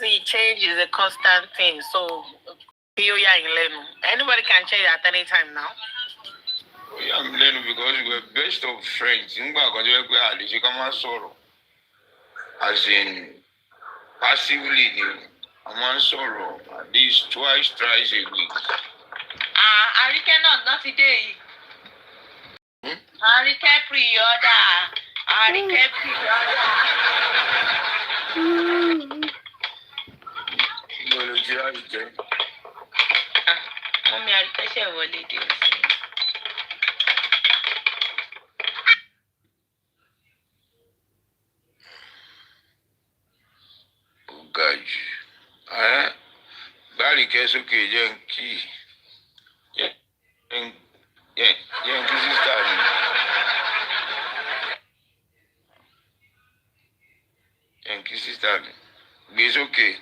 see, change is a constant thing. So, anybody can change at any time now. Yeah, I'm learning because we're best of friends. As in, passively, I'm sorrow at least twice, thrice a week. I cannot, not today. I can't pre-order. I can't pre-order. Mommy, I can't share what it is. Gaju. Bari keso ke Yankee. Yankee sister. Yankee sister. It's okay.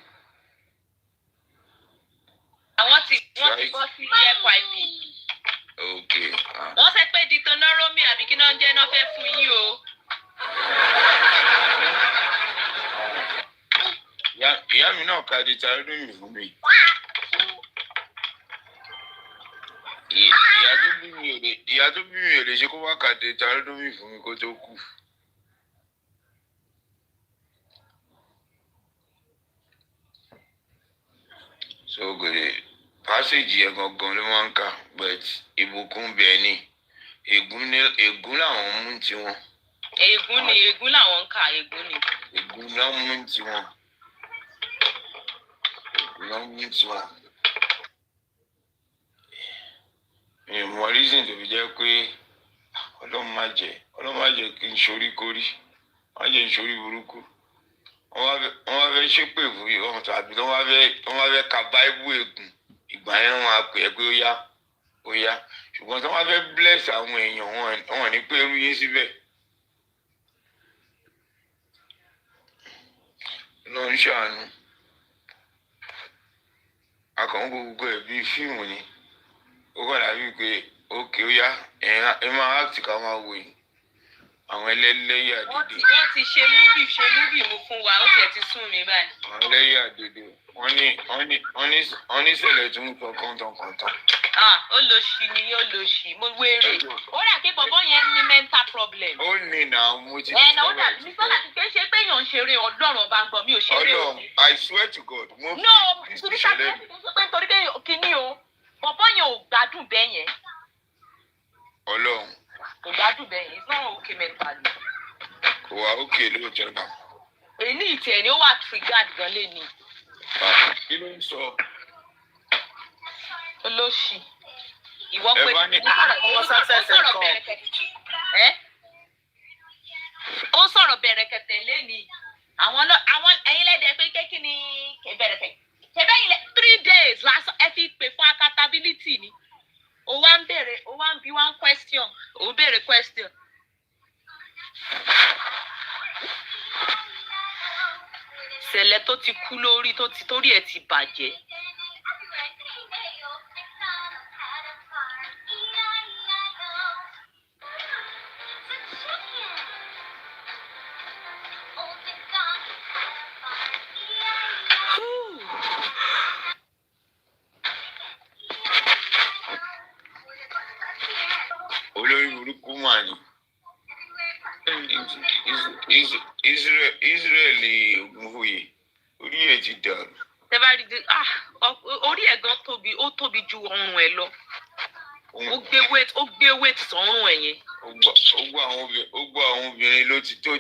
I want to go see FYP. Okay. Wọ́n fẹ́ pé Deuteronomy àbí kí náà jẹ́ náà fẹ́ fún yín o. Ìyá mi náà ka Deuteronomy fún mi. Ìyá tó bí mi ò lè ṣe kó wá ka Deuteronomy fún mi kó tó kú. So good. Passage yẹn gangan ló máa ń kà, but ìbùkún bẹ́ẹ̀ ni ègún làwọn mú tiwọn. Ègún làwọn ń kà, ègún ni. Ègún náà mú tiwọn. Ìmọ̀ reason tó fi jẹ́ pé Ọlọ́run má jẹ́ kí n ṣorí kórí, má jẹ́ n ṣorí burúkú. Wọ́n wá fẹ́ ṣépè fún ìwọ̀n tàbí wọ́n wá fẹ́ ka Bible ègún. Ìgbà yẹn wọ́n á pè é pé ó yá. Ṣùgbọ́n tí wọ́n fẹ́ bless àwọn èèyàn wọn ní pé irú yín síbẹ̀. Lọ ń ṣàánú. Akàn gbogbo ẹ̀ bíi fíìmù ni. Ó kọ́ dàbí pé ókè ó yá ẹ máa act ká máa wò yìí. Àwọn ẹlẹ́yà dèdè. Wọ́n ti ṣe múbì mú fún wa, ó tiẹ̀ ti sún mi báyìí. Àwọn ẹlẹ́yà dèdè. Wọ́n ní ṣẹlẹ̀ tó ń sọ kọ́ńtàn. Ó lọ ṣì ni ó lọ ṣì mo wéré. Ó rà pé bọ̀bọ́ yẹn ní mental problem. Ó ní nà mo ti discover. Ó dàbí mi sọ́nà ti ṣe pé èèyàn ń ṣeré Ọlọ́run ọba ń gbọ́ mi ò ṣeré o. Ọlọ́run, I swear to God. No, torí pé nítorí pé kíní o, bọ̀bọ́ yẹn ò gbádùn bẹ́ẹ̀ yẹn. Ọlọ́run. Kò gbádùn bẹ́ẹ̀ yẹn, it's not okay mentally. Kò wá okay lóòótọ́ náà. Èyí ìtẹ̀ ni ó wà triggered gan léni. Kí ló ń sọ? Olóṣì. Ìwọ pé ọmọ success nǹkan. Ó sọ̀rọ̀ bẹ̀rẹ̀kẹ̀tẹ̀ léni. Àwọn ẹ̀yin lẹ́dẹ̀ẹ́ pé kékí ni bẹ̀rẹ̀kẹ̀. Ṣẹ̀bẹ́ yìí 3 days lásán ẹ fi pè fún accountability ni. Ó wá ń bi one question. Ó béèrè question. Ṣẹlẹ̀ tó ti kú lórí torí ẹ̀ ti bàjẹ́. Olórí burúkú mà ní. Israeli Ogunfoye orí ẹ̀ ti dàrú. Tẹ́bárí orí ẹ̀ gan tóbi, ó tóbi ju ọrùn ẹ̀ lọ. Ó gbé weight sọ́rùn ẹ̀ yẹn. Ó gbọ́ àwọn obìnrin ló ti tó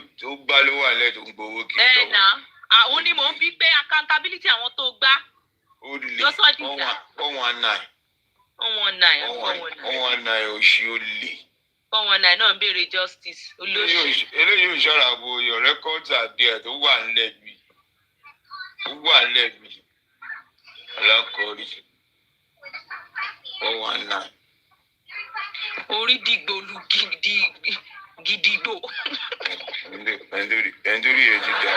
gbá ló wà lẹ́ẹ̀ tó ń gbowó kiri lọ́wọ́. Ẹ̀ náà, àwọn ni mò ń bí pé accountability àwọn tó gbá. Ó lè 419. 419 òṣì ó lè. 419 náà ń béèrè justice olóṣì. Eléyìí ò ṣọ́ra bo your records are there tó wà nílẹ̀ bí. Ó wà nílẹ̀ bí. Alákọ̀ọ́rí. 419. Orí dìgbòlù gidigbo. Ẹ̀ndórí ẹ̀ ti dà.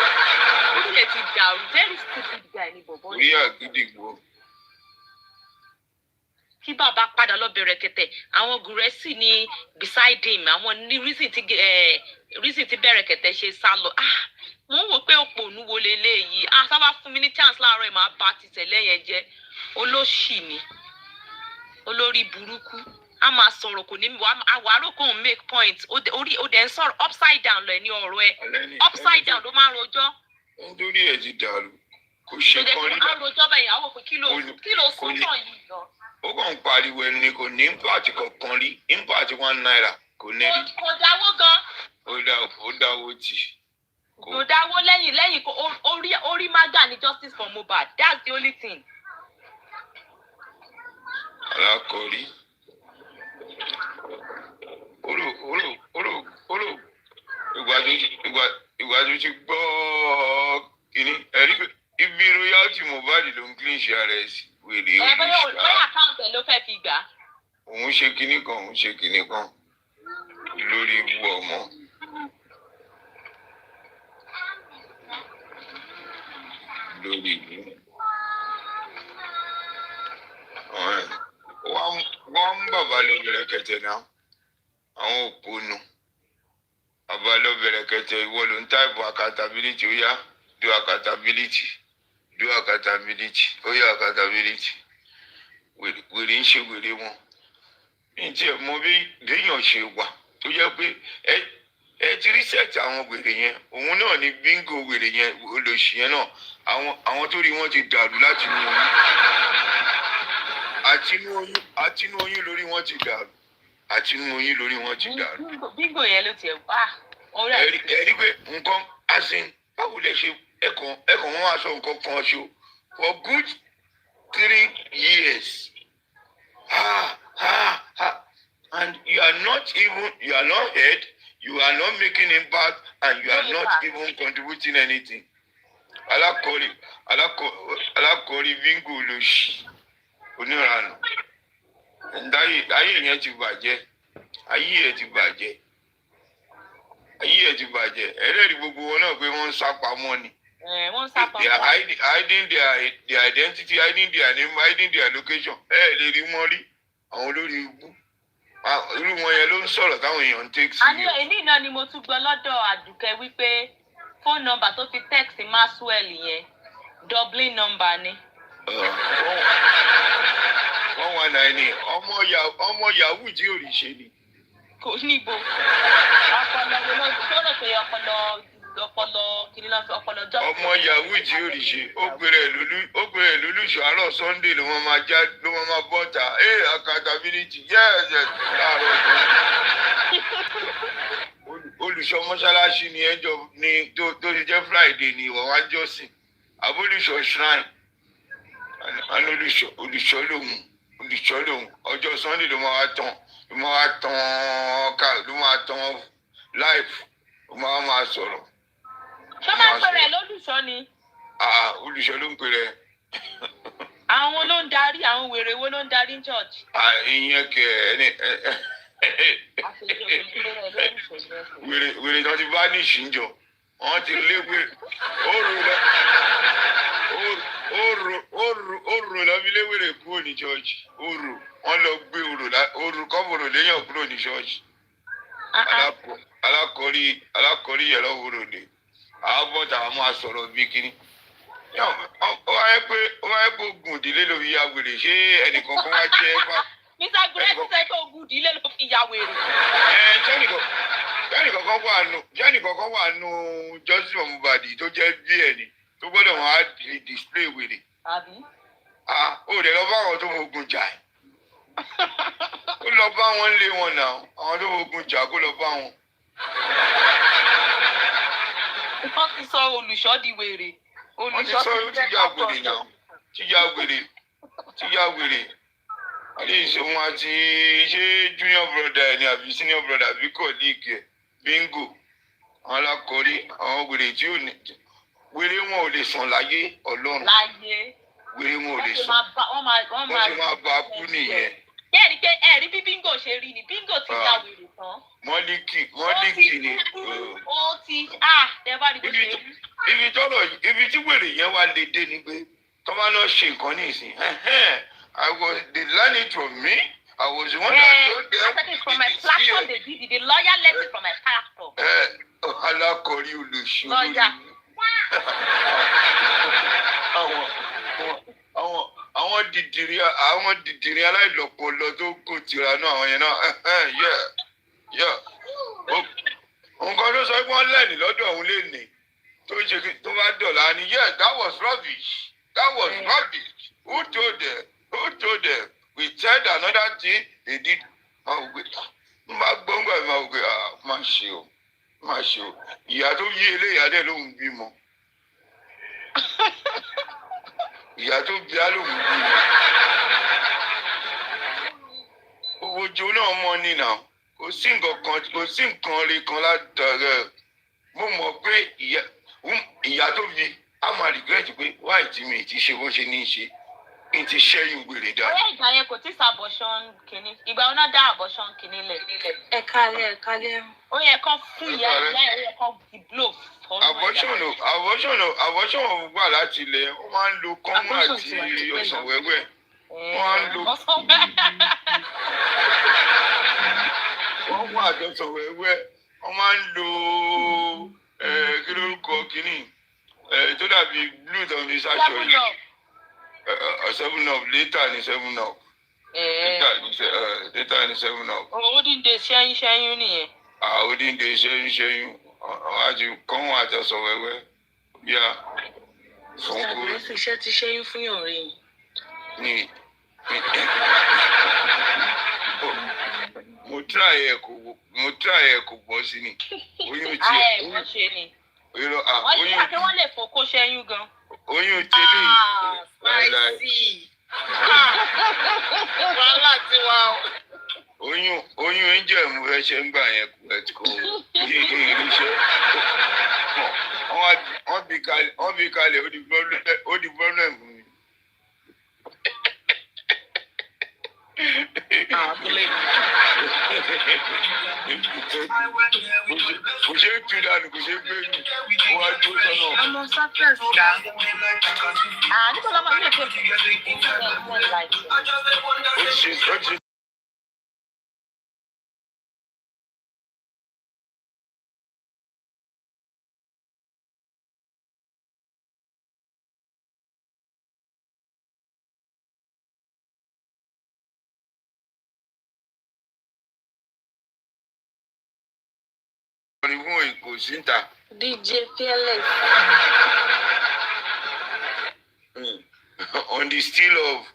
Orí ẹ̀ ti dà, very stupid guy ni bọ̀bọ̀. Orí àgídìgbò. Kí bàbá padà lọ bẹ̀rẹ̀ kẹ̀tẹ̀, àwọn gùrẹ́sì ní beside him, àwọn ní reason tí bẹ̀rẹ̀ kẹ̀tẹ̀ ṣe sá lọ. mo ń wò pé òpònú wo leléyìí sábà fún mi ní chance láàárọ̀ ẹ̀ máa bá ti tẹ̀lé yẹn jẹ́ olóṣì ni olórí burúkú a máa sọ̀rọ̀ kò ní àwárò kò ń make point ó dẹ̀ ń sọ̀rọ̀ upside down lọ ẹ̀ ní ọ̀rọ̀ ẹ̀ upside down ló máa ń rojọ́. nítorí ẹ̀ ti dàrú kò ṣe kan rí bá rojọ́ bẹ́ẹ̀ yàwó pé kí ló sọ́tọ̀ yìí lọ. ó kàn ń pariwo ẹni ni kò ní impact kankan rí impact £1 kò ní rí. kò dáwó gan. ó dáwó tì. kò dáwó lẹ́yìn kó orí maga ní justice for Mohbad that's the only thing. alákọ̀ọ́rí ìgbà tó ti gbọ́ kínní ẹ̀rí pé ibi royalty Mohbad ló ń clean ṣe ara ẹ̀ sí wèrè ó lè ṣe bóyá àkáǹtì ló fẹ́ fi gbà. òun ṣe kinní kan lórí ibú ọmọ. lórí ibú wọ́n ń bàbá lọ bẹ̀rẹ̀ kẹtẹ náà àwọn òpónú bàbá lọ bẹ̀rẹ̀ kẹtẹ ìwọ ló ń táìpù accountability ó yá do accountability ó yá accountability wèrè ń ṣe wèrè wọn ní tí ẹ mọ bí béèyàn ṣe wà tó jẹ́ pé ẹ ti research àwọn wèrè yẹn òun náà ni bingo wèrè yẹn olóṣì yẹn náà àwọn tó rí wọn ti dàrú láti inú oyún àtinú oyún lórí wọn ti dàrú àtinú oyún lórí wọn ti dàrú. bingo yẹn ló tiẹ̀ wá. ẹ rí pé nǹkan asin báwo lè ṣe ẹ̀kọ́ wọn wá sọ nǹkan kan ṣo for good 3 years. And you are not heard, you are not making impact, and you are not even contributing anything. Alákọ̀ọ́rí bingo ló ṣì oníranù. Ayé yẹn ti bàjẹ́. Ayé ẹ̀ ti bàjẹ́. Ẹlẹ́rìí gbogbo wọn náà pé wọ́n ń sá pamọ́ ni. Wọ́n ń sá pamọ́. They are hiding their identity, hiding their name, hiding their location. Lè rí wọn rí àwọn olórí ibú. Irú wọn yẹn ló ń sọ̀rọ̀ táwọn èèyàn ń take sí. àní èyí náà ni mo tún gbọ́ lọ́dọ̀ Àdùkẹ́ wípé phone number tó fi text Maxwell yẹn Dublin number ni. wọ́n wà náà ni ọmọ yahoo tí ò rí ṣe ni. kò níbo ọpọlọ ló tó rò pé ọpọlọ kìnìún lọ fi ọpọlọ jọ. ọmọ yahoo tí ò rí ṣe ó gbèrè lólùṣọ àárọ̀ Sunday ló máa bọ́ta accountability yes láàárọ̀ olùṣọ́ mọ́ṣáláṣí ni ẹjọ́ ni tó ti jẹ́ Friday ni ìwọ̀n wá jọ́sìn abólùṣọ́ shrine àná olùṣọ́ lòun ọjọ́ Sunday ló máa tán live ló máa sọ̀rọ̀. ṣé máa ń pè rẹ̀ lólùṣọ́ ni. olùṣọ́ ló ń pè rẹ̀. àwọn ló ń darí àwọn wèrè wo ló ń darí church. ìyẹn kẹ wèrè tó ti bá ní ìṣìnjọ wọn ti lé wèrè ó rò lọ bí lé wèrè kúrò ní church wọn lọ gbé kọ́bùrò léyàn kúrò ní church. alákọ̀ọ́rí yẹn lọ́wọ́ ròde àwọn bọ́tà àwọn máa sọ̀rọ̀ bí kíní. ó wáyé pé ogun ìdílé ló fi ya wèrè ṣé ẹnìkan kan wá jẹ́ bá. Mr. Grace sọ pé ogun ìdílé ló fi ya wèrè. jẹ́nìkọ̀ọ̀kan wà nù justice for Mohbad tó jẹ́ bí ẹni tó gbọ́dọ̀ wọn á display wèrè. ó lè lọ bá àwọn tó fogun jà ẹ́. ó lọ bá wọn lé wọn náà àwọn tó fogun jà kó lọ bá wọn. wọ́n ti sọ olùṣọ́ di wèrè. wọ́n ti sọ ó ti ya wèrè náà ti ya wèrè. àdé ìṣòwò àti ṣé junior brother ẹ̀ ni àbí senior brother àbí colleague ẹ̀ bingo àwọn alákọ̀ọ́rí àwọn wèrè tí ò ní wèrè wọn ò lè sàn láyé Ọlọ́run wèrè wọn ò lè sàn wọ́n ti máa bá a kú nìyẹn. ẹ̀rí pé ẹ̀rí bí bingo ṣe rí ni bingo ti ya wèrè tán. mọ́líkì ni. ó ti tẹ́bá rí bó ṣe rí. ibi tí wèrè yẹn wá lè dé ni pé tọ́ba náà ṣe nǹkan ní ìsìn they learn it from me. I was the one that told them. I said it from my platform. They did it. The lawyer left it from my pastor. Alákọ̀ọ́rí olùṣọ́. Lawyer. àwọn dìdìrí aláìlọ́pọlọ tó kò tìra náà àwọn yẹn náà nǹkan tó sọ pé wọ́n lẹ́nìí lọ́dọ̀ òun lè ní tó ṣe tó bá dọ̀la ni that was rubbish who told them we said another thing they did máa gbọ́ngbà máa wò pé máa ṣe o ìyá tó yí eléyà dẹ̀ ló ń bímọ ìyá tó bí á ló ń bímọ owó jo náà mọ nínà kò sí nǹkan rí kan látara mo mọ̀ pé ìyá tó bí á máa regret pé wáì tí mi ti ṣe bó ṣe ní í ṣe n ti ṣẹ́yìn gbèrè dá. ọ̀rẹ́ ìgbà yẹn kò tí ì sàbọ̀ṣán kìíní ìgbà wọn náà dá àbọ̀ṣán kìíní lẹ̀. ẹ kálẹ̀. ó yẹ kán fún ìyá ẹ̀ ó yẹ kán di blow. àbọ̀ṣán wà láti ilẹ̀ wọ́n máa ń lo kọ́mú àti ọsàn wẹ́wẹ́ wọ́n wà àjọsàn wẹ́wẹ́ wọ́n máa ń lo kí lórúkọ kìíní tó dàbí blue tó ń fi ṣaṣọ yìí. 7-Up later ni 7-Up. Later ni 7-Up. Odinde ṣẹ́yún nìyẹn. Odinde ṣẹ́yún. Àti kọ́wọ́n àtọ̀sọ̀ wẹ́wẹ́. Bíà. Ṣàbẹ̀wò fi iṣẹ́ ti ṣẹ́yún fún yàn rí. Mo try ẹ̀ kò gbọ́ sí ni. Oyún tí ẹ̀. Wọ́n ṣe ni. Oyún wọ́n lè fò kó ṣẹ́yún gan. Oyún tẹ́lẹ̀. Spicy. Wàhálà ti wà o. Oyún ẹ̀jẹ̀ mú ẹṣẹ̀ ń gbà yẹn kò irinṣẹ́. Wọ́n bí kalẹ̀ ó di problem fún mi. Kò ṣe é tu dànù kò ṣe é gbé mi ó wá dúró sọ́nà. Ọmọ Cyprus dá. Níbo lọ́mọ mi lè ṣe fún mi? DJ Fearless. On the steel of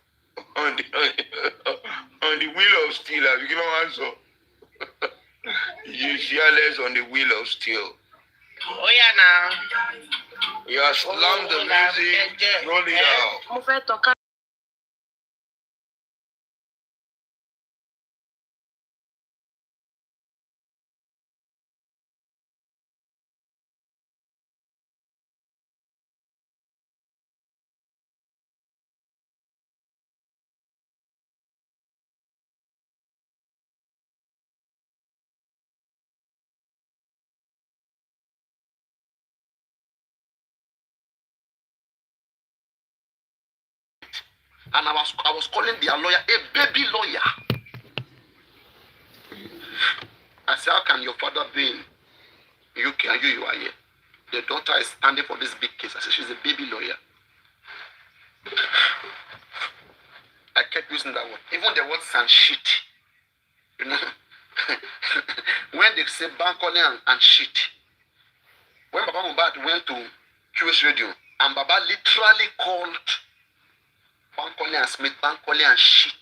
on the wheel of steel, have you know so? You fearless on the wheel of steel. Oh yeah, now. You have slammed the music, roll it out. Mo fẹ́ tọ́ka. And I was calling their lawyer a baby lawyer. I said, how can your father be in UK and you are here? The daughter is standing for this big case. I said, she's a baby lawyer. I kept using that word. Even the word and shit. You know, when they say Bankole and shit, when Baba Mohbad went to QS Radio, and Baba literally called Bankole and Smith, Bankole and shit.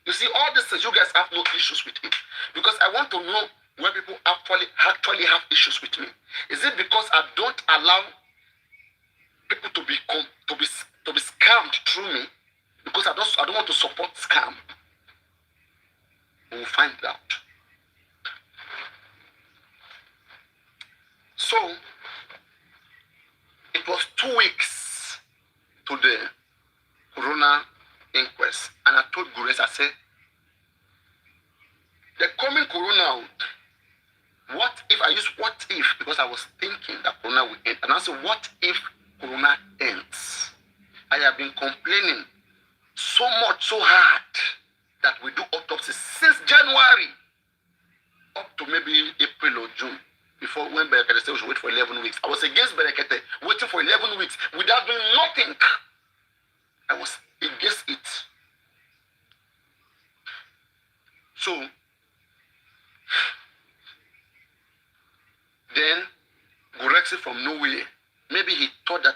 You see, all these things, you guys have no issues with it. Because I want to know when people actually have issues with me. Is it because I don't allow people to be scammed through me? Because I don't want to support scam. We'll find out. So, it was 2 weeks to the Corona inquest, and I told Grace, I said, the coming Corona, what if I use what if, because I was thinking that Corona will end, and I said, what if Corona ends? I have been complaining so much, so hard, that we do autopsy since January up to maybe April or June. before when Berekete said we should wait for 11 weeks. I was against Berekete waiting for 11 weeks without doing nothing. I was against it. So, then, Gorexi from nowhere, maybe he thought that,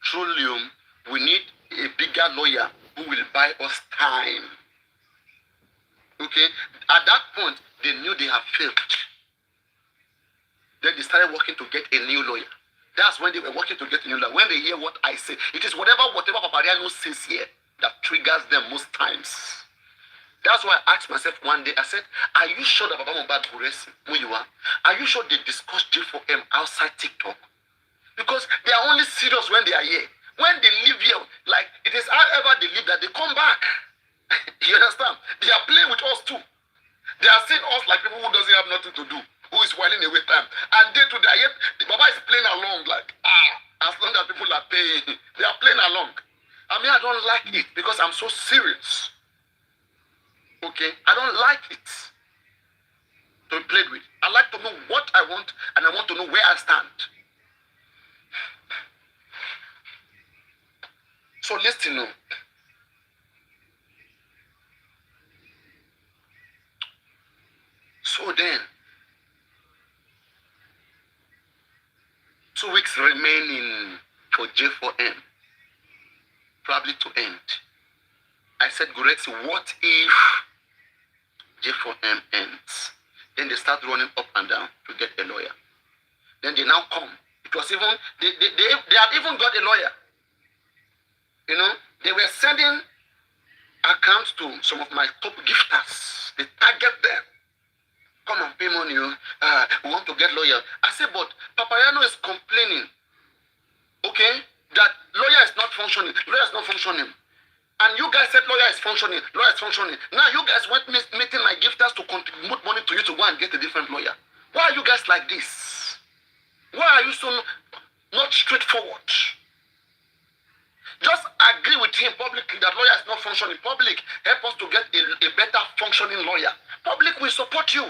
truly, we need a bigger lawyer who will buy us time. Okay? At that point, they knew they have failed. Then they started working to get a new lawyer. That's when they were working to get a new lawyer. When they hear what I say, it is whatever Papariano says here that triggers them most times. That's why I asked myself one day, I said, are you sure that Baba Mohbad Gorexi, who you are you sure they discuss J4M outside TikTok? Because they are only serious when they are here. When they leave here, like it is however they leave that they come back. You understand? They are playing with us too. They are seeing us like people who doesn't have nothing to do, who is whiling away time. And they too, they are yet, the Baba is playing along like, as long as people are paying, they are playing along. I mean, I don't like it because I'm so serious. Okay? I don't like it to be played with. I like to know what I want and I want to know where I stand. So listen now. So then, 2 weeks remaining for J4M, probably to end. I said, Gorexi, what if J4M ends? Then they start running up and down to get a lawyer. Then they now come. It was even, they had even got a lawyer. You know, they were sending accounts to some of my top gifters. They target them. Come and pay money. We want to get lawyer. I said, but Papariano is complaining, okay, that lawyer is not functioning. Lawyer is not functioning. And you guys said lawyer is functioning. Lawyer is functioning. Now you guys want me meeting my gifters to contribute money to you to go and get a different lawyer. Why are you guys like this? Why are you so not straightforward? Just agree with him publicly that lawyer is not functioning. Public, help us to get a better functioning lawyer. Public will support you.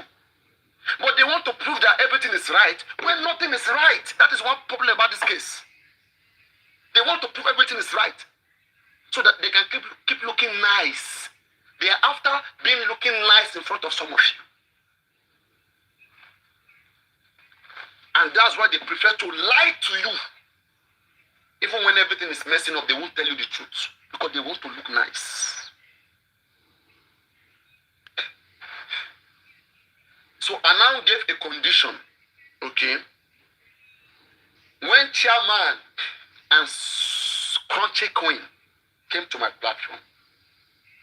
But they want to prove that everything is right when nothing is right. That is one problem about this case. They want to prove everything is right so that they can keep looking nice. They are after being looking nice in front of some of you. And that's why they prefer to lie to you. Even when everything is messing up, they won't tell you the truth because they want to look nice. So I now gave a condition, okay? When Chairman and Crunchy Queen came to my platform,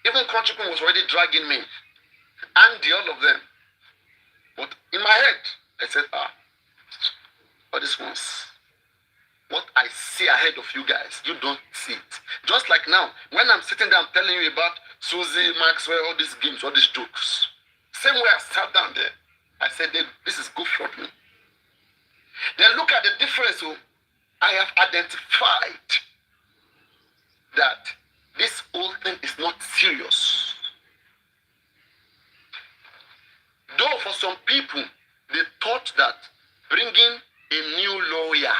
even Crunchy Queen was already dragging me, and all of them. But in my head, I said, all these ones, what I see ahead of you guys, you don't see it. Just like now, when I'm sitting down telling you about Susie, Maxwell, all these games, all these jokes. Same way I sat down there, I said, this is good for me. Then look at the difference. I have identified that this whole thing is not serious. Though for some people, they thought that bringing a new lawyer,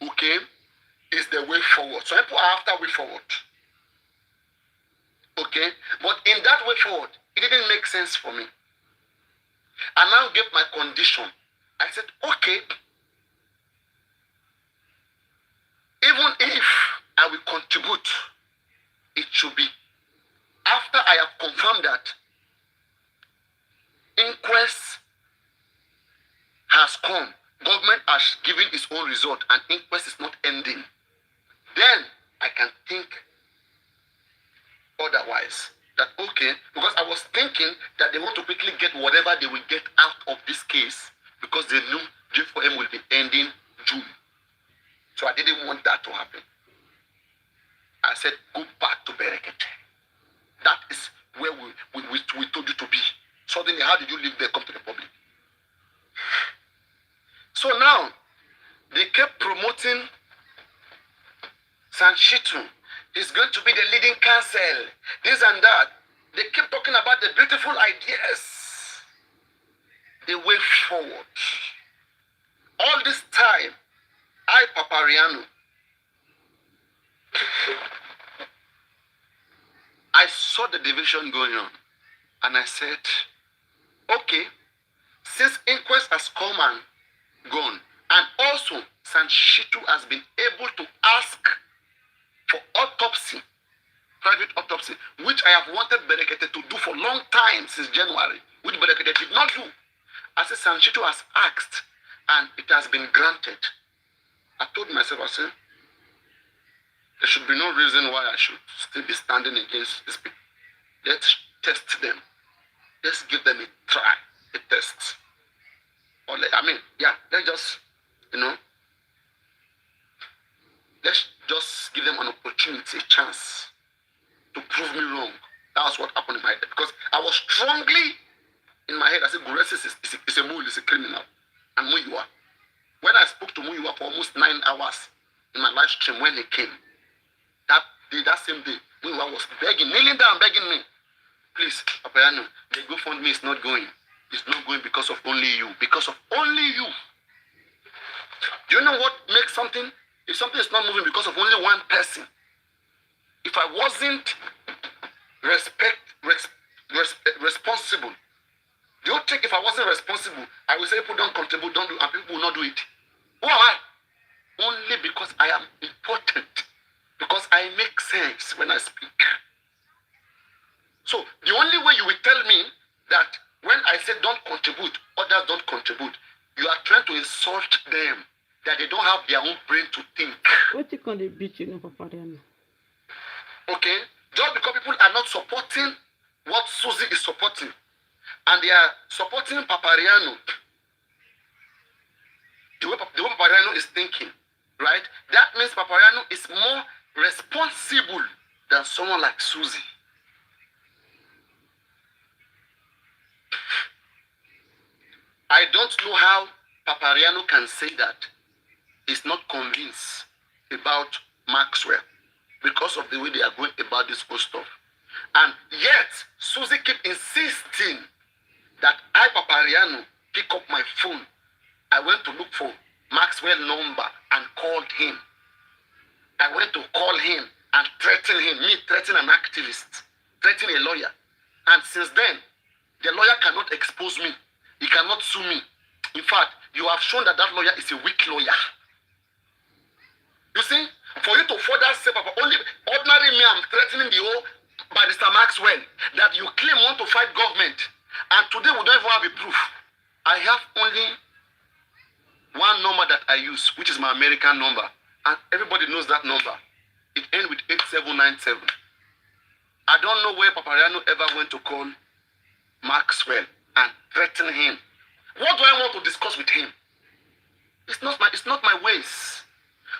okay, is the way forward. Some people are after way forward. Okay? But in that way forward, it didn't make sense for me. I now gave my condition. I said, okay, even if I will contribute, it should be after I have confirmed that inquest has come, government has given its own result, and inquest is not ending. Then I can think otherwise. That okay, because I was thinking that they want to quickly get whatever they will get out of this case because they knew J4M will be ending June. So I didn't want that to happen. I said, go back to Berekete. That is where we told you to be. Suddenly, how did you leave there, come to the public? So now, they kept promoting Sanshitu. He's going to be the leading counsel. This and that. They keep talking about the beautiful ideas. The way forward. All this time, I, Papariano, I saw the division going on. And I said, okay, since inquest has come and gone, and also Sanshitu has been able to ask for autopsy, private autopsy, which I have wanted Berekete to do for a long time since January, which Berekete did not do. I said, Sanshitu has asked, and it has been granted. I told myself, I said, there should be no reason why I should still be standing against these people. Let's test them. Let's give them a try, a test. Or let's just, let's just give them an opportunity, a chance to prove me wrong. That was what happened in my head. Because I was strongly in my head. I said, Guresis is a mule, is a criminal. And Muyiwa. When I spoke to Muyiwa for almost 9 hours in my live stream when he came, that same day, Muyiwa was begging, kneeling down, begging me, please, Papayano, the GoFundMe is not going. It's not going because of only you. Because of only you. Do you know what makes something? If something is not moving because of only one person, if I wasn't responsible, do you think if I wasn't responsible, I would say people don't contribute, don't do, and people will not do it? Who am I? Only because I am important. Because I make sense when I speak. So the only way you will tell me that when I say don't contribute, others don't contribute, you are trying to insult them, that they don't have their own brain to think. What you call the beach, Papa? Okay? Just because people are not supporting what Susie is supporting, and they are supporting Papariano, the way Papariano is thinking, right? That means Papariano is more responsible than someone like Susie. I don't know how Papariano can say that he's not convinced about Maxwell because of the way they are going about this whole stuff. And yet, Susie keep insisting that I, Papariano, pick up my phone. I went to look for Maxwell's number and called him. I went to call him and threaten him, me threaten an activist, threaten a lawyer. And since then, the lawyer cannot expose me. He cannot sue me. In fact, you have shown that lawyer is a weak lawyer. You see, for you to further say, Papa, only ordinary me, I'm threatening the whole Barrister Maxwell, that you claim want to fight government. And today we don't even have a proof. I have only one number that I use, which is my American number. And everybody knows that number. It ends with 8797. I don't know where Papariano ever went to call Maxwell and threaten him. What do I want to discuss with him? It's not my ways.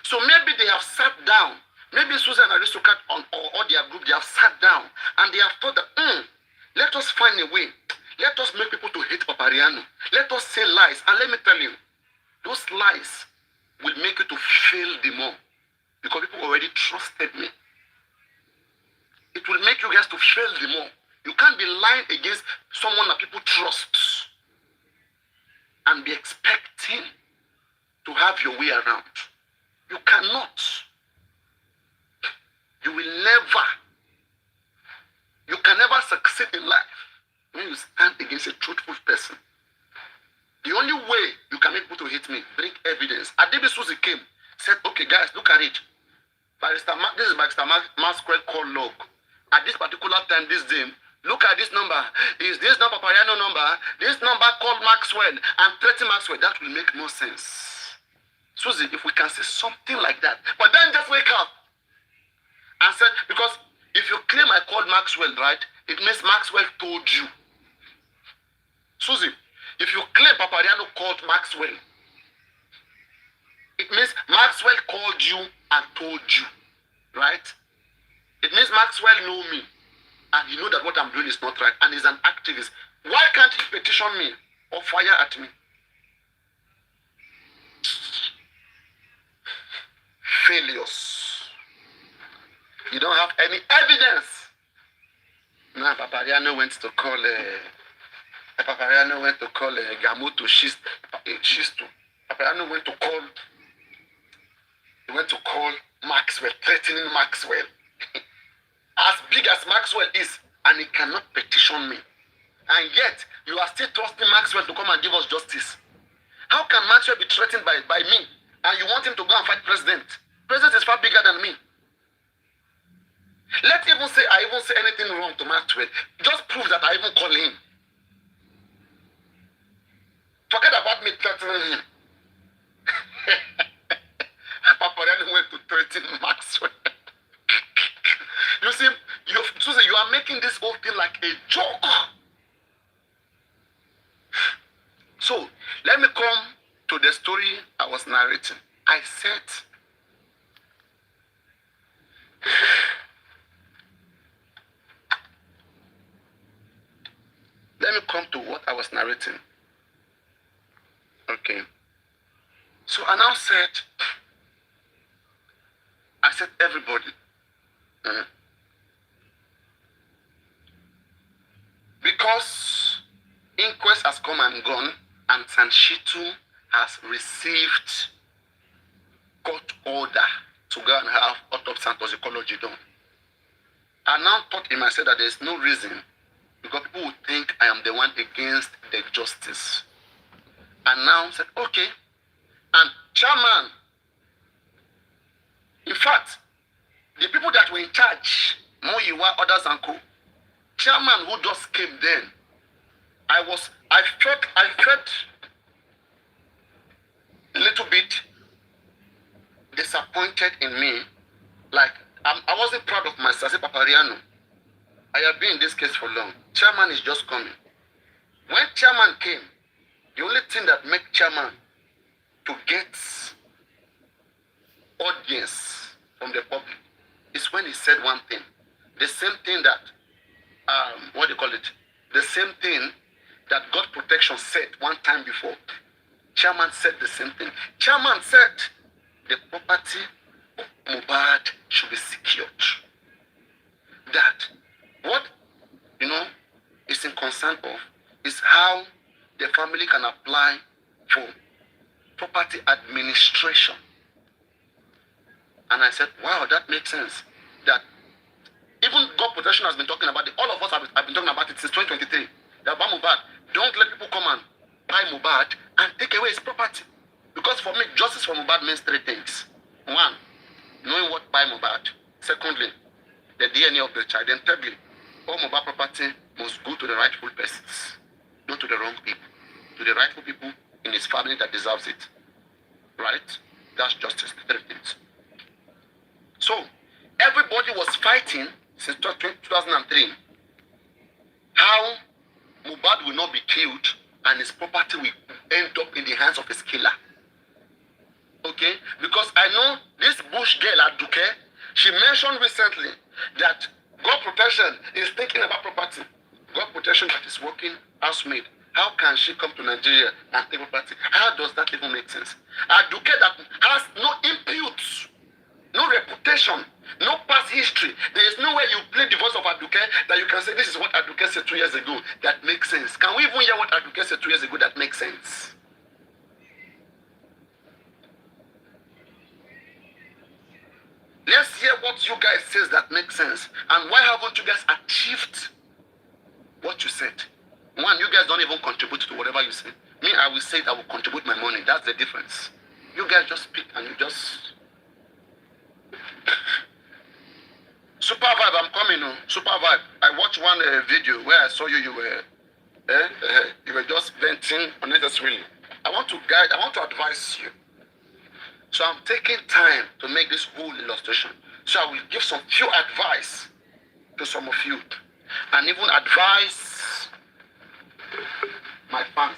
So maybe they have sat down. Maybe Susan and Aristocrat or their group, they have sat down and they have thought that, let us find a way. Let us make people to hate Papariano. Let us say lies. And let me tell you, those lies will make you to fail the more. Because people already trusted me. It will make you guys to fail the more. You can't be lying against someone that people trust and be expecting to have your way around. You cannot. You can never succeed in life when you stand against a truthful person. The only way you can make people to hate me, bring evidence. Adibi Susie came, said, okay guys, look at it. This is Barrister Maxwell call log. At this particular time, this day, look at this number. Is this not Papariano number? This number called Maxwell and threaten Maxwell. That will make no sense. Susie, if we can say something like that, but then just wake up and said, because if you claim I called Maxwell, right, it means Maxwell told you. Susie, if you claim Papariano called Maxwell, it means Maxwell called you and told you, right? It means Maxwell know me and he know that what I'm doing is not right and he's an activist. Why can't he petition me or fire at me? Failures. You don't have any evidence. Now Papariano went to call Gamoto Shistu. Paparazzi went to call Maxwell, threatening Maxwell. As big as Maxwell is, and he cannot petition me. And yet, you are still trusting Maxwell to come and give us justice. How can Maxwell be threatened by me, and you want him to go and fight president? President is far bigger than me. Let's even say I even say anything wrong to Maxwell. Just prove that I even call him. Forget about me threatening him. Paparazzi went to threaten Maxwell. You see, Susan, you are making this whole thing like a joke. So, let me come to the story I was narrating. I said, let me come to what I was narrating. Okay. So I now said, everybody, because inquest has come and gone, and Sanshitu has received court order to go and have autopsy and toxicology done. I now thought in myself that there is no reason, because people would think I am the one against the justice. And now said, okay, and chairman, in fact, the people that were in charge, Moyiwa, others and co, chairman who just came then, I felt a little bit disappointed in me. Like, I wasn't proud of myself. I said, Papariano, I have been in this case for long. Chairman is just coming. When chairman came, the only thing that made chairman to get audience from the public is when he said one thing. The same thing that, what do you call it? The same thing that God Protection said one time before. Chairman said the same thing. Chairman said the property of Mohbad should be secured. That what, is in concern of is how the family can apply for property administration. And I said, wow, that makes sense. That even God Protection has been talking about it. All of us have been talking about it since 2023. That about Mohbad, don't let people come and buy Mohbad and take away his property. Because for me, justice for Mohbad means three things. One, knowing what buy Mohbad. Secondly, the DNA of the child. Then thirdly, all Mohbad property must go to the rightful persons, not to the wrong people. To the rightful people in his family that deserves it. Right? That's justice. The three things. So, everybody was fighting since 2003 how Mohbad will not be killed and his property will end up in the hands of his killer. Okay? Because I know this bush girl at Duke, she mentioned recently that God Protection is thinking about property. God Protection that is working housemaid. How can she come to Nigeria and take property? How does that even make sense? A Duke that has no impute, no reputation, no past history. There is no way you play the voice of Aduke that you can say this is what Aduke said 2 years ago that makes sense. Can we even hear what Aduke said 2 years ago that makes sense? Let's hear what you guys says that makes sense. And why haven't you guys achieved what you said? One, you guys don't even contribute to whatever you say. Me, I will say that I will contribute my money. That's the difference. You guys just speak and you just... Super Vibe, I'm coming. Super Vibe. I watched one video where I saw you. You were just venting unnecessarily. I want to advise you. So I'm taking time to make this whole illustration. So I will give some few advice to some of you, and even advise my fans.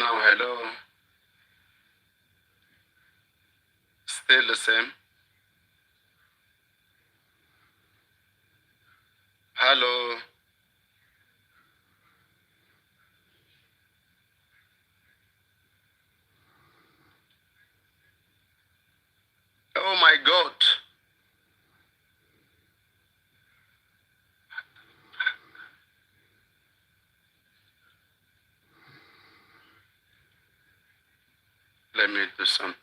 now. Hello. Still the same. Hello. Oh my God. Let me do something.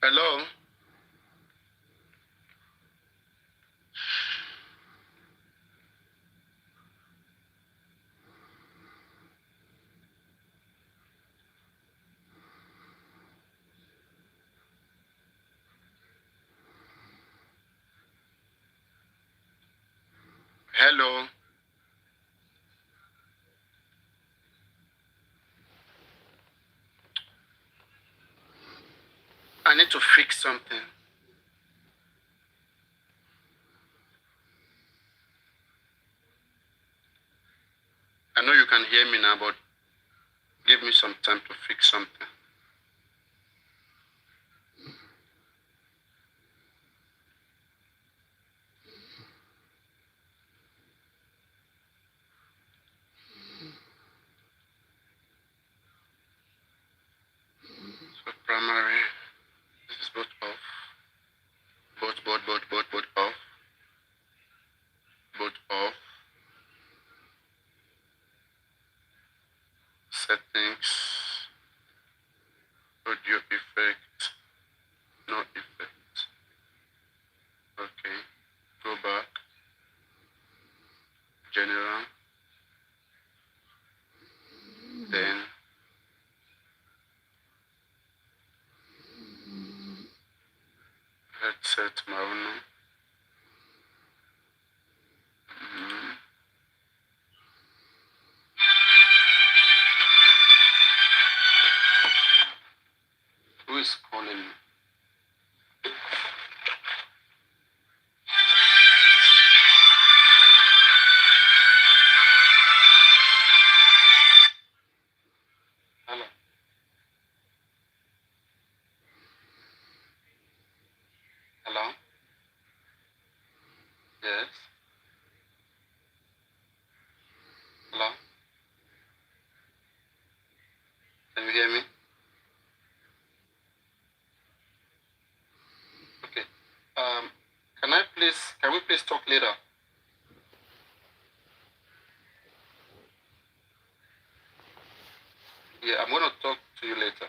Hello. Hello. I need to fix something. I know you can hear me now, but give me some time to fix something. So primary, this is both off. Both off. Both off. Settings. Audio effect. No effect. Okay. Go back. General. Then headset Mauno. Who is calling me? Hello. Hello. Yes. Hello. Can you hear me? Okay. Can we please talk later? Yeah, I'm gonna talk to you later.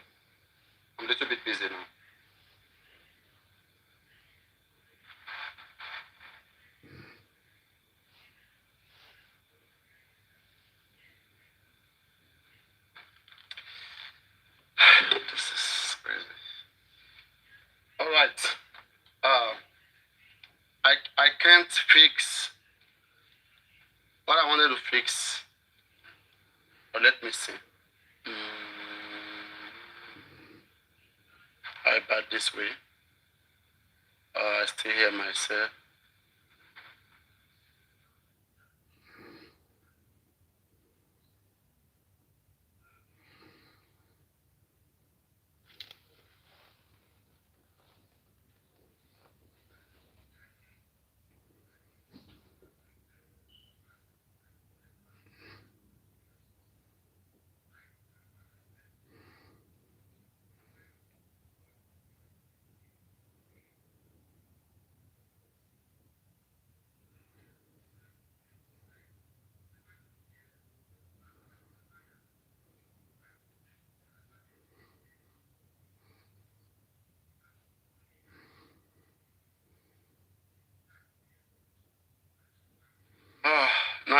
I'm a little bit busy now. This is crazy. All right. I can't fix what I wanted to fix. But let me see. I bad this way. I still hear myself.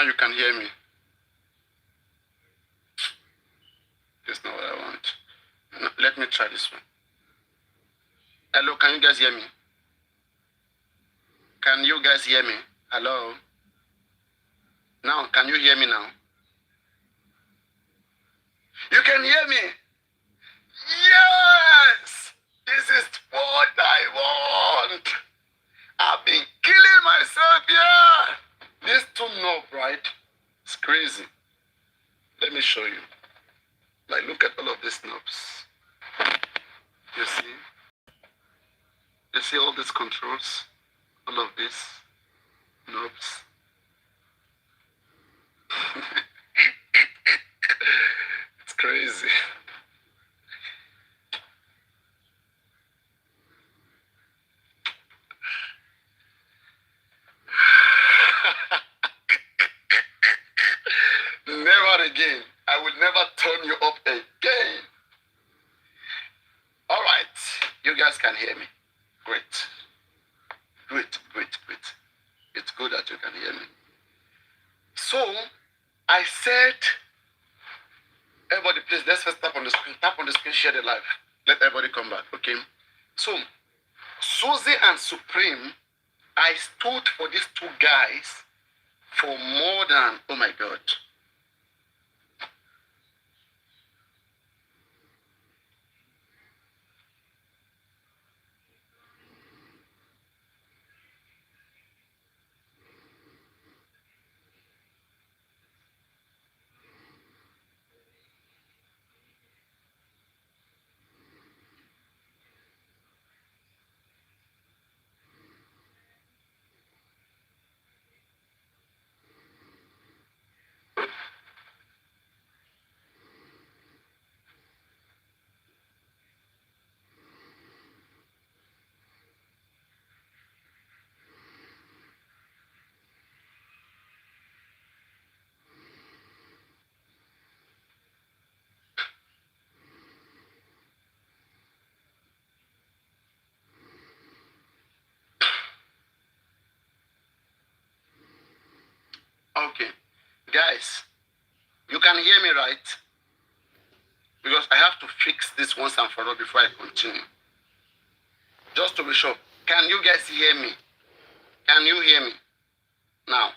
Now you can hear me. That's not what I want. No, let me try this one. Hello, can you guys hear me? Can you guys hear me? Hello? Now, can you hear me now? You can hear me? Yes! This is what I want. I've been killing myself here. This tune up, right? It's crazy. Let me show you. Like, look at all of these knobs. You see? You see all these controls? All of these knobs. It's crazy. Never again. I will never turn you up again. All right. You guys can hear me. Great. Great, great, great. It's good that you can hear me. So, I said, everybody please, let's first tap on the screen. Tap on the screen, share the live. Let everybody come back, okay? So, Susie and Supreme, I stood for these two guys for more than, oh my God. Okay, guys, you can hear me, right? Because I have to fix this once and for all before I continue. Just to be sure, can you guys hear me? Can you hear me? Now,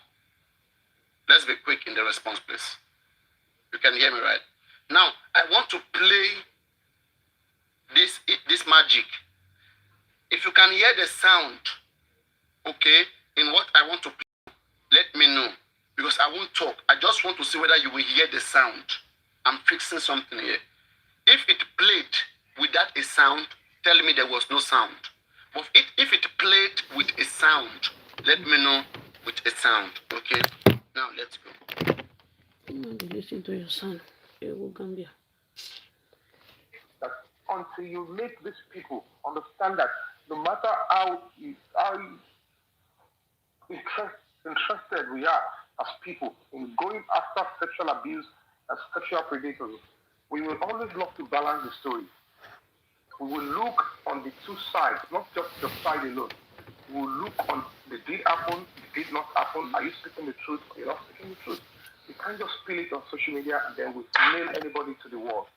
let's be quick in the response, please. You can hear me, right? Now, I want to play this magic. If you can hear the sound, okay, in what I want to play, let me know. Because I won't talk. I just want to see whether you will hear the sound. I'm fixing something here. If it played without a sound, tell me there was no sound. But if it played with a sound, let me know with a sound. Okay? Now let's go. Listen to your son. Gambia. That until you make these people understand that no matter how interested we are as people in going after sexual abuse and sexual predators, we will always look to balance the story. We will look on the two sides, not just the side alone. We will look on the did happen, the did not happen. Are you speaking the truth or you're not speaking the truth? You can't just spill it on social media and then we nail anybody to the wall.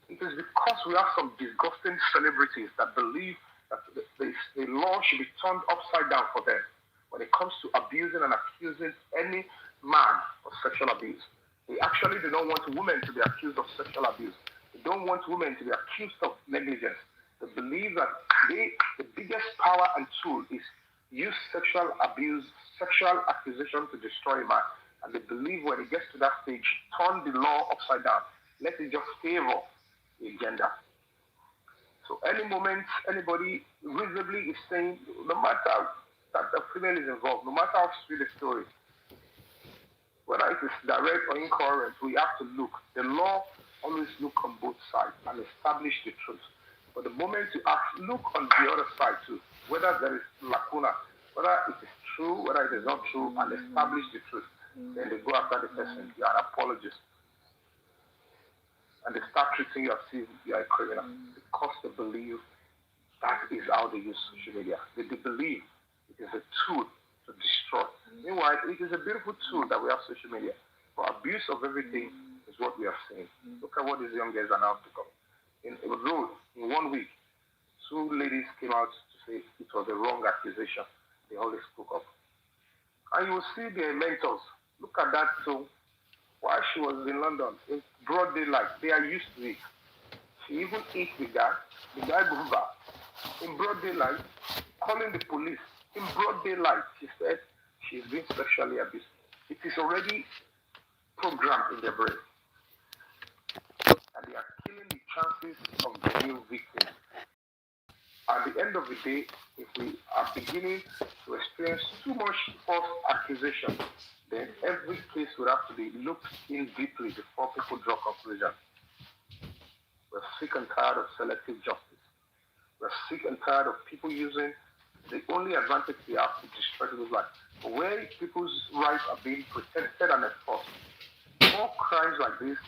It is because we have some disgusting celebrities that believe that the law should be turned upside down for them when it comes to abusing and accusing any man of sexual abuse. They actually do not want women to be accused of sexual abuse. They don't want women to be accused of negligence. They believe that the biggest power and tool is use sexual abuse, sexual accusation to destroy a man. And they believe when it gets to that stage, turn the law upside down. Let it just favor the gender. So any moment anybody reasonably is saying, no matter that a female is involved, no matter how sweet the story, whether it is direct or incoherent, we have to look. The law always look on both sides and establish the truth. But the moment you ask, look on the other side too, whether there is lacuna, whether it is true, whether it is not true, and establish the truth. Then they go after the person, you are an apologist. And they start treating you as if you are a criminal because they believe that is how they use social media. They believe it is a tool to destroy. Meanwhile, it is a beautiful tool that we have social media. For abuse of everything is what we are seeing. Look at what these young guys are now becoming. In a road, in 1 week, 2 ladies came out to say it was a wrong accusation. They always spoke up. And you will see their mentors. Look at that. So while she was in London, in broad daylight, they are used to it. She even ate the guy moved back. In broad daylight, calling the police. In broad daylight, she said she's been sexually abused. It is already programmed in their brain. And they are killing the chances of the new victims. At the end of the day, if we are beginning to experience too much false accusation, then every case will have to be looked in deeply before people draw conclusions. We're sick and tired of selective justice. We're sick and tired of people using the only advantage they have to destroy people's lives. Where people's rights are being protected and enforced, more crimes like this,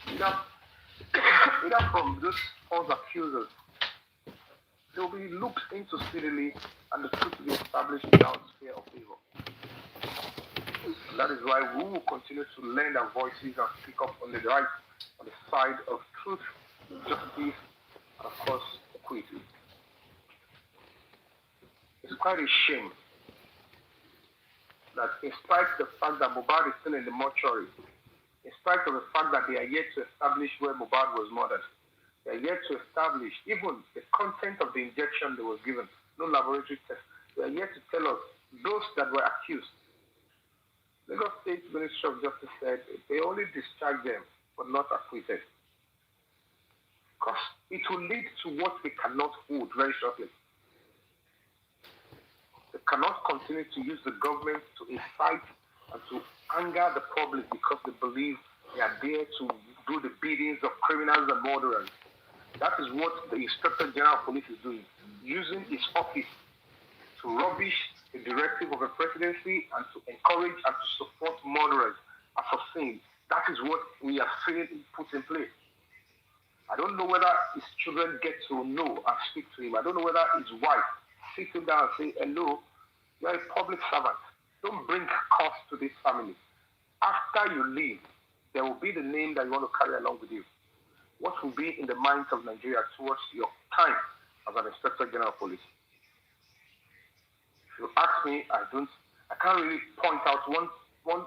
either from those false accusers, they'll be looked into speedily and the truth will be established without fear of evil. And that is why we will continue to lend our voices and speak up on the right, on the side of truth, justice, and of course, equity. It's quite a shame that in spite of the fact that Mohbad is still in the mortuary, in spite of the fact that they are yet to establish where Mohbad was murdered, they are yet to establish even the content of the injection that was given, no laboratory test. They are yet to tell us those that were accused. Lagos State Ministry of Justice said they only discharged them, but not acquitted. Because it will lead to what we cannot hold very shortly. They cannot continue to use the government to incite and to anger the public because they believe they are there to do the biddings of criminals and murderers. That is what the Inspector General of Police is doing, using his office to rubbish the directive of the presidency and to encourage and to support murderers, assassins. That is what we are seeing put in place. I don't know whether his children get to know and speak to him. I don't know whether his wife sit him down and say, hello, you're a public servant. Don't bring cost to this family. After you leave, there will be the name that you want to carry along with you. What will be in the minds of Nigeria towards your time as an Inspector General of Police? If you ask me, I can't really point out one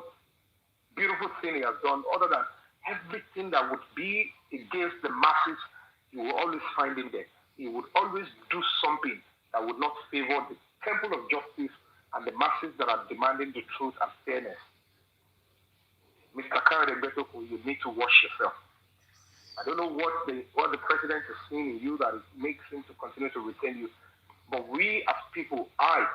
beautiful thing he has done other than everything that would be against the masses, you will always find him there. He would always do something that would not favor the temple of justice and the masses that are demanding the truth and fairness. Mr. Kayode Betoku, you need to wash yourself. I don't know what the president is seeing in you that makes him to continue to retain you. But we as people, I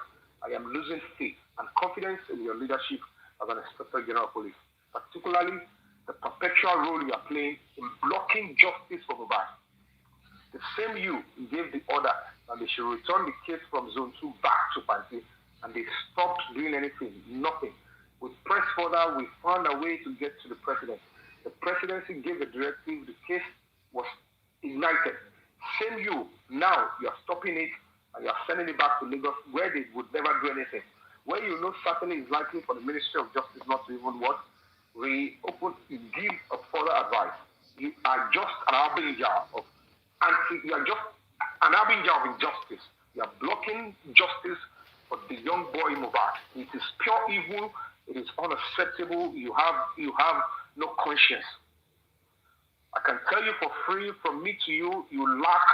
am losing faith and confidence in your leadership as an Inspector General of Police, particularly the perpetual role you are playing in blocking justice for Mohbad. The same you gave the order that they should return the case from Zone 2 back to Panti, and they stopped doing anything, nothing. We pressed further, we found a way to get to the president. The presidency gave the directive, the case was ignited. Same you, now you are stopping it and you are sending it back to Lagos where they would never do anything. Where you know certainly is likely for the Ministry of Justice not to even what? Give a further advice. You are just an harbinger of injustice. You are blocking justice for the young boy Mohbad. It is pure evil. It is unacceptable. You have no conscience. I can tell you for free, from me to you, you lack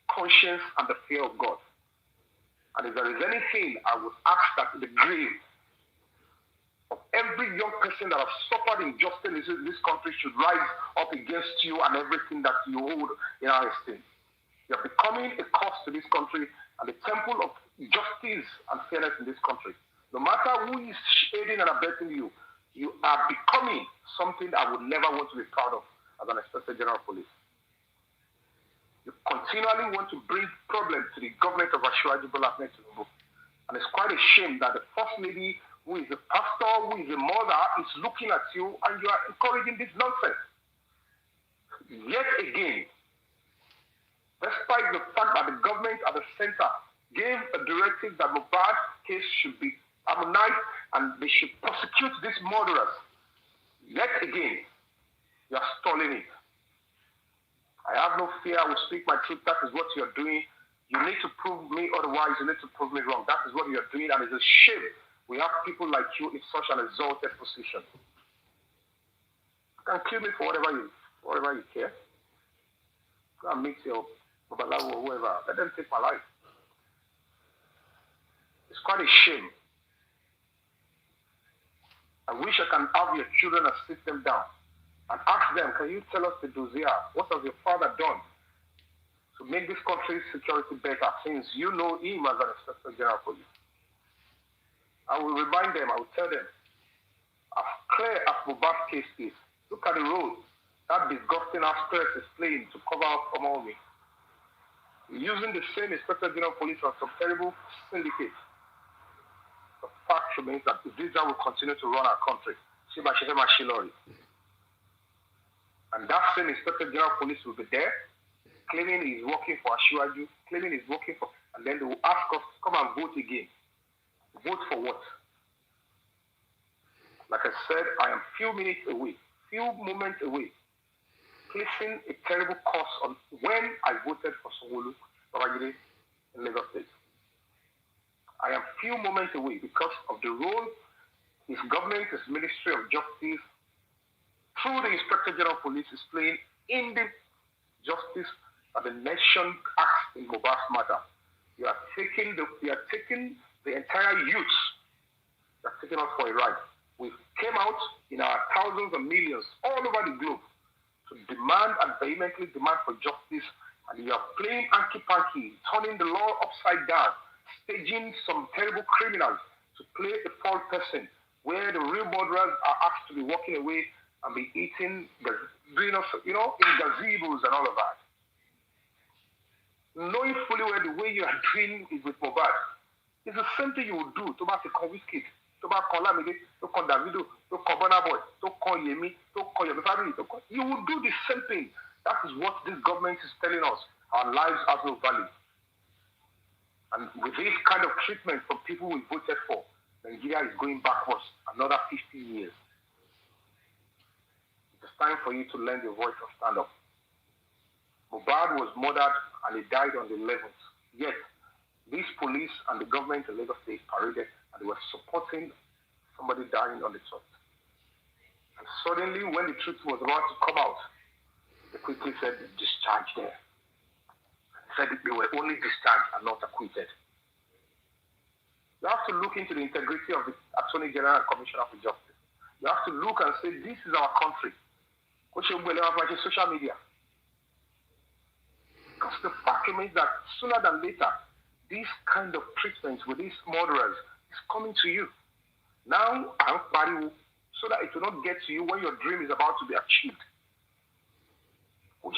conscience and the fear of God. And if there is anything, I would ask that the grave of every young person that has suffered injustice in this country should rise up against you and everything that you hold in our esteem. You are becoming a curse to this country and the temple of justice and fairness in this country. No matter who is aiding and abetting you, you are becoming something I would never want to be proud of as an Inspector General of Police. You continually want to bring problems to the government of Asiwaju Bola Ahmed Tinubu. And it's quite a shame that the First Lady, who is a pastor, who is a mother, is looking at you and you are encouraging this nonsense. Yet again, despite the fact that the government at the center gave a directive that Mohbad case should be Ammonite, and they should prosecute these murderers. Yet again, you are stalling it. I have no fear. I will speak my truth. That is what you are doing. You need to prove me otherwise. You need to prove me wrong. That is what you are doing, and it's a shame we have people like you in such an exalted position. You can kill me for whatever you care. Go and meet your babalawo or whoever. Let them take my life. It's quite a shame. I wish I can have your children and sit them down and ask them, can you tell us the dossier? What has your father done to make this country's security better, since you know him as an Inspector General Police? I will remind them, I will tell them, as clear as Mohbad's case is, look at the role that disgusting aspect is playing to cover up from all me. Using the same Inspector General Police on some terrible syndicates. The fact remains that if this guy will continue to run our country, and that same Inspector General Police will be there, claiming he's working for Ashwaju, claiming he's working for, and then they will ask us to come and vote again. Vote for what? Like I said, I am few moments away, placing a terrible curse on when I voted for Sanwo-Olu in Lagos State. I am few moments away because of the role his government, his Ministry of Justice, through the Inspector General Police, is playing in the justice that the nation acts in Mohbad's matter. You are taking the entire youth, you are taking us for a ride. We came out in our thousands and millions all over the globe to demand and vehemently demand for justice, and you are playing hanky-panky, turning the law upside down, staging some terrible criminals to play a false person, where the real murderers are asked to be walking away and be eating, doing us, in gazebos and all of that. Knowing fully well the way you are doing it with Mohbad, it's the same thing you would do to back a Conwisky, to back Olamide, to call Davido, to call Burna Boy, to call Yemi, to call your family. You will do the same thing. That is what this government is telling us. Our lives have no value. And with this kind of treatment from people we voted for, Nigeria is going backwards another 50 years. It's time for you to lend your voice and stand up. Mohbad was murdered and he died on the 11th. Yet, these police and the government in Lagos State paraded and they were supporting somebody dying on the 12th. And suddenly, when the truth was about to come out, they quickly said, discharge there. Said they were only discharged and not acquitted. You have to look into the integrity of the Attorney General and Commissioner for Justice. You have to look and say, this is our country. Social media. Because the fact remains that sooner than later, these kind of treatments with these murderers is coming to you. Now, so that it will not get to you when your dream is about to be achieved. Look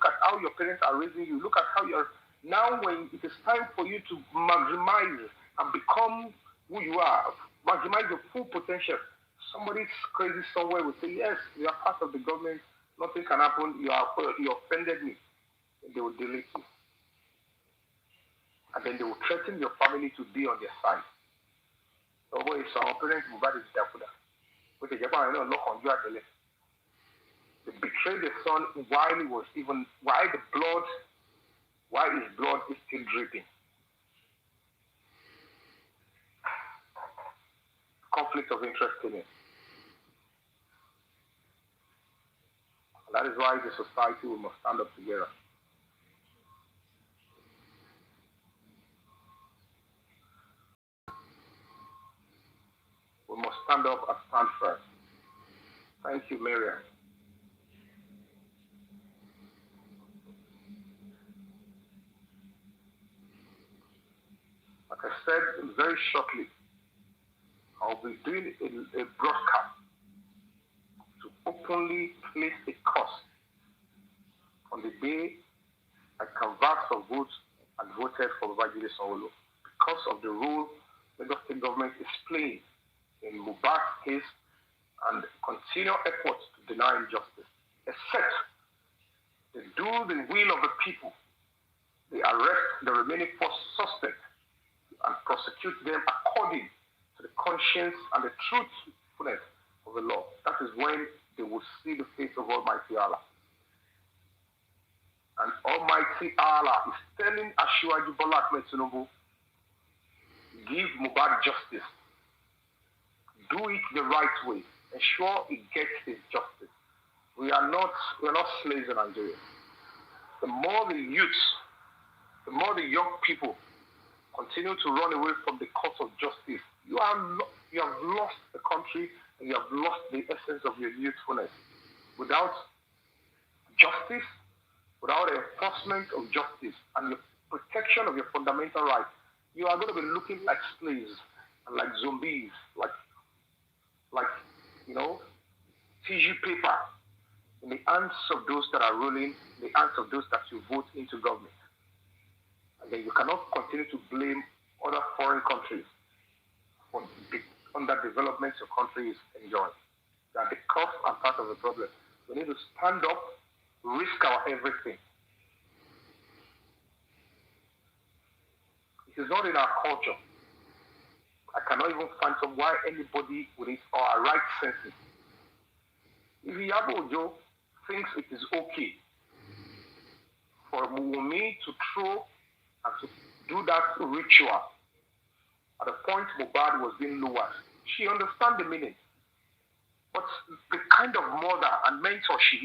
at how your parents are raising you. Look at how you're now. When it is time for you to maximize and become who you are, maximize your full potential, somebody crazy somewhere will say, yes, you are part of the government, nothing can happen, you offended me, and they will delete you, and then they will threaten your family to be on their side. So boy, some parents will buy this Jakuda, but the Japan not on you at the left. They betrayed the son while his blood is still dripping. Conflict of interest in it. And that is why the society we must stand up together. We must stand up and stand firm. Thank you, Miriam. Like I said, very shortly, I'll be doing a broadcast to openly place a curse on the day I canvassed for votes and voted for Babajide Sanwo-Olu because of the role the Lagos State government is playing in Mohbad's case and continual efforts to deny justice. Except they do the will of the people. They arrest the remaining 4 suspects and prosecute them according to the conscience and the truthfulness of the law. That is when they will see the face of Almighty Allah. And Almighty Allah is telling Asiwaju Bola Ahmed Tinubu, give Mohbad justice. Do it the right way. Ensure he gets his justice. We are not slaves in Nigeria. The more the youths, the more the young people continue to run away from the cause of justice, you have lost the country and you have lost the essence of your youthfulness. Without justice, without enforcement of justice and the protection of your fundamental rights, you are going to be looking like slaves and like zombies, like tissue paper in the hands of those that are ruling, in the hands of those that you vote into government. And then you cannot continue to blame other foreign countries for the underdevelopment your country is enjoying. They are the cause and part of the problem. We need to stand up, risk our everything. It is not in our culture. I cannot even find some why anybody with his or our right senses. If Iyabo Ojo thinks it is okay for Wunmi to throw and to do that ritual at the point Mohbad was being lowered, she understands the meaning. But the kind of mother and mentor she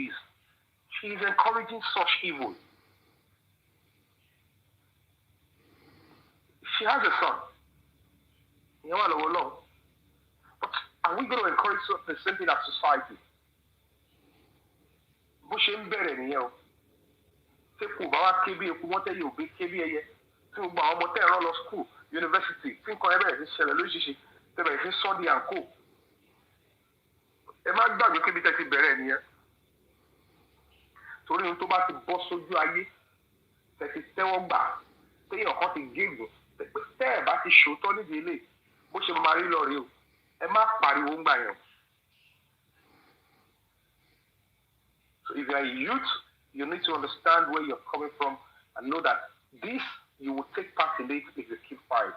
is encouraging such evil. She has a son. But are we going to encourage the same thing as society? Bó ṣe ń bẹ̀rẹ̀ nìyẹn o. Ṣé kò bá wá ké bí eku wọ́n tẹ́lẹ̀ òbí ké bí ẹyẹ? Tí gbogbo àwọn ọmọ tẹ́ ẹ̀rọ lọ school, university, tí nǹkan ẹ bẹ̀rẹ̀ sí ṣẹlẹ̀ lóṣìṣì, tẹ́ bẹ̀rẹ̀ sí Sunday and co. Ẹ má gbàgbé kébi tẹ́ ti bẹ̀rẹ̀ nìyẹn. Torí ohun tó bá ti bọ́ sójú ayé, tẹ́ ti tẹ́wọ́ gbà, téèyàn kan ti gégùn, tẹ́ ẹ̀ bá ti ṣòótọ́ nídìí ilé, bó ṣe máa rí lọ rí o. Ẹ má pariwo ń gbà yẹn. So if you are a youth, you need to understand where you're coming from and know that this, you will take part in it if you keep quiet.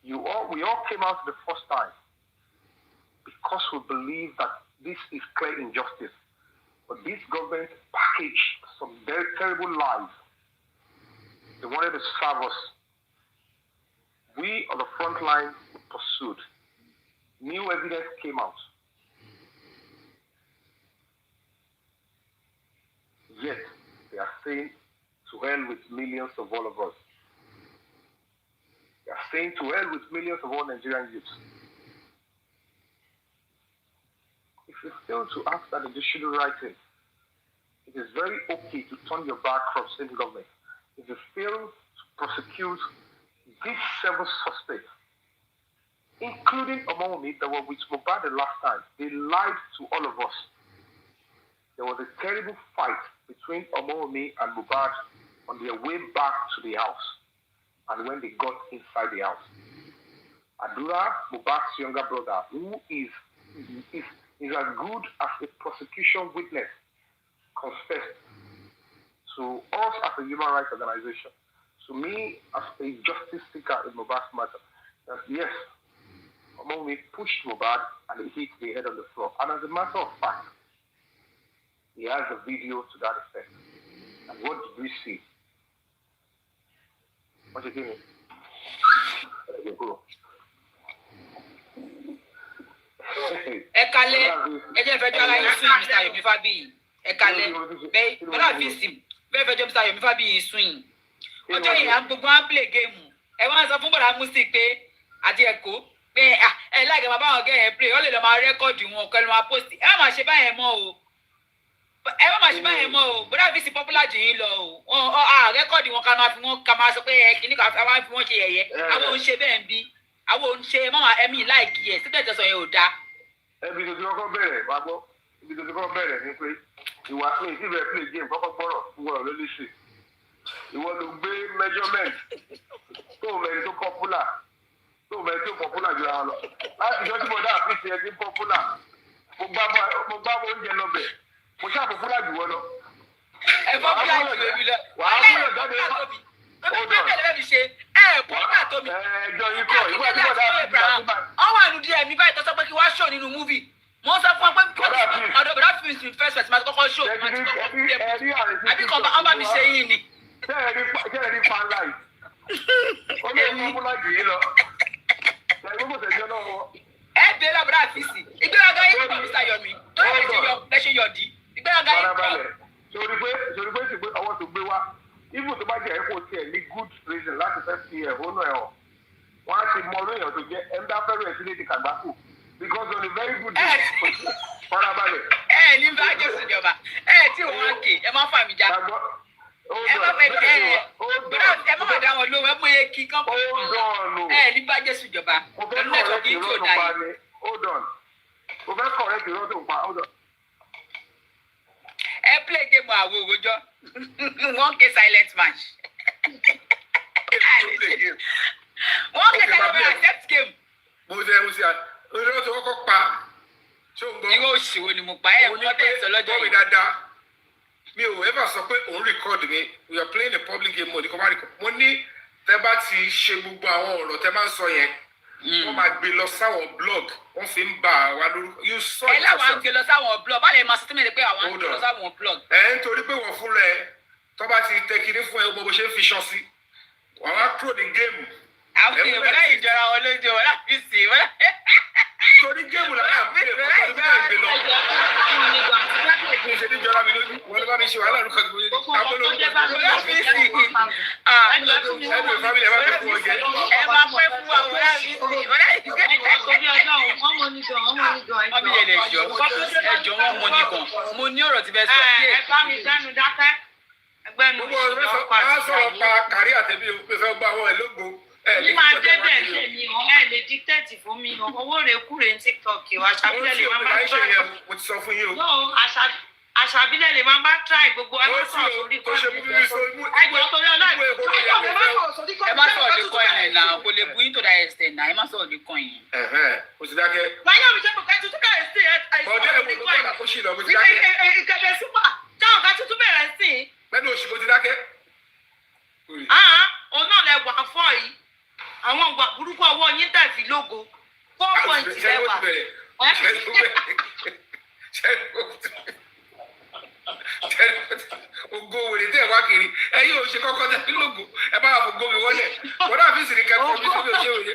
We all came out the first time because we believe that this is clear injustice. But this government packaged some very terrible lies. They wanted to serve us. We on the front line pursued. New evidence came out. Yet, they are saying to hell with millions of all of us. They are saying to hell with millions of all Nigerian youths. If you fail to ask that in judicial writing, it is very okay to turn your back from state government. If you fail to prosecute these 7 suspects, including Omomi that were with Mohbad the last time, they lied to all of us. There was a terrible fight between Omomi and Mohbad on their way back to the house and when they got inside the house. Adura, Mohbad's younger brother, who is as good as a prosecution witness, confessed to us as a human rights organization, to me as a justice seeker in Mohbad's matter, that yes, Omomi pushed Mohbad and he hit the head on the floor. And as a matter of fact, he has a video to that effect. And what did we see? What did you think? Ekale, eje fẹjọ́ ara yín sùn Mr. Yomi Fabiyi. Ekale, bẹ́ẹ̀ bọ́lá fi sim, bẹ́ẹ̀ fẹjọ́ Mr. Yomi Fabiyi sùn. Ọjọ́ yìí à ń gbogbo à ń play game. Ẹ wá sọ fún bọ̀dá music pé àti ẹ̀kọ́ pé ẹ láìka máa bá wọn gẹ̀ ẹ́ play, ó lè lọ máa rẹ́kọ̀dì wọn kẹ́ ló máa post. Ẹ má máa ṣe báyẹn mọ́ o. Ẹ má máa ṣe báyẹn mọ́ o. Bọ́dá fi sim popular jù yín lọ o. Wọ́n rẹ́kọ̀dì wọn ká máa fi wọn ká máa sọ pé kìíní ká máa fi wọn ṣe yẹ̀yẹ́. Àwọn ò ń ṣe bẹ́ẹ̀ ń bí. Àwọn ò ń ṣe mọ́mọ́ ẹ̀mí láìkí ẹ̀ síbẹ̀ tẹ̀sán yẹn ò dáa. Ibi tó ti kọ́kọ́ bẹ̀rẹ̀ wá gbọ́, ibi tó ti kọ́kọ́ bẹ̀rẹ̀ ni pé ìwà mi ìdí bẹ̀rẹ̀ play game kọ́kọ́ gbọ́rọ̀ wọ̀ ló lè ṣe. Ìwọ ló gbé measurement tó mẹ́rin tó popular jù ara lọ. Láti ìjọ tí mo dá àfíìsì ẹ ti popular, mo gbá oúnjẹ lọ bẹ̀, mo ṣáà popular jù wọ́n lọ. Ẹ popular jù èmi lọ. Wàá múlò jáde. Pé bẹ́ẹ̀ mi ṣe bọ́ọ̀lù tó mi. ẹjọ́ yìí kọ́ ìwé tí wọ́n dá ọwọ́ àlùdí ẹ̀mí báyìí tó sọ pé kí wá ṣó nínú múvì mo sọ fún ọ pé ọ̀dọ̀ bọ̀dá fi mi first person máa kọ́kọ́ ṣó àbí kan ọba mi ṣe yín ni. ṣé ẹ rí panla yìí ó lè mú ọmúlá jù yín lọ ṣe gbogbo ṣẹjọ náà wọ. ẹ bẹ́ẹ̀ lọ bọ̀dá àfíìsì ìgbéraga yín kọ́ Mr. Yomi tó lẹ́ṣẹ̀ yọ̀dí ìgbéraga yín kọ́. sori pé sì pé ọwọ́ tó gbé wá ibù tó bá jẹ́ ẹ̀kọ́ tiẹ̀ ní good reason láti fẹ́ fi ẹ̀hónú ẹ̀ hàn wọ́n á ti mọ orí èèyàn tó jẹ́ ẹ̀ńdá fẹ́rẹ̀ ẹ̀ sí lédi kàgbákò because on a very good day farabalẹ̀. Ní bá Jésù jọba tí òun á kè ẹ má fà mí já ẹ má fẹ́ dá wọn lówó ẹ mọ iye kí kán pọ̀ ní bá Jésù jọba pẹ̀lú ẹ̀tọ́ kí n tí ò dá yìí. Hold on mo fẹ́ correct ìrọ́ tó ń pa hold on. Ẹ play game àwo òwòjọ́ one k silent match. One k silent match accept game. mo ṣe olórí tó kọ́kọ́ pa ṣé o ń gbọ́. ìwọ òṣìwò ni mo pa ẹ̀ wọ́n tẹ̀ sọ lọ́jọ́ yìí. dáadáa mi ò ever sọ pé òun record mi we are playing a public game mo ní kó má record mo ní tẹ́ bá ti ṣe gbogbo àwọn ọ̀rọ̀ tẹ́ máa ń sọ yẹn wọ́n máa gbé lọ sáwọn blog wọ́n fi ń bà wá lórúkọ you saw it. ẹ láwọn á gbé lọ sáwọn blog báyìí máa sọ sí mi pé àwọn á gbé lọ sáwọn blog. Nítorí pé wọ́n fún rẹ̀ tó bá ti tẹ kiri fún ẹ gbogbo bó ṣe ń fi ṣan sí wọ́n á kúrò ní géèmù. àwọn èèyàn náà ìjọra wọn lójú wọn láti sì wọn. torí géèmù làwọn àgbẹ̀ ọ̀pọ̀ tó ń gbé lọ. ṣe ní jọra mi lójú wọn ló bá mi ṣe wàhálà lórúkọ tó yẹ abolo ẹnu ìfamilẹ ẹ bá fẹ́ fún ọjẹ. ẹ máa pẹ́ fún wa wọ́n láti sì wọ́n láti sì. ọmọ yẹn lè jọ ẹjọ wọn mo ní gan mo ní ọ̀rọ̀ tí bẹ sọ. ẹ bá mi dánu dákẹ́ ẹgbẹ́ mi. gbogbo ọ̀rọ̀ mẹ́sàn-án sọ̀rọ̀ pa kárí àtẹ̀bí pé fẹ́ gbọ́ àwọn ẹ̀ lógo. ní máa débẹ̀ lé mi o ẹ lè dictate fún mi o owó rẹ̀ kúrè ní TikTok o àṣàbílẹ̀ lè máa bá try. mo ti sọ fún yín o. no àṣàbílẹ̀ lè máa bá try gbogbo ẹ má sọ̀rọ̀ sórí kọ́ọ̀tù ẹgbẹ́ torí ọlọ́ọ̀dún ẹ má sọ̀rọ̀ lè kọ́ ìrìn náà kò lè bu yín tó da ẹsẹ̀ náà ẹ má sọ̀rọ̀ lè kọ́ yín. o ti dákẹ́. wáyé mi ṣe kò kẹ́ tuntun bẹ̀rẹ̀ sí ẹ bọ̀dẹ́ ẹ̀ mo ló kọ́ àkóṣì lọ mo ti dákẹ́. ìkẹ̀dẹ̀ súpà táwọn ká tuntun bẹ̀rẹ̀ sí. bẹ́ẹ̀ni oṣù mo ti dákẹ́. òun náà lẹ wà fọ́ yìí àwọn ìwà burúkú ọwọ́ yín tẹ̀sí lógo 4 point lẹ́wà. ogo wèrè tẹ̀ wá kiri ẹ̀yin ò ṣe kọ́kọ́ tẹ̀sí lógo ẹ bá wà fún gómi wọlé wọ́n náà fi sìnrìn kẹ́kọ̀ọ́ mi síbi òṣè òye.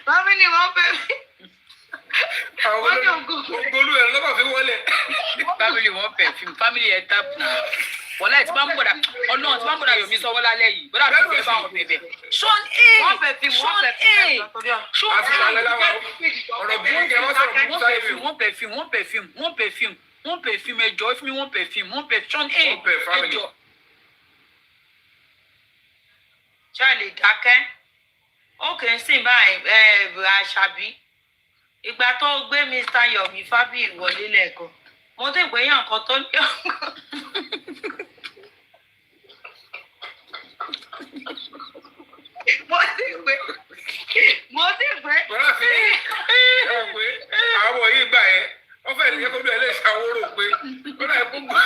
Family wọn fẹ́ mi. àwọn ogolú ẹ̀ lọ́kọ̀ fi wọlé. Family wọn fẹ́ fi family ẹ̀ tap náà wọ́n láì tí bá ń gbọ́dà ọlọ́run tí bá ń gbọ́dà Yomi sọ́wọ́ lálẹ́ yìí gbọ́dà tó fẹ́ bá wọn bẹ̀bẹ̀. Sean wọ́n fẹ́ fi Sean ọ̀rọ̀ bí wọ́n kẹ́ wọ́n sọ̀rọ̀ fún sáyé fi. wọ́n perfume ẹjọ́ fún mi wọ́n perfume Sean ẹjọ́. Charlie dákẹ́ ó kì í sìn báyìí Àṣàbí ìgbà tó gbé Mr. Yomi Fábíyì wọlé lẹ́ẹ̀kan mo ti gbé yàn kan tó ní ọkàn. mo ti gbé. àwọn yìí gbà yẹn wọ́n fẹ́ẹ́ ní kókó ẹ̀ lè ṣàwórò pé ó náà kó gbọ́.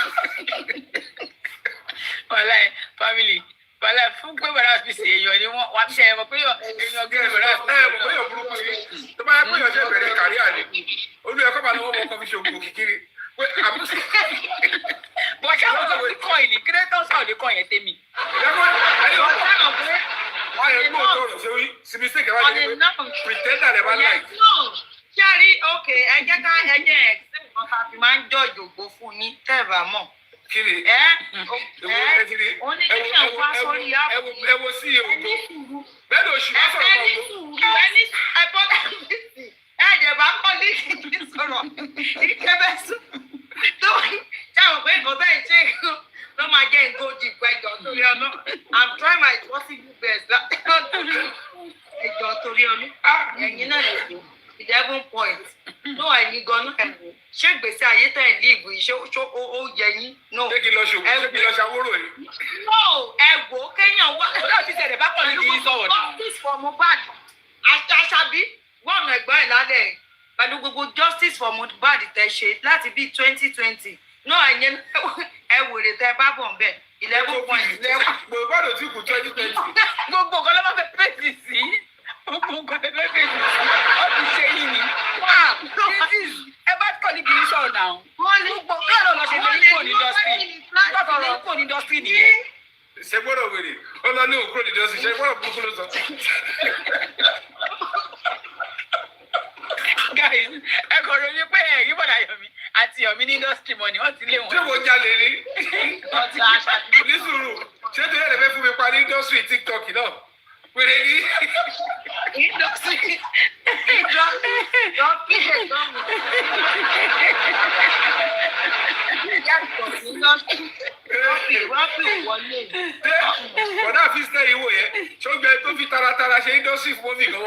wàhálà family wàhálà fún pé bàrà fi ṣe èèyàn ni wọ́n wà á ṣe ẹ̀rọ pé èèyàn gẹ́gẹ́ bàrà fi ṣe èèyàn. bóyá burúkú yìí tó bá yẹ pé èèyàn ṣe bẹ̀rẹ̀ kárí àlè olú ẹ̀kọ́ bá lọ́wọ́ mọ́ kọ́ fi ṣe ògùn kìkiri pé àbúṣe. bọ́sẹ̀ àwọn tó ti kọ́ ìní kírẹ́tọ̀ sọ̀rọ̀ lè kọ́ yẹn tẹ́mi. wọ́n yẹ kó tó rọ̀ sórí sí mistake wá ní pé pretender lè máa láì. ṣáàrí ok ẹ jẹ́ ká ẹ jẹ́ ẹ̀ sí nǹkan tá a fi máa ń jọ ìjòkó fún yín tẹ́ ẹ bá mọ̀. kiri oníkíyàn wá sórí àpò ẹ wo sí ògbó bẹ́ẹ̀ ni oṣù máa sọ̀rọ̀ ẹni sùúrù ẹni ẹbọdà ẹjẹ bá kọ ní ìdí sọ̀rọ̀ ìkẹbẹ sùn tó jáwọ́ pé nǹkan bẹ́ẹ̀ ṣe ló máa jẹ́ nǹkan ojì ìpẹ́jọ torí ọ̀nà I'm trying my possible best ẹjọ torí ọ̀nà ẹ̀yin náà lè tó 11 points no ẹ̀yin gan-an ẹ̀wò ṣé gbèsè ayé tẹ̀ ń lé ìbò iṣẹ́ ó yẹ yín no ṣé kí lọ ṣàwórò ni. no ẹ̀wò kéèyàn wá. ọlọ́run ti ṣẹlẹ̀ bá pọ̀ nídìí yín sọ̀rọ̀ náà. justice for Mohbad Àṣàbí wọ́n ọ̀nà ẹ̀gbọ́n ẹ̀ lálẹ́ pẹ̀lú gbogbo justice for Mohbad tẹ̀ ṣe láti bíi 2020 náà ẹ̀yẹn ẹ wèrè tẹ bá bọ̀ nbẹ̀ 11.0. Bàbá ló ti kù 2020. Gbogbo nǹkan ló máa fẹ́ pèsè sí. Gbogbo nǹkan ló fẹ́ pèsè sí. Ó ti ṣe yìí ni. Ẹ bá kọ́ ní kì í sọ̀rọ̀ náà. Gbogbo lọ́dọ̀ lọ ṣe lè kó ní industry. Lọ́dọ̀ lọ kó ní industry nìyẹn. Ṣé gbọ́dọ̀ wèrè? Ó lọ ní òkúrò ní industry. Ṣé gbọ́dọ̀ burúkú ló sọ? Guys, ẹ kò rò wípé ẹ̀rí bọ̀dà Yomi àti Yomi ní industry money wọ́n ti lé wọn. Ṣé mo jalè ní? Ní sùúrù, ṣé tó yẹ lè fẹ́ fún mi pa ní industry TikTok náà? Wèrè ní. Industry. Bọ̀dá àfíìsì yìí wò yẹn, ṣó gbẹ tó fi taratara ṣe industry fún mi gan.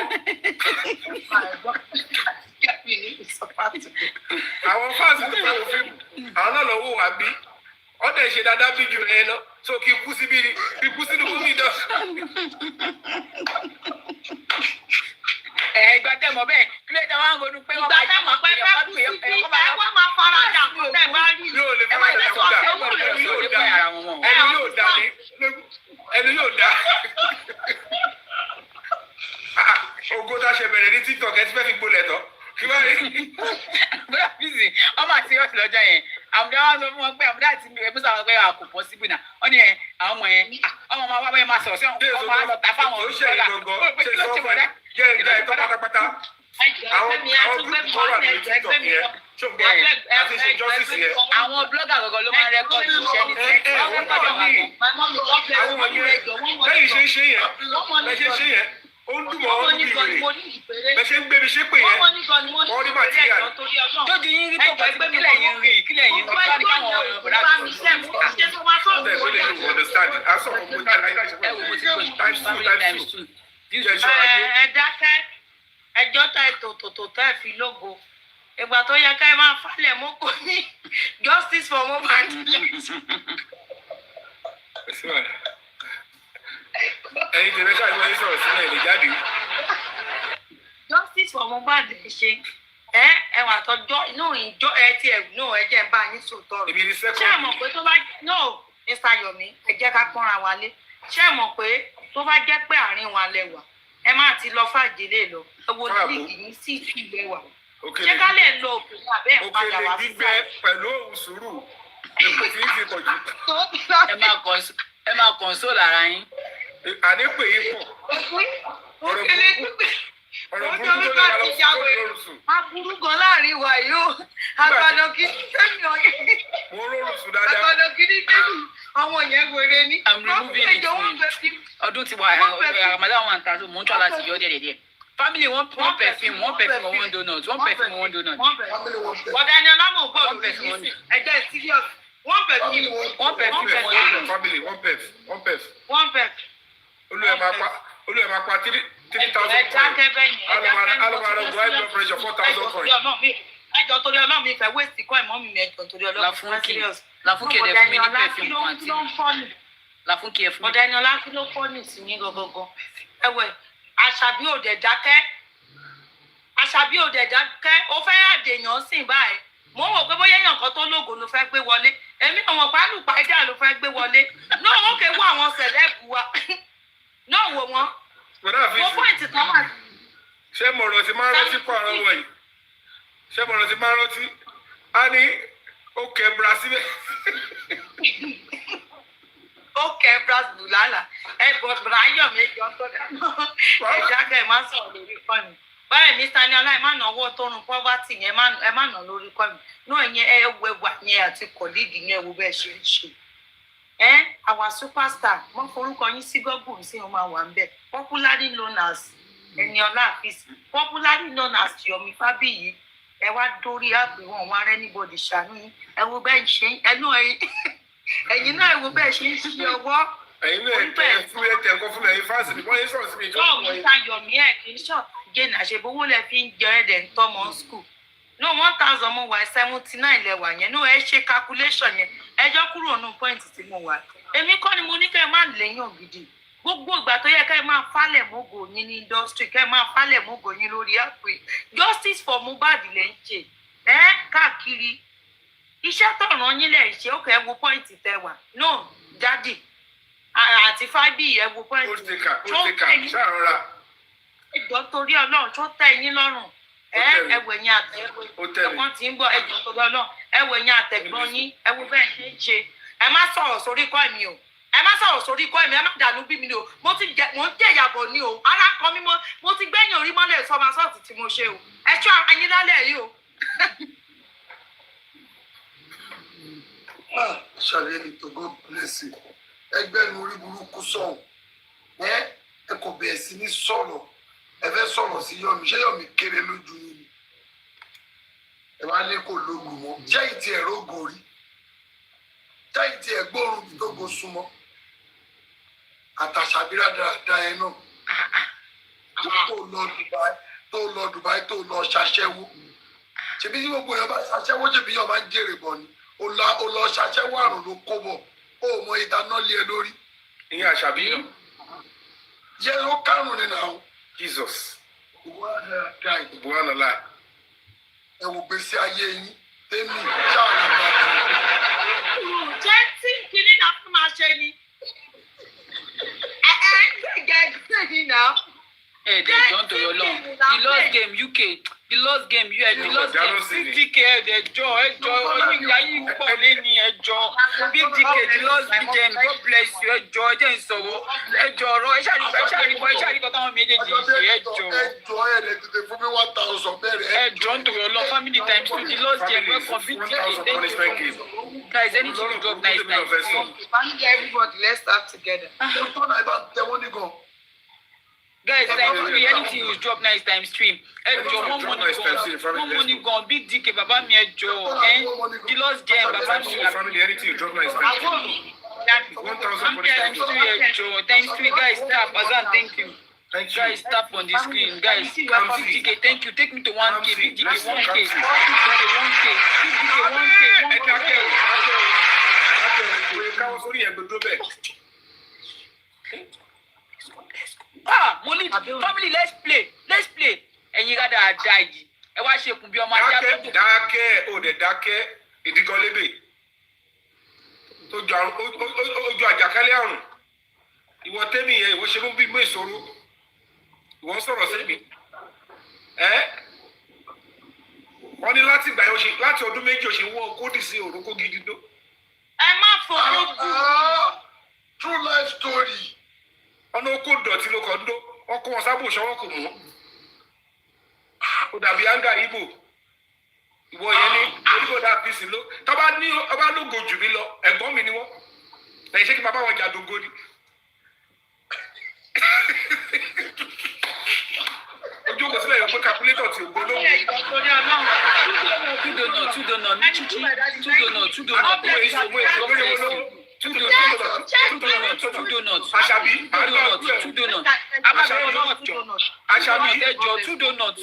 Àwọn fáàsì tó fẹ́ wo fíìmù, àwọn náà lọ wò wá bí. Ọ̀dẹ̀ ṣe dáadáa bí jù ẹ lọ, so kí kú síbí ni, kí kú sínú fún mi dọ̀. Ìgbà tẹ́ mọ̀ bẹ́ẹ̀, kí ló dé wá ń ronú pé wọ́n máa yí ọmọ pé ọkọ̀ pé ọkọ̀ máa fara dà kó tẹ̀ bá rí. Yóò lè fara dà kó dà, ẹnu yóò dá. Ogo tá a ṣe bẹ̀rẹ̀ ní TikTok ẹ ti fẹ́ fi gbolẹ̀ tán. Kí wá rí? Bọ́lá bísí, ọmọ àti ọ̀sìn lọ́jọ́ yẹn, àmúdá wa sọ fún wọn pé àmúdá àti ẹbí sọ pé àkó pọ̀ síbì náà. Wọ́n ní ẹ̀ àwọn ọmọ yẹn, ọmọ máa wá bẹ́ẹ̀ máa sọ̀rọ̀ sí ọmọ máa lọ tà fáwọn olùsọ̀lá. Ṣé sọ fún ẹ jẹ́ ìgbà ẹ̀tọ́ pátápátá? Àwọn bọ́ọ̀lù àti TikTok yẹn, ṣùgbọ́n àti ṣe justice yẹn. Àwọn blọ́gà gọ̀gọ̀ ló máa ń rẹ́kọ̀dì iṣẹ́ ní TikTok. Àwọn yẹn lẹ́yìn ṣe yẹn, lẹ́yìn ṣe yẹn. Ó ń dùn mọ́ ọ́n bí rẹ̀. Bẹ́ẹ̀ ṣe ń gbé mi ṣépè yẹn. Wọ́n ní màtíríà. Tó di yín rí tó pẹ̀lú kílẹ̀ yín rí kílẹ̀ yín rí káwọn ọ̀rọ̀ bá mi sẹ́ mú kí ṣe tó máa sọ̀rọ̀. Ọ̀dẹ̀ ìwé lè understand. A sọ̀rọ̀ mo dá láyé láì ṣe Ẹ wo mo ti gbé times two. Ẹ dákẹ́ ẹjọ́ tá ètò tòtò tá ẹ fi lógo. Ìgbà tó yẹ ká ẹ máa falẹ̀ mọ́ kò ní justice for Mohbad. Ẹyin tẹ̀lé ṣáà ìwé sọ̀rọ̀ sílẹ̀ lè jáde. Justice for Mohbad ṣe ẹwà àtọjọ́ inú ìjọ ẹ ti ẹ̀ náà ẹ jẹ́ bá yín sòtọ́ rẹ̀. Èmi ni second. Ṣé ẹ mọ̀ pé tó bá no Mr. Yomi ẹ jẹ́ ká pọ́nra wa lé. Ṣé ẹ mọ̀ pé tó bá jẹ́ pé àárín wa lẹ́wà ẹ máa ti lọ fàjèlé lọ ẹ wo líìgì yín sí ìtúlẹ̀wà. Ṣé ká lè lo òkèlè àbẹ́ ẹ̀ padà wá sí gbígbẹ pẹ̀lú òun sùúrù èpè tí ń fi pọ̀ jù. Ẹ máa console ara yín. Àní pè yín pọ̀. Òkèlè gbígbẹ. Ọ̀rọ̀ burúkú tó lè lọ sí lóru sùn. Aburú gan láàrin wa yóò àgbàdo kìíní sẹ́mi ọ̀yẹ́. Mo rọrùn sùn dáadáa. Àgbàdo kìíní sẹ́mi ọmọ yẹn wèrè ní. I'm removing it. Ọdún ti wà Ramadan wọn ta so mò ń tọ́ láti yọ díẹ̀. Family one perfume, one donut, one donut. Bọ̀dá ni ọlọ́mọ gbọ́dọ̀ perfume. Ẹ̀jẹ̀ serious. One perfume. Family one pef. One pef. Olúwa máa pa 3,000 coins. Alọ́mọ̀rọ̀ high blood pressure 4,000 coins. Ẹjọ́ torí ọlọ́run mi fẹ́ wéèsì kọ́ ìmọ̀ mi ẹjọ́ torí ọlọ́run. Láfúnkì ẹ̀dẹ̀ fún mi ní perfume kan tí. Láfúnkì ẹ̀ fún mi. Bọ̀dá ni ọlá kí ló fọ́ ní ìsinmi gangan. Ẹ̀wẹ̀ Àṣàbí òde dákẹ́. Àṣàbí òde dákẹ́. Ó fẹ́ àdèyàn sìn báyìí. Mo wò pé bóyá èèyàn kan tó lógo ló fẹ́ gbé wọlé. Èmi àwọn pálùpà ẹ̀dá ló fẹ́ gbé wọlé. Náà ó ké wọ àwọn sẹ̀lẹ́bù wa. Náà wò wọ́n. Mo pọ́ìntì kan wà. Ṣé mọ̀rọ̀ ti máa ń rántí pọ̀ ọ̀rọ̀ wọ̀nyí? Ṣé mọ̀rọ̀ ti máa ń rántí? A ní ó kẹ́ bra síbẹ̀. Ó kẹ́ Brazil lálà ẹ̀bùn Bráyọ̀ méjì ọ̀tọ̀ dáná ẹ̀já kẹ́ ẹ̀ máa sọ̀rọ̀ lórí kọ́ mi. Báyìí Mr. Niola ẹ̀ má náwó tọrùn poverty yẹn ẹ má nà lórí kọ́ mi. Náà yẹn ẹ wo ẹwà yẹn àti kọ̀lídìí yẹn wo bẹ́ẹ̀ ṣe ń ṣe. Our superstar wọ́n forúkọ yín sí Google sí wọn máa wà ń bẹ̀. Popularly known as Eniola Afeez, popularly known as Yomi Fabiyi. Ẹ wá dórí àpè wọn wá rẹ́ níbodè ṣàánú yín. Ẹ wo bẹ́ẹ̀ ṣe ẹ̀yin náà ẹ wo bẹ́ẹ̀ ṣe ń ṣe ọwọ́. Ẹ̀yin náà tẹ̀ fún ẹ̀kọ́ fún ẹ̀yin fásitì ní wọ́n yé sọ̀rọ̀ sí mi. Mr. Yomi ẹ̀ kì í ṣọ̀tàjẹ́ náà ṣe bówó lẹ fi ń jẹ ẹ̀dẹ̀ ń tọ́mọ school. No 1,000 mo wà 79 lẹ́wà yẹn. No ẹ ṣe calculation yẹn. Ẹjọ́ kúrò nù point tí mo wà. Èmi kọ́ ni mo ní kẹ́ ẹ má lẹ́yìn gidi. Gbogbo ìgbà tó yẹ kẹ́ ẹ máa falẹ̀ mọ́gò yín ní industry kẹ́ ẹ máa falẹ̀ mọ́gò yín lórí àpè. Justice for Mohbad lẹ́ ń ṣe. Káàkiri iṣẹ́ tó ràn yín lẹ̀ ṣe ó kẹ́ ẹ wo pọ́ìntì tẹ wà no dádì àti fábí ẹ wo pọ́ìntì. ó ti kà ṣàrọ̀ra. ẹjọ́ torí Ọlọ́run tó tẹ́ yín lọ́rùn ẹwẹ̀yìn àtẹ̀gbọ́n tí ń bọ̀ ẹjọ́ torí Ọlọ́run ẹwẹ̀yìn àtẹ̀gbọ́n yín ẹ wo bẹ́ẹ̀ ṣe ń ṣe ẹ má sọ̀rọ̀ sórí kọ́ mi o ẹ má sọ̀rọ̀ sórí kọ́ mi ẹ má dànù bí mi ni o mo ń jẹ̀yàbọ̀ ni o ara kan mi mo ti gbẹ̀yìn orí mọ́lẹ̀ sọ́mọ sọ́ọ̀tì tí mo ṣe o ẹ ṣọ́ ara yín lálẹ́ yìí o. ṣàlẹ́ ni to God bless you ẹgbẹ́ nu orí burúkú sọ̀hún ẹ kò bẹ̀rẹ̀ sí ní sọ̀rọ̀ ẹ fẹ́ sọ̀rọ̀ sí Yọ̀mí ṣé Yọ̀mí kéré lójú yín ni ẹ wá ní kò lóògùn mọ́ jẹ́ ìtì ẹ̀rọ ògùn rí jẹ́ ìtì ẹ̀gbọ́rùn bí tó go súnmọ́ àtàṣàbíra dáadáa ẹ náà tó lọ Dubai tó lọ ṣaṣẹ́wó ṣebí tí gbogbo èèyàn bá ṣaṣẹ́wó ṣebí yọ̀ máa ń jèrè bọ̀ ni ó lọ ṣaṣẹ́wó àrùn ló kó bọ̀ ó mọ ìdáná lé ẹ lórí. ìyẹn àṣàbí náà. yẹ ló kárùn nínú àwọn. Jesus. Buhari ẹ wò gbèsè ayé yín tèmi ṣáà bá. jẹ́ tí kìíní náà fún máa ṣe ni ẹ gbẹ̀gẹ̀ ní náà. Hey, they don't to your long. The lost game UK, the lost game US, the lost game Big DK, ẹjọ́ oníyàyí pọ̀ lẹ́ni ẹjọ́ Big DK, the lost game, God bless you ẹjọ́ ẹjẹ́ ìsọ̀rọ̀ ẹjọ́ ọ̀rọ̀ ẹ̀ṣẹ́ àríkọ́ táwọn méjèèjì ṣe ẹjọ́. ẹjọ́ ẹ̀rẹ̀ tètè fún mi 1,000 bẹ̀rẹ̀. ẹjọ́ to your long family times 2, the lost game, welcome Big DK. Guys, anything you drop nice time. Family everybody, let's start together. Guys, like anything you drop nice time stream. One money gone, Big DK, Baba mi the lost game, Baba mi. Family, anything you drop nice time. 1,000 times 3, guys. Tap, Azan, thank you. Guys, tap on the screen. Guys, Big DK, thank you. Take me to 1K. Big DK, 1K. Big DK, 1K. Money, family, let's play. Ẹ̀yin ká dáadáa yìí. Ẹ wá ṣe kùn bí ọmọ ajá tó. Dákẹ́, ìdígọ́lébè. Ojú àjàkálẹ̀ àrùn. Ìwọ tẹ́mi yẹn, ìwọ ṣe mú bí gbé ìṣòro. Ìwọ ń sọ̀rọ̀ sí mi. Wọ́n ní láti ìgbà yẹn, láti ọdún méjì ó ṣe wọ́ kódì sí òrókó gidi tó. Ẹ má fọwọ́ jù. True life story. Ọ̀nà oko dọ̀tí ló kọ́ ń dó. Wọ́n kó wọn sábò ṣọwọ́ kò mú. Ó dàbí áńgà Ìgbò. Ìwọ yẹn ní onígbòdà bísí ló. Tọ́ba ní ọba lógo jù mí lọ, ẹ̀gbọ́n mi ni wọ́n. Lẹ́yìn ṣé kí bàbá wọn jà dógó ni. Ojú kò sílẹ̀ yóò pé calculator ti ògbó lóhùn. Two donuts. Aṣàbí. Two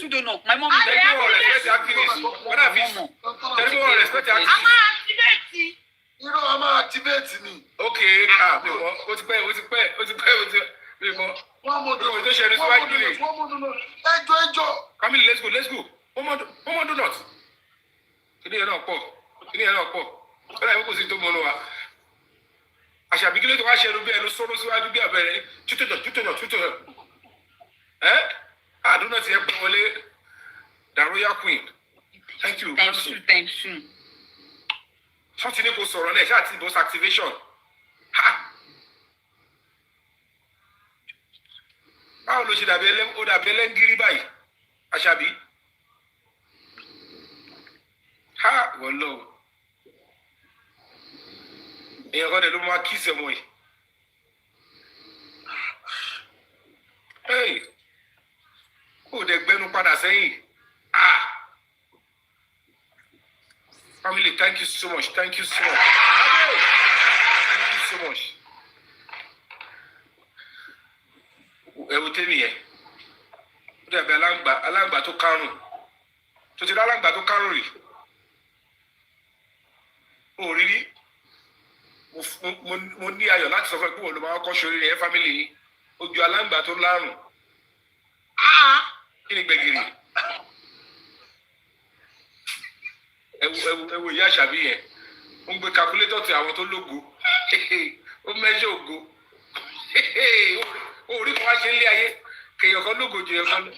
donuts. My mom is respect activists. What have you? Everyone respect activists. A máa activate ni. Okay, ó ti pẹ́. One more donut. Ẹjọ́. Family, let's go. One more donut. Kìnìún yẹn náà pọ̀. Ó dàbí kò sí tó mọ́nú wa. Àṣàbí kí ló ti wá ṣẹlú bí ẹnu sọ́rọ́ síwájú bí abẹ́rẹ́ tútọ̀nà. Àdúnà ti ẹ pẹ́ wọlé the royal queen. Thank you. Thank you. Ṣọ́ọ̀tì ní kò sọ̀rọ̀ náà ṣáà ti boss activation. Báwo ló ṣe dàbí ẹlẹ́ngírí báyìí? Àṣàbí. Wọ́n lọ. Èèyàn kan dẹ̀ ló máa kí ìsẹ̀mọ̀ yìí. Kò dẹ̀ gbẹ́nu padà sẹ́yìn. Family, thank you so much. Thank you so much. Ẹ wo tèmi yẹn. Ó dàbí aláǹgbá tó kárùn. Tó ti rí aláǹgbá tó kárùn rí. Ó rí rí. Mo ní ayọ̀ láti sọ fún ẹ pé olùmọ̀ ọkọ̀ ṣorí rẹ̀ fámìlì yìí ojú aláǹgbá tó lárùn. Kí ni gbẹ̀gìrì? ẹwù ìyá àṣàbí yẹn ó ń gbé calculator ti àwọn tó lógo ó mẹ́jọ ògo orí kan wá ṣe ń lé ayé kèèyàn kan lógo jù yẹn kan lọ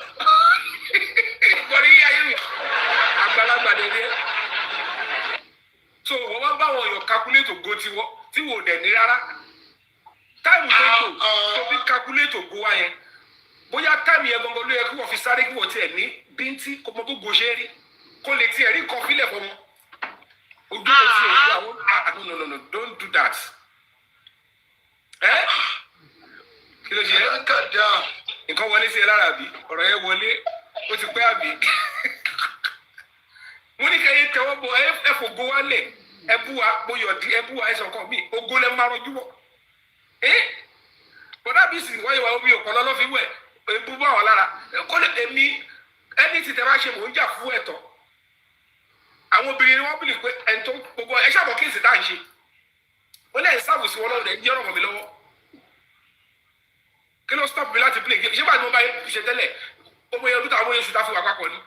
gbọ́dọ̀ ilé ayé mi àgbàlagbà dédé so wọ́n wá bá wọn èèyàn calculator ògo tí wò dẹ̀ ní rárá táìmù tó lò tó fi calculator ògo wá yẹn bóyá táìmù yẹn gbọ́ngàn ló yẹ kí wọ́n fi sáré kí wọ́n tiẹ̀ ní bíntí kó mọ gbogbo ṣe é rí kó lè tiẹ̀ rí kan fílẹ̀ fọmọ ojú kò sí òkú àwọn no don't do that kí ló ṣe é nǹkan wọlé sí ẹ lára àbí ọ̀rọ̀ yẹn wọlé ó ti pẹ́ àbí mo ní kẹ́yìn tẹ́wọ́ bọ ẹ fògo wálẹ̀ ẹ bú wa bóyọ̀dí ẹ bú wa ẹ̀sán kan mí ogo lẹ́ máa rọjú bọ̀ bọ́dà bí sì wáyé wa omi òkànlọ́ lọ́ fi wẹ̀ ebú bá wọn lára kó lè èmi ẹni tí tẹ bá ṣe mò ń jà fún ẹ̀tọ́ àwọn obìnrin ni wọ́n bìlì pé ẹni tó gbogbo ẹ ṣàbọ̀ kéèsì tá à ń ṣe ó lẹ́yìn sáàbù sí wọn lọ́wọ́ ẹ̀ ń jẹ́ ọ̀rọ̀ mi lọ́wọ́ kí ló stop mi láti play game ṣé báyìí mo bá yẹ ṣe tẹ́lẹ̀ ọmọ yẹn ọdún táwọn oṣù tá a fi wà papọ̀ ni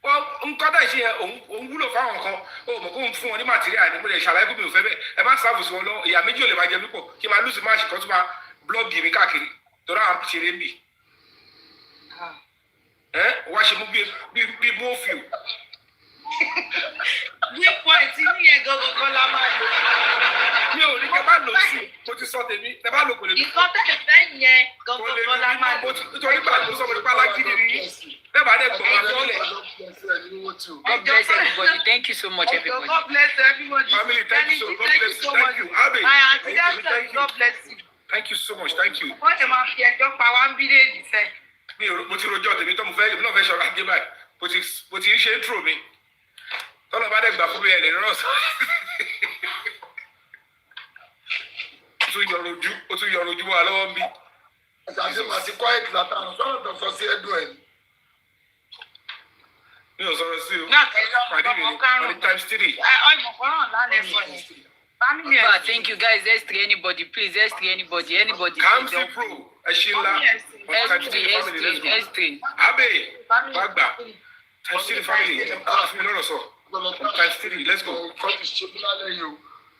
wọ́n nǹkan tá ìṣe yẹn òun wúlò fáwọn kan ó mọ̀ kó ń fún wọn ní màtíríà ni mo lè ṣàlàyé gómìnà òfẹ́ bẹ́ẹ̀ ẹ má sáàbù sí wọn lọ ìyá méjì ò lè máa jẹ púpọ̀ kí n máa lùsì máàṣì kan tó máa blọ́ọ̀gì mi káàkiri tọ́ra àwọn ṣeré ń bì wá ṣe mú bí mọ́ọ̀fìl. ní pọ́ìntì níyẹn gangan la máa lò. mi ò ní kẹ́ bá lò sí mo ti sọ tèmi tẹ́ bá lò kò lè dùn. nǹkan tẹ̀ fẹ́ yẹn gangan la máa lò. nítorí bá a lò sọ́mọ́ nípa alágídí ni bẹ́ẹ̀ bá dẹ̀ gbọ̀n máa tọ́lẹ̀. God bless everybody. Thank you so much, everybody. God bless everybody. Family, thank you so much. God bless you. Thank you. Abe. My auntie, God bless you. Thank you so much. Thank you. wọ́n ti máa fi ẹjọ́ pa wá ń bí léèdì sẹ́. mo ti rojọ́ tèmi tó mo fẹ́ náà fẹ́ ṣọ̀rọ̀ ajé báyìí mo ti ń ṣe intro mi tọ́lọ̀ bá dẹ̀ gbà fún mi ẹ̀ lè rán sọ. ó tún yọrọ ojú wa lọ́wọ́ ń bí. Ìgbàdé màá ti kọ́ ètò látàrún sọ́nà tó sọ sí ẹ̀dùn ẹ̀. mi ò sọ̀rọ̀ sí o. náà kẹjọ pàdé mi ní times 3. ọmọ kan náà lálẹ́ sọ yẹn. Family But thank you guys. S3 anybody, please. S3 anybody. Anybody. Kamsi Pro. Eshila. S3. Abe. Bagba. Times 3 family. Times 3. Let's go.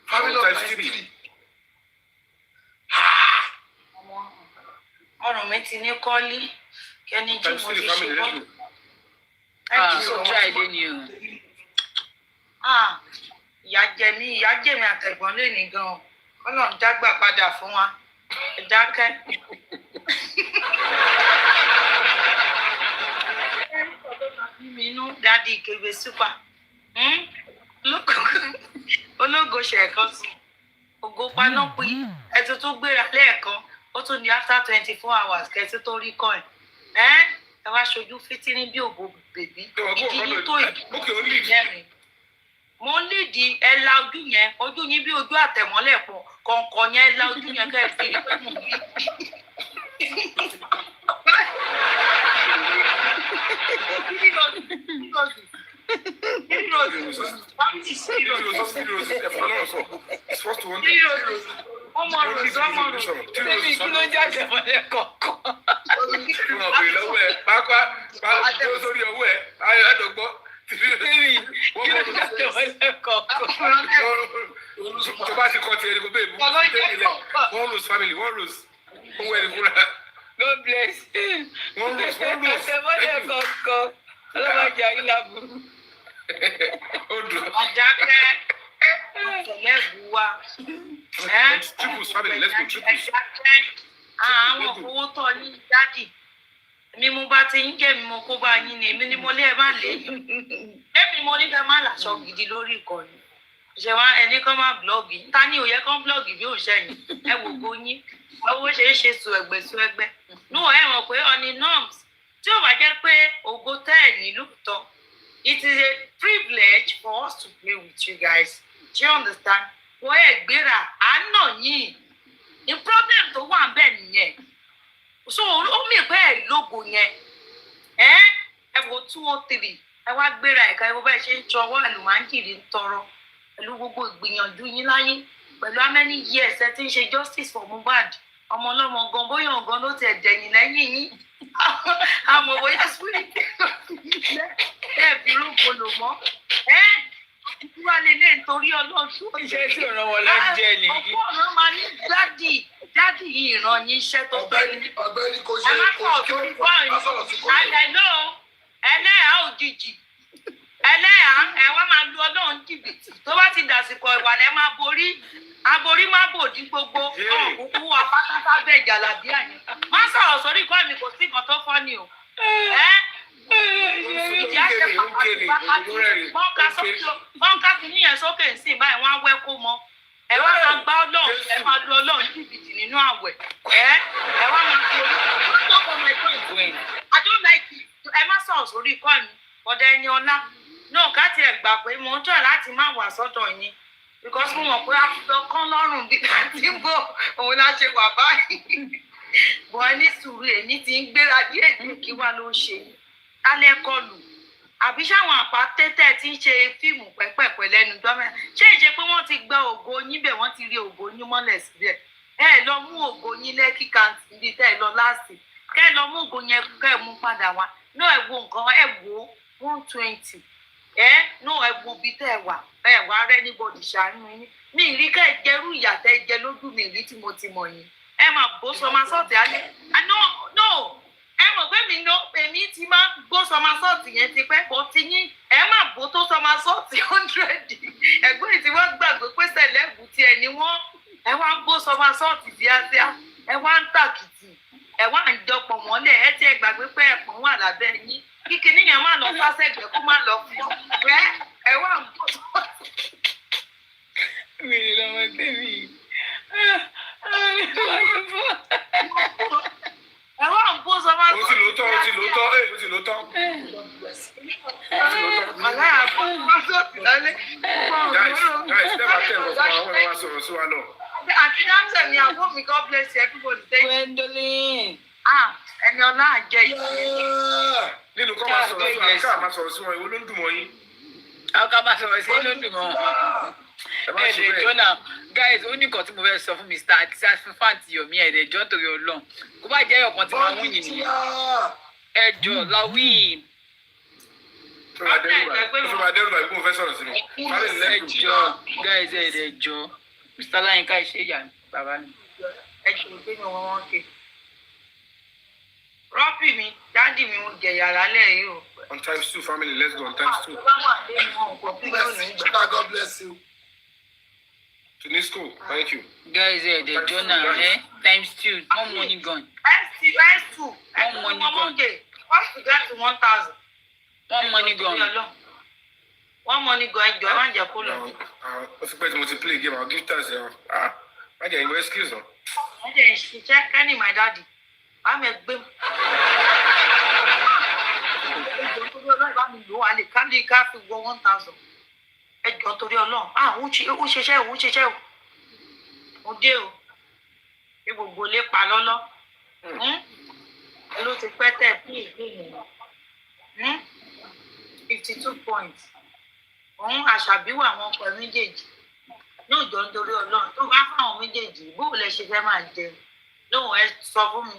Family Times times 3. 3. ọrùn mi ti ní kọ́lí kẹ́ni jí Times mo 3 ti family. ṣe Let's bọ́. go. So try then you. Ìyá jẹ mi àtẹ̀gbọ́n lónìí gan-an Ọlọ́run dágbà padà fún wa ẹ dákẹ́. mi inú dádì ìkébé súpà ológo ṣẹ̀kan sí ògo paná pé ẹ tuntun gbéra lẹ́ẹ̀kan ó tún ní after 24 hours kẹsí tó rí kọ́ ẹ̀ ẹ wá ṣojú fítínì bí ògo bèbí ìdílé tó ìdílé mẹ́rin mo ń lídi ẹ la ojú yẹn ojú yín bí ojú àtẹ̀mọ́lẹ̀ pọ̀ kọ̀ọ̀kan yẹn ẹ la ojú yẹn kẹ́ ẹ fi rí pé mò ń bí. ọmọ rò Baby, kí ló jáde mọ́lẹ̀ kọ̀ọ̀kan? lọ́wọ́ ẹ̀ pápá tó sórí ọwọ́ ẹ̀ ayọ̀dọ̀gbọ́. Baby, kí ló jáde mọ́lẹ̀ kọ̀ọ̀kan? tó bá ti kọ́ ti ẹni kò bẹ́ẹ̀ mú one rose family one rose owó ẹni fúnra. God bless you. one rose one rose. Jáde mọ́lẹ̀ kọ̀ọ̀kan. Ọlọ́mọdé ayélujára. ó dùn. ọ̀dákẹ́ ọ̀tẹ̀lẹ́bù wa. Triples family let's go triples. àwọn owó tọ̀ ní dádì èmi mo bá ti ń jẹ́ mi mo kó bá yín ni èmi ni mo lé ẹ má lé èmi mo ní fẹ́ má làṣọ gidi lórí ìkànnì ṣe wá ẹni kan má blọ́ọ̀gì ta ni òye kan blọ́ọ̀gì bí òun ṣẹ̀yìn ẹ wò ó yín owó ṣe é ṣe sùn ẹgbẹ́ nù ẹ mọ̀ pé ọ̀nì norms tí ò bá jẹ́ pé ògo tẹ́ ẹ̀ ní lóòótọ́ it is a privilege for us to play with you guys do you understand wọ́n ẹ̀ gbéra àánà yìí ní problem tó wà ń bẹ̀ nìyẹn so ó mì pé ẹ̀ lógo yẹn ẹ wo 203 ẹ wá gbéra ẹ̀ka ẹ wo bẹ́ẹ̀ ṣe ń tọwọ́ àlùmáńkìrì ń tọrọ pẹ̀lú gbogbo ìgbìyànjú yín láyé pẹ̀lú how many years ẹ ti ń ṣe justice for Mohbad ọmọ ọlọ́mọ gan bóyá ọ̀gán ló ti ẹ̀dẹ̀yìn lẹ́yìn yín àmọ́ bóyá spirit ẹ fi rúgbò lò mọ́ kí wàá lè lè nítorí ọlọ́run tó iṣẹ́ tí ọ̀ràn wọn lẹ́jẹ̀ nìyí. ọ̀pọ̀ ọ̀ràn máa ní dádì yìí ìran yín iṣẹ́ tó fẹ́ ní. ọ̀gbẹ́ni kò ṣe ẹ má sọ̀rọ̀ sórí fọ́ọ̀nù ẹlẹ́yà òjijì ẹlẹ́yà ẹ wá máa lu ọlọ́run jìbìtì tó bá ti dàsìkò ìwàlẹ̀ máa borí aborí má bòdì gbogbo òkú apátápá bẹ́ẹ̀ jàlábí àyẹn má sọ̀rọ̀ sórí kọ́ mi kò sí nǹkan tó fọ́ ni o ìdí àṣẹ pàtàkì bọ́ǹkà sí níyẹn sókè sí báyìí wọ́n á wẹ́ kó mọ́ ẹ wá máa gbá ọlọ́run ẹ máa lu ọlọ́run jìbìtì nínú àwẹ̀ ẹ wá máa borí I don't like it ẹ má sọ̀rọ̀ sórí kọ́ mi ọ̀dà ẹni ọlá náà ká tiẹ̀ gbà pé mo ń tọ̀ láti má wà sọ́dọ̀ yín because mo mọ̀ pé àfihàn kan lọ́rùn bí àti bò òun la ṣe wà báyìí bọ̀ ẹ ní sùúrù èmi ti ń gbéra díẹ̀ díẹ̀ kí wá ló ṣe lálẹ́ kọlù àbí sáwọn àpátẹ́tẹ́ tí ń ṣe fíìmù pẹ́pẹ́pẹ́ lẹ́nu dọ́mẹ́ ṣé ìṣe pé wọ́n ti gba ògo yín bẹ̀ wọ́n ti rí ògo yín mọ́lẹ̀ síbẹ̀ ẹ lọ mú ògo yín lẹ́kì kàǹtì bíi tẹ́ ẹ lọ láàsì kẹ́ ẹ lọ mú ògo yẹn kẹ́ ẹ mú padà wá náà ẹ wo nǹkan ẹ wo 120 náà ẹ wo bíi tẹ́ ẹ wà rẹ́ níbodì ṣàánú yín mi ì rí ká ẹ jẹrú ìyà tẹ́ ẹ jẹ lójú mi rí tí mo ti mọ̀ yín ẹ máa bó sọmọ sọ́ọ̀tì alẹ́ no ẹ mọ̀ pé èmi ti máa gbó sọmọ sọ́ọ̀tì yẹn ti pẹ́ bọ́ ti yín ẹ máa bó tó sọmọ sọ́ọ̀tì 100 ẹ̀gbọ́n tí wọ́n gbàgbé pé sẹ̀lẹ́bù tí ẹ ní wọ́n ẹ wá ń gbó sọmọ sọ́ọ̀tì díáṣíá ẹ wá ń tàkìtì ẹ wá ń dọpọ̀ mọ́lẹ̀ ẹ tí ẹ gbàgbé pé ẹ̀pọ̀n wà lábẹ́ yín kíkì níyàn má lọ sásẹ̀gbẹ́ kó má lọ fún ẹ wá ń gbó sọ́ọ̀tì. mi ì lọ́mọ tẹ́mi ẹ wá ń bó sọmọ sọ́ọ̀tì. ó ti lóòótọ́. aláàbò sọmọ sọ́ọ̀tì lálẹ́. guys never tell us àwọn ọmọ wa sọ̀rọ̀ sí wa náà. àti náà ni àwọn mi God bless you everybody thank you. Gwendolyn. ẹni ọlá àjẹ ìṣẹ́. nínú kọ́ máa sọ̀rọ̀ sí wa ká máa sọ̀rọ̀ sí wọn ìwọ ló ń dùn mọ́ yín. àwọn ká máa sọ̀rọ̀ sí ló ń dùn mọ́ ẹ̀ẹ́dẹ̀ jọ́nà guys ó ní nǹkan tí mo fẹ́ sọ fún Mr. àti sáfífàǹtì yomi ẹ̀ẹ́dẹ̀ jọ́ torí ọlọ́run kó bá jẹ́ ọ̀kan tí máa ń wúyìn nìyẹn ẹjọ́ láwí. fún wa dẹ́rù bàbí kó fẹ́ sọ̀rọ̀ sí mi. ẹjọ́ guys ẹ̀ẹ́dẹ̀ jọ́ Mr. Láyínká ìṣe ìyá bàbá mi. ẹjọ́ ìgbé mi wọ́n ké rọ́pì mi dáàdì mi mo jẹ̀yà lálẹ́ yìí o. on times 2 family let's go on times 2. God bless you. To this school, thank you. Guys, the journal, times 2, more money gone. S2, more money gone. What's to get to 1,000? One money gone. One money gone. I want your pull. What's the person to play game? I'll give thanks. I get your excuse. I didn't check any my daddy. I'm a bim. I can't do coffee for 1,000. Ẹjọ́ torí Ọlọ́run ó ṣiṣẹ́ ó dé o bí gbogbo lè pa lọ́lọ́ ló ti pẹ́ tẹ̀ bí ìgbéyìí 52 points òun àṣàbíwò àwọn ọkọ méjèèjì yóò jọ nítorí Ọlọ́run tó bá fáwọn méjèèjì bó lẹ ṣe fẹ́ máa jẹ lóhùn ẹ sọ fún mi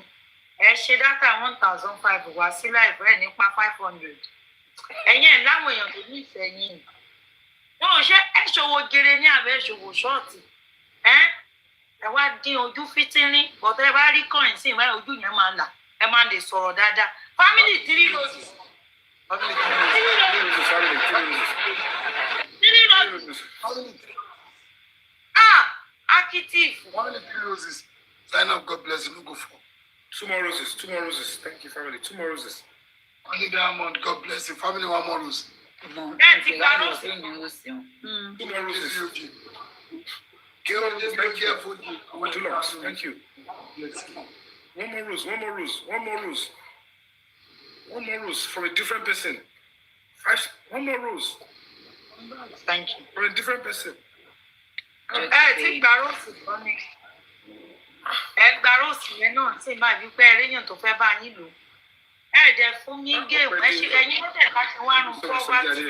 ẹ ṣe dátà 1,500 wá sí láìpẹ́ ẹ̀ nípa 500 ẹ̀yìn ẹ̀ láwọn èèyàn tó nífẹ̀ẹ́ yín wọn ò ṣe ẹ ṣòwò gèrè ní àbẹ ṣòwò ṣọ́ọ̀tì ẹ wá dín ojú fítínrín bọ̀tẹ́ ẹ bá rí kọ́ìn sí ìwé ojú yẹn máa là ẹ máa lè sọ̀rọ̀ dáadáa family 3 roses. Active. Family 3 roses. Sign up, God bless you. No go for. 2 more roses. Thank you, family. 2 more roses. Only Diamond, God bless you. Family 1 more rose. 2 more roses. Be careful. Too long. Thank you. 1 more rose. 1 more rose from a different person. 1 more rose. Thank you. From a different person. Ti gba rose kan ni. Gba rose yẹn náà tí máa bí pé ẹrẹ́yàn tó fẹ́ bá yín lò. Dẹ̀ fún mi géèmù ẹ̀yin mẹ́tẹ̀ẹ̀ta ti wá run poverty.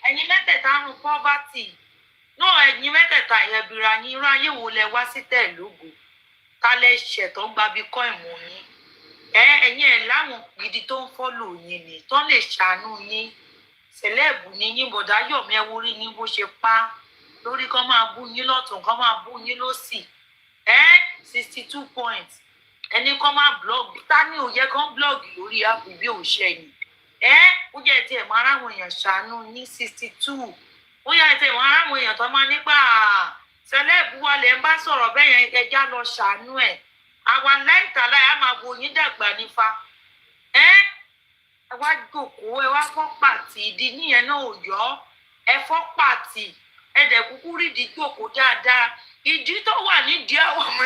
Ẹ̀yin mẹ́tẹ̀ẹ̀ta run poverty. Náà ẹ̀yin mẹ́tẹ̀ẹ̀ta ìyẹ̀bìrà yín irú ayé wo lẹ wá sí tẹ̀ lógo. Ta lẹ ṣẹ̀tọ́ gba bí kọ́ ìmọ̀ yín. ẹ̀yin ẹ̀ láwọn gidi tó ń fọ́lò yín ni tó lè ṣàánú yín sẹ̀lẹ́ẹ̀bù ni yín bọ̀dá Yọ̀mí ẹ wo rí yín bó ṣe pa lórí kán máa bú yín lọ́tún kán máa bú yín lósì 62 points ẹni kán máa blog ta ni ò yẹ kán blog lórí àpò bí òṣèyìn ó jẹ́ tiẹ̀ máa ráwọn èèyàn ṣàánú ní 62 ó yẹ tiẹ̀ máa ráwọn èèyàn tó máa nípa sẹ̀lẹ́ẹ̀bù wa lẹ̀ ń bá sọ̀rọ̀ bẹ́ẹ̀ yẹn ẹja lọ ṣàánú ẹ̀ àwa láìta láì á máa wo yín dàgbà nífa ẹ wá jókòó ẹ wá fọ́ pàtì ìdí níyẹn náà ò yọ ẹ fọ́ pàtì ẹ dẹ̀ kúkú rídìí jókòó dáadáa ìdí tó wà nídìí àwọn ọmọ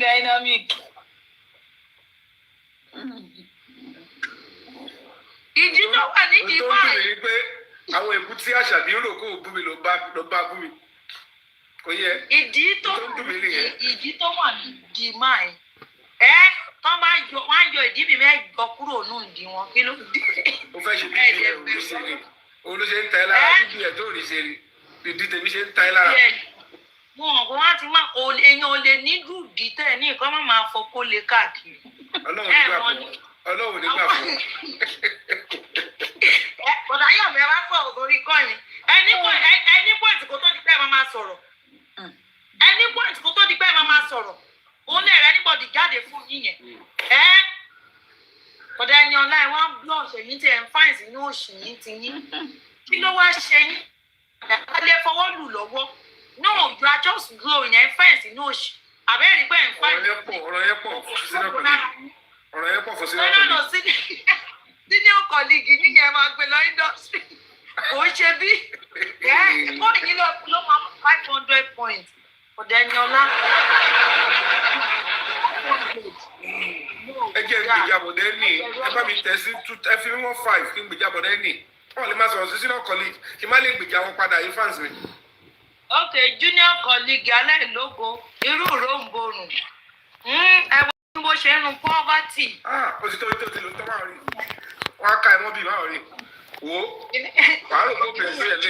dynamic. ìdí tó wà nídìí báyìí. pé àwọn èkú tí àṣàbí ń rò kó bú mi ló bá bú mi kò yẹ. ìdí tó wà nídìí máa tó máa yọ wọn á yọ ìdí mi mẹ́jọ kúrò nù ìdí wọn kí ló dé. ó fẹ́ ṣe bí ìdílé olùṣèré olùṣèré ń ta ẹ lára bíbí ẹ̀ tó rí ṣe rí ìdí tèmi ṣe ń ta ẹ lára. wọn kò wá ti máa èèyàn ò lè ní dùdí tẹ ní nǹkan má máa fọ kó lè káàkiri. Ọlọ́run nígbà fún bọ̀dá Yọ̀mí ẹ wá sọ̀rọ̀ lórí kọ́yìn ẹni pọ́ìntì kó tó di pé ẹ máa sọ̀rọ̀ ẹni pọ́ìntì kó tó di pé ẹ máa sọ̀rọ̀ òun lè rẹ níbọ̀dì jáde fún yíyẹn bọ̀dá ẹni ọlá ẹ wá ń blush ẹ̀yìn tí ẹ̀ ń fáìn sínú òṣì yín ti yín kí ló wá ṣe yín ẹ lè fọwọ́ lù lọ́wọ́ no you are just growing ẹ̀ ń fáìn sínú òṣì àbẹ́rẹ́ pé ẹ̀ ń fáìn ọ̀rọ̀ yẹn pọ̀ fún sínú senior colleague yíyan máa gbé lọ industry kò ń ṣe bí kó yín ló máa 500 points ọ̀dẹ̀ ẹni ọlá. ẹ jẹ́ ìgbèjà bọ̀dẹ́ ní ẹ bá mi tẹ̀ sí ẹ fi mí 1-5 kí n gbèjà bọ̀dẹ́ ní wọ́n lè má sọ̀rọ̀ sí senior colleague kí n má lè gbèjà wọn padà yìí fans mi. ok junior colleague aláìlógo irú ròǹbòrùn ẹ wọ́n ní bó ṣe ń run poverty. ó ti tó lò tó máa rí wọn á ka ẹ mọ́ bí máa rí wo wàá rò kó bẹ̀rẹ̀ sí ẹ̀ lé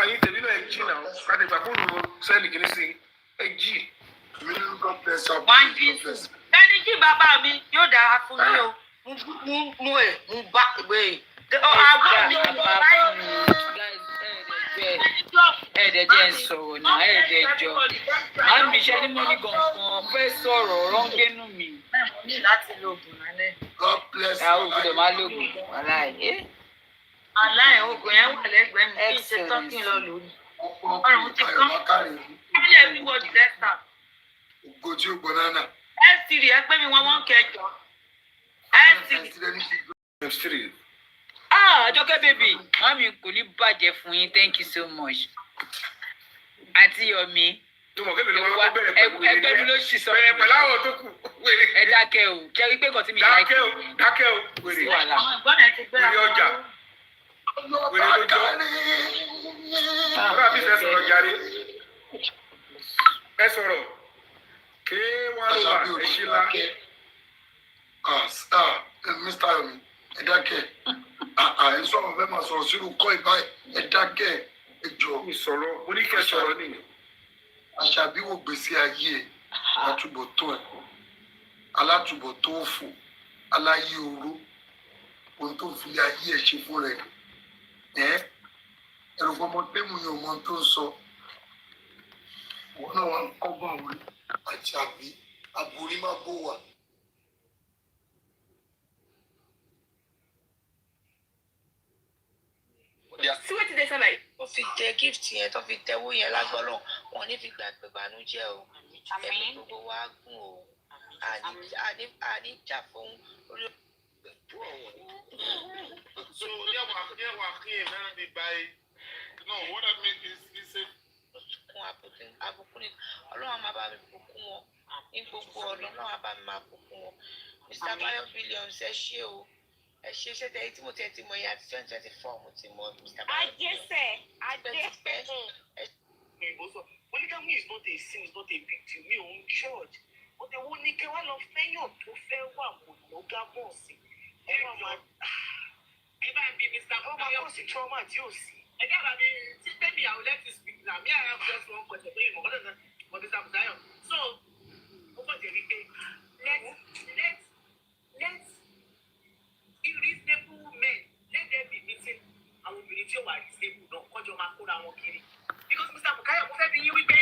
ẹ̀yin tèmi náà ẹ jí náà káde ìgbà kó lò sẹ́ẹ̀lì kìíní sí ẹ jí. wọ́n jí ẹni jí bàbá mi yóò dára fún yín o mo bá àwọn mi ò lọ báyìí. ẹ̀ẹ́dẹ̀jẹ̀ ń sọ̀rọ̀ náà ẹ̀ẹ́dẹ̀jọ́ máa ń bíṣẹ́ ní mọ́ní gangan fẹ́ sọ̀rọ̀ ọ̀rọ̀ ń gbénú mi. ní láti lo oògùn lálẹ́. àwọn òbúdọ̀ máa lo oògùn aláì. aláì oògùn yẹn wà lẹ́gbẹ̀ẹ́ mi kí n ṣe tọ́kì lọ lónìí. ọrùn ti kán ẹbí everybody let's start. ògo tí ó gbọ́ nánà. S3 ẹ pé mi wọ́n kẹjọ. S3. Àjọkẹ́ bèbí mami kò ní bàjẹ́ fún yín thank you so much àti Yọ̀mí ẹgbẹ́ mi ló ṣì sọ bẹ̀rẹ̀ pẹ̀lú àwọn tó kù. ẹ dákẹ́ o kẹ́ rí pé kàn tí mi láì kí dákẹ́ o wèrè ọjà wèrè lójọ́ ọ̀rọ̀ àbí fẹ́ sọ̀rọ̀ jàre ẹ sọ̀rọ̀ ké wọ́n lọ wà ẹ ṣí la. Mr. Yomi ẹ dákẹ́ ẹ sọ̀rọ̀ fẹ́ máa sọ̀rọ̀ sínú kọ́ ìbáyìí ẹ dákẹ́ ẹ jọ. ìsọ̀rọ̀ mo ní kẹ́ sọ̀rọ̀ nìyẹn. Àṣàbí wo gbèsè ayé ẹ alátùbọ̀tán ẹ alátùbọ̀tán òfò aláyé oró ohun tó fi ayé ẹ ṣe fún rẹ ẹrù fọmọ tẹmù yẹn ọmọ tó ń sọ wọn náà wọn kọ́ bá wọn Àṣàbí àbórí má bó wà. sí wetin dey sound like. ó fi tẹ gift yẹn tó fi tẹwó yẹn lágbọ́lọ̀ wọn ní fi gbàgbé ìbànújẹ́ o ẹ̀mí gbogbo wa gùn o àní jà fún orí. So there were clear very by no what I mean is a fún àbùkù ni Ọlọ́run máa bá mi bùkún wọn ní gbogbo ọ̀nà Ọlọ́run bá mi máa bùkún wọn Mr. Bayo Billions ẹ ṣé o ẹ ṣe ṣe tẹ tí mo tẹ ti mọ ìyá 2024 mo ti mọ Mr. Bayo. Polygamy is not a sin, it's not a big deal. Mi ò ń church. Ó ti wọ́n ní kí wọ́n lọ fẹ́yàn tó fẹ́ wà monogamous. Ẹ bá bí Mr. Bayo sí trauma tí ò sí. Ẹ dábàá mi tí tẹ́mi I will let you speak now. Me I have just one question for you. Mọ̀kọ́dọ̀ náà for Mr. Bayo. So, ó kàn jẹ́ wípé Let irreasonable men, let them be meeting àwọn obìnrin tí ó wà reasonable náà kọjọ máa kóra wọn kiri. Because Mr. Bukayo mo fẹ́ bí yín wípé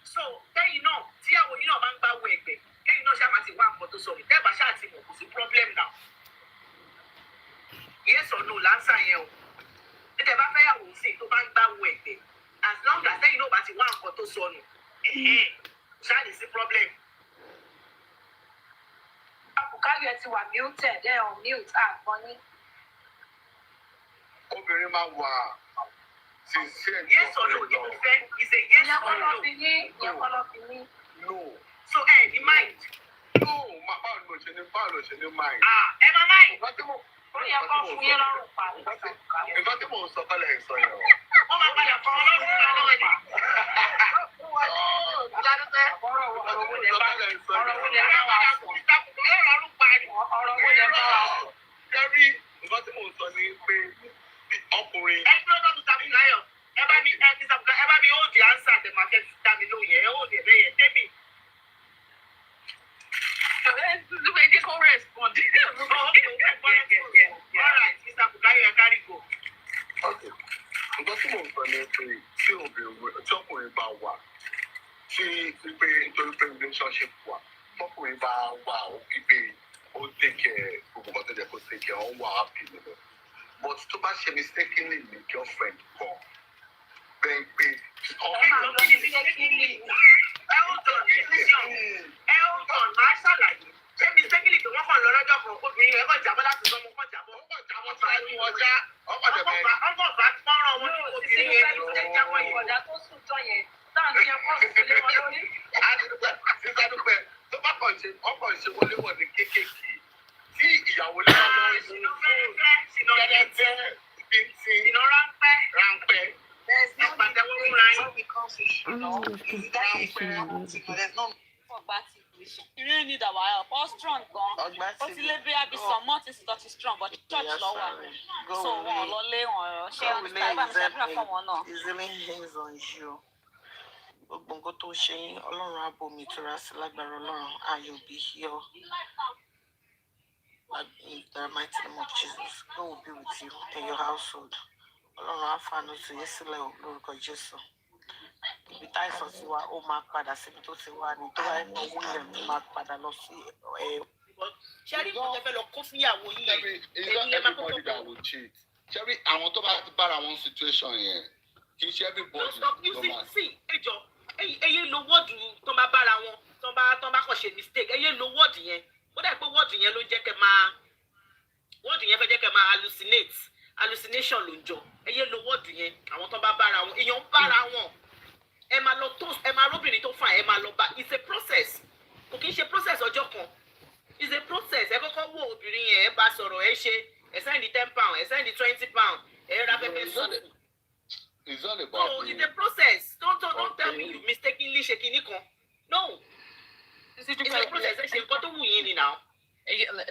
so tẹ́yìn náà tí àwọn yìí náà máa ń gbá wo ẹ̀gbẹ́ kẹ́yìn náà ṣáà máa ti wá nǹkan tó sọ̀rọ̀ tẹ́ẹ̀ bá ṣáà ti mọ̀ kò sí problem now. Yes or no lánsà yẹn o. Tẹ́tẹ̀ bá fẹ́ yàwó sí tó bá ń gbá wo ẹ̀gbẹ́ as long as tẹ́yìn náà bá ti wá nǹkan tó sọnù ṣáà lè sí problem. Bukayo ti wà muted ẹ̀ ọ̀ mute àgbọ̀nyí. Obìnrin máa wà sincere. Yes or no? If friend is a yes or no? No. So ní mind. No, báwo ló ṣe ní mind? Ẹ máa mind. Ó yẹ kó fún yín lọ́rùn pa. Nǹkan tí mò ń sọ kọ́lẹ̀ ń sọ yẹn o. Wọ́n máa padà fọ ọlọ́run pa lọ́wọ́ ni. Ọ̀rọ̀ wo lè bá wa sọ? Ọ̀rọ̀ wo lè bá wa sọ? Jẹ́rí nǹkan tí mò ń sọ ni pé ọkùnrin. Ẹ dúró lọ́dún tàbí láyọ̀. Ẹ bá mi hold the answer the market dá mi lóye. Ẹ hold the bẹ́yẹ. Tẹ́mi. Look at this whole respond. All right, Mr. Bukayo, I carry go. Okay. Nǹkan tí mò ń sọ ni pé tí ọkùnrin bá wà tí pípé nítorí pé relationship wà tọkùnrin bá wà ó pípé ó take gbogbo nǹkan tó jẹ́ kó take ó wà happy nínú. But tó bá ṣe mistakenly ní girlfriend kan bẹ́ẹ̀ pé máa ṣàlàyé. Ṣé mistakenly tó wọ́n kàn lọ lọ́jọ́ kan obìnrin yẹn kàn jábọ́ láti sọ́mọ kàn jábọ́. Ọkọ̀ bá fọ́nrán wọn ní obìnrin yẹn ní ìjẹ́ jábọ́ yìí. Ọ̀dà tó sùn tán yẹn táwọn ti ẹ̀kọ́ sùn lé wọn lórí. Sísádúpẹ́ tó bá kàn ṣe ọkọ̀ ṣe wọléwọ̀de kéékèèké tí ìyàwó lé wọn lórí sí Ìná ráńpẹ́. Ẹ̀pàtẹ́wọ́ fúnra yín. You really need our help. All strong gan. Ó ti lé bí abi some months is not strong but church lọ́wọ́. So wọn lọ lé wọn ṣé ọ̀nà ìbá mi ṣàdúrà fún wọn náà. Easily hands on you. Gbogbo nǹkan tó ṣe yín Ọlọ́run á bomi ìtura sí lágbára Ọlọ́run ayọ̀ bí yọ. In the mighty name of Jesus, God will be with you and your household. Ọlọ́run á fàánú sí yín sílẹ̀ lórúkọ Jésù. Ibi táìsàn sí wa ó máa padà síbi tó ti wá ní tó wáyé náà wúlẹ̀ tó máa padà lọ sí Ṣẹ́rí ìjọba fẹ́ lọ kó fúnyàwó yìí. Èyí ẹ̀ máa kọ́kọ́ that will cheat. Ṣẹ́rí àwọn tó bá ti bára wọn situation yẹn kì í ṣe everybody ló máa. Sí ẹjọ́ eye lo wọ́ọ̀dù tó bá bára wọn tó bá kàn ṣe mistake eye lo wọ́ọ̀dù yẹn ó dà pé wọ́ọ̀dù yẹn ló ń jẹ́ kẹ́ máa wọ́ọ̀dù yẹn fẹ́ jẹ́ kẹ́ máa hallucination ló ń jọ eye lo wọ́ọ̀dù yẹn àwọn tó bá bára wọn èèyàn bára wọn ẹ máa lọ tó ẹ máa róbìnrin tó fà ẹ máa lọ bá it's a process kò kì í ṣe process ọjọ́ kan it's a process ẹ kọ́kọ́ wo obìnrin yẹn ẹ bá sọ̀rọ̀ ẹ ṣe ẹ send £10 ẹ send £20 ẹ ra pẹpẹ sùn. It's all about no it's a process don't tell me you mistakenly ṣe kinní kan no it's a process ẹ ṣe nǹkan tó wù yín ni now.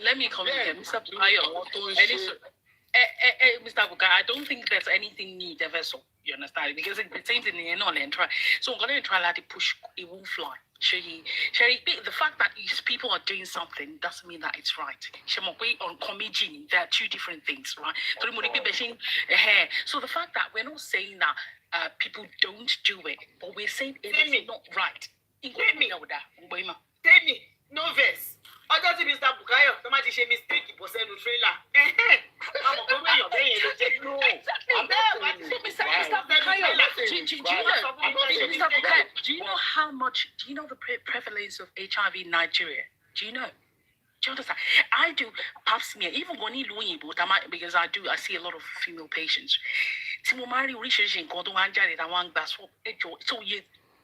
Let me come here, Mr. Bukayo. Mr. Bukayo, I don't think there's anything new there, vessel. You understand? Because it's the same thing in and try. So I'm going to try to push, it won't fly. Sherry, the fact that these people are doing something doesn't mean that it's right. On comedy, there are two different things, right? So the fact that we're not saying that people don't do it, but we're saying it is not right. Tell me, no verse. Ọjọ́ tí Mr. Bukayo tó máa ti ṣe mistake bọ̀ sẹ́nu trailer. Ọmọ kò wéyàn bẹ́yẹn ló jẹ́ dúró. Do you know how much? Do you know the prevalence of HIV in Nigeria? Do you know? Do you understand? I do pap smear. Even when you look because I see a lot of female patients. Timomari oríṣiríṣi nǹkan tó wá ń jáde táwọn gbà so you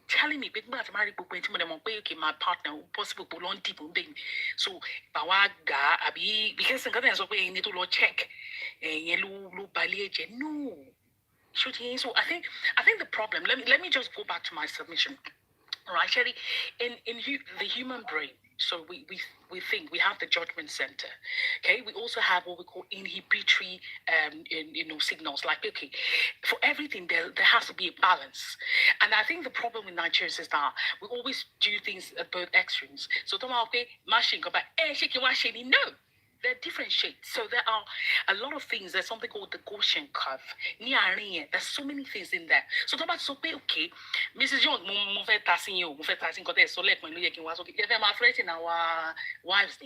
telling me, big man, marry okay, my partner, possible long deep thing. So, Bawaga, Abi, because the government is way need to check yellow ballet. No. So I think the problem, let me just go back to my submission. Right, Sherry, in the human brain, So we think we have the judgment center. Okay, we also have what we call inhibitory signals. Like, okay, for everything there has to be a balance. And I think the problem with Nigerians is that we always do things at both extremes. So okay, mashing go back, no. They're different shades. So there are a lot of things. There's something called the Gaussian curve. There's so many things in there. So okay, Mrs. Young, so let me threaten our wives.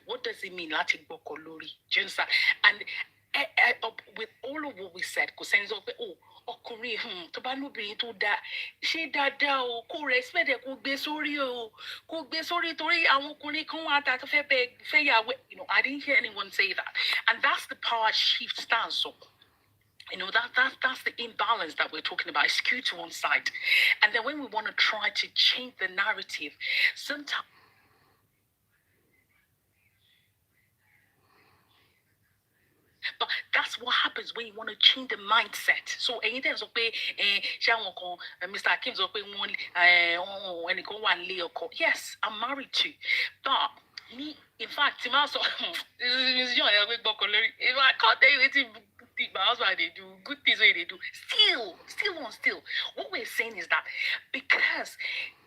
What does it mean? Do you understand? And with all of what we said, because ọkùnrin tó bá lóbìnrin tó dáa ṣé dáadáa o kó respect ẹ kó gbé sórí o kó gbé sórí torí àwọn ọkùnrin kan wà tá tó fẹ́ yàwó. I didn't hear anyone say that, and that's the power shift stance. So that's the imbalance that we're talking about. It's skewed to one side, and then when we want to try to change the narrative, sometimes. But that's what happens when you want to change the mindset. So anything so Mr. Akim so yes, I'm married to. But me, in fact, if I can't tell you my husband they do good things they do. Still. What we're saying is that because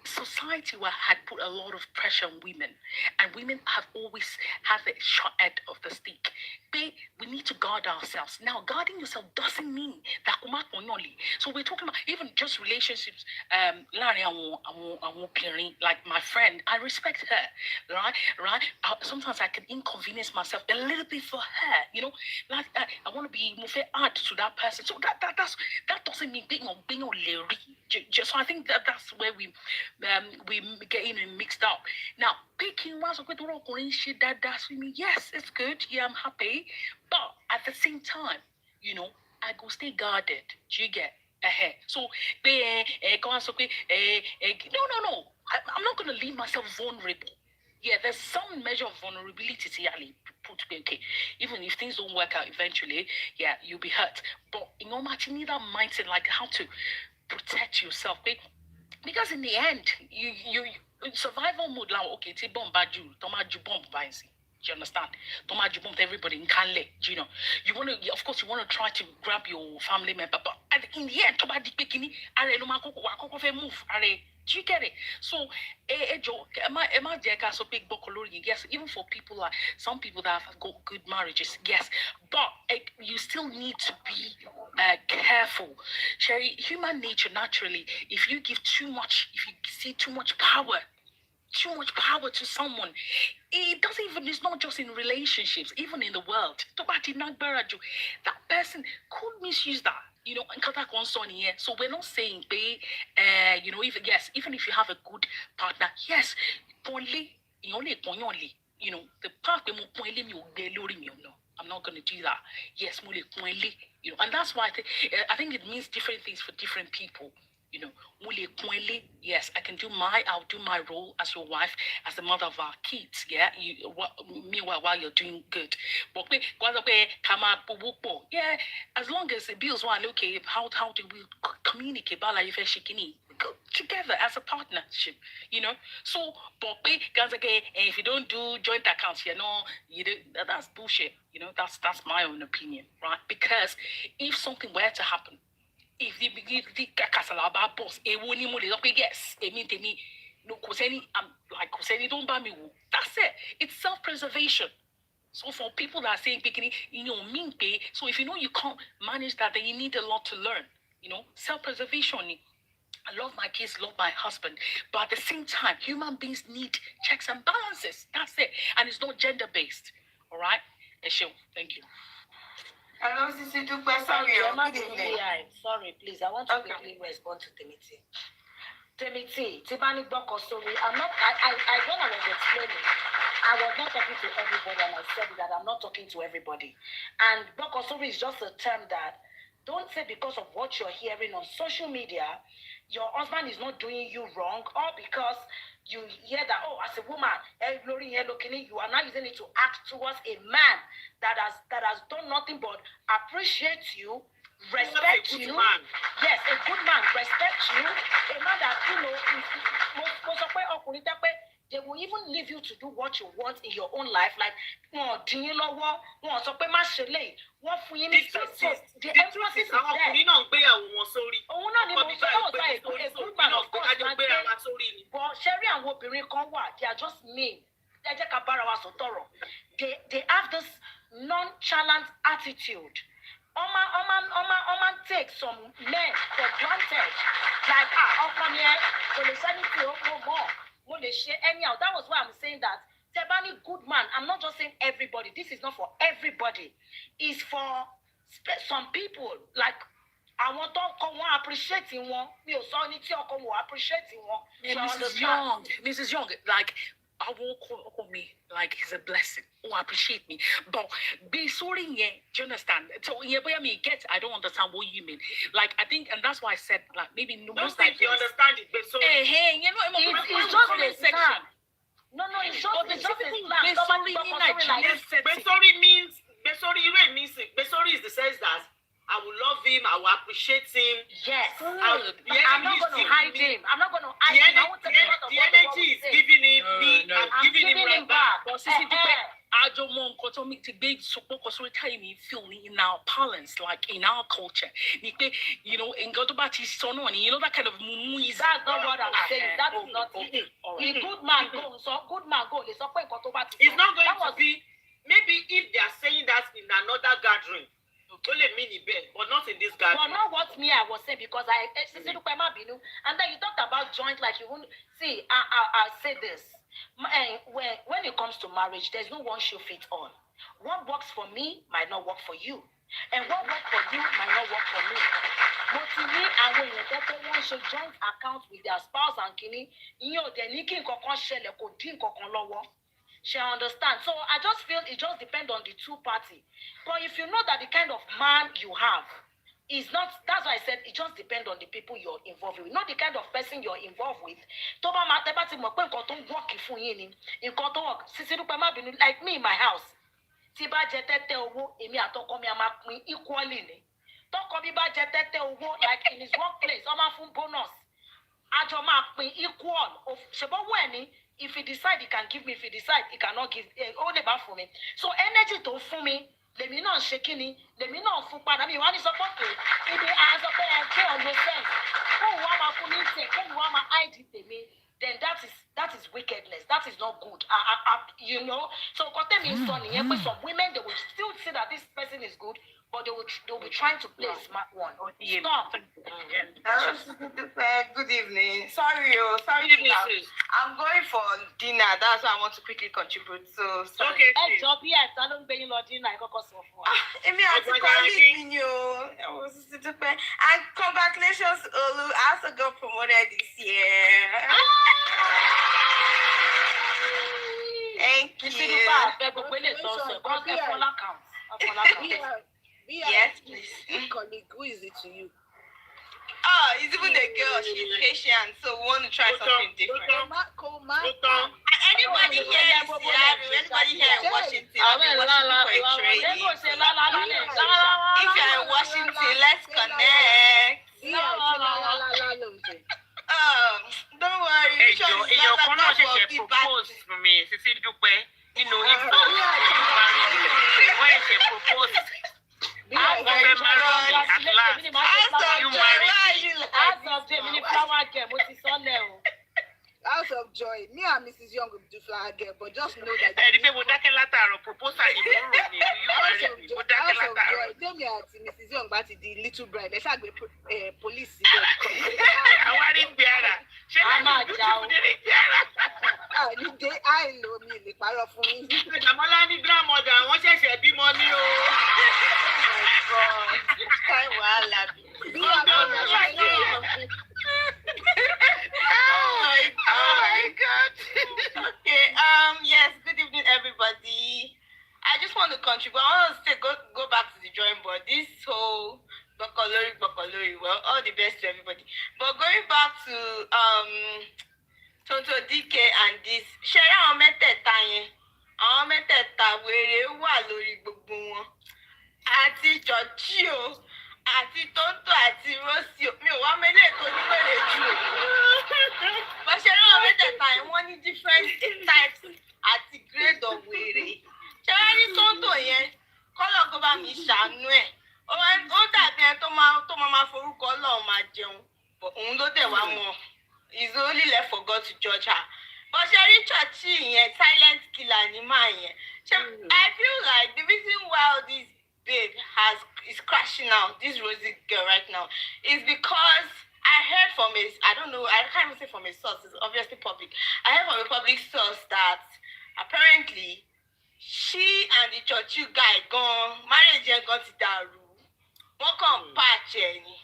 society had put a lot of pressure on women, and women have always had the short end of the stick. We need to guard ourselves. Now, guarding yourself doesn't mean that. So we're talking about even just relationships. Like my friend, I respect her, right? Sometimes I can inconvenience myself a little bit for her. Like I want to be more add to that person. So that doesn't mean being on Larry. So I think that's where we get in mixed up. Now, picking ones of that's with me. Yes, it's good. Yeah, I'm happy. But at the same time, I go stay guarded. Do you get? So no. I'm not gonna leave myself vulnerable. Yeah, there's some measure of vulnerability to put okay. Even if things don't work out eventually, yeah, you'll be hurt. But you need that mindset, like how to protect yourself. Because in the end, you survival mode like okay, it's bomb bad you, bomb by you understand? Don't everybody in Canle, You want to, of course, you want to try to grab your family member, but in the end, move. Do you get it? So, yes, even for people like some people that have got good marriages, yes, but you still need to be careful. Sherry, human nature naturally, if you give too much, if you see too much power to someone, it's not just in relationships, even in the world. That person could misuse that. So we're not saying even if you have a good partner, yes, only the part I'm not going to do that. Yes, and that's why I think it means different things for different people. Yes, I'll do my role as your wife, as the mother of our kids. Yeah, meanwhile, while you're doing good. But yeah, as long as the bills are okay, how do we communicate? Go together as a partnership, So, but if you don't do joint accounts, that's bullshit. That's my own opinion, right? Because if something were to happen, if the Casalaba boss, yes, don't buy me. That's it. It's self-preservation. So for people that are saying, so if you can't manage that, then you need a lot to learn. Self-preservation. I love my kids, love my husband, but at the same time, human beings need checks and balances. That's it, and it's not gender-based. All right, Esho, thank you. Hello, Sisi Dupe. Sorry, please. I want to quickly respond to Temiti. Tibani Boko story. I when I was explaining, I was not talking to everybody, and I said that I'm not talking to everybody. And Boko story is just a term that don't say because of what you're hearing on social media, your husband is not doing you wrong, or because you hear that, as a woman, you are not using it to act towards a man that has done nothing but appreciate you, respect you. Yes, a good man respects you. A man that, they will even leave you to do what you want in your own life. Like, the emphasis is there. A good man, of course, but Sherry and Wobirin Konwa, they are just mean. They have this nonchalant attitude. Oma take some men for granted. Like, I'll come here, so they send it to more. Anyhow, that was why I'm saying that Tebani good man. I'm not just saying everybody. This is not for everybody. It's for some people. Like, I want to appreciate him. Me appreciate him. Mrs. Young, like, I won't call me like he's a blessing. Oh, appreciate me. But be sorry, do you understand? So I don't understand what you mean. Like, I think, and that's why I said, like, maybe most times you understand it, but sorry. It's just a section. No, it's just a Besori means Besori is the sense that I will love him. I will appreciate him. Yes. I'm not going to hide him. I'm not going to hide him. The energy is giving him me. I'm giving him back. I don't want to make the big support because we're telling me feeling in our parlance, like in our culture. You know, in Godobati's son, you know, that kind of mumu is. That's not what I'm saying. That is not it. A good man go. So good man go. It's not going to be. Maybe if they are saying that in another gathering. Only mini bed, but not in this garden. But not what me I was saying because and then you talked about joint like you won't see. I say this. When it comes to marriage, there's no one shoe fit all. What works for me might not work for you, and what works for you might not work for me. But to me, and when you get one should joint account with their spouse and kini, they're nicking kokon shell ko din kokon lowo. She understands. So I just feel it just depends on the two parties. But if you know that the kind of man you have is not, that's why I said it just depends on the people you're involved with, not the kind of person you're involved with. Like me in my house. Equally. Like in his workplace, bonus. Equal. If he decide he can give me, if he decide he cannot give, all the back for me. So energy to for me, let me not shaking it, let me not for part. I mean, one is support to if they answer on the sense. Who want my police, who want my ID me, then that is wickedness. That is not good. You know. So some women they will still say that this person is good, but they'll be trying to play a smart one. Stop. Good evening. Sorry. I'm going for dinner. That's why I want to quickly contribute. So sorry. Okay. And congratulations, Olu. I also got promoted this year. Thank you. Yes, please. Colleague, who is it to you? Oh, it's even the girl. She's Haitian, so we want to try something different. Anybody here in Seattle? Anybody here in Washington? If you're in Washington, let's connect. Don't worry. Hey, your corner should propose for me. Sisi Dupe, you know, if when she proposed. House of Joy. Me and Mrs. Young will do flower girl, but just know that. House of Joy. Tell me at Mrs. Young about the little bride. Let's have a police. I know me. The power of me. Grandmother, what's your be money? Oh my God. Okay. Yes. Good evening, everybody. I just want to contribute. I want to say go back to the drawing board. This whole Bokolori. Well, all the best to everybody. But going back to Tonto DK and this, share our method. Were wà lórí gbogbo wọn. Àti Churchio àti tóńtò àti rósì mi ò wá mẹ́lẹ̀ tó níwèrè jù bó ṣe rí wọn mẹ́tẹ̀ẹ̀ta yẹn wọ́n ní different types àti grade of wèrè ṣé wọ́n ní tóńtò yẹn kọ́lọ̀ kó bá mi ṣàánú ẹ̀ ó dàbí ẹ tó máa forúkọ Ọlọ́run máa jẹun òun ló dẹ̀ wá mọ̀ is only left for God to judge her but ṣe rí churchy yẹn silent killer ni máa yẹn ṣe I feel like the reason why all this babe is crashing out, this Rosie girl right now, is because I heard from I don't know, I can't even say from a source, it's obviously public. I heard from a public source that apparently she and the churchy guy marriage got to daru. Wọ́n kàn patch ẹ̀ ni.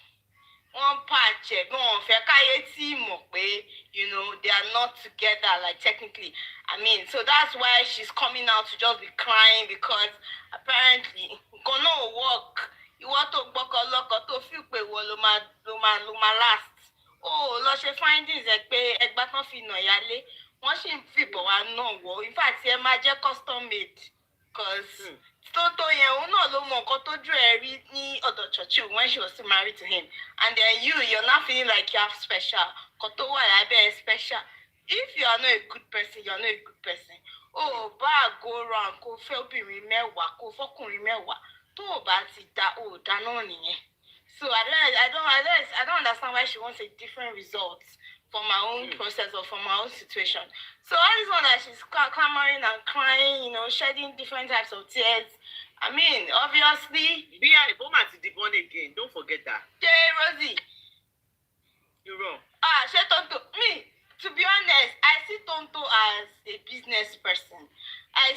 Wọ́n patch ẹ̀ bí wọ́n fẹ́ káyé tí mọ̀ pé, you know, they are not together, like technically. I mean, so that's why she's coming out to just be crying because apparently gonna work. Ìwọ tó gbọ́kọ lọ́kọ tó fi pé ìwọ ló máa last. Oh, lọ ṣe findings ẹ pé ẹgbà tán fi nà yálé. Wọ́n sì ń fìbọn wá náà wọ̀. In fact, ẹ máa jẹ́ custom made. Because Tótó yẹn òun náà ló mọ nǹkan tójú ẹ rí ní ọ̀dọ̀ Churchill when she was still married to him. And then you're not feeling like you have special. Nǹkan tó wà lábẹ́ ẹ special. If you are not a good person, you are not a good person. Oh, bá go round kó fẹ́ obìnrin mẹ́wàá kó fọ́kùnrin mẹ́wàá tó o bá ti dá o dá náà nìyẹn. So I don't understand why she wants a different result for my own process or for my own situation. So all this one that she's clamoring and crying, you know, shedding different types of tears. I mean, obviously. Bia Iboma to be born again. Don't forget that. Hey, Rosie. You're wrong. She Tonto. Me, to be honest, I see Tonto as a business person. I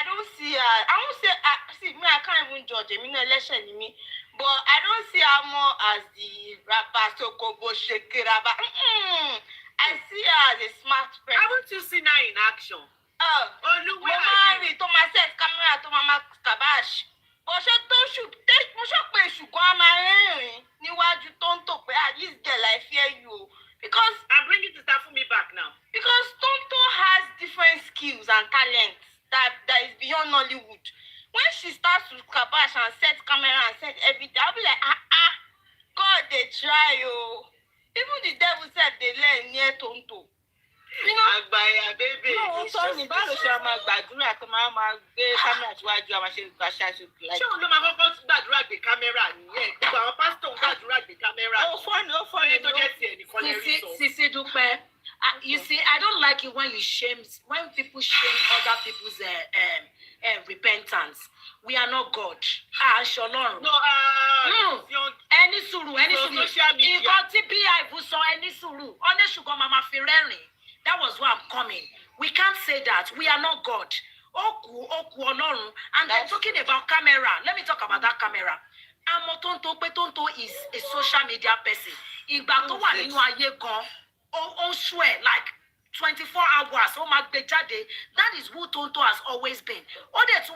don't see her. I won't say. See, me, I can't even judge. I mean, election me. But I don't see her more as the rapper Sokobo Shekiraba. I see her as a smart person. Haven't you seen her in action? Mo máa ń rí tó máa set camera tó máa kabash. Bó ṣe tó mo ṣe pé ṣùgbọ́n a máa rẹ́rìn-ín níwájú Tonto pé this girl I fear you. Because I'm bringing the stuff for me back now. Because Tonto has different skills and talents that is beyond Nollywood. When she starts to kabash and set camera and set everything, I'll be like, God, they try, oh. Even the devil said they learn near Tonto. You know, Agbaya, baby. No, sorry, báwo ṣe máa gbàdúrà tó máa gbé kámẹ́rà síwájú àwọn ṣe gbàṣàṣe like. Ṣé òun ló máa kọ́kọ́ gbàdúrà gbé kámẹ́rà nìyẹn? Gbogbo àwọn pásítọ̀ ń gbàdúrà gbé kámẹ́rà. Ó fọ́ọ̀nì tó jẹ́ tiẹ̀ nìkan lè rí sọ. Sisi Dúpẹ́, you see, I don't like it when people shame other people's repentance. We are not God. Ṣọlọ́run. Ẹni sùúrù. Nǹkan tí bí àìbùsọ ẹni sùúrù. Ọ̀nẹ́sùgbọ́n máa fi rẹ́rìn. That was why I'm coming. We can't say that. We are not God. Oku Ọlọ́run. And then talking about camera. Let me talk about that camera. Àmọ́ Tonto is a social media person. Ìgbà tó wà nínú ayé gan, ó swear like 24 hours. Ó máa gbé jáde. That is who Tonto has always been. Ó dẹ̀ tí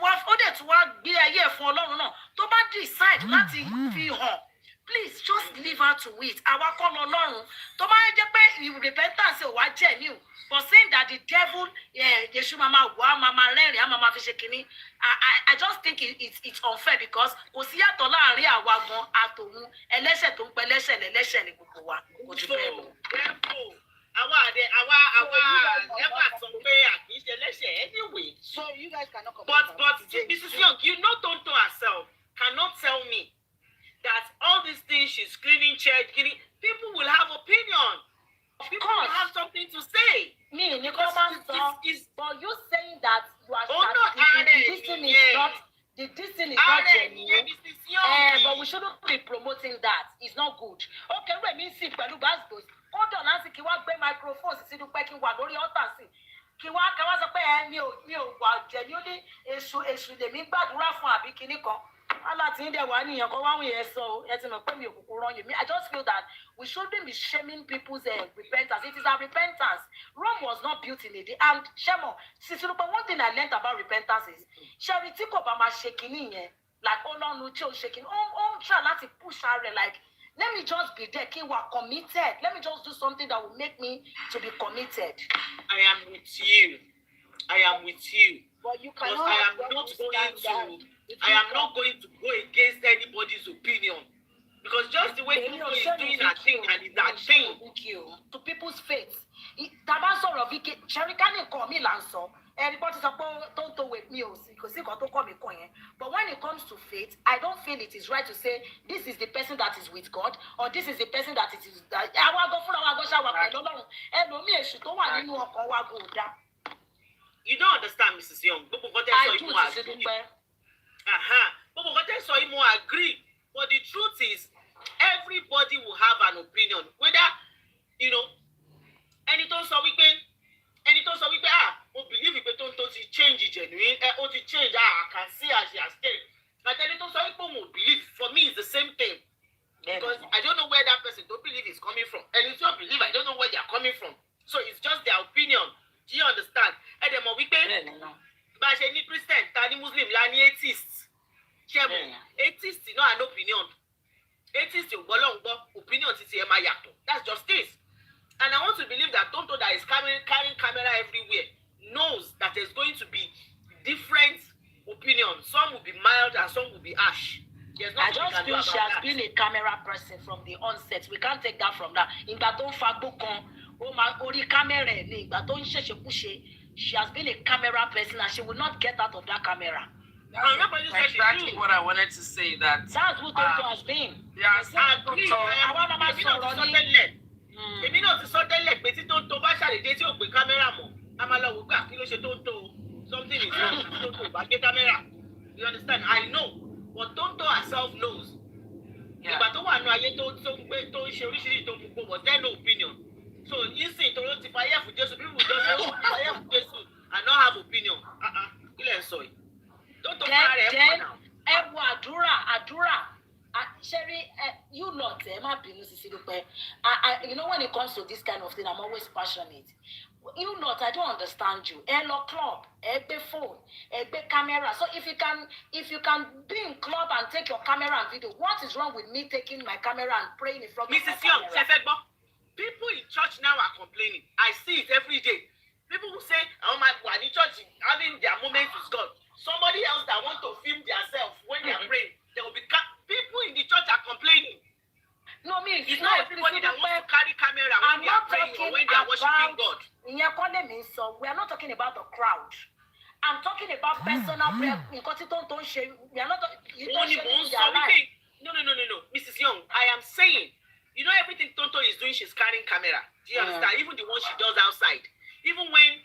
wá gbé ayé fún Ọlọ́run náà. Tó bá decide láti fi hàn. Please just leave her to it. Àwa kọ́ lọ́lọ́run. Tó bá jẹ́ pé repentance ò wá jẹ́ ní o. But saying that the devil, Yeshu mama wa mama rẹ́rìn, mama fi ṣe kínní. I just think it's unfair because kò sí yàtọ̀ láàrin àwa gan àtòun ẹlẹ́ṣẹ̀ tó ń pẹ́ lẹ́ṣẹ̀ lẹ́lẹ́ṣẹ̀ ní gbogbo wa. Kò jù bẹ́ẹ̀ lọ. Àwa never sọ pé àkì í ṣe lẹ́ṣẹ̀ anyway. So you guys cannot come. But Mrs. Young, you know Tonto herself cannot tell me that all these things she's cleaning church, people will have opinion. People will have something to say. Me, Nicola, but you saying that you are this thing is not genuine. But we shouldn't be promoting that. It's not good. Okay, let me see. Pẹ̀lú bastos. Hold on, Nancy. Kí wá gbé microphone sí dúpẹ́ kí wá lórí ọ̀tá sí. Kí wá sọ pé mi ò wà genuine èṣù lèmi gbàdúrà fún àbí kíní kan. I just feel that we shouldn't be shaming people's repentance. It is our repentance. Rome was not built in a day. And Shemo, one thing I learned about repentance is charity Obama shaking like Oluchi shaking. Try to push her like let me just be there. We are committed. Let me just do something that will make me to be committed. I am with you. But you I cannot. am not going to go against anybody's opinion. Because just the way Tonto is doing her thing and it's that thing. To people's faith. Taba sọ̀rọ̀ Vicky, Sherikani call me Lanso. Everybody support Tonto with me, because he got to call me coin. But when it comes to faith, I don't feel it is right to say this is the person that is with God or this is the person that it is that you don't understand, Mrs. Young. I do agree. But the truth is, everybody will have an opinion. Whether, any tó sọ wípé believe it, Tonto ti change genuine, ti change, I can see as she has stayed. But any tó sọ wípé believe, for me, it's the same thing. Because I don't know where that person don't believe is coming from. And if you don't believe, I don't know where they are coming from. So it's just their opinion. Do you understand? And then but any Christian, any Muslim, any atheist. Atheist is not an opinion. Atheist is opinion. That's justice. And I want to believe that Tonto that is carrying camera everywhere knows that there's going to be different opinions. Some will be mild and some will be harsh. I just feel she has been a camera person from the onset. We can't take that from that. In Baton Fagbokon, she has been a camera person and she will not get out of that camera. That's exactly what I wanted to say. That's what Tonto has been. Yes, èmi náà ti sọ tẹ́lẹ̀ pé tí Tonto bá ṣàdédé tí ò gbé kámẹ́rà mọ́ a máa lọ wò gbà kí ló ṣe Tonto something is wrong tí Tonto bá gbé kámẹ́rà. You understand? I know, but Tonto herself knows. Ìgbà tó wà nù ayé tó ń ṣe oríṣiríṣi tó ń gbogbo was there no opinion. So nísìnyí tó ló ti fàyè fún Jésù, people just say fàyè fún Jésù and not have opinion. Kí lẹ̀ ń sọ yìí? Tonto fúnra rẹ̀ pọ̀ náà. Ẹ wo àdúrà. Sherry, you lot, you know, when it comes to this kind of thing, I'm always passionate. You lot, I don't understand you. Hello club, be phone, be camera. So if you can be in club and take your camera and video, what is wrong with me taking my camera and praying in front of Mrs. Young, people in church now are complaining. I see it every day. People will say, "Oh my God, the church having their moments with God." Somebody else that want to film themselves when they are praying, there will be people in the church are complaining. No, me, it's not everybody that wants to carry camera when they are praying or when they are worshiping God. So we are not talking about the crowd. I'm talking about personal prayer. We are not. No. Mrs. Young, I am saying, you know everything Tonto is doing, she's carrying camera. Do you understand? Even the one she does outside. Even when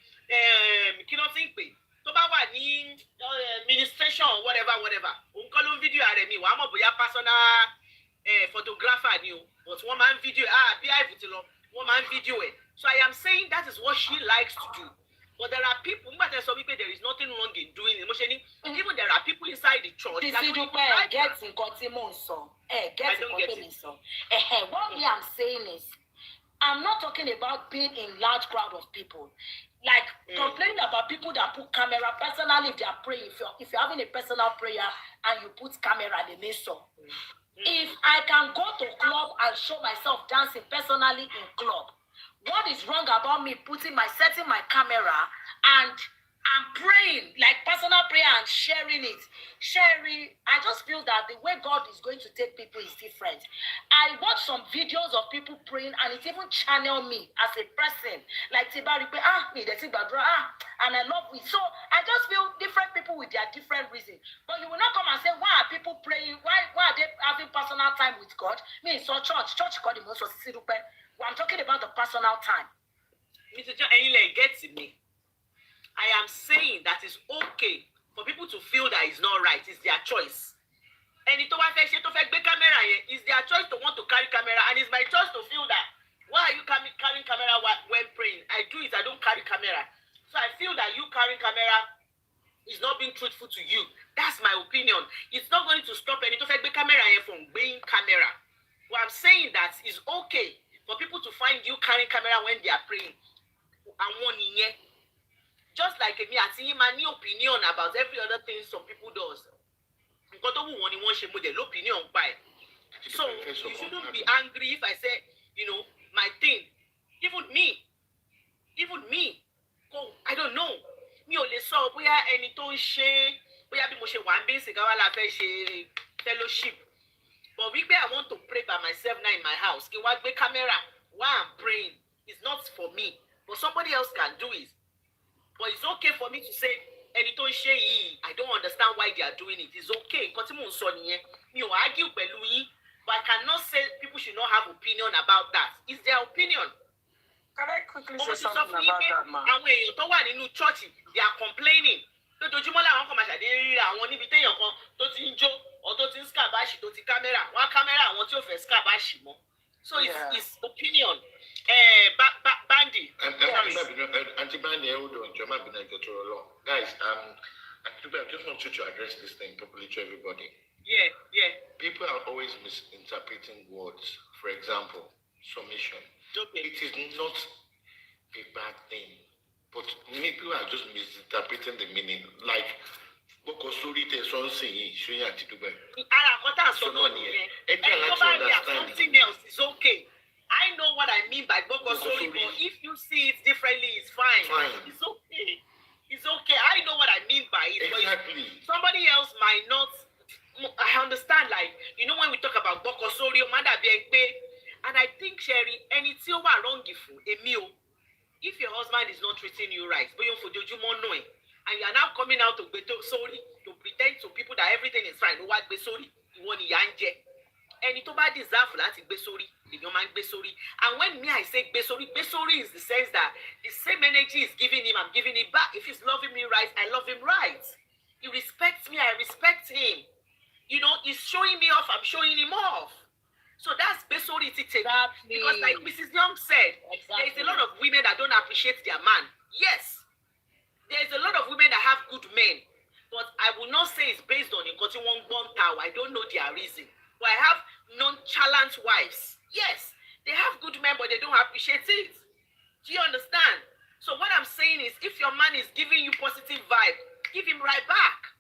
ministration or whatever. Video personal photographer new, but one man video one man video it. So I am saying that is what she likes to do. But there are people, there is nothing wrong in doing it. Even there are people inside the church that what me I'm saying is, I'm not talking about being in large crowd of people. Like complaining about people that put camera. Personally, if they are praying, if you're having a personal prayer and you put camera, they may so. If I can go to club and show myself dancing personally in club, what is wrong about me setting my camera and I'm praying, like personal prayer and sharing it? Sherry, I just feel that the way God is going to take people is different. I watch some videos of people praying and it even channeled me as a person. Like, and I love it. So I just feel different people with their different reasons. But you will not come and say, why are people praying? Why are they having personal time with God? So church God the most. I'm talking about the personal time. Mr. John, gets me. I am saying that it's okay for people to feel that it's not right. It's their choice. And it's their choice to want to carry camera, and it's my choice to feel that. Why are you carrying camera when praying? I do it, I don't carry camera. So I feel that you carrying camera is not being truthful to you. That's my opinion. It's not going to stop any camera from being camera. What I'm saying that it's okay for people to find you carrying camera when they are praying. Just like me, I see my new opinion about every other thing some people does. Opinion by. So you shouldn't be angry if I say, my thing. Even me. Oh, I don't know. Me only saw where any to share, where be moshe one basic fellowship. But we I want to pray by myself now in my house. Kí wá gbé camera while I'm praying. It's not for me. But somebody else can do it. But it's okay for me to say, ẹni tó ń ṣe yìí, I don't understand why they are doing it. It's okay. Nǹkan tí mò ń sọ nìyẹn. Mi ò argue pẹ̀lú yín. But I cannot say people should not have opinion about that. It's their opinion. Can I quickly say something about that, man? Àwọn èèyàn tó wà nínú church, they are complaining. Lójoojúmọ́ làwọn kan máa ṣàdédé rí àwọn níbi téèyàn kan tó ti ń jó or tó ti ń scabashi tó ti kámẹ́rà. Wọ́n á kámẹ́rà àwọn tí ò fẹ́ scabashi mọ́. So it's opinion. Bandy. Auntie Bandy, hold on. Guys, I just want you to address this thing properly to everybody. Yeah. People are always misinterpreting words. For example, submission. Okay. It is not a bad thing, but many people are just misinterpreting the meaning. Like, because story tells something, showing at Dubai. Something else is okay. I know what I mean by Boko Sori, but if you see it differently, it's fine. It's okay. It's okay. I know what I mean by it. Exactly. But somebody else might not. I understand, like, you know, when we talk about Boko Sori, and I think, Sherry, and it's your wrong if your husband is not treating you right, but you're for knowing, and you are now coming out to sorry to pretend to people that everything is fine. No, what be sorry, you want yanje. And it about deserve that be sorry, your man be sorry. And when me I say be sorry is the sense that the same energy is giving him, I'm giving it back. If he's loving me right, I love him right. He respects me, I respect him. You know, he's showing me off, I'm showing him off. So that's basically it. Exactly. Because like Mrs. Young said, there's a lot of women that don't appreciate their man. Yes. There's a lot of women that have good men. But I will not say it's based on in one tower. I don't know their reason. But I have nonchalant wives. Yes. They have good men, but they don't appreciate it. Do you understand? So what I'm saying is, if your man is giving you positive vibe, give him right back.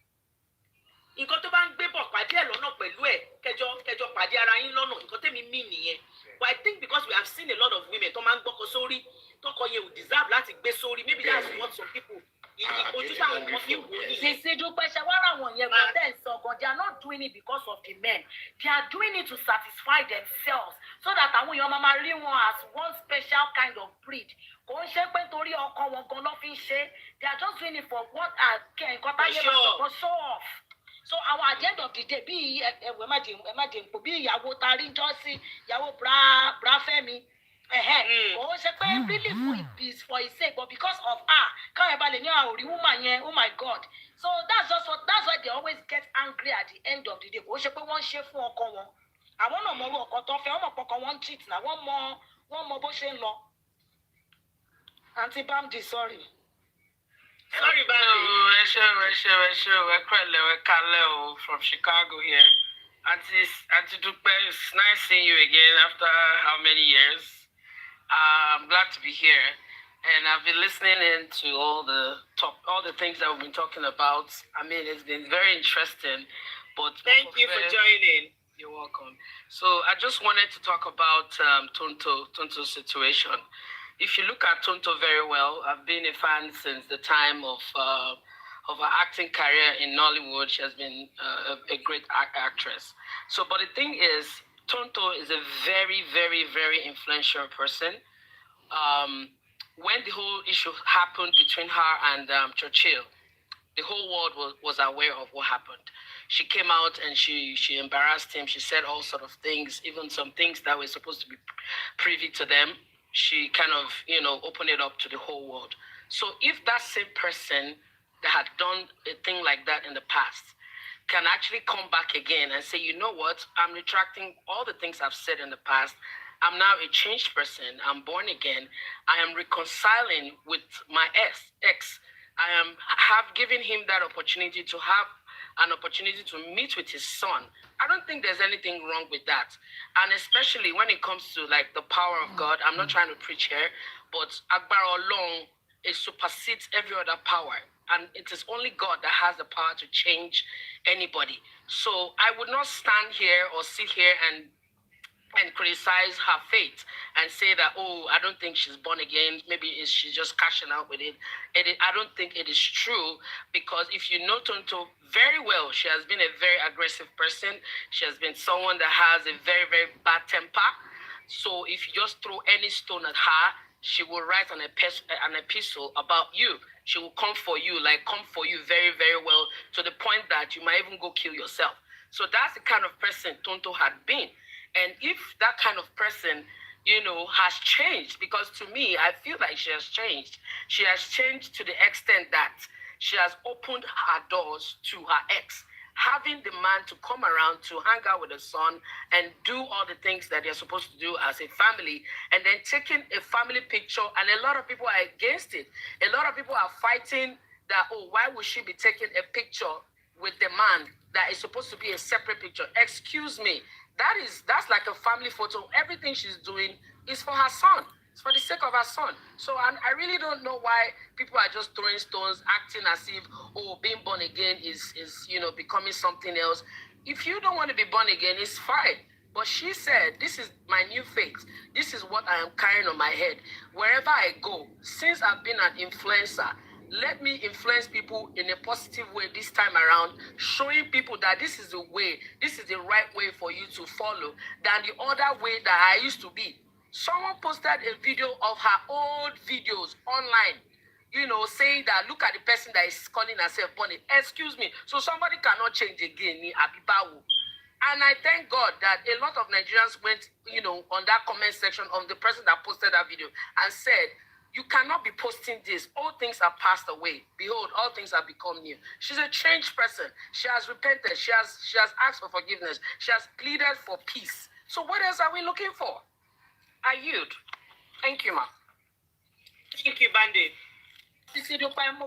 Nǹkan tó bá ń gbé bọ̀ pàdé ẹ̀ lọ́nà pẹ̀lú ẹ̀ kẹjọ pàdé ara yín lọ́nà nǹkan tẹ́mi mí nìyẹn. But I think because we have seen a lot of women tó máa ń gbọ́kọ sórí tọkọ yẹn ò deserve láti gbé sórí, maybe that's what some people ojú táwọn ọmọ fi wò ní. Sisi Dúpẹ́ ṣe wá ràwọn yẹn gan tẹ́ ẹ̀ sọ gan, they are not doing it because of the men, they are doing it to satisfy themselves so that àwọn èèyàn máa rí wọn as one special kind of breed. Kò ń ṣe pé nítorí ọkọ wọn gan ló fi ń ṣe, they are just doing it for what nǹkan táyé máa sọ for show off. So our at the end of the day, bí ẹ̀mẹ́dìǹpọ̀ bí ìyàwó tarí jọ́sí, ìyàwó bra Fẹ́mi, kò ń ṣe pé really for his sake, but because of káwọn ẹ̀bá lè ní àwòrí woman yẹn, oh my God. So that's why they always get angry at the end of the day. Kò ń ṣe pé wọ́n ń ṣe fún ọkọ wọn. Àwọn náà mọ orú ọkọ tó fẹ́, wọ́n mọ̀ pọkàn wọn cheat náà, wọ́n mọ bó ṣe ń lọ. Aunty Bamdi, sorry. Sorry, We're from Chicago here. Auntie Dupe, it's nice seeing you again after how many years? I'm glad to be here. And I've been listening in to all the things that we've been talking about. I mean, it's been very interesting. But thank you for joining. You're welcome. So I just wanted to talk about Tonto's situation. If you look at Tonto very well, I've been a fan since the time of her acting career in Nollywood. She has been a great actress. So, but the thing is, Tonto is a very, very, very influential person. When the whole issue happened between her and Churchill, the whole world was aware of what happened. She came out and she embarrassed him. She said all sort of things, even some things that were supposed to be privy to them. She kind of, opened it up to the whole world. So if that same person that had done a thing like that in the past can actually come back again and say, you know what, I'm retracting all the things I've said in the past. I'm now a changed person. I'm born again. I am reconciling with my ex. I have given him that opportunity to have an opportunity to meet with his son. I don't think there's anything wrong with that. And especially when it comes to like the power of God, I'm not trying to preach here, but Akbar alone, it supersedes every other power. And it is only God that has the power to change anybody. So I would not stand here or sit here and and criticize her faith and say that, oh, I don't think she's born again. Maybe she's just cashing out with it. I don't think it is true, because if you know Tonto very well, she has been a very aggressive person. She has been someone that has a very, very bad temper. So if you just throw any stone at her, she will write an epistle about you. She will come for you very, very well, to the point that you might even go kill yourself. So that's the kind of person Tonto had been. And if that kind of person, has changed, because to me, I feel like she has changed. She has changed to the extent that she has opened her doors to her ex, having the man to come around to hang out with the son and do all the things that they're supposed to do as a family, and then taking a family picture. And a lot of people are against it. A lot of people are fighting that, oh, why would she be taking a picture with the man that is supposed to be a separate picture? Excuse me. That's like a family photo. Everything she's doing is for her son. It's for the sake of her son. So I really don't know why people are just throwing stones, acting as if, oh, being born again is becoming something else. If you don't want to be born again, it's fine. But she said, this is my new faith. This is what I am carrying on my head. Wherever I go, since I've been an influencer, let me influence people in a positive way this time around, showing people that this is the way, this is the right way for you to follow than the other way that I used to be. Someone posted a video of her old videos online, saying that, look at the person that is calling herself Bonnie. Excuse me. So somebody cannot change again, ni Abibawu. And I thank God that a lot of Nigerians went, on that comment section of the person that posted that video and said, you cannot be posting this. All things are passed away. Behold, all things have become new. She's a changed person. She has repented. She has asked for forgiveness. She has pleaded for peace. So what else are we looking for? I yield. Thank you, ma. Thank you, Bande. Mr. Bande,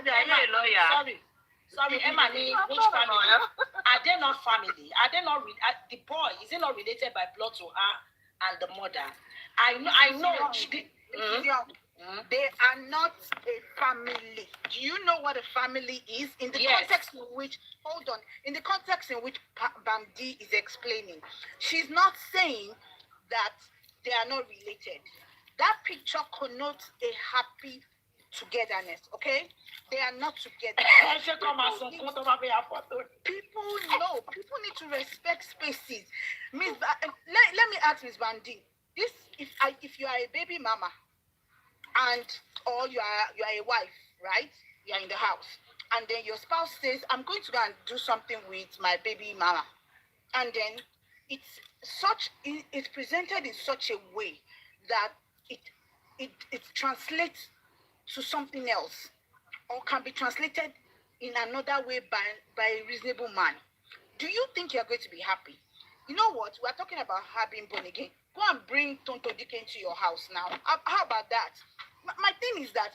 are you a lawyer? Sorry, Emma, which family? Are they not family? Are they not the boy? Is he not related by blood to her and the mother? I know. They are not a family. Do you know what a family is? In the context in which, in the context in which Bamdi is explaining, she's not saying that they are not related. That picture connotes a happy togetherness, okay? They are not together. People need to respect spaces. Let me ask Ms. Bandi. If you are a baby mama, or you are a wife, right? You are in the house, and then your spouse says, I'm going to go and do something with my baby mama, and then it's presented in such a way that it translates to something else, or can be translated in another way by a reasonable man. Do you think you're going to be happy? You know what? We're talking about her being born again. Go and bring Tonto Dike into your house now. How about that? My thing is that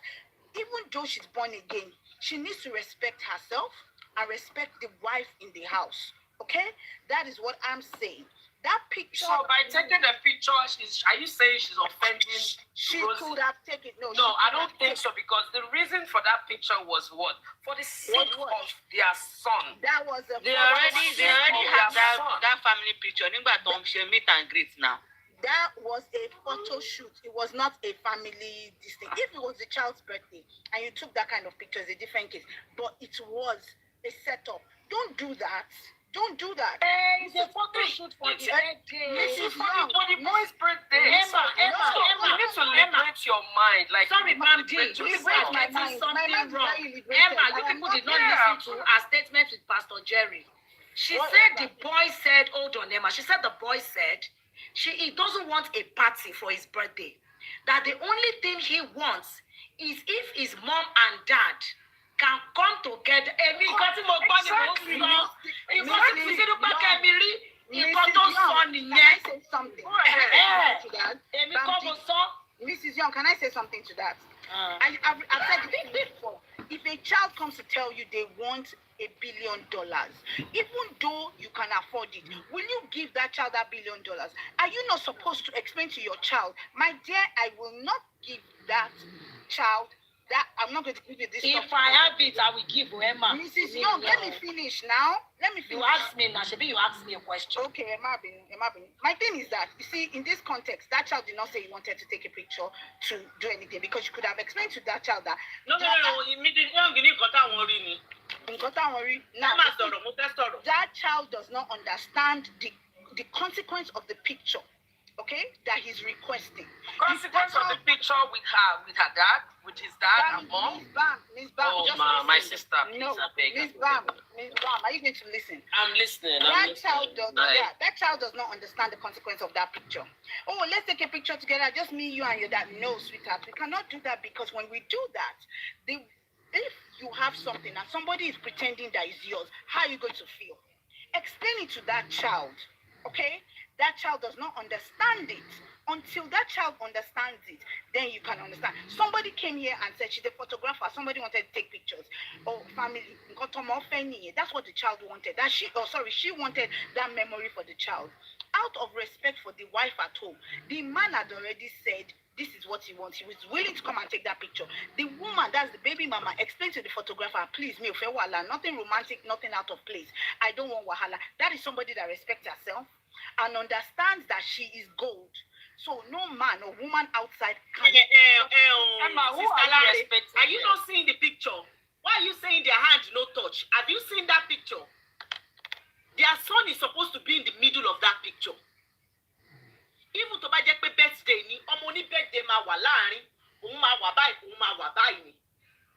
even though she's born again, she needs to respect herself and respect the wife in the house. Okay? That is what I'm saying. That picture. So by taking the picture, are you saying she's offending? She could have taken. No, I don't think so, because the reason for that picture was what? For the sake of their son. That was they already have that family picture. Meet and greet now. That was a photo shoot. It was not a family thing. If it was the child's birthday and you took that kind of picture, it's a different case. But it was a setup. Don't do that. Don't do that. It's a photo shoot for the birthday. It's for the boy's birthday. Emma. You need to liberate your mind. Sorry, Ma'am D. You are getting something wrong. Emma, you people did not listen to her statement with Pastor Jerry. She said the boy said, hold on, Emma. She said the boy said he doesn't want a party for his birthday. That the only thing he wants is if his mom and dad can come together. Mrs. Young, can I say something to that? I've said it before. If a child comes to tell you they want $1 billion, even though you can afford it, will you give that child that $1 billion? Are you not supposed to explain to your child, my dear, I will not give that child that. I'm not going to give you this. If I have it, I will give Emma. Mrs. Young, let me finish now. let me finish. You asked me now, Shebi, you asked me a question. Okay, Emma. My thing is that, you see, in this context, that child did not say he wanted to take a picture to do anything, because you could have explained to that child that. No, immediately, now, that child does not understand the consequence of the picture, okay, that he's requesting. Consequence of the picture with her dad, with his dad and mom. Miss Bam, oh, just my listen. sister, please, No, I beg. Miss Bam, are you going to listen? I'm listening. That child does not understand the consequence of that picture. Oh, let's take a picture together, just me, you, and your dad. No, sweetheart, we cannot do that, because when we do that, if you have something and somebody is pretending that it's yours, how are you going to feel? Explain it to that child, okay? That child does not understand it. Until that child understands it, then you can understand. Somebody came here and said she's a photographer. Somebody wanted to take pictures. Oh, family. That's what the child wanted. She wanted that memory for the child. Out of respect for the wife at home, the man had already said this is what he wants. He was willing to come and take that picture. The woman, that's the baby mama, explained to the photographer, please, me, nothing romantic, nothing out of place. I don't want wahala. That is somebody that respects herself and understands that she is gold. So no man or woman outside can. Emma, who are you not seeing the picture? Why are you saying their hand no touch? Have you seen that picture? Their son is supposed to be in the middle of that picture. Even to buy birthday ni, omoni birthday ma wa láàrin, òun ma wa báyìí ni.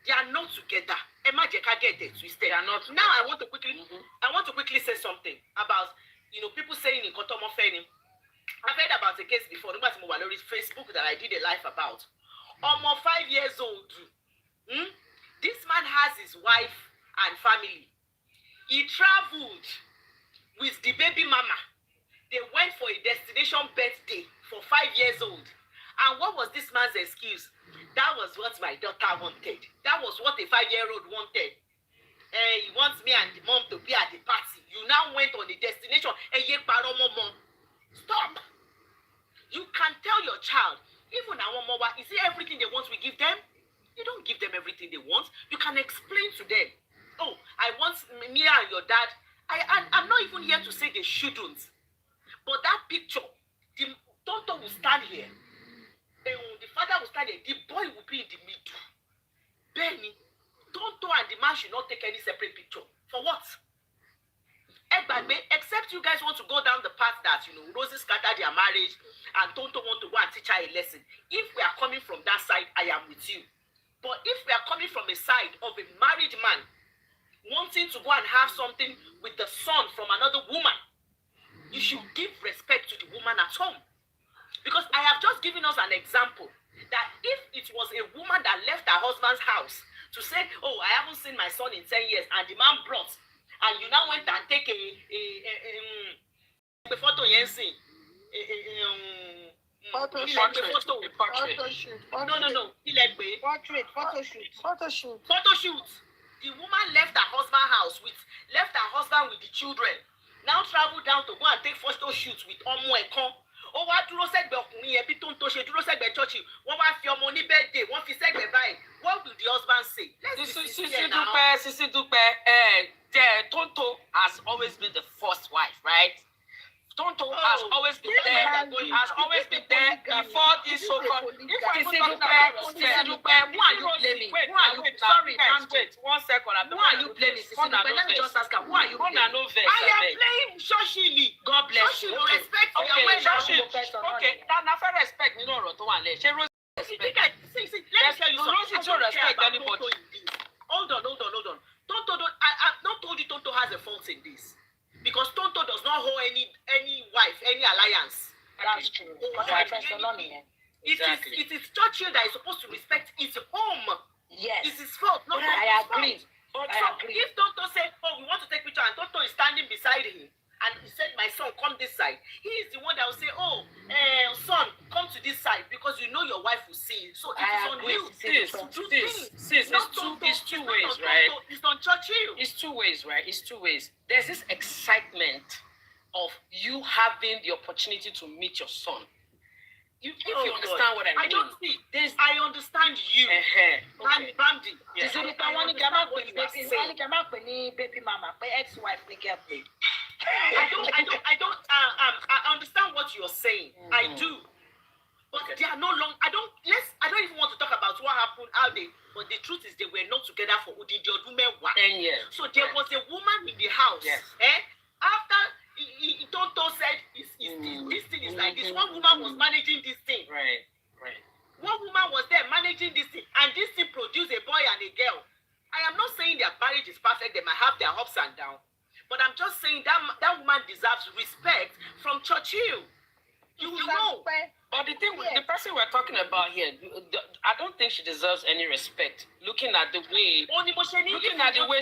They are not together. Emma Jeka get it twisted. They are not. Now I want to quickly say something about people saying in Kotomo Feni. I've heard about a case before. Nobody on Facebook that I did a live about. Almost 5 years old. This man has his wife and family. He traveled with the baby mama. They went for a destination birthday for 5 years old. And what was this man's excuse? That was what my daughter wanted. That was what a 5-year-old wanted. He wants me and the mom to be at the party. You now went on the destination. Stop. You can tell your child, even our mama, is it everything they want we give them? You don't give them everything they want. You can explain to them. Oh, I want me and your dad. I'm not even here to say they shouldn't. But that picture, the Tonto will stand here. The father will stand here. The boy will be in the middle. Benny, Tonto and the man should not take any separate picture. For what? Except you guys want to go down the path that, Rosie scattered their marriage and Tonto want to go and teach her a lesson. If we are coming from that side, I am with you. But if we are coming from a side of a married man wanting to go and have something with the son from another woman, you should give respect to the woman at home. Because I have just given us an example that if it was a woman that left her husband's house to say, oh, I haven't seen my son in 10 years, and the man brought, and you now went and take a photo, Photo shoot. The woman left her husband with the children. Now travel down to go and take photo shoots with Omo Ekon. Oh, what do you say? What will the husband say? Sisi Dupe, Tonto has always been the first wife, right? Tonto has always been there. Before this so-called. Sisi Dupe, who are you blaming? Wait, 1 second. Who are you blaming? Sisi Dupe, let me just ask her. Who are you blaming? I am blaming Shoshili. God bless you. Respect your way. Okay, now for respect, you know what to want. She Rosie respect. Let me tell you something. Rosie don't respect anybody. Hold on. Tonto I've not told you Tonto has a fault in this. Because Tonto does not hold any wife, any alliance. That's true. It is Churchill that is supposed to respect his home. Yes. It's his fault, not I agree. If Tonto said, oh, we want to take picture, and Tonto is standing beside him, and he said, my son, come this side, he is the one that will say, oh, son, come to this side, because you know your wife will see it. So it is on you. It's two ways, right? It's on Churchill. It's two ways, right? It's two ways. There's this excitement of you having the opportunity to meet your son. If you understand what I mean. I don't see. I understand you. Okay. Bamdi. This is the one you cannot put baby mama, ex-wife, I understand what you're saying. I do. But they are no longer. I don't even want to talk about what happened out there. But the truth is, they were not together for 10 years. So there was a woman in the house. Yes. After Tonto said, this thing is like this. One woman was managing this thing. Right. One woman was there managing this thing, and this thing produced a boy and a girl. I am not saying their marriage is perfect. They might have their ups and downs, but I'm just saying that woman deserves respect from Churchill. You know. But the thing, the person we're talking about here, I don't think she deserves any respect. Looking at the way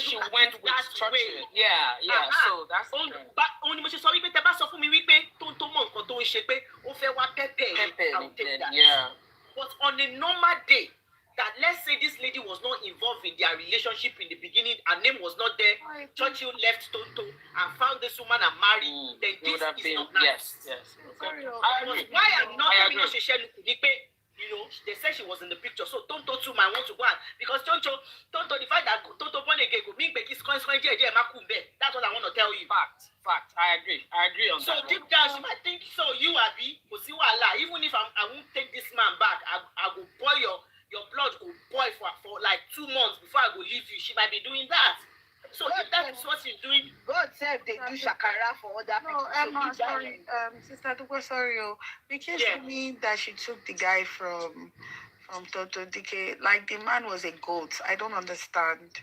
she went with Churchill. Yeah. So that's the thing. But only she saw me teba sọ fún mi wípé tonto mọ nǹkan tó ń ṣe pé ó fẹ́ wá pẹpẹ. Yeah. But on a normal day, that let's say this lady was not involved in their relationship in the beginning, her name was not there, Churchill left Tonto and found this woman and married, then this is not nice. Yes. Why I'm not having a you know, they said she was in the picture, so Tonto too might want to go out because Tonto, the fact that Tonto born again go mean that's what I want to tell you. Fact. I agree on so that. So deep down, she might think so. You Abi, even if I won't take this man back, I will boil your blood will boil for like 2 months before I go leave you. She might be doing that. So if that is what she's doing, God said they do shakara for other people. Emma, sorry, Sister Dugo, sorry, because to me that she took the guy from Toto Dike, like the man was a goat. I don't understand.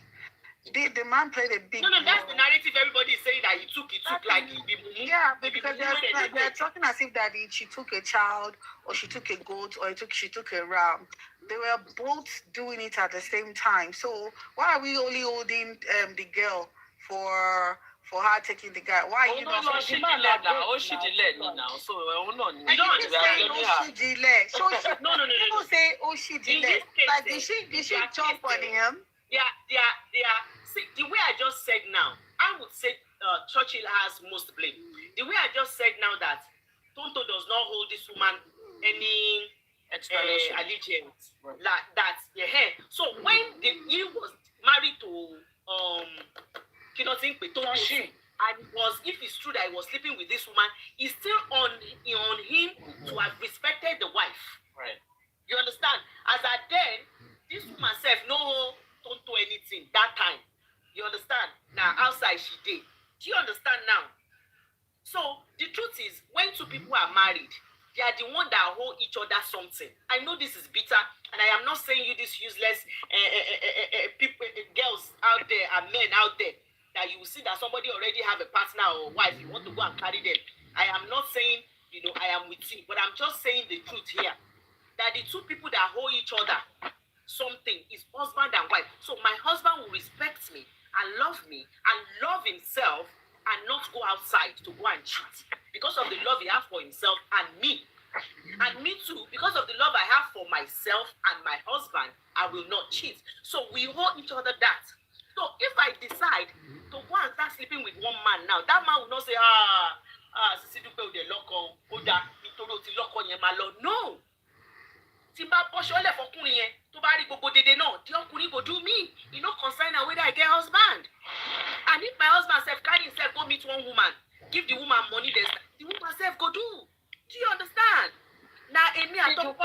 The man played a big No, that's the narrative everybody is saying that he took like yeah, because they're talking as if that she took a child or she took a goat or she took a ram. They were both doing it at the same time. So why are we only holding the girl for her taking the guy? Why are you not? She delayed now. So she delayed. So people say, she delayed. Like did she jump on him? Yeah. See, the way I just said now, I would say Churchill has most blame. The way I just said now that Tonto does not hold this woman any allegiance like that. Yeah. So when he was married to and if it's true that he was sleeping with this woman, it's still on him to have respected the wife. Right. You understand? As at then, this woman self don't do anything that time. You understand? Now outside she did. Do you understand now? So the truth is, when two people are married, they are the one that hold each other something. I know this is bitter, and I am not saying you this useless people, girls out there and men out there that you will see that somebody already have a partner or wife. You want to go and carry them. I am not saying I am with you, but I'm just saying the truth here. That the two people that hold each other something is husband and wife. So my husband will respect me and love himself and not go outside to go and cheat because of the love he has for himself and me. And me too, because of the love I have for myself and my husband, I will not cheat. So we hold each other that. So if I decide to go and start sleeping with one man now, that man will not say, Sisi Dupe o de loko, oda, nítorí o ti loko yẹn ma lọ. No. Tí bá bọ́ṣọ́lẹ̀ fọkùnrin yẹn tó bá rí gbogbo dédé náà tí ọkùnrin go do me, e no concern na whether I get husband. And if my husband self carry himself go meet one woman, give the woman money, the woman self go do. Do you understand? Now, Amy, I don't we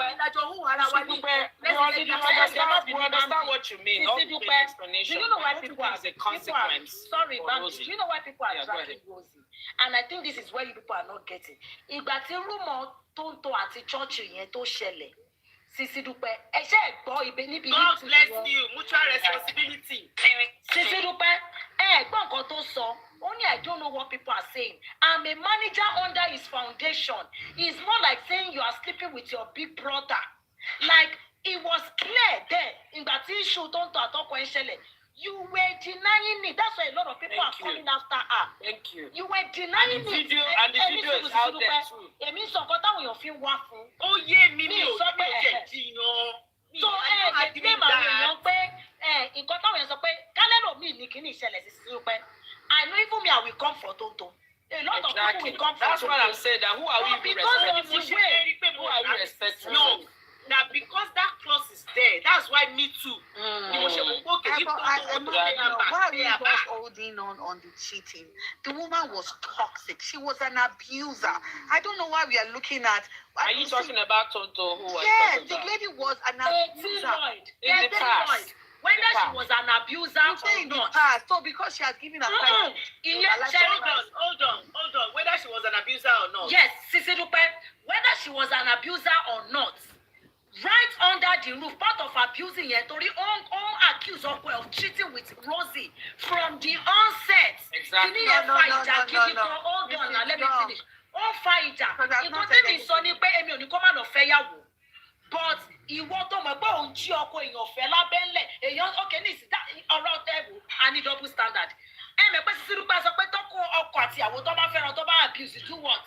understand what you mean. Do you know why people are sorry, but do you know why people are tracking Rosie? And I think this is where you people are not getting. Ìgbà tí rumor Tonto àti church yẹn tó ṣẹlẹ̀. Sisi Dupe, God bless you. Mutual responsibility. Sisi Dupe, gbọ́ nǹkan tó sọ. Only I don't know what people are saying. I'm a manager under his foundation. It's more like saying you are sleeping with your big brother. Like, it was clear there. In that issue, you were denying it. That's why a lot of people are coming after her. Thank you. You were denying it. And the video is out there too. It means something when you feel waffle. Oh, yeah, me. So, I know even me, I will come for Tonto. A lot of people will come. That's what I'm saying. That who are we respecting? Who are we respecting? No. Now, because that clause is there, that's why me too. Why are we just holding on the cheating? The woman was toxic. She was an abuser. I don't know why we are looking at. Are you talking about Tonto? Who are yes, you talking the lady was an abuser. In the past. Whether she was an abuser or not. So because she has given her hold on. Whether she was an abuser or not. Yes, Sisi Dupe, whether she was an abuser or not. Right under the roof, part of abusing yet, Tori on accused of cheating with Rosie from the onset. Exactly. Hold on, let me finish. On fire. But ìwọ tó mọ̀ pé òun jí ọkọ èèyàn fẹ́ lábẹ́lẹ̀ èèyàn okay ní ìsìta ọ̀rọ̀ tẹ́bù a ní double standard. Mọ̀ pé Sisi Dupe sọ pé tọ́kọ ọkọ àti ìyàwó tó bá fẹ́ràn tó bá abuse do what?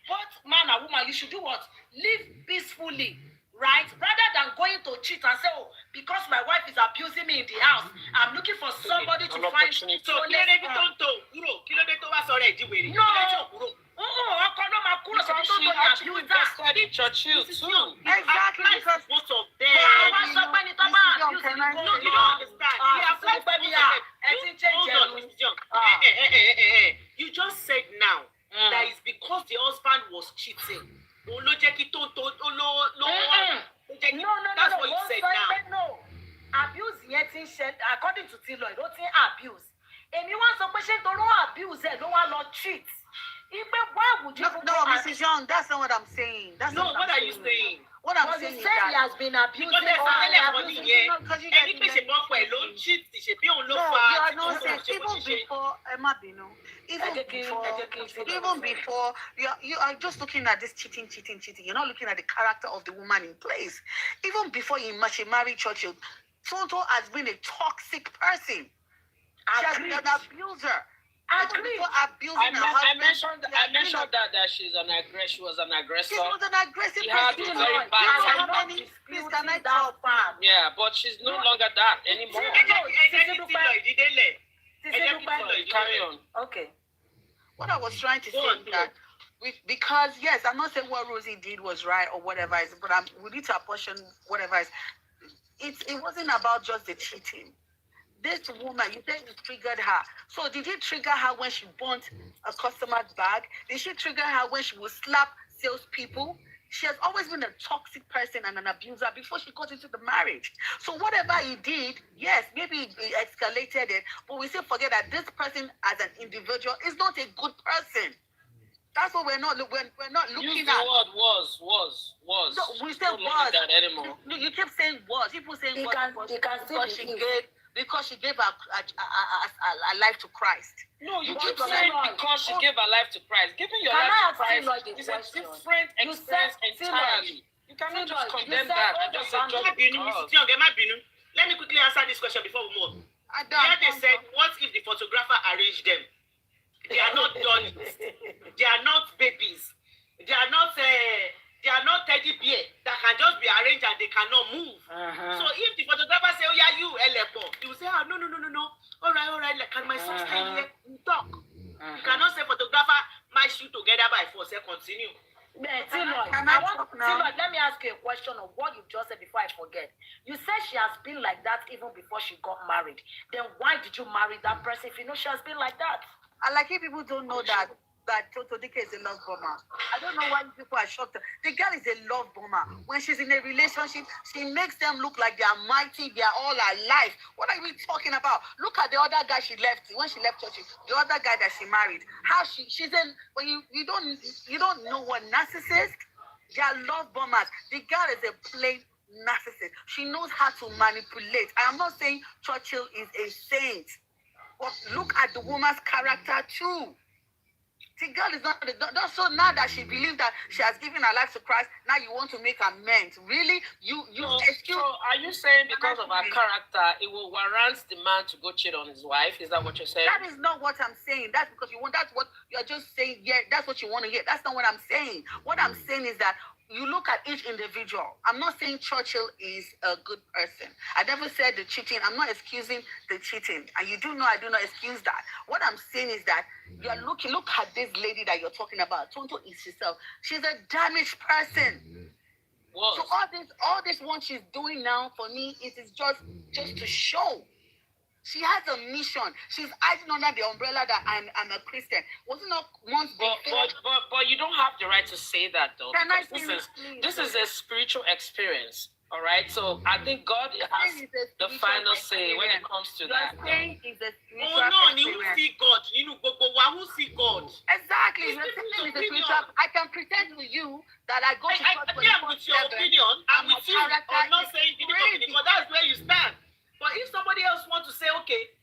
Both man and woman you should do what? Live peacefully. Right? Rather than going to cheat and say, oh, because my wife is abusing me in the house, I'm looking for somebody to find. So, no. Because she actually invested in Churchill too. Exactly, because most of them. You don't understand. You just said now that it's because the husband was cheating. No. That's what you said now. No. Abuse yet according to Tilo, don't say abuse. Anyone so patient don't abuse it, don't want to cheat. Why would you no, Mrs. Young, that's not what I'm saying. That's no, what are you saying? What I'm saying is that he has been abusing because there's even before you are just looking at this cheating. You're not looking at the character of the woman in place. Even before she married Churchill, Tonto has been a toxic person. She has been an abuser. I mentioned that she was an aggressor. She was an aggressive person. Very bad. Yeah, but she's no longer that anymore. Carry on. Okay. What I was trying to say is that because yes, I'm not saying what Rosie did was right or whatever is, but we need to apportion whatever is. It wasn't about just the cheating. This woman, you said it triggered her. So did it trigger her when she burnt a customer's bag? Did she trigger her when she would slap salespeople? She has always been a toxic person and an abuser before she got into the marriage. So whatever he did, yes, maybe he escalated it, but we still forget that this person as an individual is not a good person. That's what we're not looking at. Use the word was. No, we say was. Like that anymore. No, you keep saying was. People saying was because she gave her life to Christ. No, you keep saying because she gave her life to Christ. Giving your life to Christ is a different experience entirely. You cannot just condemn that and just say just because. Let me quickly answer this question before we move. They said, what if the photographer arranged them? They are not dollies. They are not babies. They are not teddy bear that can just be arranged and they cannot move. So if the photographer say, oh yeah, you Elepo, you say, oh no. All right, like, can my son stay here? Talk. You cannot say photographer match you together by force. Continue. Let me ask you a question of what you just said before I forget. You said she has been like that even before she got married. Then why did you marry that person if you know she has been like that? I like if people don't know that Toto Dike is a love bomber. I don't know why people are shocked. The girl is a love bomber. When she's in a relationship, she makes them look like they are mighty, they are all alive. What are we talking about? Look at the other guy she left when she left church. The other guy that she married. How she's in when you don't know what narcissist. They are love bombers. The girl is a plain narcissist. She knows how to manipulate. I am not saying Churchill is a saint, but look at the woman's character too. The girl is not so now that she believes that she has given her life to Christ, now you want to make amends. Really? So are you saying because of her character, it will warrant the man to go cheat on his wife? Is that what you're saying? That is not what I'm saying. That's because that's what you're just saying. Yeah, that's what you want to hear. That's not what I'm saying. What I'm saying is that you look at each individual. I'm not saying Churchill is a good person. I never said the cheating. I'm not excusing the cheating. And you do know I do not excuse that. What I'm saying is that you're looking, look at this lady that you're talking about. Tonto is herself. She's a damaged person. So all this one she's doing now for me, it is just to show. She has a mission. She's hiding under the umbrella that I'm a Christian. Wasn't not once before. But you don't have the right to say that though. Can I Because finish, this is a spiritual experience. All right. So I think God has the final say when it comes to that. Saying is a spiritual who see God? Who see God? Exactly. You're saying is a spiritual. I can pretend to you that I go to church for I'm with your opinion. I'm with you. I'm not saying anything, but that's where you stand. But if somebody else wants to say, okay,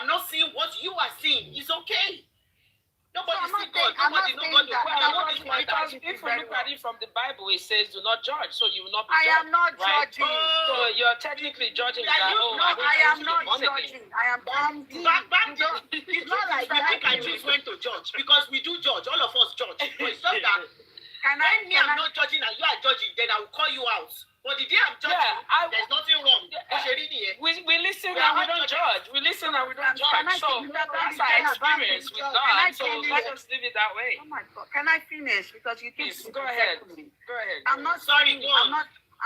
I'm not seeing what you are seeing, it's okay. Nobody see God. Nobody know God. Because if we look at it from the Bible, it says, "Do not judge," so you will not be judged. I am not judging. So you're technically judging that. I am not judging. I am it's not like that. Pick and choose when to judge because we do judge. All of us judge. But it's not that. When I'm not judging and you are judging, then I will call you out. But the day I'm judging, there's nothing wrong. We listen and we don't judge. We listen and we don't judge. So that's our experience with God. So let us live it that way. Oh my God! Can I finish? Because you keep go ahead. Go ahead. I'm not sorry.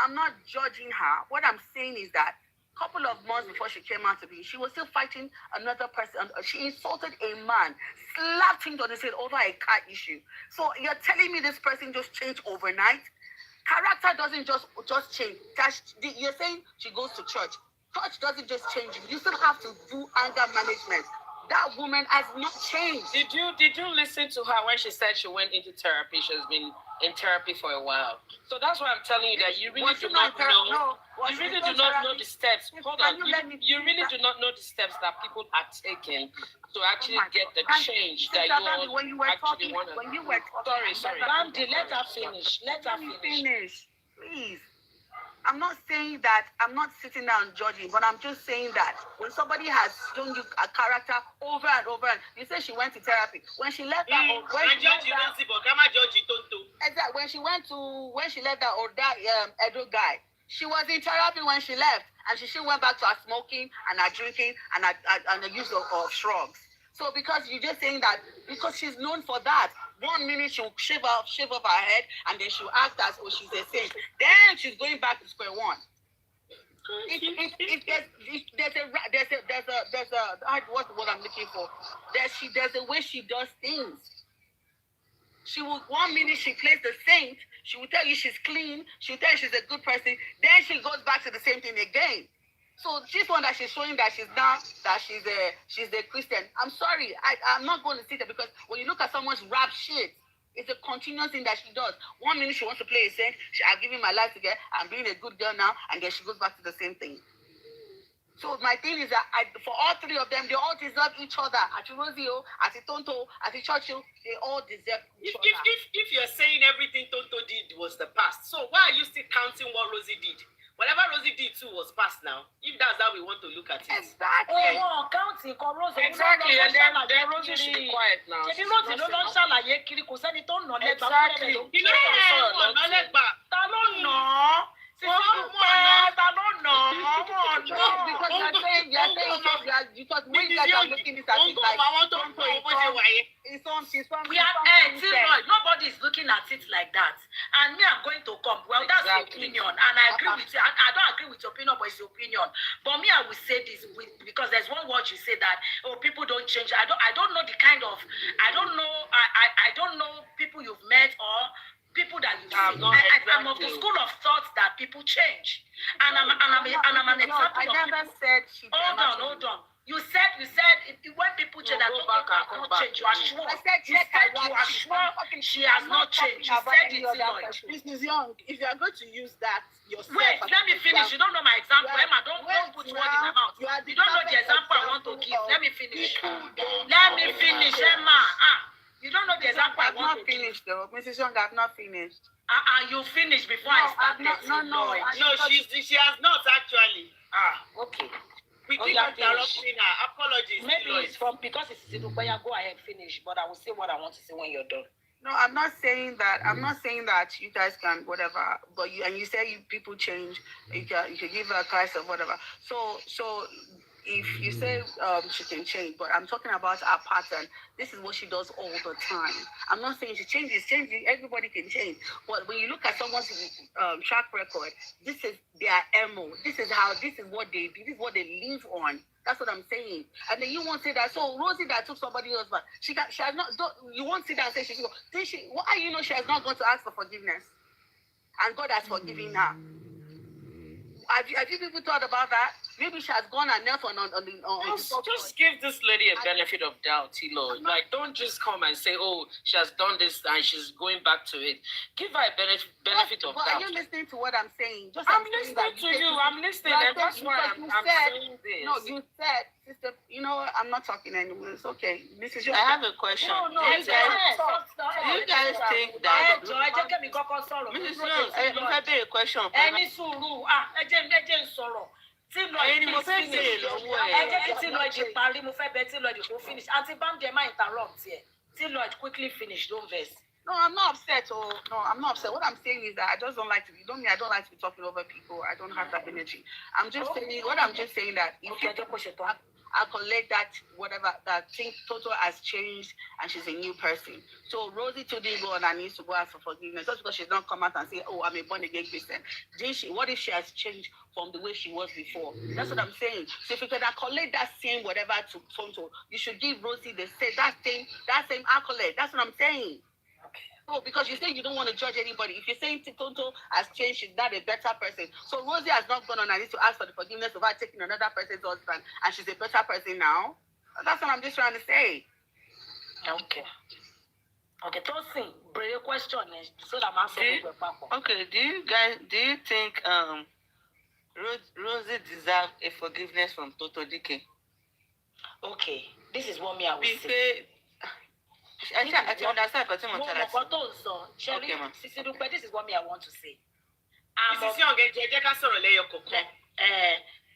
I'm not judging her. What I'm saying is that a couple of months before she came out to me, she was still fighting another person. She insulted a man, slapped him on the head over a car issue. So you're telling me this person just changed overnight? Character doesn't just change. You're saying she goes to church. Church doesn't just change you. You still have to do anger management. That woman has not changed. Did you listen to her when she said she went into therapy? She has been in therapy for a while. So that's why I'm telling you that you really do not know. You really do not know the steps. Hold on. You really do not know the steps that people are taking to actually get the change that you actually want to. Sorry. Randy, let her finish. Let her finish. Please. I'm not saying that, I'm not sitting down judging, but I'm just saying that when somebody has shown you a character over and over, and you say she went to therapy. When she left that, when she left that Edo guy, she was in therapy when she left, and she went back to her smoking and her drinking and the use of drugs. So because you're just saying that, because she's known for that, 1 minute she'll shave off her head, and then she'll act as though she's a saint. Then she's going back to square one. What's the word I'm looking for? There's a way she does things. She will 1 minute she plays the saint. She will tell you she's clean. She'll tell you she's a good person. Then she goes back to the same thing again. So this one that she's showing that she's a Christian. I'm sorry, I'm not going to sit there, because when you look at someone's rap shit, it's a continuous thing that she does. 1 minute she wants to play a saint. I've given my life to get. I'm being a good girl now, and then she goes back to the same thing. So my thing is that for all three of them, they all deserve each other. At Rosio, at Tonto, at Churchill, they all deserve each other. If you're saying everything Tonto did was the past, so why are you still counting what Rosie did? Whatever Rosie did too was past now. If that's how we want to look at it. Exactly. Counting, exactly. And then Rosie should be quiet now. Ṣebí Rosie ló lọ ń ṣàlàyé kiri, kò sẹ́ni tó nà lẹ́gbàá. Exactly. Ta ló nà á? Ta ló nà á? Because you're saying because we guys are looking at it like nobody is looking at it like that. And me, I'm going to come. Well, that's the opinion. And I agree with you. I don't agree with your opinion, but it's your opinion. But me, I will say this because there's one word you say that, people don't change. I don't know the kind of, I don't know people you've met or people that you see. I'm of the school of thought that people change. And I'm an example I never said she Hold on. You said when people change, that don't change. You are sure. I said you are sure she has not changed. You said it, Lloyd. Mrs. Young, if you are going to use that yourself. Wait, let me finish. You don't know my example, Emma. Don't put word in my mouth. You don't know the example I want to give. Let me finish. Emma. You don't know the example I want to give. I've not finished though. Mrs. Young, I've not finished. You finished before I started. No, she has not actually. Okay. We keep interrupting her. Apologies. Maybe it's because it's Sidubaya. Go ahead, finish. But I will say what I want to say when you're done. No, I'm not saying that. I'm not saying that you guys can whatever. But you say people change. You can give her advice or whatever. So if you say she can change, but I'm talking about her pattern. This is what she does all the time. I'm not saying she changes. Changing, everybody can change. But when you look at someone's track record, this is their MO. This is what they do. This is what they live on. That's what I'm saying. And then you won't say that. So Rosie that took somebody else, but she has not. You won't sit down and say she. Why you know she has not gone to ask for forgiveness, and God has forgiven her. Have you people thought about that? Maybe she has gone and knelt on just give this lady a benefit of doubt, Lord. Like, don't just come and say, oh, she has done this and she's going back to it. Give her a benefit of doubt. Are you listening to what I'm saying? I'm listening to you. I'm listening. And that's why I'm saying this. No, you said, sister, I'm not talking anymore. It's okay. This is your... I have a question. No, you guys think that... Mrs. Rose, I have a question. Tí Lloyd mo fẹ́ bèrè lọ́wọ́ ẹ̀. Ẹ jẹ́ kí tí Lloyd parí, mo fẹ́ bẹ̀ tí Lloyd kò finish. Àǹtí Bámdé máa interrupt ẹ̀. Tí Lloyd quickly finish, don't vex. No, I'm not upset. No, I'm not upset. What I'm saying is that I just don't like to be. I don't like to be talking over people. I don't have that energy. I'm just saying. What I'm just saying that if I collect that whatever that thing Toto has changed and she's a new person. So Rosie told me go and I need to go ask for forgiveness just because she's not come out and say, oh, I'm a born again Christian. What if she has changed from the way she was before? That's what I'm saying. So if you can collect that same whatever to Toto, you should give Rosie that same accolade. That's what I'm saying. Oh, because you say you don't want to judge anybody. If you're saying Tonto has changed, she's not a better person. So Rosie has not gone on and needs to ask for the forgiveness of her taking another person's husband, and she's a better person now. That's what I'm just trying to say. Okay. Tosin, bring your question so that I'm answering your papa. Okay, do you think Rosie deserves a forgiveness from Toto Dike? Okay, this is what I will say. I understand. This is what I want to say.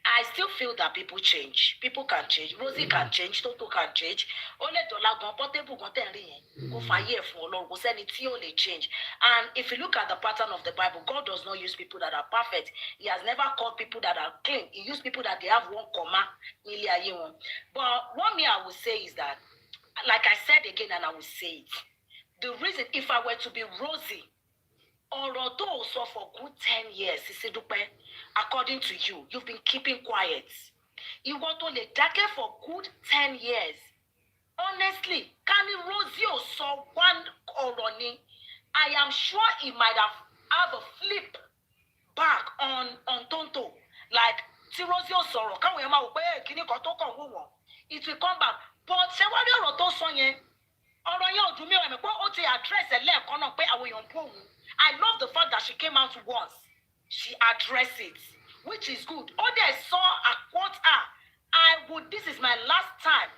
I still feel that people change. People can change. Rosie can change. Toto can change. Change. And if you look at the pattern of the Bible, God does not use people that are perfect. He has never called people that are clean. He used people that they have one comma. But what I will say is that, like I said again, and I will say it, the reason, if I were to be Rosie, ọ̀rọ̀ tó sọ for good 10 years, according to you, you've been keeping quiet. Ìwọ tó lè dákẹ́ for good 10 years. Honestly, can Rosie sọ one ọ̀rọ̀ ni? I am sure he might have a flip back on Tonto. Like, tí Rosie sọ̀rọ̀, káwọn èèyàn máa wò pé kíní kan tó kàn wò wọ́n. It will come back. But ṣé wá rí ọ̀rọ̀ tó sọ yẹn? Ọ̀rọ̀ yẹn ò dùn mí ọ̀rẹ́ pé ó ti address ẹ̀ lẹ́ẹ̀kan náà pé àwọn èèyàn ń bò wọ́n. I love the fact that she came out once. She addressed it, which is good. All I saw, I quote her. This is my last time.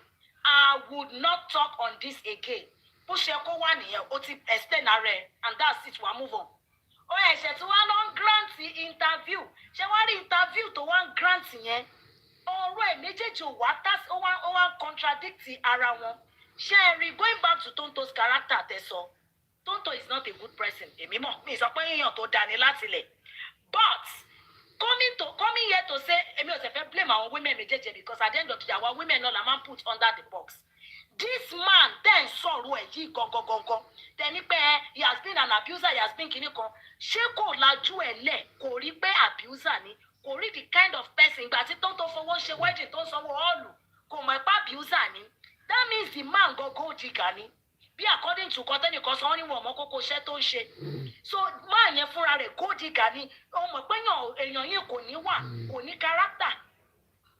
I would not talk on this again. Push your one here, explain her, and that's it. We'll move on. Oh, I said to one grant interview. She want interview to one grant here. All right, méjèèjì wá that's one contradict ara wọn. Sherry, going back to Tonto's character, Teso. Tonto is not a good person. But coming here to say, blame our women because at the end of the day, our women all man put under the box. This man then saw then he has been an abuser, he has been kiniko. Sheko laju ele kò rí pé abuser ni, kò rí the kind of person ìgbà tí Tonto fowó ṣe wedding tó sanwó all kò mọ̀ pé abuser ni. That means the man go jigger ni. Be according to Koteni Kosoni Womoko Sheto She. So man fúnra rẹ̀ go jigger ni. O mọ̀ pé èèyàn yẹn kò ní wà, kò ní character.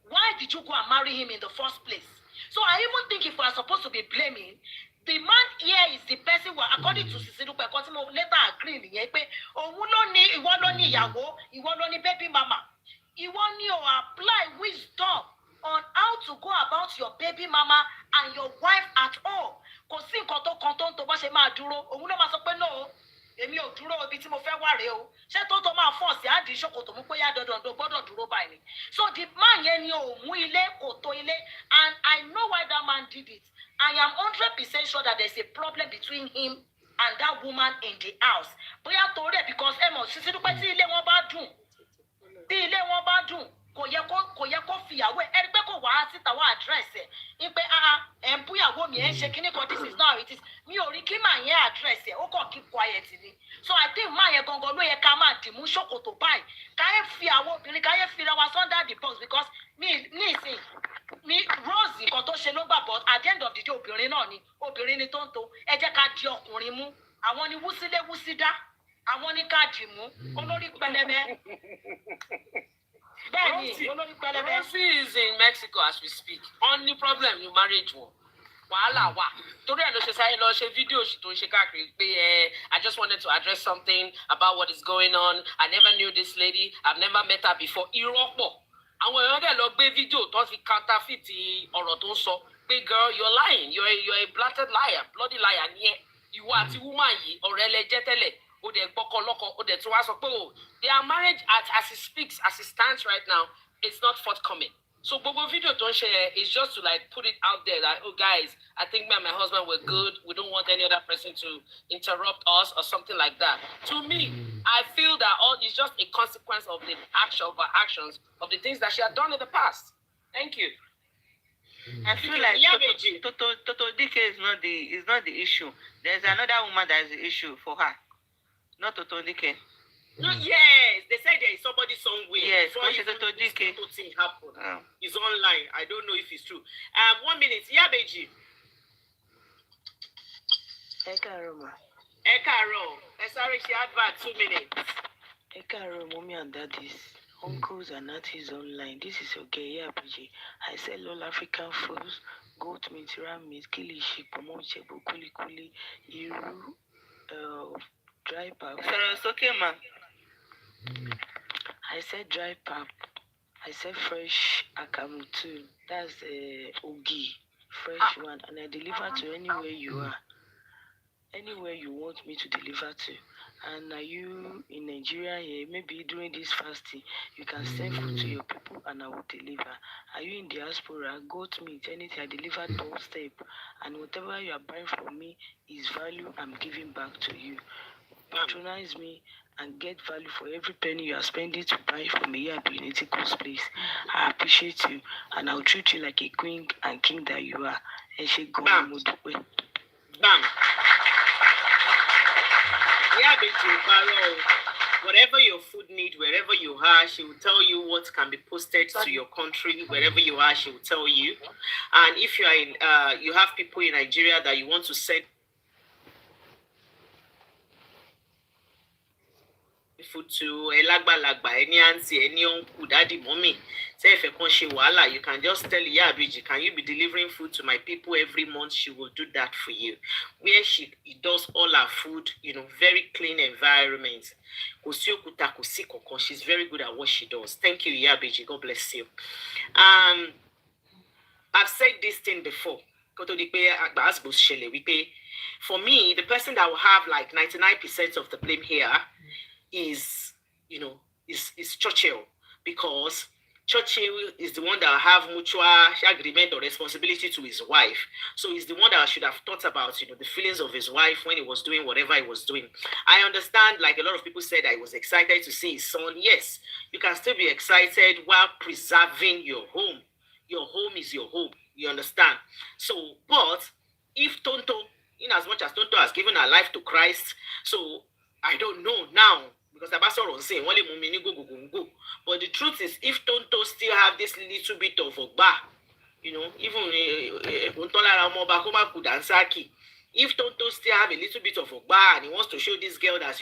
Why did you go and marry him in the first place? So I even think if we are supposed to be blaming, the man here is the person who, according to Sisidupe, later agree nìyẹn pé òun ló ní ìwọ ló ní ìyàwó, ìwọ ló ní baby mama. Ìwọ ní o apply wisdom on how to go about your baby mama and your wife at all. Kò sí nǹkan tó kan tó bá ṣe máa dúró. Òun ló máa sọ pé no, èmi ò dúró ibi tí mo fẹ́ wà rèé o. Ṣé tó máa force àdì ṣòkòtò mú pé yá dandan gbọ́dọ̀ dúró báyìí ni. So the man yẹn ni ò mú ilé kò tó ilé, and I know why that man did it. I am 100% sure that there's a problem between him and that woman in the house. Bóyá torí ẹ̀ because ẹ mọ̀ Sisi Dúpẹ́ tí ilé wọn bá dùn. Tí ilé wọn bá dùn, kò yẹ kó fìyàwó ẹ̀ ẹni pé kò wá síta wá address ẹ̀. Ipe ẹ̀ ń búyàwó mi ẹ̀ ń ṣe kíní kan this is not how it is. Mi ò rí kí màá yẹn address ẹ̀, ó kàn keep quiet ni. So I think máa yẹn gangan ló yẹ ká máa dìmú ṣòkòtò báyìí. Káyé fi àwọn obìnrin káyé fi ra wa under the box because ní ìsìn mi Rose nǹkan tó ṣe ló gbà but at the end of the day obìnrin náà ni obìnrin ni tó ń to ẹ jẹ́ ká di ọkùnrin mú àwọn ni wúsílé wúsídá àwọn ní ká dì mú olórí pẹlẹbẹ bẹ́ẹ̀ ni olórí pẹlẹbẹ. Rosie is in Mexico as we speak. Only problem ní marriage wọn. Wàhálà wà. Torí ẹ̀ ló ṣe sáré lọ ṣe fídíò tó ń ṣe káàkiri pé I just wanted to address something about what is going on. I never knew this lady. I've never met her before. Irọ́ pọ̀. Àwọn èèyàn dẹ̀ lọ gbé fídíò tó fi counterfeit ọ̀rọ̀ tó ń sọ pé girl you're lying you're a blatant liar bloody liar ni ẹ ìwọ àti woman yìí ọ̀rẹ́ lẹ jẹ́ tẹ́lẹ̀ ó dẹ̀ gbọ́kọ lọ́kọ ó dẹ̀ tí wàá sọ pé o their marriage as it speaks as it stands right now it's not forthcoming. So gbogbo video tó ń ṣe is just to like put it out there that oh guys I think me and my husband were good we don't want any other person to interrupt us or something like that. To me I feel that all is just a consequence of the actions of the things that she had done in the past. Thank you. I feel like Toto DK is not the issue. There's another woman that is the issue for her, not Toto DK. No, yes, they said there is somebody somewhere. Yes, before even Toto DK. Thing happened. It's online. I don't know if it's true. 1 minute, Yabeji. Ekaro. Sorry, she advert 2 minutes. Ekaro, mommy and daddies, uncles and aunties online. This is okay, Yabeji. I sell all African foods, goat meat, ram meat, kilishi, pomo, chebo, kuli kuli, iru, dry pap. It's okay, man. I said dry pap. I said fresh akamu too. That's ogi, fresh one, and I deliver to anywhere you are. Anywhere you want me to deliver to. And are you in Nigeria here? Maybe during this fasting, you can send food to your people and I will deliver. Are you in diaspora? Goat meat, anything I deliver doorstep. And whatever you are buying from me is value I'm giving back to you. Patronize me and get value for every penny you are spending to buy from me here at Unity Coast Place. I appreciate you and I'll treat you like a queen and king that you are. Bam. Bam. Yeah, whatever your food need, wherever you are, she will tell you what can be posted to your country. Wherever you are, she will tell you. And if you are in, you have people in Nigeria that you want to send food to, any auntie, any uncle, daddy, mommy. Say if you can just tell Yabiji, can you be delivering food to my people every month? She will do that for you. Where she does all her food, very clean environment. She's very good at what she does. Thank you, Yabiji. God bless you. I've said this thing before. For me, the person that will have like 99% of the blame here is Churchill, because Churchill is the one that will have mutual agreement or responsibility to his wife. So he's the one that should have thought about, the feelings of his wife when he was doing whatever he was doing. I understand, like a lot of people said, I was excited to see his son. Yes, you can still be excited while preserving your home. Your home is your home. You understand? So, but if Tonto, in as much as Tonto has given her life to Christ, so I don't know now, because Abasoro was saying, go. But the truth is, if Tonto still have this little bit of Ogba, even if Tonto still have a little bit of Ogba and he wants to show this girl that,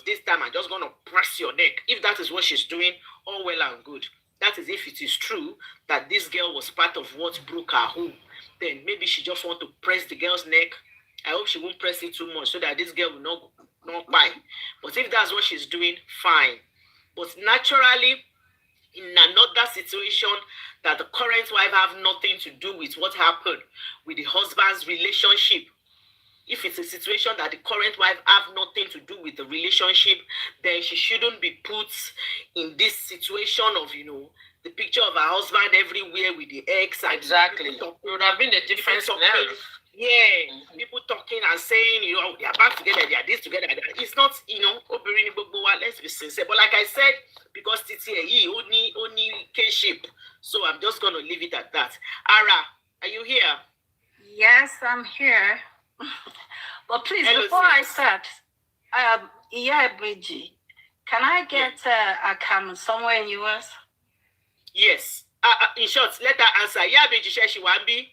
this time I'm just going to press your neck. If that is what she's doing, all well and good. That is if it is true that this girl was part of what broke her home. Then maybe she just want to press the girl's neck. I hope she won't press it too much so that this girl will not buy. But if that's what she's doing, fine. But naturally, in another situation that the current wife have nothing to do with what happened with the husband's relationship, if it's a situation that the current wife have nothing to do with the relationship, then she shouldn't be put in this situation of, the picture of her husband everywhere with the ex. Exactly. It would have been a different scenario. Yeah, people talking and saying, they are back together, they are this together. It's not, let's be sincere. But like I said, because TTAE only kinship, so I'm just going to leave it at that. Ara, are you here? Yes, I'm here. But please, Hello, before I sis. start, Bridgie, can I get a cam somewhere in US? Yes. In short, let her answer. Bridgie says she won't be.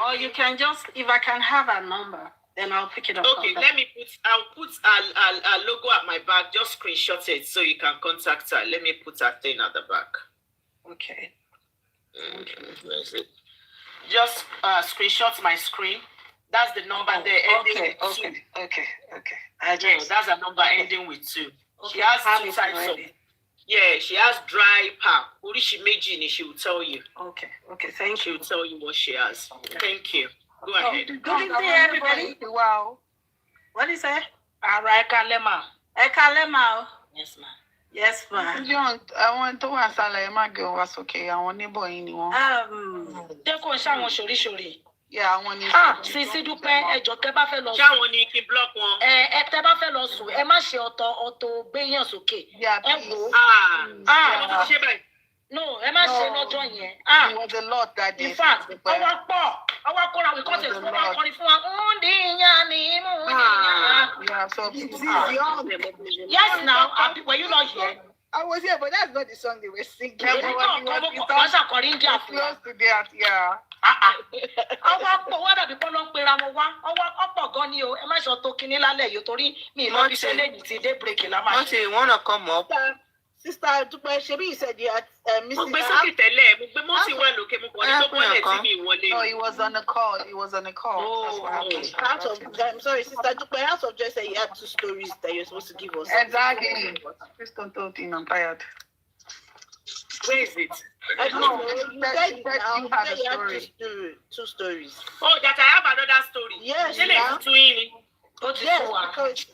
Or you can just, if I can have a number, then I'll pick it up. Okay, I'll put a logo at my back. Just screenshot it so you can contact her. Let me put her thing at the back. Okay. Where's it? Just screenshot my screen. That's the number there. Okay. That's a number ending with 2. Okay, she has 2 types of. Yeah, she has dry pap. Urishi Meji, she will tell you. Okay, thank you. She will tell you what she has. Thank you. Go ahead. Good evening, everybody. Wow. What is it? Ekalema. Yes, ma'am. Yes, ma'am. John, I want to answer like my girl was okay. I want neighbor anyone. Deko ṣáwọn ṣoríṣorí. Yeah, I want you. Sisi Dúpẹ́, ẹjọ́ tẹ́ bá fẹ́ lọ sùn. Ṣáwọn ni kí block wọn. Tẹ́ bá fẹ́ lọ sùn, ẹ má ṣe ọ̀tọ̀ gbéyàn sókè. Yeah, ṣe báyìí. No, ẹ má ṣe lọ́jọ́ yẹn. It was a lot that day. In fact, ọwọ́ kọ́ra we kọ́ ṣe fún wa kọrin fún wa. Yeah, so yes, now, were you not here? I was here, but that's not the song they were singing. Close to that, yeah. Ọwọ́ pọ̀ wá dàbí kọ́ ló ń pera wọn wá. Ọ̀pọ̀ gan ni o. Ẹ má ṣe ọ̀tọ̀ kínní lálẹ́ yìí torí mi lọ bí sẹ́lẹ̀ yìí ti dé break la máa ṣe. You wanna come up? Sister Dupe, Shebi, you said you had Mrs. Mo gbé sókè tẹ́lẹ̀, mo gbé mọ́tì wà lókè, mo kọ́ ní tó bọ́lẹ̀ tí mi wọlé. No, he was on a call. Out of, I'm sorry, Sister Dupe, out of just say you had 2 stories that you're supposed to give us. Exactly. Please don't talk in. I'm tired. Where is it? I don't know. You said you had 2 stories. Oh, that I have another story. Yes, yes, because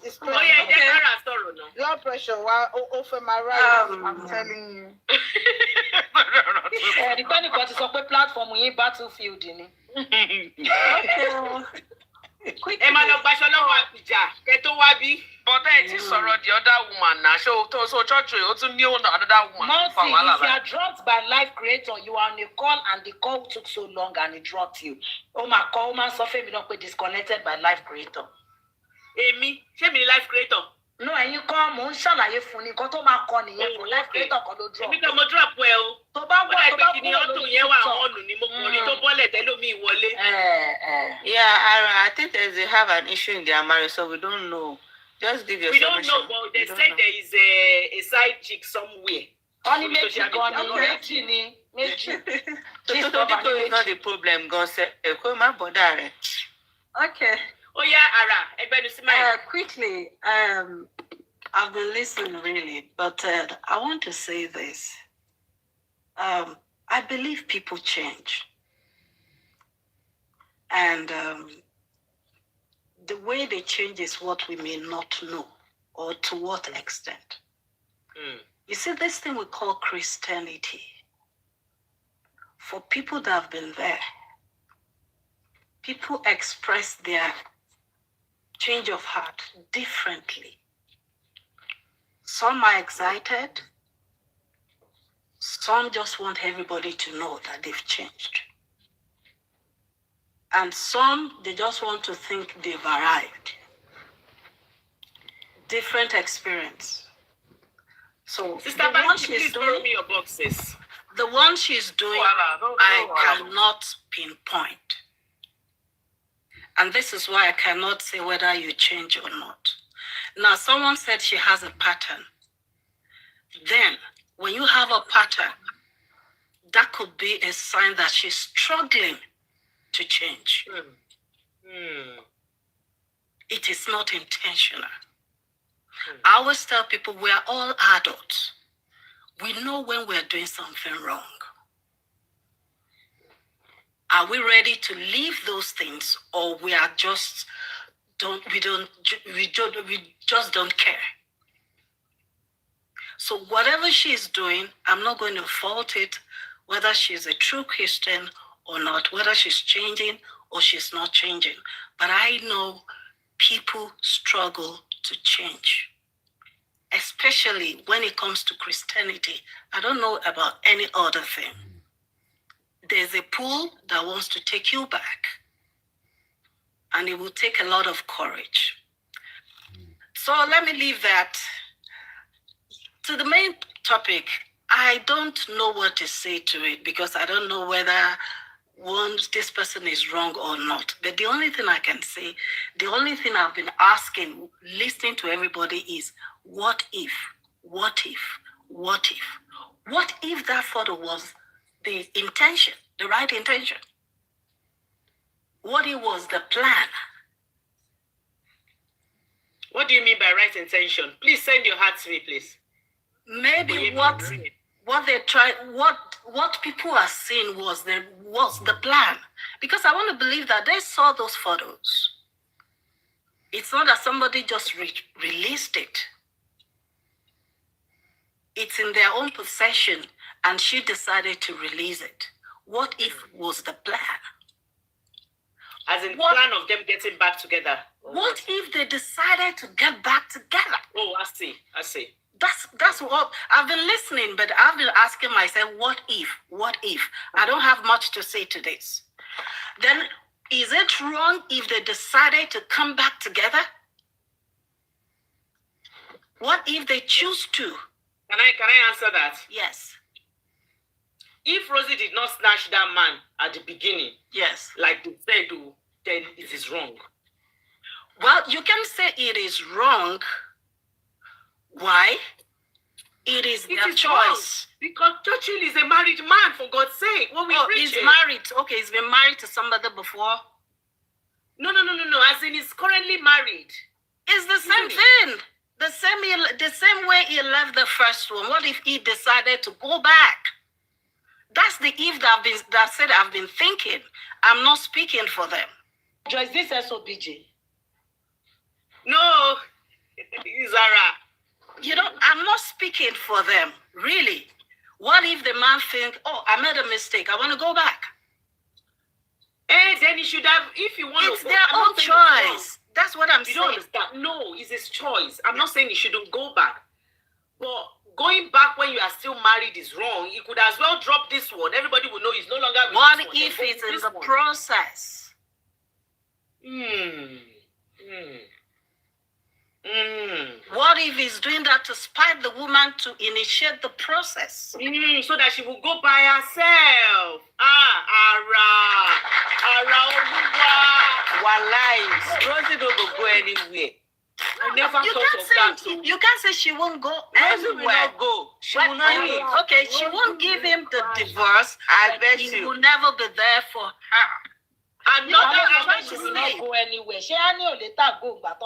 it's blood pressure. Over my right, I'm telling you. Depending on the platform, we battlefield in Ẹ máa lọ gbaṣọ lọ́wọ́ àpìjà kẹ tó wá bí. But ẹ ti sọ̀rọ̀ the other woman na so church ó tún ní another woman. Monty, if you are dropped by life creator, you are on a call and the call took so long and it dropped you. Oh my God, man, suffer me not be disconnected by life creator. Èmi, ṣé mi ni life creator? No, ẹ̀yin kọ́ mò ń ṣàlàyé fún ni nǹkan tó máa kọ nìyẹn fún life creator kan ló drop. Èmi kan mo drop ẹ o. Tó bá kúrò lórí yẹn wà ọ̀nù ni mo kọrin tó bọ́lẹ̀ tẹ́lómi ìwọlé. Yeah, I think they have an issue in their marriage, so we don't know. Just give your submission. We don't know, but they said there is a side chick somewhere. Only méjì gan ni méjì. Tito is not the problem, God said. Okay. Oh yeah, Ara, ẹgbẹ́nu sí máa. Quickly, I've been listening really, but I want to say this. I believe people change. And the way they change is what we may not know, or to what extent. You see, this thing we call Christianity, for people that have been there, people express their change of heart differently. Some are excited. Some just want everybody to know that they've changed. And some, they just want to think they've arrived. Different experience. So Sister, the one she's doing, me your boxes. The one she's doing, I cannot pinpoint. And this is why I cannot say whether you change or not. Now, someone said she has a pattern. Then, when you have a pattern, that could be a sign that she's struggling to change. It is not intentional. I always tell people we are all adults. We know when we're doing something wrong. Are we ready to leave those things, or we are just we just don't care? So whatever she's doing, I'm not going to fault it, whether she's a true Christian or not, whether she's changing or she's not changing. But I know people struggle to change, especially when it comes to Christianity. I don't know about any other thing. There's a pull that wants to take you back, and it will take a lot of courage. So let me leave that. To the main topic, I don't know what to say to it because I don't know whether this person is wrong or not. But the only thing I can say, the only thing I've been asking, listening to everybody is, what if? What if? What if? What if that photo was the intention, the right intention? What if was the plan? What do you mean by right intention? Please send your heart to me, please. Maybe what they try, what people are seeing was the plan, because I want to believe that they saw those photos. It's not that somebody just released it. It's in their own possession, and she decided to release it. What if was the plan? As in plan of them getting back together. What if they decided to get back together? Oh, I see. That's what I've been listening, but I've been asking myself, what if? What if? I don't have much to say to this. Then is it wrong if they decided to come back together? What if they choose to? Can I answer that? Yes. If Rosie did not snatch that man at the beginning, yes, like they said, then it is wrong. Well, you can say it is wrong. Why? It is their choice. Wrong. Because Churchill is a married man, for God's sake. What we he's married. Okay, he's been married to somebody before. No. As in, he's currently married. It's the same thing. The same way he left the first one. What if he decided to go back? That's the if that said I've been thinking. I'm not speaking for them. Joyce, this SOBJ. No, Zara. I'm not speaking for them, really. What if the man think, oh, I made a mistake, I want to go back? Then he should have, if you want it's to go. It's their own choice. That's what I'm saying. You don't understand. No, it's his choice. I'm not saying he shouldn't go back. But going back when you are still married is wrong. He could as well drop this one. Everybody will know he's no longer with what this one. If it's in the process? What if he's doing that to spite the woman to initiate the process? So that she will go by herself. Rosie don't go anywhere. I never thought of that. You can't say she won't go anywhere. She will not. Okay, she won't give him the divorce. I bet he will never be there for her. She will not go anywhere. She go, but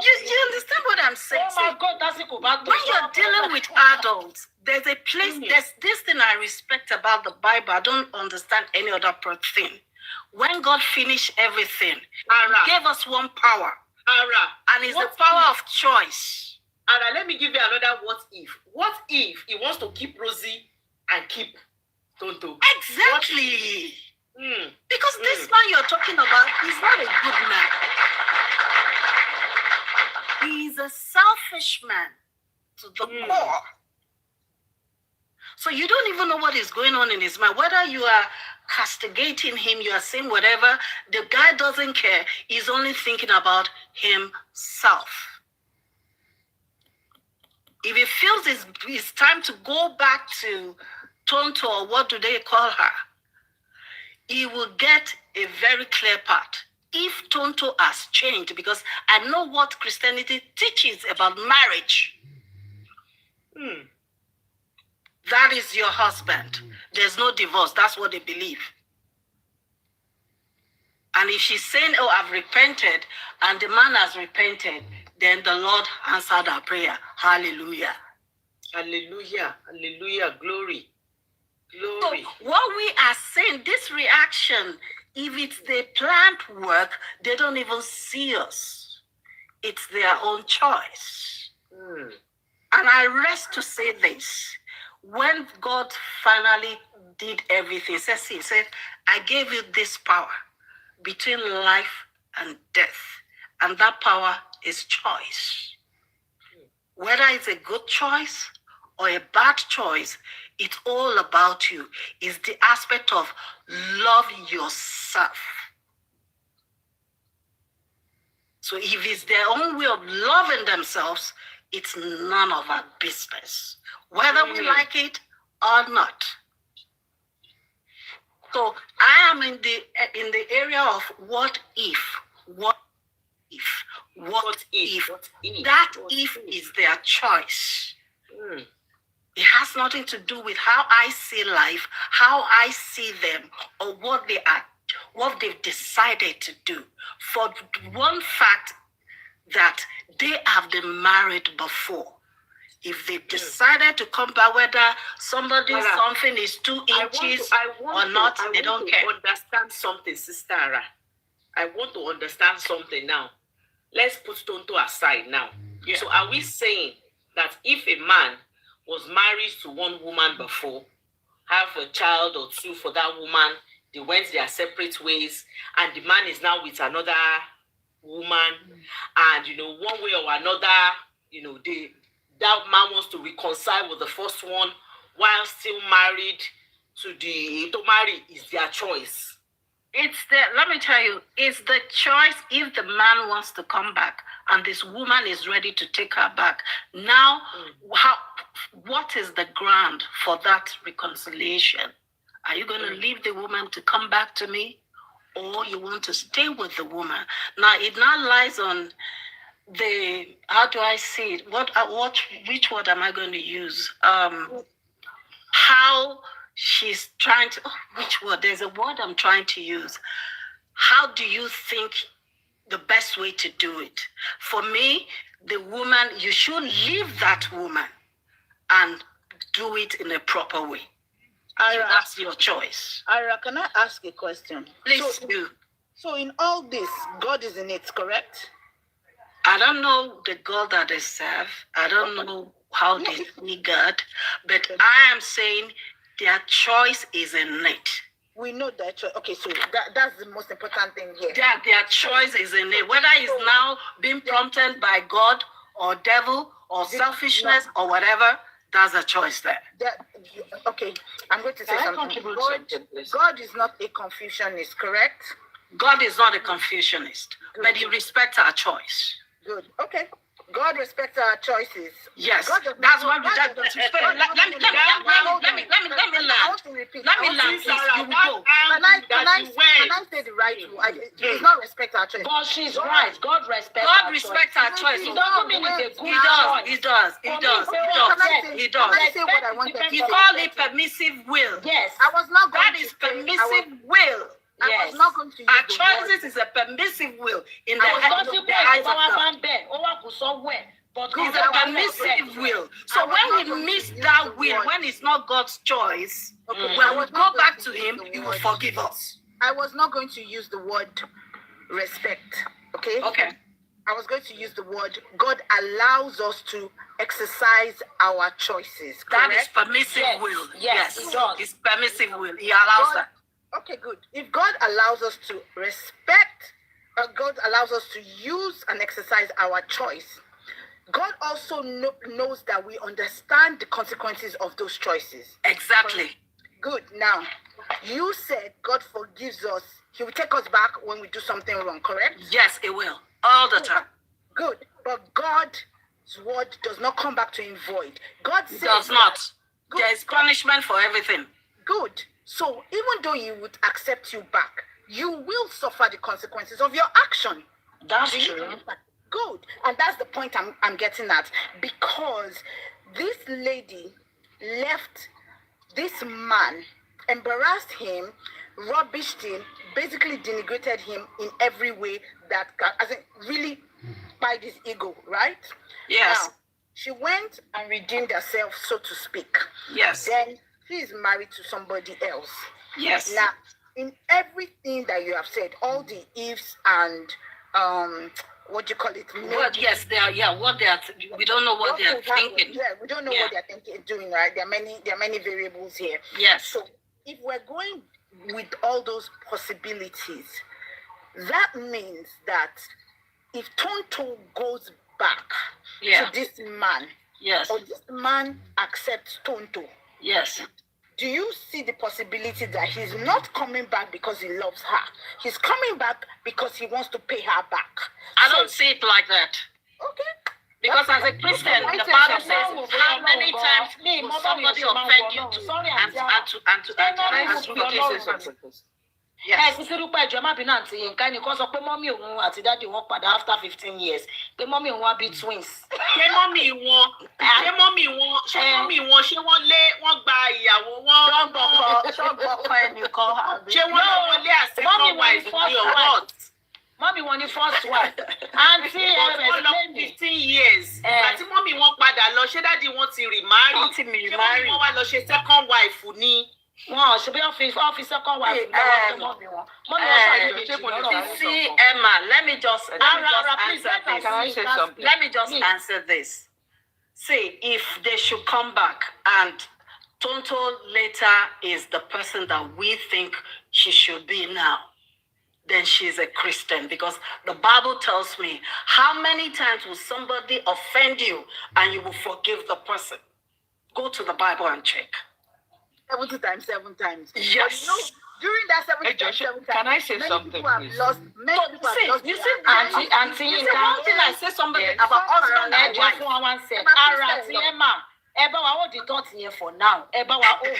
you understand what I'm saying? Oh my God, that's it. When you're dealing with adults, there's a place, there's this thing I respect about the Bible. I don't understand any other thing. When God finished everything, He gave us one power. And it's the power of choice. Let me give you another what if. What if he wants to keep Rosie and keep Tonto? Exactly. Because this man you're talking about is not a good man. He's a selfish man to the core. So you don't even know what is going on in his mind. Whether you are castigating him, you are saying whatever, the guy doesn't care. He's only thinking about himself. If he feels it's time to go back to Tonto, or what do they call her, he will get a very clear path. If Tonto has changed, because I know what Christianity teaches about marriage. That is your husband. There's no divorce. That's what they believe. And if she's saying, oh, I've repented, and the man has repented, then the Lord answered our prayer. Hallelujah. Hallelujah. Hallelujah. Glory. Glory. So what we are saying, this reaction, if it's the planned work, they don't even see us. It's their own choice. And I rest to say this. When God finally did everything. He said, I gave you this power between life and death. And that power is choice. Whether it's a good choice or a bad choice, it's all about you. It's the aspect of love yourself. So if it's their own way of loving themselves, it's none of our business, whether we like it or not. So I am in the area of what if. That if is their choice. It has nothing to do with how I see life, how I see them, or what they've decided to do. For one fact that they have been married before. If they decided to come back, whether something is 2 inches or not, they don't care. I want to understand something, Sister Ara. I want to understand something now. Let's put Tonto aside now. Yeah. So are we saying that if a man was married to one woman before, have a child or two for that woman, they went their separate ways, and the man is now with another woman, and one way or another, that man wants to reconcile with the first one while still married to marry is their choice. Let me tell you, it's the choice if the man wants to come back and this woman is ready to take her back. Now, what is the ground for that reconciliation? Are you going to leave the woman to come back to me, or you want to stay with the woman? Now, it now lies on how do I see it? Which word am I going to use? How she's trying to, which word? There's a word I'm trying to use. How do you think the best way to do it? For me, the woman, you should leave that woman and do it in a proper way. That's your choice. Ira, can I ask a question? Please do. So in all this, God is in it, correct? I don't know the God that they serve. I don't know how they see God, but I am saying their choice is in it. We know that choice. Okay, so that's the most important thing here. Their choice is in it. Whether it's now being prompted by God or devil or selfishness or whatever, that's a choice there. Okay, I'm going to say something. God is not a Confucianist, correct? God is not a Confucianist, but he respects our choice. Good. Okay. God respects our choices. Yes. That's why we let me land. Let me land. Can I say the right word? He does not respect our choice. But she's right. God respects our choice. It doesn't mean it's a good choice. He does. Can I say what I wanted to say? You call it permissive will. Yes. I was not going that is permissive will. I was not going to use our choices is a permissive will in the eyes of God. But it's a permissive will. So when we miss that will, when it's not God's choice, when we go back to him, he will forgive us. I was not going to use the word respect. Okay? Okay. I was going to use the word God allows us to exercise our choices. Correct? That is permissive will. Yes. It's permissive will. He allows that. Okay, good. If God allows us to respect, God allows us to use and exercise our choice, God also knows that we understand the consequences of those choices. Exactly. Good. Now, you said God forgives us. He will take us back when we do something wrong, correct? Yes, it will. All the time. Good. But God's word does not come back to him void. God says... It does not. There is punishment for everything. Good. So even though he would accept you back, you will suffer the consequences of your action. That's true. Good. And that's the point I'm getting at. Because this lady left this man, embarrassed him, rubbished him, basically denigrated him in every way that really by his ego, right? Yes. Now, she went and redeemed herself, so to speak. Yes. Then she is married to somebody else. Yes. Now, in everything that you have said, all the ifs and what do you call it? Yes, they are. Yeah, what they are. We don't know what they are thinking. Yeah, we don't know what they are thinking, doing. Right? There are many variables here. Yes. So if we're going with all those possibilities, that means that if Tonto goes back to this man, or this man accepts Tonto, do you see the possibility that he's not coming back because he loves her? He's coming back because he wants to pay her back. I don't see it like that. Okay. Because as a Christian, the Bible says, how many times will somebody offend you to forgive something? Yes. Sísírúpọ̀ ẹ̀jọ̀ má bínú àǹtí Yínká ni kò sọ pé mọ́mí òun àti dáàdì wọn padà after 15 years pé mọ́mí òun wá bí twins. Ṣé mọ́mí wọn ṣé wọ́n lé wọ́n gba ìyàwó wọn? Ṣọ́gbọ̀kọ ẹnìkan àbí? Ṣé wọ́n lé as second wife ní ọwọ́? Mọ́mí wọn ní first wife. Àǹtí wọ́n lọ 15 years. Àti mọ́mí wọn padà lọ ṣé dáàdì wọn ti remarry? Ṣé mọ́mí wọn wá lọ ṣe second wife ní? Wọn ṣe bí wọ́n fi second wife lọ́wọ́ mọ́mí wọn. Mọ́mí wọn ṣàyẹ̀wò See, Emma, let me just answer this. Can I say something? Let me just answer this. See, if they should come back and Tonto later is the person that we think she should be now, then she's a Christian, because the Bible tells me, how many times will somebody offend you and you will forgive the person? Go to the Bible and check. 70 times, 7 times. Yes. But during that 70 times, 7 times, can I say many something, people have please? lost. Many people have lost. You see, Auntie Yinka, one thing I say something about husband and wife. Fún wa one sec. Ara ti Emma, ẹ bá wa hold the thought here for now. Ẹ bá wa hold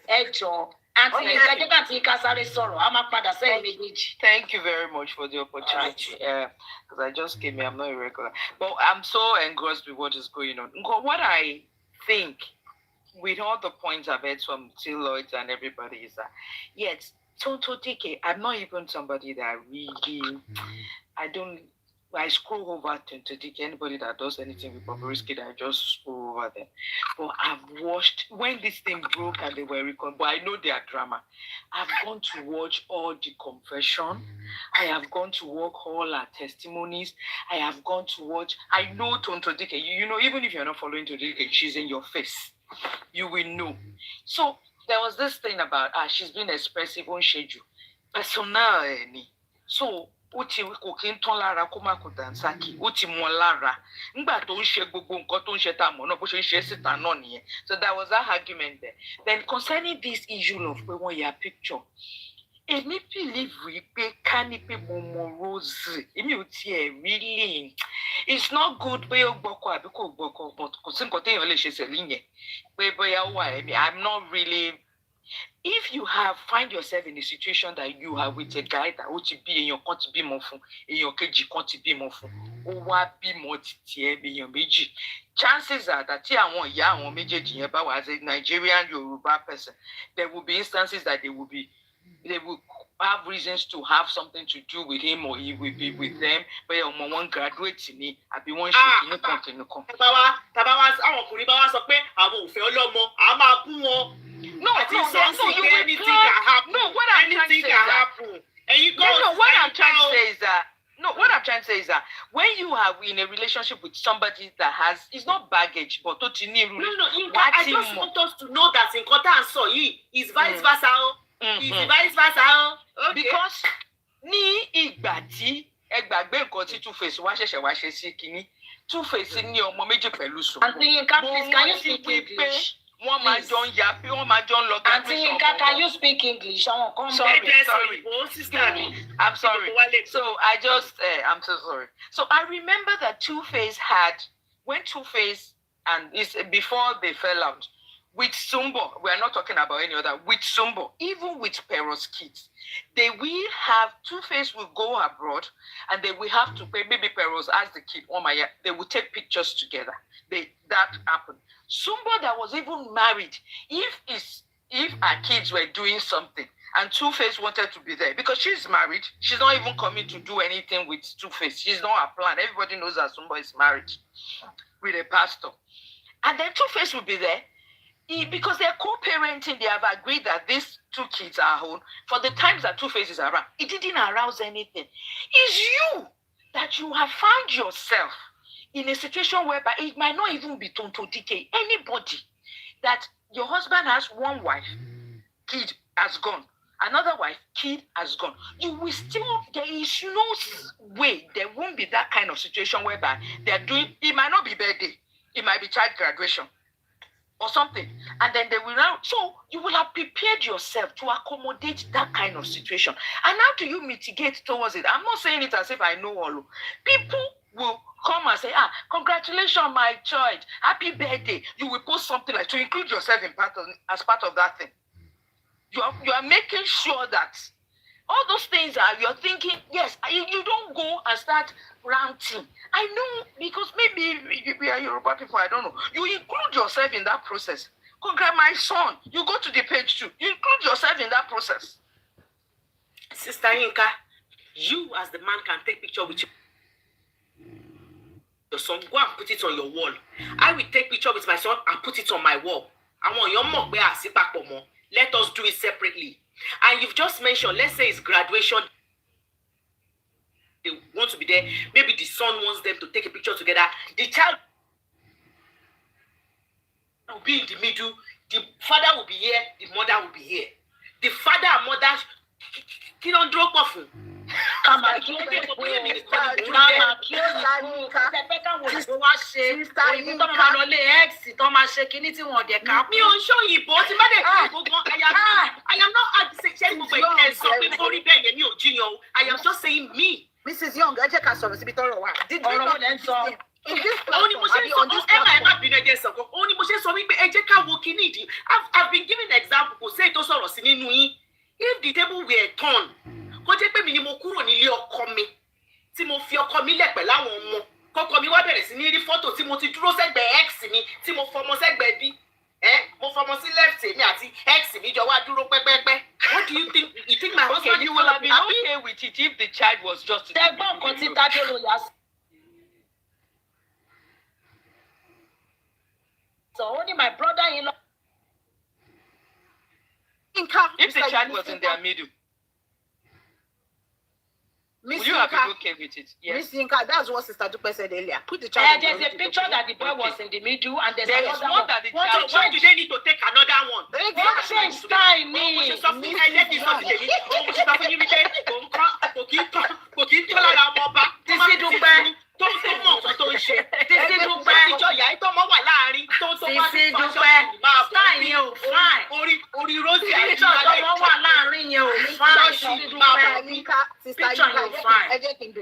ẹ jọ̀ọ́. Auntie Yinka, jẹ́ ká ti Yinka sáré sọ̀rọ̀. A máa padà sẹ́yìn méjèèjì. Thank you very much for the opportunity. Because I just came here, I'm not a regular. But I'm so engrossed with what is going on. What I think, with all the points I've heard from Till Lloyds and everybody, is that, yes, Tonto DK, I'm not even somebody that really, I scroll over Tonto DK, anybody that does anything with Bobrisky, I just scroll over them. But I've watched, when this thing broke and they were recorded, but I know their drama. I've gone to watch all the confession. I have gone to watch all her testimonies. I have gone to watch, I know Tonto DK, you know, even if you're not following Tonto DK, she's in your face. You will know. So there was this thing about she's been expressive on schedule. Personal so uti cooking tonlara kuma kudansaki, uti molara. Ngba to she gbogbo nkan to nse ta mo na bo se nse sita na niyen. So there was that argument there. Then concerning this issue of we want your picture. Èmi believe wípé ká ní pé mo mọ Rose. Èmi ò tiẹ̀ really. It's not good pé ó gbọ́kọ àbí kò gbọ́kọ, but kò sí nǹkan téèyàn lè ṣe sẹ́lí yẹn. Pé bóyá ó wà ẹ̀mí. I'm not really. If you find yourself in a situation that you are with a guy that ó ti bí èèyàn kan ti bímọ fún, èèyàn kejì kan ti bímọ fún, ó wá bímọ títí ẹ̀ èèyàn méjì. Chances are that tí àwọn ìyá àwọn méjèèjì yẹn bá wà as a Nigerian Yoruba person, there will be instances that they will have reasons to have something to do with him, or he will be with them. But one graduate ni àbí wọ́n ṣe kíní kan kíní kan. Tabawa àwọn ọkùnrin bá wá sọ pé àwọn ò fẹ́ ọlọ́mọ, a máa bú wọn. No, anything can happen. No, what I'm trying to say is that. What I'm trying to say is that when you are in a relationship with somebody that is not baggage, but No, I just want us to know that in Kota and so is vice versa. Is vice versa. Okay. Because ní ìgbà tí ẹ gbàgbé nǹkan tí Two-Face wá ṣẹ̀ṣẹ̀ wá ṣe sí kínní, Two-Face ní ọmọ méjì pẹ̀lú sùn. Auntie Yinka, please, can you speak English? Wọ́n máa jọ ń yà bí wọ́n máa jọ ń lọ. Auntie Yinka, can you speak English? Sorry. I'm sorry. So I'm so sorry. So I remember that Two-Face when Two-Face and it's before they fell out, with Sumbo, we are not talking about any other, with Sumbo, even with Pero's kids, they will have Two-Face will go abroad and they will have to pay, maybe Peros ask the kid, oh my God, they will take pictures together. That happened. Sumbo that was even married, if her kids were doing something and Two-Face wanted to be there, because she's married, she's not even coming to do anything with Two-Face. She's not a plan. Everybody knows that Sumbo is married with a pastor. And then Two-Face will be there. Because they're co-parenting, they have agreed that these 2 kids are home for the times that Two-Face is around. It didn't arouse anything. It's you that you have found yourself in a situation whereby it might not even be Tonto DK. Anybody that your husband has 1 wife kid has gone. Another wife, kid has gone. You will still, there is no way, there won't be that kind of situation whereby they're doing, it might not be birthday, it might be child graduation or something. And then they will now, so you will have prepared yourself to accommodate that kind of situation. And how do you mitigate towards it? I'm not saying it as if I know all. People will come and say, congratulations, my child, happy birthday. You will post something like to include yourself in as part of that thing. You are making sure that all those things you're thinking, yes, you don't go and start ranting. I know, because maybe we are Yoruba people, I don't know. You include yourself in that process. Congrats, my son. You go to the page too. You include yourself in that process. Sister Yinka, you as the man can take picture with your son. Go and put it on your wall. I will take picture with my son and put it on my wall. I want your mom where I sit back for more. Let us do it separately. And you've just mentioned, let's say it's graduation. They want to be there. Maybe the son wants them to take a picture together. The child will be in the middle. The father will be here. The mother will be here. The father and mother don't drop off. I am just saying me. Mrs. Young, I check out some did we not in this I've been giving an example. Say to sort of if the table were torn, kó jẹ́ pé mi ni mo kúrò nílé ọkọ mi tí mo fi ọkọ mi lẹ̀ pẹ̀lú àwọn ọmọ kọ́kọ́ mi wá bẹ̀rẹ̀ sí ní rí fọ́tò tí mo ti dúró sẹ́gbẹ̀ẹ́ x mi tí mo fọmọ sẹ́gbẹ̀ẹ́ bí mo fọmọ sí left mi àti x mi jọ wá dúró pẹ́pẹ́pẹ́. What do you think? You think my husband you will have been okay with it if the child was just. Tẹ́gbọ́n kan tí Tádé lóya sí. So only my brother-in-law. If the child was in their middle, will you have been okay with it? Yes. Miss Yinka, that's what Sister Dupe said earlier. Put the child. There's a picture that the boy was in the middle, and there's another one that the child. Why do they need to take another one? What change time me?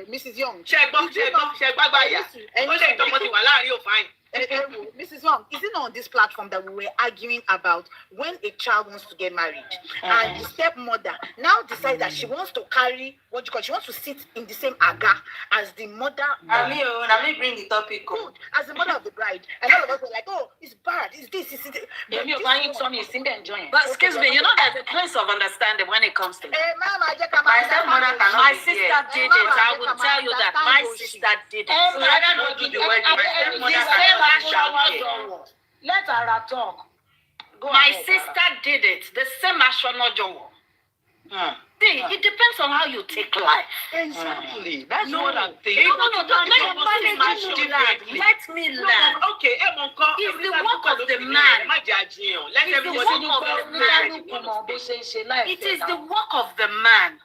Mrs. Young. Mrs. Young, is it not on this platform that we were arguing about when a child wants to get married and the stepmother now decides that she wants to carry she wants to sit in the same aga as the mother? Let me bring the topic. Good. As the mother of the bride, and all of us were like, "Oh, it's bad. It's this. It's it." But excuse me, you know there's a place of understanding when it comes to it. My stepmother cannot. My sister did it. I will tell you that my sister did it. I don't know do the word. My stepmother. Let her talk. My sister did it. The same it depends on how you take life. Exactly. That's what I'm thinking. Let me learn. Okay, it's the work of the man. It is the work of the man.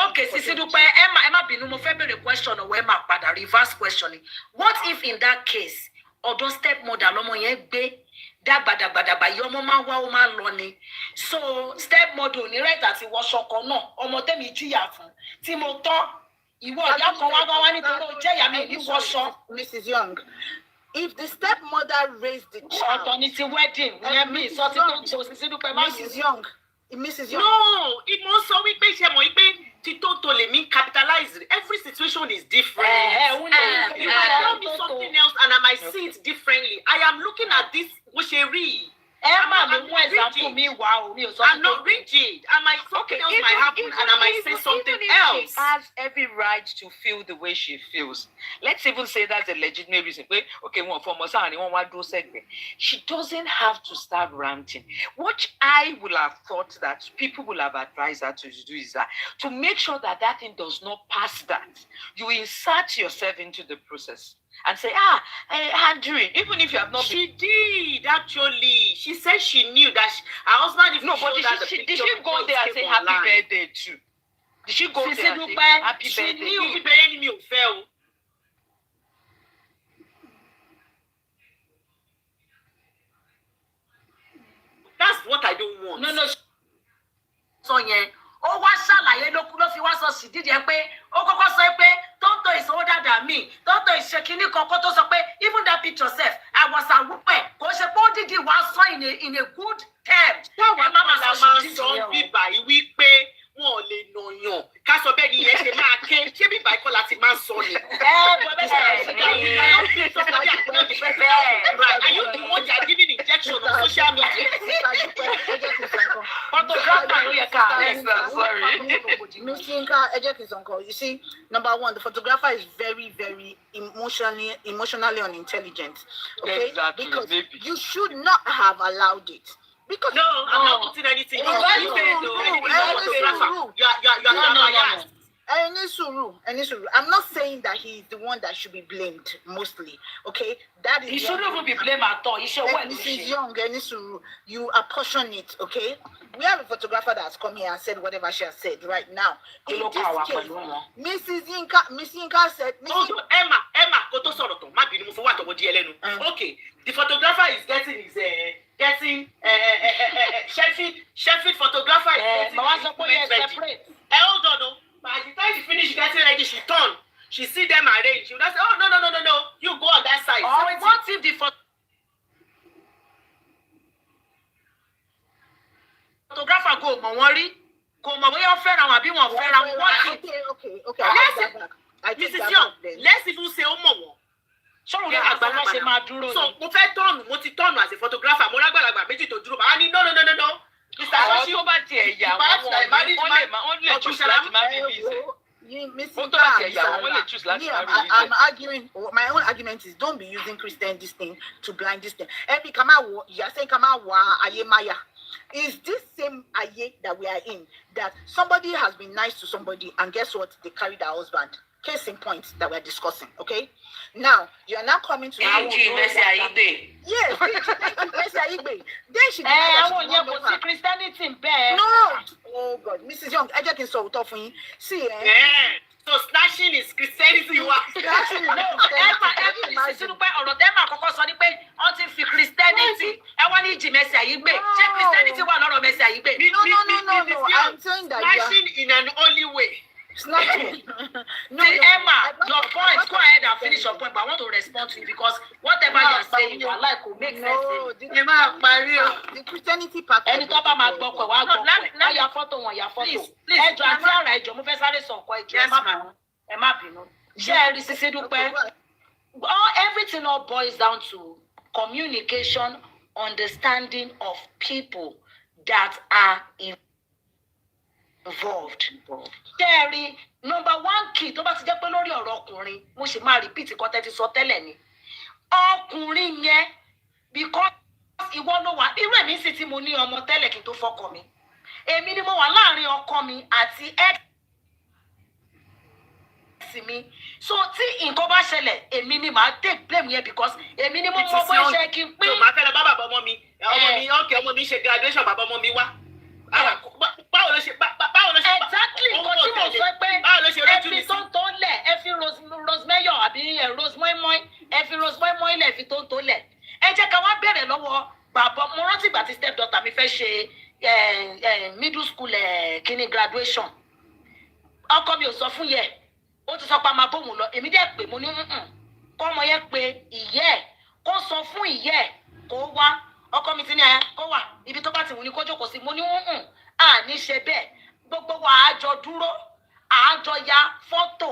Okay, Sisi Dupe, Emma Binu mo fẹ́ bẹ̀rẹ̀ question or Emma padà reverse questioning. What if in that case, ọ̀dọ̀ stepmother lọ́mọ yẹn gbé dàgbàdàgbàdàgbà yìí ọmọ máa wá ó máa lọ ni. So stepmother ò ní right àti wọṣọkọ náà ọmọ tẹ́mi jìyà fún tí mo tọ́ ìwọ ọ̀dà kan wá nítorí ó jẹ́ ìyá mi ní wọṣọ. Mrs. Young, if the stepmother raised the child. ọ̀tọ̀ ni ti wedding ìyẹn mi ìsọtí tó ń ṣe òṣìṣẹ́ dúpẹ́ má Mrs. Young. Mrs. Young. No, it must so we pay share money pay Tito me capitalize. Every situation is different. You might tell me something else and I might see it differently. I am looking at this I'm not rigid. Something else might happen and I might say something else. She has every right to feel the way she feels. Let's even say that's a legitimate reason. Okay, she doesn't have to start ranting. What I would have thought that people will have advised her to do is that to make sure that that thing does not pass that. You insert yourself into the process. and say, Andrew, even if you have not She did, actually. She said she knew that her husband, if No, but did she go there and say happy birthday too? Did she go there and say happy she birthday? knew Ibere me ò fẹ́ o. That's what I don't want. No. So yẹn ó wá ṣàlàyé ló fi wá sọ sí dídì ẹ pé ó kọ́kọ́ sọ pé Tonto is older than me. Tonto is ṣèkínní kankan tó sọ pé even that picture sef I was aware kò ṣe pé ó dídì wá sọ in a good term. Táwọn máa sọ bíbà yìí wípé wọn ò lè nàyàn ká sọ bẹ́ẹ̀ ni ìyẹn ṣe máa ké ṣé bíbà ikọ́ láti máa sọ ni. Are you the one that giving injection on social media? Miss Yinka, you see, number one, the photographer is very, very emotionally unintelligent. Okay, exactly. Because you should not have allowed it. Because no, I'm not putting anything. You are biased. I'm not saying that he's the one that should be blamed mostly. Okay, that is. He shouldn't even be blamed at all. He should. Mrs. Young, you apportion it. Okay, we have a photographer that's come here and said whatever she has said right now. In this case, Mrs. Yinka said. Emma, okay, the photographer is getting his Sheffield photographer is getting ready. Hold on. By the time she finish getting ready, she turn. She see them arrange. She will not say, oh, no. You go on that side. What if the photographer go, Mawari? Go, Mawari, Okay. Mrs. Young, let's even say, so mo fẹ́ tọ́ọ̀nù mo ti tọ́ọ̀nù as a photographer mo lágbàlagbà méjì tó dúró bàá ní no. Àwọn tí ó bá tiẹ̀ yà wọ́n lè choose láti má bí I'm arguing. My own argument is don't be using Christian this thing to blind this thing. Every Kamawa, you are saying Kamawa Ayemaya. Is this same Aye that we are in that somebody has been nice to somebody and guess what? They carry their husband. Case in point that we're discussing, okay? Now, you are now coming to... Yes, Then she Christianity in bed. No! Oh, God. Mrs. Young, I just can so tough for you. See, so snatching is Christianity, you are. Snatching is Christianity. No. I'm saying that snatching in an only way. Snatching. Emma, your point. Go ahead and finish your point, but I want to respond to you because whatever you are saying, you are like will make sense. The Christianity part. Ẹni tó bá máa gbọ́ pé wàá gbọ́ pé ya fọ́tò wọn ya fọ́tò. Ẹjọ́ àti ara ẹjọ́ mo fẹ́ sáré sọ ọkọ ẹjọ́ ẹ má bínú. Ṣé ẹ rí Sisi Dúpẹ́? Everything all boils down to communication, understanding of people that are involved. Terry, number one key tó bá ti jẹ́ pé lórí ọ̀rọ̀ ọkùnrin mo sì máa repeat nǹkan tẹ́ ti sọ tẹ́lẹ̀ ni ọkùnrin yẹn because ìwọ ló wà irú èmi sì tí mo ní ọmọ tẹ́lẹ̀ kí n tó fọkọ mi èmi ni mo wà láàrin ọkọ mi àti ex mi so tí nǹkan bá ṣẹlẹ̀ èmi ni màá take blame yẹn because èmi ni mo mọ bó ṣe kí n pín. tó máa fẹ́ lọ bá bàbá ọmọ mi ọmọ mi ṣe graduation bàbá ọmọ mi wá. Báwo ló ṣe exactly nǹkan tí mo sọ pé ẹ fi tó ń tó lẹ̀ ẹ fi rosemary àbí rosemary ẹ fi rosemary lẹ̀ fi tó ń tó lẹ̀ ẹ jẹ́ ká wá bẹ̀rẹ̀ lọ́wọ́ bàbá mo rántí ìgbà tí step daughter mi fẹ́ ṣe middle school kíní graduation ọkọ mi ò sọ fún yẹ ó ti sọ pé a máa bóun lọ èmi dẹ̀ pé mo ní kọ́ ọmọ yẹn pé ìyẹ́ ẹ̀ kó sọ fún ìyẹ́ ẹ̀ kó wá ọkọ mi ti ní kó wà ibi tó bá ti wù ní kó jókòó sí mo ní ní ṣe bẹ́ẹ̀ gbogbo wa àjọ dúró àjọ ya fọ́tò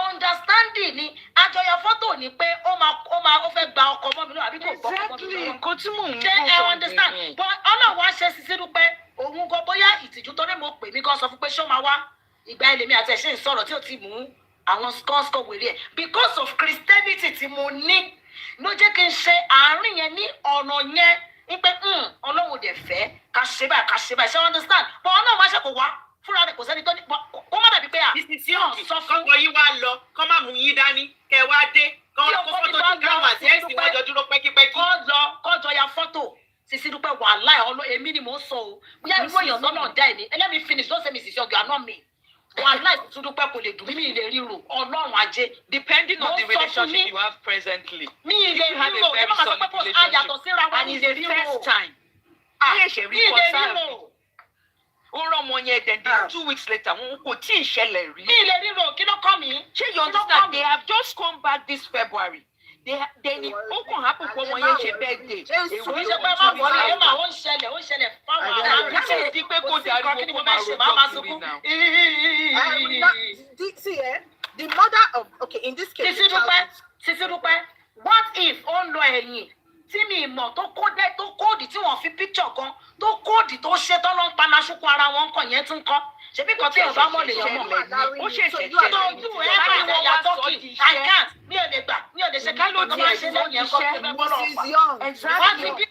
understanding ni àjọ ya fọ́tò ni pé ó fẹ́ gba ọkọ mọ́ mi náà àbí kò gbọ́ ọkọ mi náà nǹkan tí mò ń ṣe ẹ understand but ọlọ́run á ṣe Sisi Dúpẹ́ òun gan bóyá ìtìjú torí mo pè mí gan sọ fún pé ṣó máa wá ìgbà ilé mi àti ẹ̀ṣẹ̀ ń sọ̀rọ̀ tí ò ti mú àwọn skọ́ńskọ́ wèrè ẹ̀ because of Christianity tí mo ní ló jẹ́ kí n ṣe àárín yẹn ní ọ̀nà yẹn ní pé ọlọ́run dẹ̀ fẹ́ ká ṣe báyìí ṣe understand but ọlọ́run wá ṣe kò wá fúnra rẹ̀ kò sẹ́ni tó ní kó má dàbí pé sọ fún ọkọ yìí wá lọ kó má mú yín dání Kẹwàdé. Kọ́jọ ya fọ́tò. Sisi Dúpẹ́ wàhálà ẹ̀ ọlọ́ èmi ni mò ń sọ o. Bóyá irú èèyàn náà dá èmi. Let me finish, don't say Mrs. Yogi, you are not me. Wàhálà Sisi Dúpẹ́ kò lè dùn mí lè ríro. Ọlọ́run ajé. Depending on the relationship you have presently. Mi lè ríro. Ẹ má máa sọ pé kò àyàtọ̀ síra wọn ní lè ríro. First time. Mi lè ríro. Ó rán ọmọ yẹn then 2 weeks later wọn kò tí ì ṣẹlẹ̀ rí. Mi lè ríro kí ló kọ́ mi? Ṣé you understand they have just come back this February. They ó kàn happen pé ọmọ yẹn ṣe birthday. Èwo ṣe pé má wọlé ẹ máa ó ń ṣẹlẹ̀ fáwọn ará. Láti ìdí pé kò darí wọn kó máa rojọ́ kiri náà. See, the mother of in this case. Sisi Dúpẹ́, what if ó ń lọ ẹ̀yìn tí mi mọ̀ tó kóòdì tí wọ́n fi picture gan tó kóòdì tó ṣe tó lọ ń panasúkú ara wọn kàn yẹn tún kọ́ ṣebí kan tí ọba mọ̀ lè yàn mọ̀ ó ṣèṣẹ̀ tójú ẹ bá ìwọ wà tọ́kì I can't mi ò lè gbà mi ò lè ṣe ká ló tó máa ṣe lẹ́yìn ẹ̀kọ́ tó fẹ́ bọ́lọ̀ ọ̀pá wá sí bí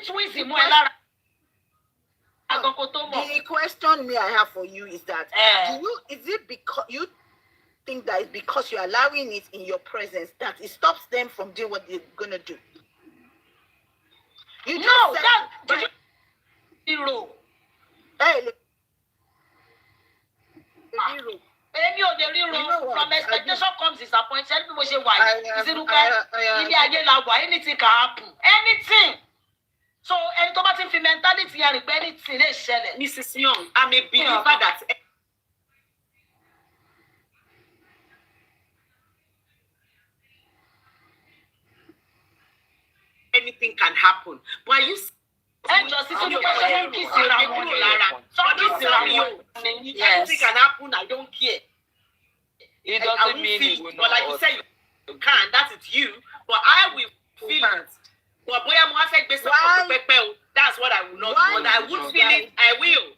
twins mú ẹ lára. The question I have for you is that is it because you think that it's because you're allowing it in your presence that it stops them from doing what they're gonna do? You no, just that zero. Hey, Èmi ò lè ríro from expectation comes disappointment bí mo ṣe wà yìí Ìsìnúpẹ́ ilé ayé la wà anything can happen anything so ẹni tó bá ti fi mentality yẹn rìn pé anything lè ṣẹlẹ̀. Mrs. Young, I'm a believer that anything can happen but you anything can happen I don't care. It doesn't mean it will not. But like you say you can, that is you but I will feel it. But that's what I will not do. But I would feel it, I will.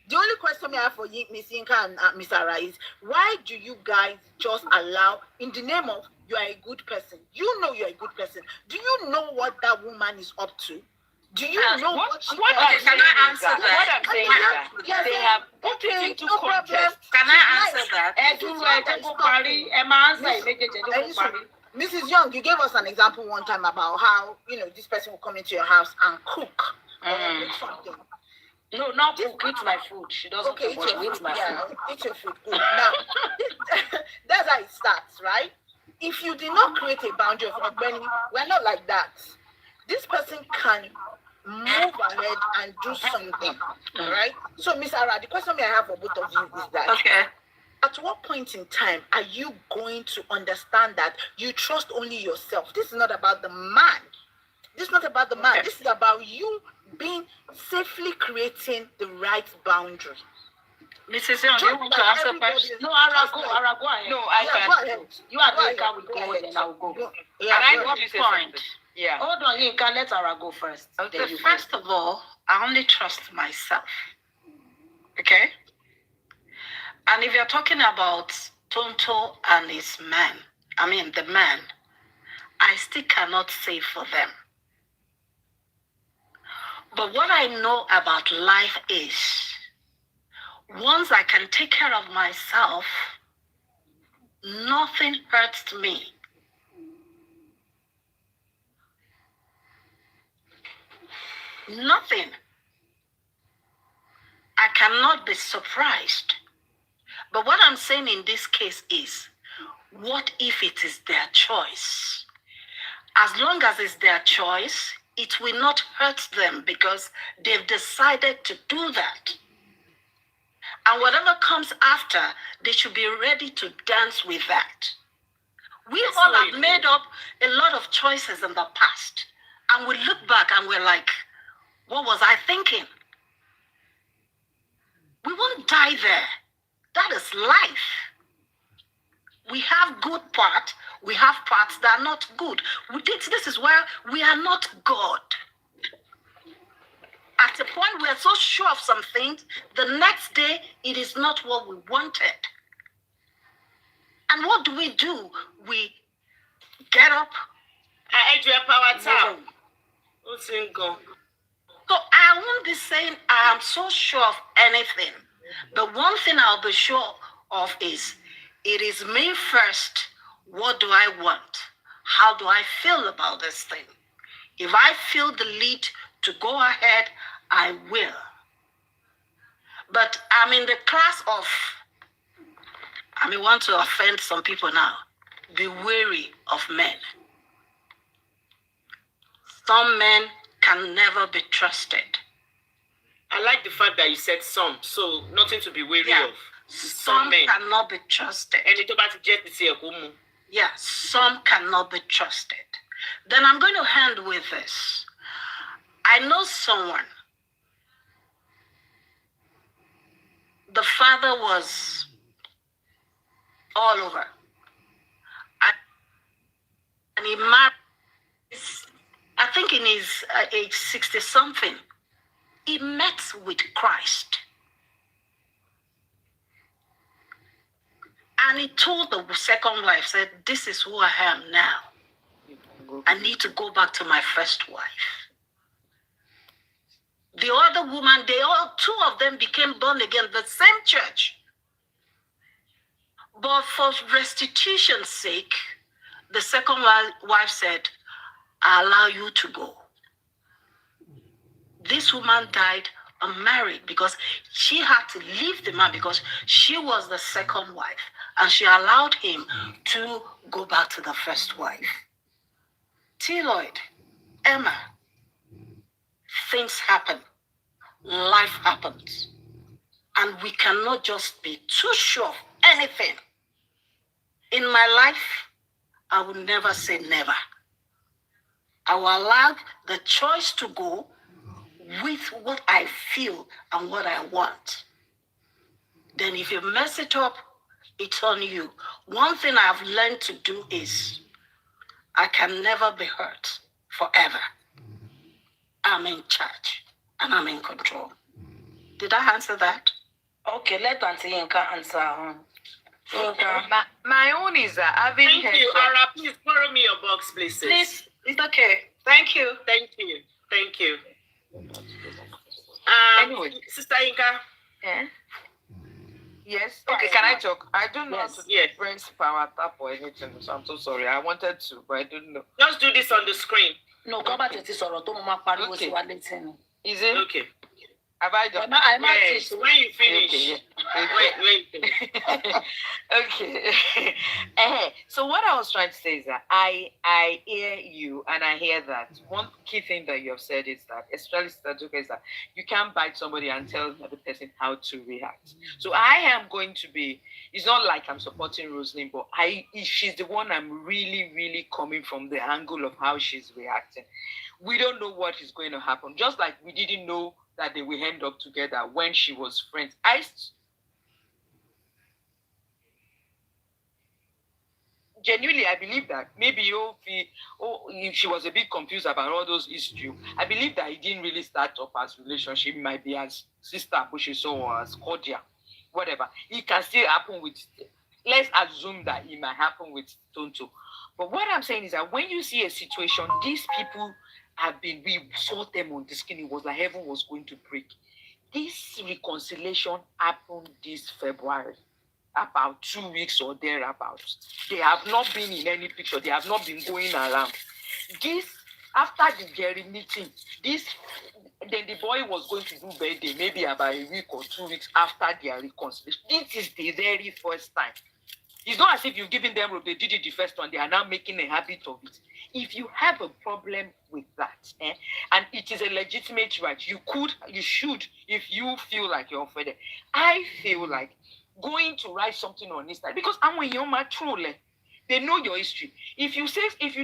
The only question I have for you, Miss Yinka and Miss Ara, is why do you guys just allow, in the name of you are a good person, you know you're a good person, do you know what that woman is up to? Do you know what she can I answer that? What I'm saying is that they have put it into context. Can I answer that? Mrs. Young, you gave us an example one time about how, this person will come into your house and cook or make something. No, not cook, eat my food. She doesn't eat my food. Eat your food. Good. Now, that's how it starts, right? If you did not create a boundary of Benny, we're not like that. This person can move ahead and do something, right? So, Miss Ara, the question I have for both of you is that, at what point in time are you going to understand that you trust only yourself? This is not about the man. This is not about the man. This is about you being safely creating the right boundary. Mrs. Young, you want to answer first? No, Ara, go ahead. No, I can. Go ahead. You and Yinka will go, then I will go. Can I go to say something? Yeah. Hold on, Yinka, let Ara go first. Okay, first of all, I only trust myself. Okay? And if you're talking about Tonto and his man, the man, I still cannot say for them. But what I know about life is, once I can take care of myself, nothing hurts me. Nothing. I cannot be surprised. But what I'm saying in this case is, what if it is their choice? As long as it's their choice, it will not hurt them because they've decided to do that. And whatever comes after, they should be ready to dance with that. We all have made up a lot of choices in the past. And we look back and we're like, what was I thinking? We won't die there. That is life. We have good parts. We have parts that are not good. This is where we are not God. At a point we are so sure of some things, the next day it is not what we wanted. And what do? We get up. So I won't be saying I am so sure of anything. The one thing I'll be sure of is it is me first What do I want? How do I feel about this thing? If I feel the lead to go ahead, I will. But I'm in the class of, I may want to offend some people now. Be wary of men. Some men can never be trusted. I like the fact that you said some, so nothing to be wary of. Some cannot be trusted. Yeah, some cannot be trusted. Then I'm going to end with this. I know someone. The father was all over. And he married, I think in his age 60-something. He met with Christ. And he told the second wife, said, this is who I am now. I need to go back to my first wife. The other woman, two of them became born again, the same church. But for restitution's sake, the second wife said, I allow you to go. This woman died unmarried because she had to leave the man because she was the second wife. And she allowed him to go back to the first wife. T. Lloyd, Emma, things happen. Life happens. And we cannot just be too sure of anything. In my life, I will never say never. I will allow the choice to go with what I feel and what I want. Then if you mess it up, it's on you. One thing I've learned to do is I can never be hurt forever. I'm in charge and I'm in control. Did I answer that? Okay, let Auntie Yinka answer. My own is having. Thank you, Ara. Please borrow me your box, please. Please, it's okay. Thank you. Thank you. Thank you. Anyway, Sister Yinka. Yeah. Yes. Okay, can I talk? I don't know how to press power tap or anything, so I'm so sorry. I wanted to, but I don't know. Just do this on the screen. No, come back to this or Okay. Is it? Okay. Have I done? Yes, when you finish. Okay. Okay. So what I was trying to say is that I hear you and I hear that. One key thing that you have said is that, especially Sister is that you can't bite somebody and tell the other person how to react. So I am going to be, it's not like I'm supporting Rosalind, but she's the one I'm really, really coming from the angle of how she's reacting. We don't know what is going to happen. Just like we didn't know that they will end up together when she was friends. Genuinely, I believe that maybe if she was a bit confused about all those issues, I believe that it didn't really start up as relationship. It might be as sister, but she saw as cordial, whatever. It can still happen with, let's assume that it might happen with Tonto. But what I'm saying is that when you see a situation, these people we saw them on the screen, it was like heaven was going to break. This reconciliation happened this February, about 2 weeks or thereabouts. They have not been in any picture. They have not been going around. This, after the Jerry meeting, then the boy was going to do birthday, maybe about a week or 2 weeks after their reconciliation. This is the very first time. It's not as if you've given them rope, they did it the first one, they are now making a habit of it. If you have a problem with that, and it is a legitimate right, you should, if you feel like you're offended. I feel like going to write something on Instagram, because I'm when you're mature, they know your history. If you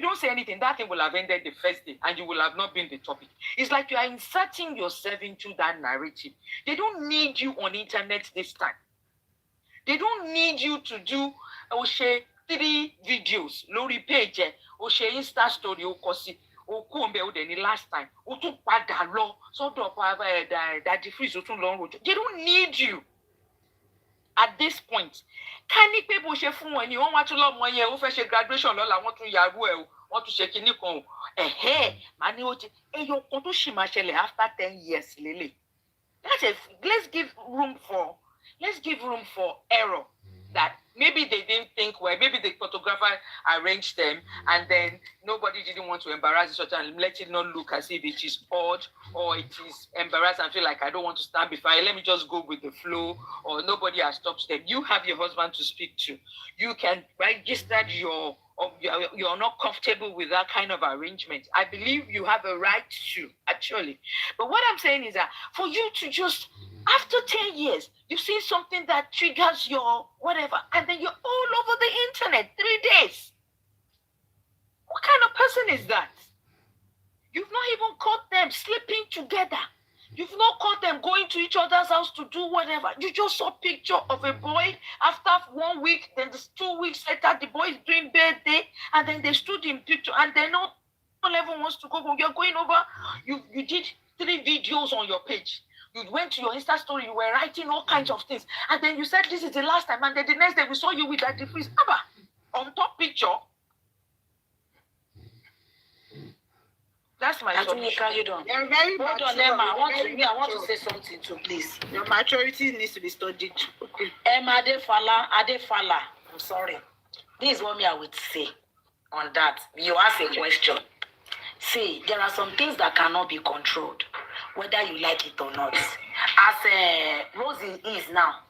don't say anything, that thing will have ended the first day and you will have not been the topic. It's like you are inserting yourself into that narrative. They don't need you on internet this time. They don't need you to do 3 videos, lórí page, Insta story, last time, they don't need you at this point. Can you people share fún wọn ni wọ́n wá tún lọ́mọ yẹn ó fẹ́ ṣe graduation lọ́la wọ́n tún yàrú ẹ̀ wọ́n tún ṣe kinní kan màá ní ó ti ẹyọ kan tó sì máa ṣẹlẹ̀ after 10 years lélẹ̀. Let's give room for error. That Maybe they didn't think well. Maybe the photographer arranged them, and then nobody didn't want to embarrass each other and let it not look as if it is odd or it is embarrassing and feel like I don't want to stand before you. Let me just go with the flow, or nobody has stopped them. You have your husband to speak to. You can register you're not comfortable with that kind of arrangement. I believe you have a right to, actually. But what I'm saying is that for you to just, after 10 years, you see something that triggers your whatever, and then you're all over the internet 3 days. What kind of person is that? You've not even caught them sleeping together. You've not caught them going to each other's house to do whatever. You just saw a picture of a boy after 1 week, then 2 weeks later, the boy is doing birthday, and then they stood in picture, and then no one ever wants to go. You're going over, you did 3 videos on your page. You went to your Insta story, you were writing all kinds of things, and then you said this is the last time, and then the next day we saw you with that difference. On top picture. That's my submission. You're very Hold on, Emma. I want to say something too, please. Your maturity needs to be studied. Okay. Emma Adefala. I'm sorry. This is what I would say on that. You ask a question. See, there are some things that cannot be controlled, whether you like it or not. As Rosie is now,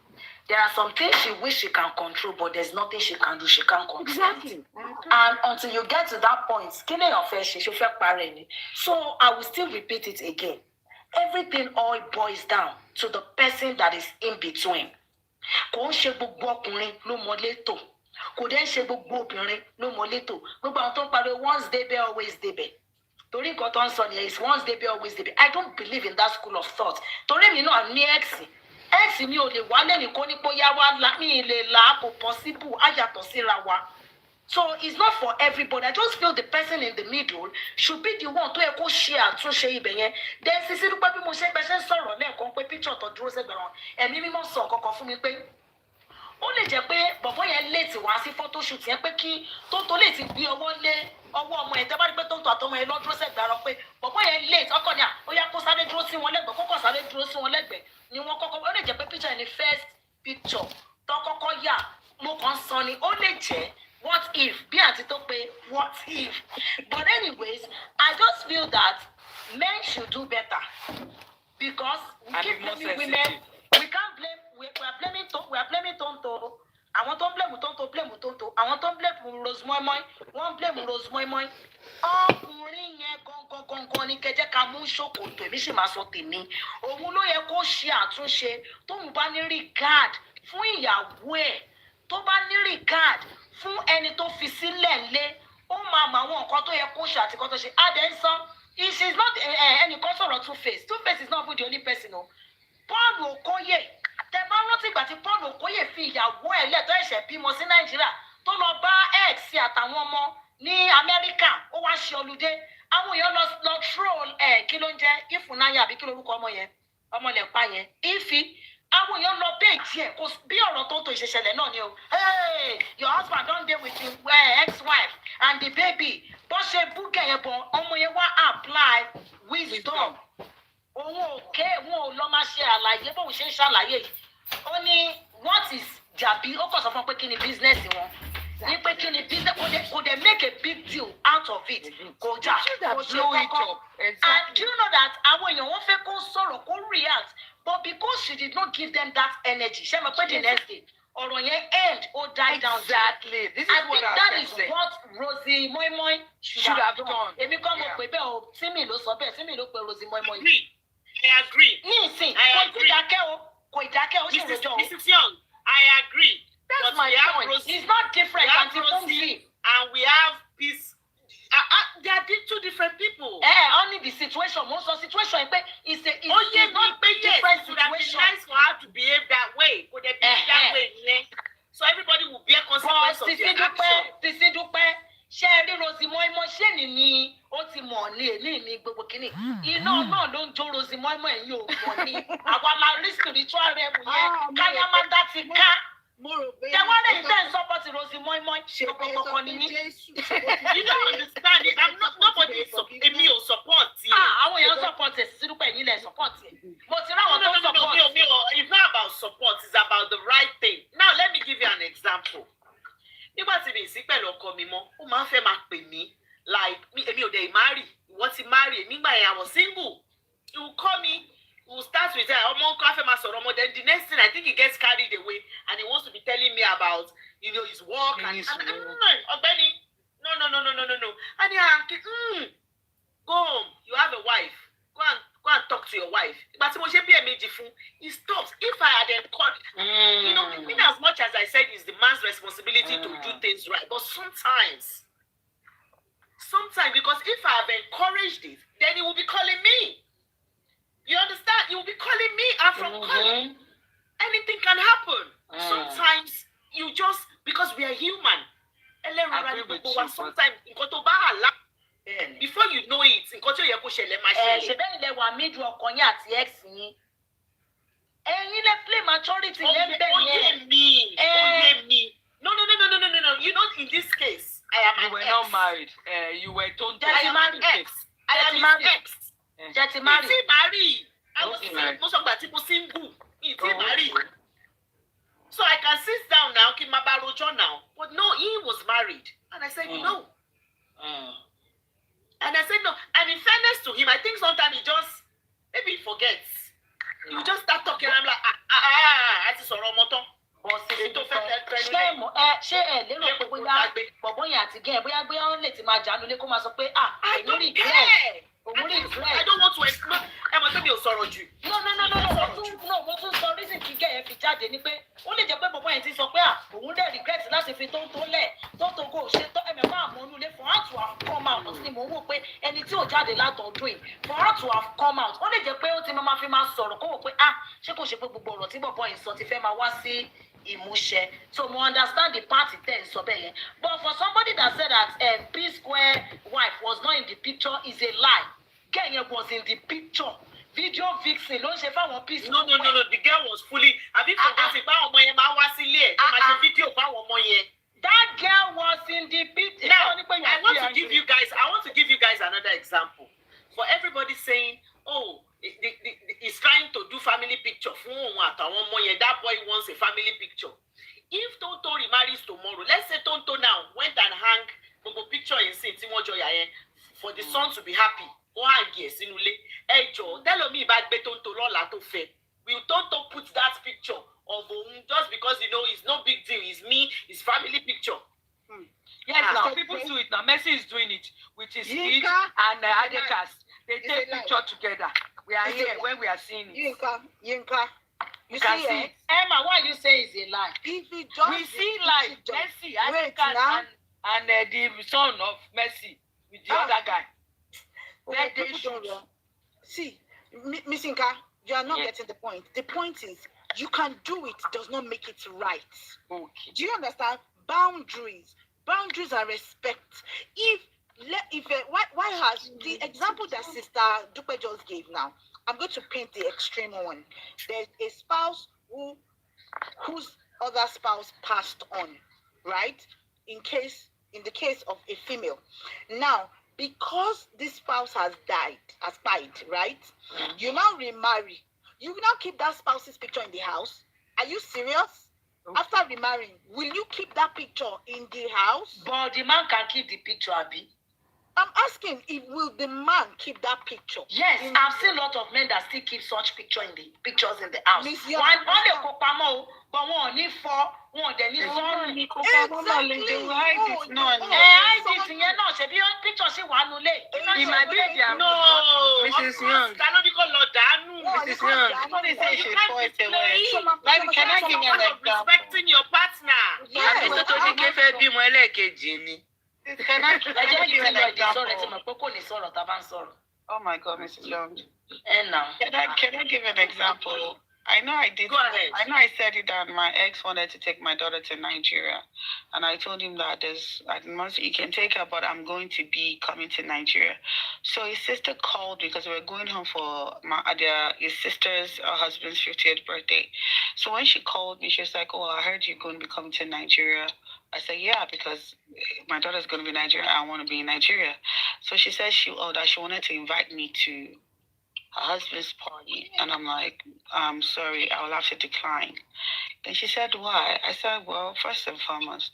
there are some things she wish she can control, but there's nothing she can do. She can't control. Exactly. And until you get to that point, so I will still repeat it again. Everything all boils down to the person that is in between. Once they be, always they be. Is once they be, always they be. I don't believe in that school of thought. I'm near so it's not for everybody. I just feel the person in the middle should be the one to echo share to share. Then sisi do papi mo se be se sọ̀rọ̀ le kon pe picture to dúró se gberan. Ẹ̀mí mímọ́ sọ kankan fún mi pé ó lè jẹ́ pé bọ̀bọ́ yẹn late wá sí photo shoot yẹn pé kí tó lè ti gbé ọwọ́ lé ọwọ́ ọmọ ẹ̀ tẹ́ bá rí pé tó àtọmọ ẹ̀ lọ dúró se gberan pé bọ̀bọ́ yẹn late ọkọ ni ó yá kó sáré dúró sí wọn lẹ́gbẹ̀ẹ́ kó sáré dúró sí wọn lẹ́gbẹ̀ẹ́ ni wọ́n kọ́kọ́ ó lè jẹ́ pé picture ni first picture tó kọ́kọ́ yà mo kàn sọ ni ó lè jẹ́ what if bí àti tó pé what if, but anyways I just feel that men should do better because we keep blaming women. We can't blame we are blaming Tonto. Àwọn tó ń blame Tonto. Àwọn tó ń blame Rose Moimoy. Wọ́n blame Rose Moimoy. Ọkùnrin yẹn gangan ni kẹjẹ ká mú ṣòkòtò èmi sì máa sọ tèmi. Òun ló yẹ kó ṣe àtúnṣe tóun bá ní regard fún ìyàwó ẹ̀, tó bá ní regard fún ẹni tó fi sílẹ̀ lé, ó máa mọ àwọn nǹkan tó yẹ kó ṣe àti nǹkan tó ṣe. Adẹ́sán, she is not ẹnìkan sọ̀rọ̀ Two-Face. Two-Face is not even the only person o. Paul Okoye, tẹ bá rántí ìgbà tí Paul Okoye fi ìyàwó ẹ̀ lẹ́tọ́ ẹ̀ṣẹ̀ bímọ sí Nàìjíríà tó lọ bá ex àtàwọn ọmọ ní Amẹ́ríkà, ó wá ṣe olùdé. Àwọn èèyàn lọ troll kí ló ń jẹ́ Ifunanya àbí kí lórúkọ ọmọ yẹn, ọmọ lẹ́pa yẹn, Ifi. Àwọn èèyàn lọ péjì ẹ̀ kò bí ọ̀rọ̀ tó ìṣẹ̀ṣẹ̀lẹ̀ náà ni o. Hey, your husband don dey with his ex-wife and the baby. Bó ṣe búkẹ̀ yẹn bọ̀, ọmọ yẹn wá apply wisdom. Òun ò wọn ò lọ máa ṣe àlàyé bóun ṣe ń ṣàlàyé yìí. Ó ní what is jàbí, ó kàn sọ fún pé kí ni business wọn. Ní pé kí ni business, kò dẹ̀ make a big deal out of it. Kò jà, kò ṣe kọ́kọ́. And do you know that àwọn èèyàn wọ́n fẹ́ kó sọ̀rọ̀, kó react, but because she did not give them that energy, ṣé mo pé the next day, ọ̀rọ̀ yẹn end or die down. Exactly. This is what that is what Rosie Moimoy should have done. Èmi kọ́ mo pè bẹ́ẹ̀ o, Tímì ló sọ bẹ́ẹ̀, Tímì ló pe Rosie Moimoy. I agree. Ní ìsìn, kò ìdákẹ́ o, ṣe rojọ́ o. Mrs. Young, I agree. That's but my point. Rosie, it's not different. We have Rosie and we have peace. They are two different people. Only the situation. Most of the situation, it's not different situation. It would be nice for her to behave that way. Could they behave that way? So everybody will bear consequence of their action. Tisi Dúpẹ́, ṣé rí Rosie Moimoy ṣé ni ó ti mọ̀ ní gbogbo kìíní. Iná náà ló ń jó Rosie Moimoy ẹ̀yìn ò mọ̀ ní. Àwa la rí spiritual realm yẹn. Káyámádá ti ká. Tẹ̀wọ́n lè tẹ̀ ń support Rosie Moimoy. Kọ̀kọ̀kọ̀ ni ní. You don't understand it. Nobody èmi ò support you. Àwọn èèyàn support ẹ̀ Tisi Dúpẹ́ ẹ̀yìn lẹ̀ support ẹ̀. Mo ti ráwọn tó support. No. It's not about support. It's about the right thing. Now let me give you an example. mi sí pẹ̀lú ọkọ mi mọ́ ó máa ń fẹ́ máa pè mí like èmi ò dẹ̀ marry ìwọ ti marry nígbà yẹn I was single he will call me he will start with ọmọ nǹkan afẹ́ máa sọ̀rọ̀ ọmọ then the next thing I think he gets carried away and he wants to be telling me about his work and ọ̀gbẹ́ni no and go home you have a wife go and talk to your wife ìgbà tí mo ṣe bí ẹ̀mejì fún he stops if I had encouraged in as much as I said it's the man's responsibility to do things right but sometimes because if I have encouraged it then he will be calling me you understand he will be calling me and from calling anything can happen sometimes you just because we are human sometimes nǹkan tó bá àlá before you know it nǹkan tí ó yẹ kó ṣẹlẹ̀ máa ṣẹlẹ̀. ṣe bẹ́ẹ̀ ilẹ̀ wà mídùú ọkọ yín àti ex yín ẹ̀yin lè play maturity yẹn bẹ́ẹ̀ yẹn. Oye mi no you know in this case I am you were not married you were told I am an ex I am his ex jẹ́tí marry. ìtì marry mo sọ gbà tí mo single ìtì marry. So I can sit down now, keep my barojo now. But no, he was married. And I said, no. And I said, no. And in fairness to him, I think sometimes he just, maybe he forgets. He will just start talking. I'm like, I just saw Romoto. ṣé ẹ lérò pé bóyá bọ̀bọ̀ yẹn àti gẹ́ ẹ̀ bóyá ó lè ti máa jánu lé kó máa sọ pé I don't care. I don't want to explain. Ẹ mọ̀ sẹ́mi ò sọ̀rọ̀ jù. No, mo tún sọ reason tí gẹ́ ẹ̀ fi jáde ni pé ó lè jẹ́ pé bọ̀bọ̀ yẹn ti sọ pé òun dẹ̀ regret láti fi tó lẹ̀ tó kò ṣe tó ẹ̀mẹ̀ máa mọ̀ ọ́nú lé for her to have come out ó sì mọ̀ wò pé ẹni tí ò jáde látọ̀ọ́dún yìí for her to have come out ó lè jẹ́ pé ó ti máa fi máa sọ̀rọ̀ kó wò pé ṣé kò ṣe pé gbogbo ọ̀rọ̀ tí bọ̀bọ̀ yẹn sọ ti fẹ́ máa wá sí ìmúṣẹ so mo understand the party ten sọ bẹ́ẹ̀ yẹn but for somebody that said that P-Square wife was not in the picture is a lie girl yẹn was in the picture video vixen ló ń ṣe fáwọn P-Square. No the girl was fully àbí forget it báwọn ọmọ yẹn máa wá sílé ẹ̀ tó máa ṣe fídíò fáwọn ọmọ yẹn. That girl was in the picture. Now I want to give you guys another example for everybody saying he's trying to do family picture fún òun àtàwọn ọmọ yẹn that boy wants a family picture if Tonto remarries tomorrow let's say Tonto now went and hang gbogbo picture in sin tí wọ́n jọ yà yẹn for the son to be happy ó hang ẹ̀ sínú ilé ẹjọ́ tẹ́lọ̀mí bá gbé Tonto lọ́la tó fẹ́ will Tonto put that picture of òun just because it's no big deal it's me it's family picture. Yes, now people do it now. Messi is doing it with his kids and Adekas. They take picture together. We are here when we are seeing it. Yinka. You can see it. Emma, why you say it's a lie? If it just we see like Messi, Adekas, and the son of Messi with the other guy. See, Miss Yinka, you are not getting the point. The point is, you can do it does not make it right. Okay. Do you understand? Boundaries are respect. Why has the example that Sister Dupe just gave now? I'm going to paint the extreme one. There's a spouse whose other spouse passed on, right? In the case of a female. Now, because this spouse has died, right? You now remarry. You will now keep that spouse's picture in the house. Are you serious? Okay. After remarrying, will you keep that picture in the house? But the man can keep the picture, Abi. I'm asking, will the man keep that picture? Yes, I've seen a lot of men that still keep such pictures in the house. One they go pamo, but one need for one they need one. Exactly. I did no. She be on picture she want to lay. It might be no, Mrs. Young. Mrs. Young. Somebody say she point away. Like, can I give you an example? Respecting your partner. Yes. Can I give an example? Oh my God, Mrs. Young. Can I give an example? I know I did. Go ahead. I know I said it that my ex wanted to take my daughter to Nigeria, and I told him that he can take her, but I'm going to be coming to Nigeria. So his sister called because we were going home for his sister's husband's 50th birthday. So when she called me, she was like, "Oh, I heard you're going to be coming to Nigeria." I said, "Yeah, because my daughter's going to be in Nigeria. I want to be in Nigeria." So she said that she wanted to invite me to her husband's party, and I'm like, "I'm sorry, I will have to decline." Then she said, "Why?" I said, "Well, first and foremost,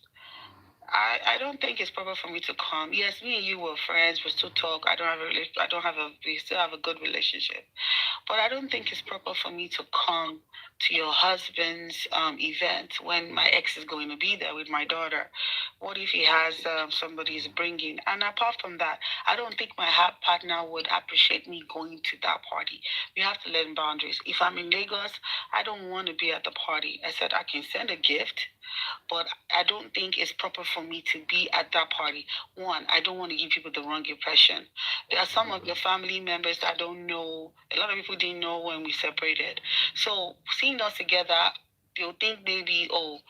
I don't think it's proper for me to come. Yes, me and you were friends. We still talk. We still have a good relationship. But I don't think it's proper for me to come to your husband's event when my ex is going to be there with my daughter. What if he has somebody he's bringing? And apart from that, I don't think my partner would appreciate me going to that party. You have to learn boundaries. If I'm in Lagos, I don't want to be at the party. I said I can send a gift, but I don't think it's proper for me to be at that party. One, I don't want to give people the wrong impression. There are some of your family members that don't know. A lot of people didn't know when we separated. So seeing us together, they'll think maybe, oh,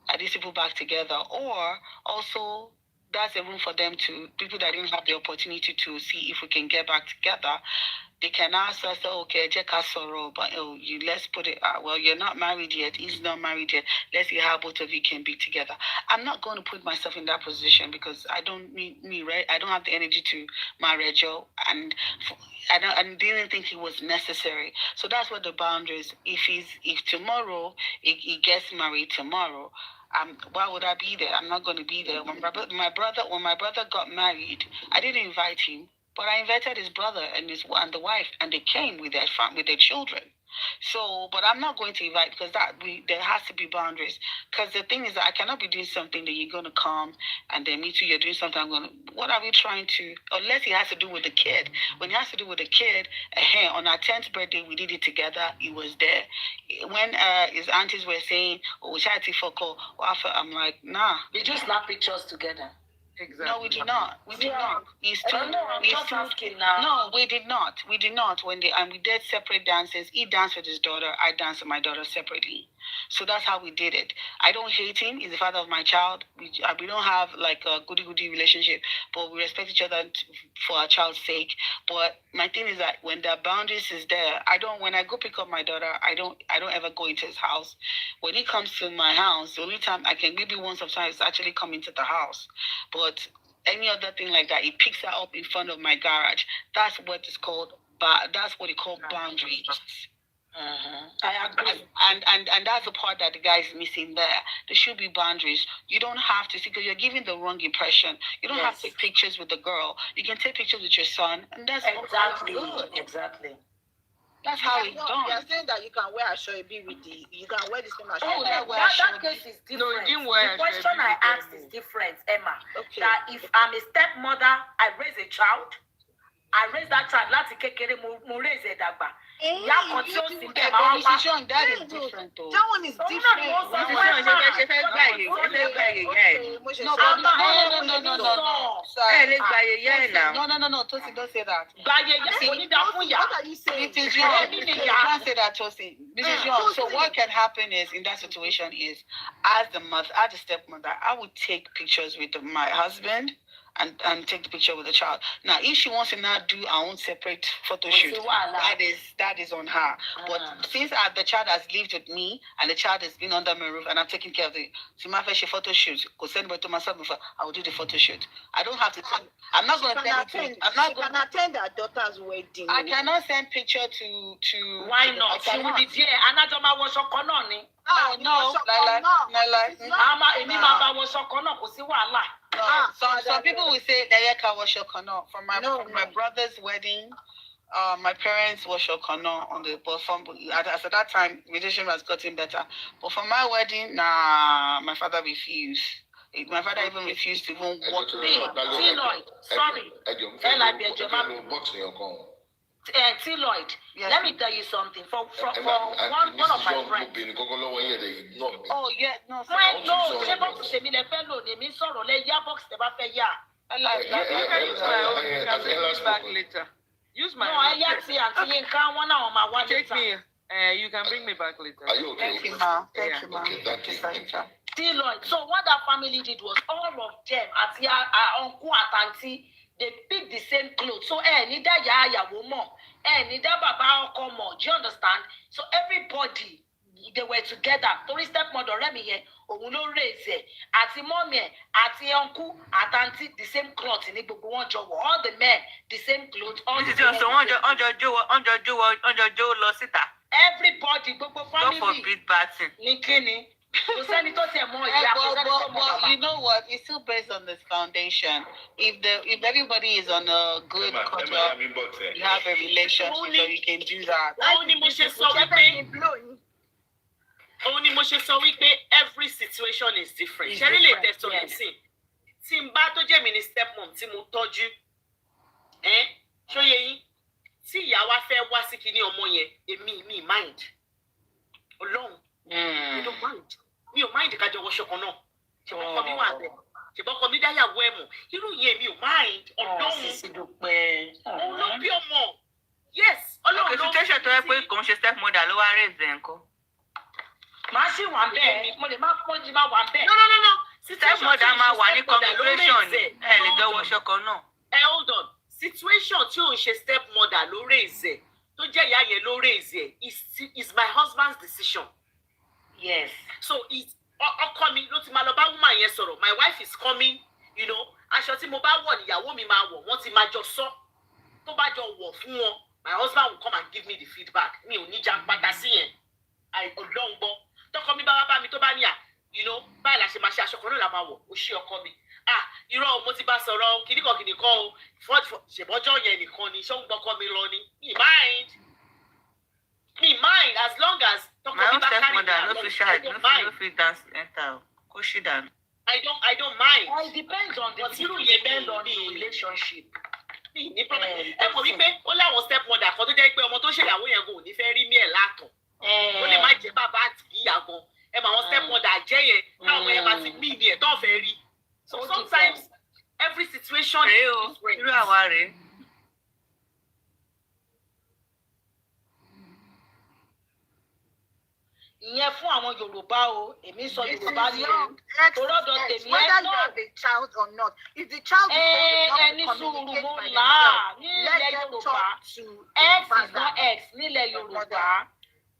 are these people back together? Or also, that's a room for them to, people that didn't have the opportunity to see if we can get back together. They can ask us, okay, but let's put it, well, you're not married yet, he's not married yet, let's see how both of you can be together. I'm not going to put myself in that position because I don't I don't have the energy to marry Joe, and I didn't think it was necessary. So that's what the boundaries. If tomorrow he gets married tomorrow, why would I be there? I'm not going to be there. When my brother got married, I didn't invite him. But I invited his brother and the wife, and they came with their children. So, but I'm not going to invite because there has to be boundaries. Because the thing is that I cannot be doing something that you're going to come and then me too, you're doing something. What are we trying to? Unless it has to do with the kid. When it has to do with the kid, on our 10th birthday we did it together. He was there. When his aunties were saying, "Oh, I'm like, nah." They just snap pictures together. Exactly. No, we did not. We did not. Asking now. No, we did not. We did not. We did separate dances. He danced with his daughter. I danced with my daughter separately. So that's how we did it. I don't hate him. He's the father of my child. We don't have like a goody-goody relationship, but we respect each other for our child's sake. But my thing is that when the boundaries is there, when I go pick up my daughter, I don't ever go into his house. When he comes to my house, the only time I can maybe once or twice is actually come into the house. But any other thing like that, he picks her up in front of my garage. That's what it's called. That's what they call boundaries. I agree. And that's the part that the guy is missing there. There should be boundaries. You don't have to see, because you're giving the wrong impression. You don't have to take pictures with the girl. You can take pictures with your son, and that's exactly good. Exactly. That's how it's done. You're saying that you can wear a shoebi with you can wear the same as that case is different. No, you didn't wear the question I asked is different, Emma. Okay. That if I'm a stepmother, I raise a child. I raise that child láti kékeré mo raise ẹ dàgbà. Ìyá kan tí ó sì bẹ̀ máa wá. Decision that is different though. That one is different. No, Tosi, don't say that. What are you saying? It is young. You can't say that, Tosi. This is young. So what can happen is, in that situation is, as the stepmother, I would take pictures with my husband and take the picture with the child. Now, if she wants to not do her own separate photo shoot, that is on her. But since the child has lived with me and the child has been under my roof and I'm taking care of the photo shoot, I will do the photo shoot. I don't have to. I'm not going to attend. I'm not going to attend her daughter's wedding. I cannot send picture to. Why not? She will be there. Anadoma was a kononi. Oh no, some people will say Dayaka was Shokono. From my brother's wedding, my parents were Shokono on the perform. At that time, relationship has gotten better. But for my wedding, my father refused. My father even refused to even walk with me. Sorry. T. Lloyd, yes. Let me tell you something. For one of my friends. Oh yeah, no. Use my. Take me. You can bring me back later. Are you okay? Thank you, ma. Thank you, ma. Thank you, sir. T. Lloyd. So what that family did was all of them at your uncle and auntie. They pick the same clothes. So, neither woman, neither baba or more. Do you understand? So everybody, they were together. Tori stepmother, Remy here, Omuno raise it. At the mommy, at the uncle, at auntie, the same clothes in the one job. All the men, the same clothes. All the same clothes. Everybody, family. God forbid bad thing. Nikini. Kò sẹ́ni tó tiẹ̀ mọ ìyá, kò sẹ́ni tó mọ But bàbá. you know what? It's still based on this foundation. If everybody is on a good culture, you have a relationship, so you can do that. Òun ni mo ṣe sọ wípé òun ni mo ṣe sọ wípé every situation is different. Ṣé rí lè tẹ̀sán mi sí? Tí n bá tó jẹ́ mi ní stepmom tí mo tọ́jú, ṣóyè yín, tí ìyá wa fẹ́ wá sí kinní ọmọ yẹn, mi mind. Ọlọ́run, I don't mind. Mi ò mind kájọ wọṣọ kan náà. Ṣèbọn ọkọ mi wà bẹ́ẹ̀. Ṣèbọn ọkọ mi dáyàwó ẹ̀ mọ̀. Irú yẹn mi ò mind. Ọlọ́run. Òun ló bí ọmọ. Yes, Ọlọ́run ló bí. Situation tó yẹ pé kò ń ṣe stepmother ló wá raise ẹ̀ ńkọ́. Màá sì wà bẹ́ẹ̀, mo lè má pọ́njú má wà bẹ́ẹ̀. No. Stepmother máa wà ní congregation ẹ lè jọ wọṣọ kan náà. Hold on. Situation tí ò ń ṣe stepmother ló raise ẹ̀ tó jẹ́ ìyá yẹn ló raise ẹ̀ is my husband's decision. Yes. So ọkọ mi ló ti máa lọ bá woman yẹn sọ̀rọ̀. My wife is coming, you know, aṣọ tí mo bá wọ̀ níyàwó mi máa wọ̀, wọ́n ti máa jọ sọ. Tó bá jọ wọ̀ fún wọn, my husband will come and give me the feedback. Mi ò ní já pátá sí yẹn. Ọlọ́run gbọ́. Tọkọ mi bá wá bá mi tó bá ní you know, báyìí la ṣe máa ṣe aṣọ kan náà la máa wọ̀, ó ṣe ọkọ mi. Irọ́ mo ti bá sọ̀rọ̀ kìnnìkan o, ṣèbọ́jọ́ yẹn nìkan ni, ṣé ó ń gbọ́kọ́ mi lọ ni? Me mind, as long as tọkọ mi bá kárí mi along, I don't mind. No fit dance enter o, kó ṣì dànù. I don't mind. It depends on the relationship. Ní problem. Ẹ mọ̀ wípé ó láwọn stepmother kan tó jẹ́ pé ọmọ tó ṣèyàwó yẹn kò ní fẹ́ rí mí ẹ̀ látàn. Ó lè má jẹ́ bàbá àti ìyá gan. Ẹ mọ̀ àwọn stepmother jẹ́ yẹn táwọn yẹn bá ti mí ni ẹ̀ tó fẹ́ rí. So sometimes every situation is different. Irú àwa rèé. Ìyẹn fún àwọn Yorùbá o, èmi sọ Yorùbá ni o. Tòrọ́dọ̀ tèmi whether you have a child or not, if the child is ẹni sùúrù mo là nílẹ̀ Yorùbá, X is not X nílẹ̀ Yorùbá.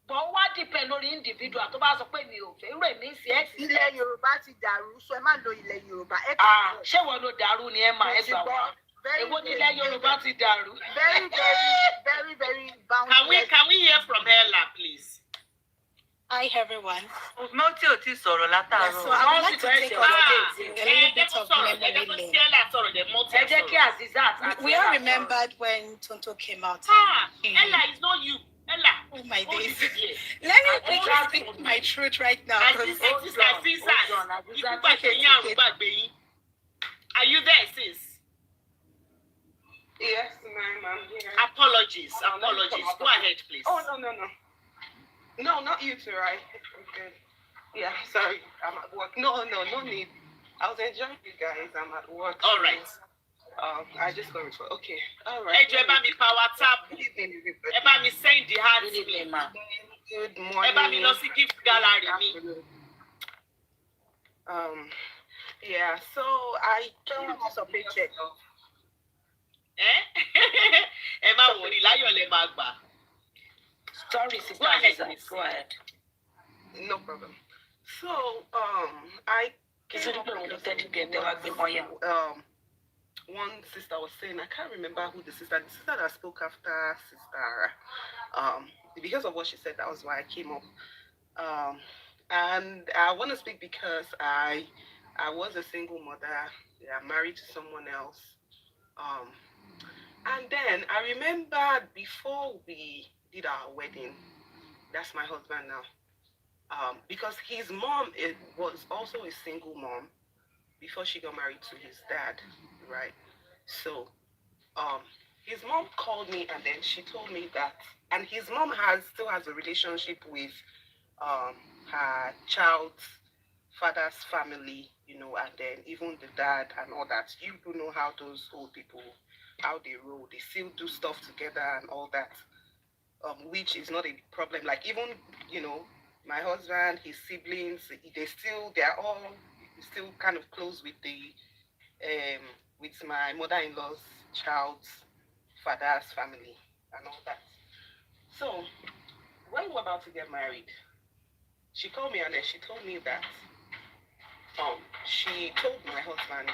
But wá dìpẹ̀ lórí individual tó bá sọ pé mi ò fẹ́ irú èmi sí X. Ilẹ̀ Yorùbá ti dàrú, so ẹ má lo ilẹ̀ Yorùbá. Ṣé wọn ló dàrú ni ẹ máa ẹ gbà wá? Èwo nílẹ̀ Yorùbá ti dàrú? Very boundless. Can we hear from Ella, please? Hi everyone. Mo tí ò ti sọ̀rọ̀ látàárọ̀. So I would like to take on a little bit of memory lane. We all remembered when Tonto came out. Ella, it's not you. Ella. Oh my days. Let me quickly speak my truth right now. Are you there, sis? Yes, ma'am, I'm here. Apologies. Go ahead, please. Oh, no. No, not you two, right? I'm good. Yeah, sorry. I'm at work. No need. I was enjoying you guys. I'm at work. All right. I just got it. Okay. All right. Hey, Eba mi power tap. Eba mi send the heart. Good morning. Eba mi no see gift gallery me. Yeah, so I came off a paycheck. Ema worry, láyọ̀ lẹ máa gbà. Sorry, sister. Go ahead. No problem. So, I came up one sister was saying, I can't remember who the sister that spoke after Sister. Because of what she said, that was why I came up. And I want to speak because I was a single mother. Yeah, married to someone else. And then I remember before we did our wedding, that's my husband now. Because his mom was also a single mom before she got married to his dad, right? So, his mom called me and then she told me that, and his mom still has a relationship with her child's father's family, you know, and then even the dad and all that. You do know how those old people, how they roll. They still do stuff together and all that. Which is not a problem. Like even, you know, my husband, his siblings, they're all still kind of close with with my mother-in-law's child's father's family and all that. So when we were about to get married, she called me and then she told me that she told my husband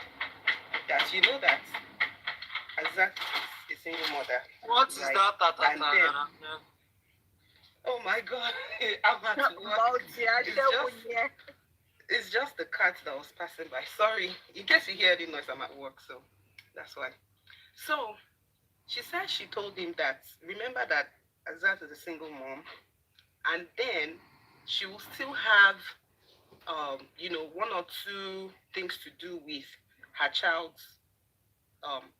that you know that Azak is a single mother. What is that? Oh my God, I'm at work. It's just the cat that was passing by. Sorry, in case you hear the noise, I'm at work, so that's why. So she said she told him that, remember that Azat is a single mom, and then she will still have, one or two things to do with her child's um,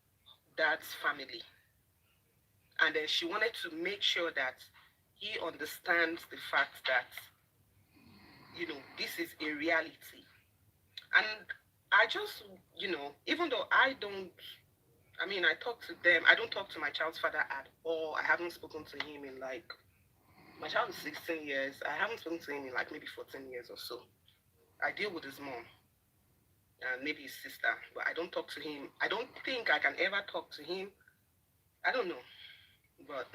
dad's family. And then she wanted to make sure that he understands the fact that, this is a reality. And I just, even though I talk to them, I don't talk to my child's father at all. I haven't spoken to him in my child is 16 years. I haven't spoken to him in maybe 14 years or so. I deal with his mom and maybe his sister, but I don't talk to him. I don't think I can ever talk to him. I don't know, but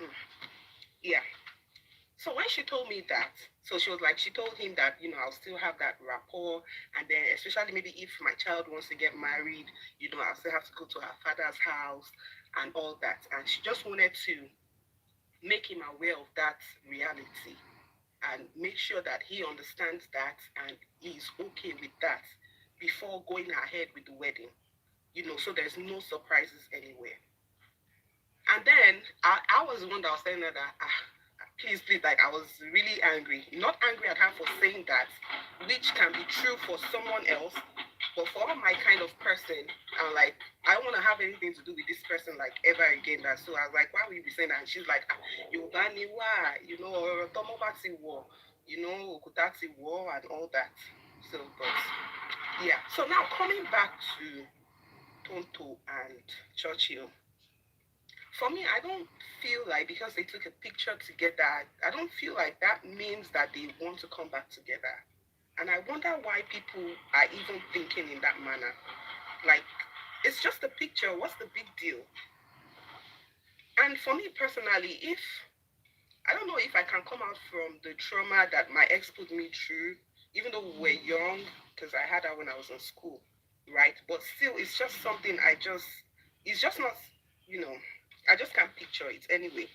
yeah. So when she told me that, so she told him that, I'll still have that rapport. And then especially maybe if my child wants to get married, I'll still have to go to her father's house and all that. And she just wanted to make him aware of that reality and make sure that he understands that and he's okay with that before going ahead with the wedding, so there's no surprises anywhere. And then I was the one that was saying that, please, I was really angry. Not angry at her for saying that, which can be true for someone else, but for my kind of person, I'm like, I don't want to have anything to do with this person ever again. So I was like, why would you be saying that? And she's like, or Tomobati war, Okutati war and all that. So, but yeah. So now coming back to Tonto and Churchill. For me, I don't feel like because they took a picture together, I don't feel like that means that they want to come back together. And I wonder why people are even thinking in that manner. It's just a picture. What's the big deal? And for me personally, I don't know if I can come out from the trauma that my ex put me through, even though we were young, because I had that when I was in school, right? But still, it's just something it's just not, I just can't picture it anyway.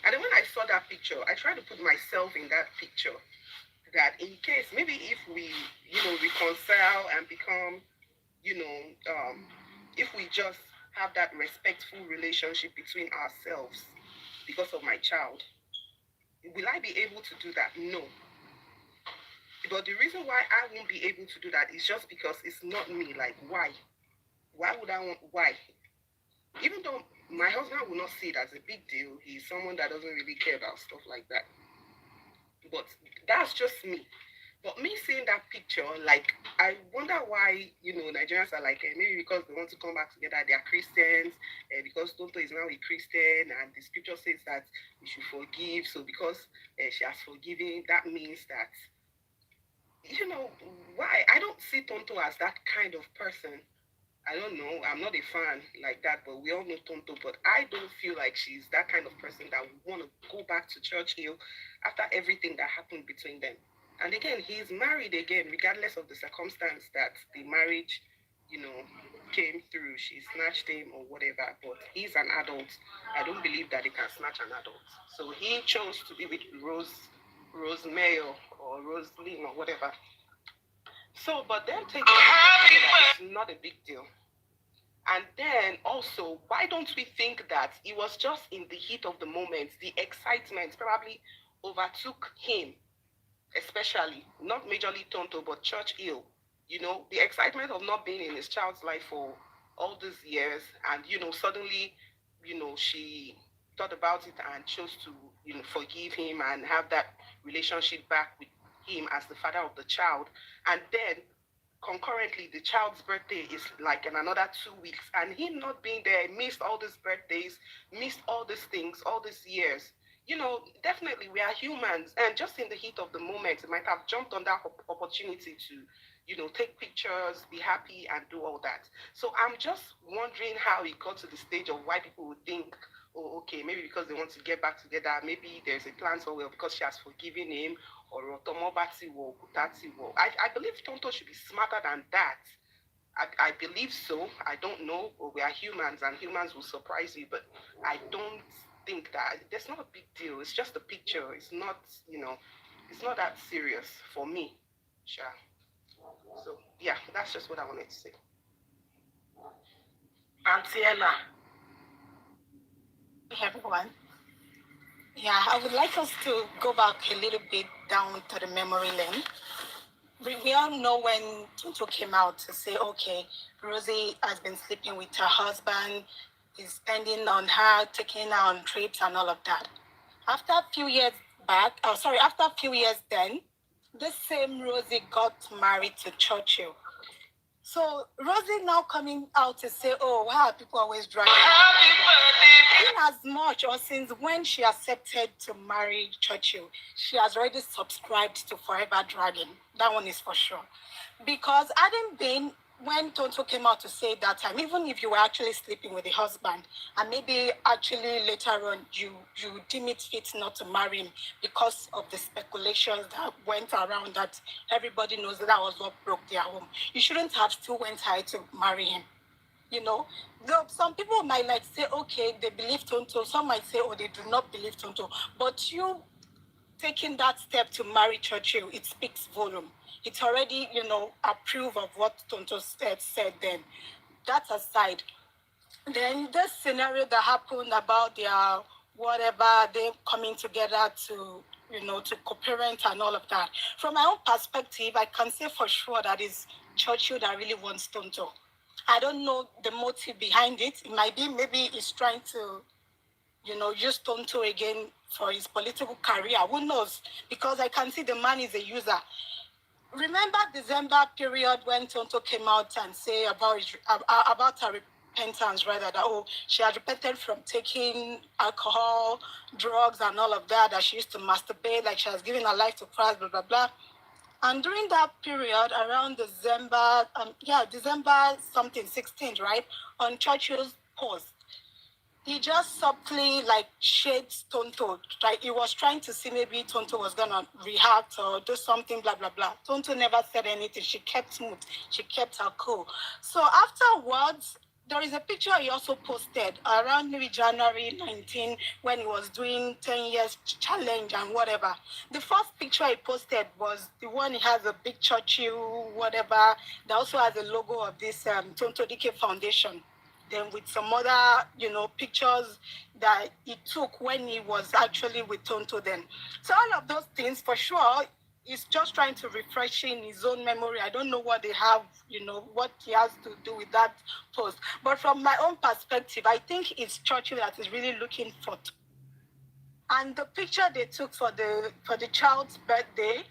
And then when I saw that picture, I tried to put myself in that picture. That in case, maybe if we, reconcile and become, if we just have that respectful relationship between ourselves because of my child, will I be able to do that? No. But the reason why I won't be able to do that is just because it's not me. Why? Why would I want, why? Even though my husband will not see it as a big deal, he's someone that doesn't really care about stuff like that. But that's just me. But me seeing that picture, I wonder why, Nigerians are maybe because they want to come back together, they are Christians, because Tonto is now a Christian, and the scripture says that we should forgive. So because she has forgiven, that means that, why? I don't see Tonto as that kind of person. I don't know. I'm not a fan like that, but we all know Tonto. But I don't feel like she's that kind of person that would want to go back to Churchill after everything that happened between them. And again, he's married again, regardless of the circumstance that the marriage, came through. She snatched him or whatever, but he's an adult. I don't believe that he can snatch an adult. So he chose to be with Rose Mayo or Roseline or whatever. So, but them taking it's not a big deal. And then also, why don't we think that it was just in the heat of the moment, the excitement probably overtook him, especially, not majorly Tonto, but Churchill. The excitement of not being in his child's life for all these years, and, suddenly, she thought about it and chose to, forgive him and have that relationship back with him as the father of the child. And then concurrently the child's birthday is in another 2 weeks, and him not being there, missed all these birthdays, missed all these things, all these years. Definitely we are humans, and just in the heat of the moment, he might have jumped on that opportunity to, take pictures, be happy, and do all that. So I'm just wondering how it got to the stage of why people would think, oh, okay, maybe because they want to get back together, maybe there's a plan somewhere because she has forgiven him, or Otomobati or Kutati war. I believe Tonto should be smarter than that. I believe so. I don't know. But we are humans, and humans will surprise you. But I don't think that there's not a big deal. It's just a picture. It's not, it's not that serious for me. Sure. So yeah, that's just what I wanted to say. Auntie Ella. Hey everyone. Yeah, I would like us to go back a little bit down to the memory lane. We all know when Tonto came out to say, okay, Rosie has been sleeping with her husband, he's spending on her, taking her on trips and all of that. After a few years then, this same Rosie got married to Churchill. So Rosie now coming out to say, oh, why are people always dragging her? In as much or since when she accepted to marry Churchill, she has already subscribed to Forever Dragging. That one is for sure. Because hadn't been when Tonto came out to say that time, even if you were actually sleeping with the husband, and maybe actually later on you deem it fit not to marry him because of the speculations that went around that everybody knows that was what broke their home, you shouldn't have still went ahead to marry him. Though some people might like say, okay, they believe Tonto. Some might say, oh, they do not believe Tonto. But you taking that step to marry Churchill, it speaks volume. It's already, approve of what Tonto said then. That aside, then this scenario that happened about their whatever, they coming together to, to co-parent and all of that. From my own perspective, I can say for sure that it's Churchill that really wants Tonto. I don't know the motive behind it. It might be maybe he's trying to, use Tonto again for his political career. Who knows? Because I can see the man is a user. Remember December period when Tonto came out and say about her repentance, rather, that she had repented from taking alcohol, drugs, and all of that she used to masturbate, like she has given her life to Christ, blah blah blah. And during that period, around December, December something, 16th, right, on Churchill's post, he just subtly shades Tonto. Like he was trying to see maybe Tonto was gonna react or do something, blah blah blah. Tonto never said anything. She kept smooth. She kept her cool. So afterwards, there is a picture he also posted around maybe January 19 when he was doing 10 years challenge and whatever. The first picture he posted was the one he has a big Churchill, whatever, that also has a logo of this Tonto Dike Foundation. Then with some other, pictures that he took when he was actually with Tonto then. So all of those things, for sure, he's just trying to refresh in his own memory. I don't know what they have, what he has to do with that post. But from my own perspective, I think it's Churchill that is really looking for. And the picture they took for the child's birthday,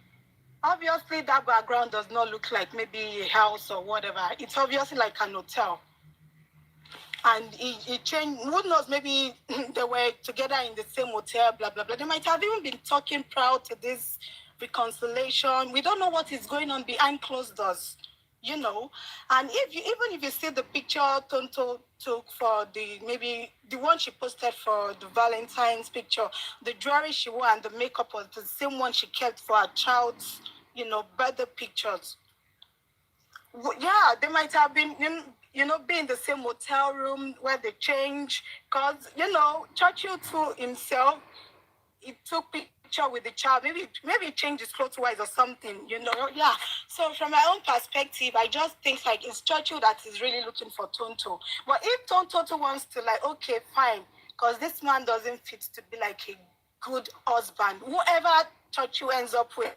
obviously that background does not look like maybe a house or whatever. It's obviously like an hotel. And it changed. Who knows? Maybe they were together in the same hotel, blah, blah, blah. They might have even been talking proud to this reconciliation. We don't know what is going on behind closed doors, And even if you see the picture Tonto took for maybe the one she posted for the Valentine's picture, the jewelry she wore and the makeup was the same one she kept for her child's, birthday pictures. Yeah, they might have been, be in the same hotel room where they change. Because, Churchill too himself, he took picture with the child. Maybe he changed his clothes wise or something, Yeah. So from my own perspective, I just think it's Churchill that is really looking for Tonto. But if Tonto wants to okay, fine, because this man doesn't fit to be like a good husband, whoever Churchill ends up with,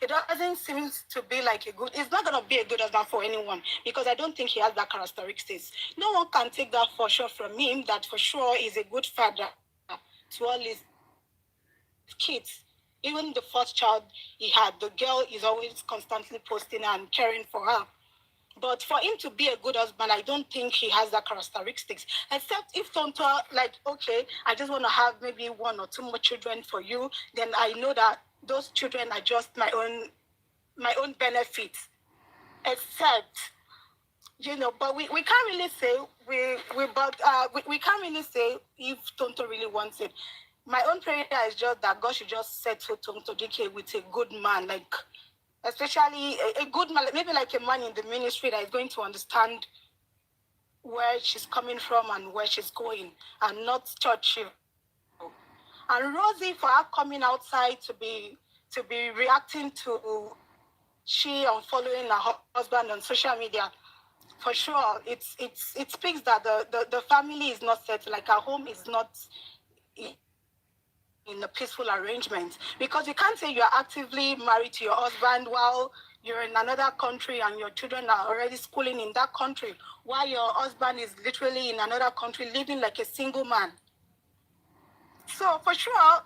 it doesn't seem to be it's not going to be a good husband for anyone because I don't think he has that characteristics. No one can take that for sure from him, that for sure is a good father to all his kids. Even the first child he had, the girl is always constantly posting and caring for her. But for him to be a good husband, I don't think he has that characteristics. Except if Tonto, okay, I just want to have maybe one or two more children for you, then I know that those children are just my own benefit. Except, but we can't really say we can't really say if Tonto really wants it. My own prayer is just that God should just settle Tonto Dike with a good man, especially a good man, maybe like a man in the ministry that is going to understand where she's coming from and where she's going, and not Churchill. And Rosie, for her coming outside to be reacting to she unfollowing her husband on social media, for sure, it speaks that the family is not set, like her home is not in a peaceful arrangement. Because you can't say you're actively married to your husband while you're in another country and your children are already schooling in that country, while your husband is literally in another country living like a single man. So for sure,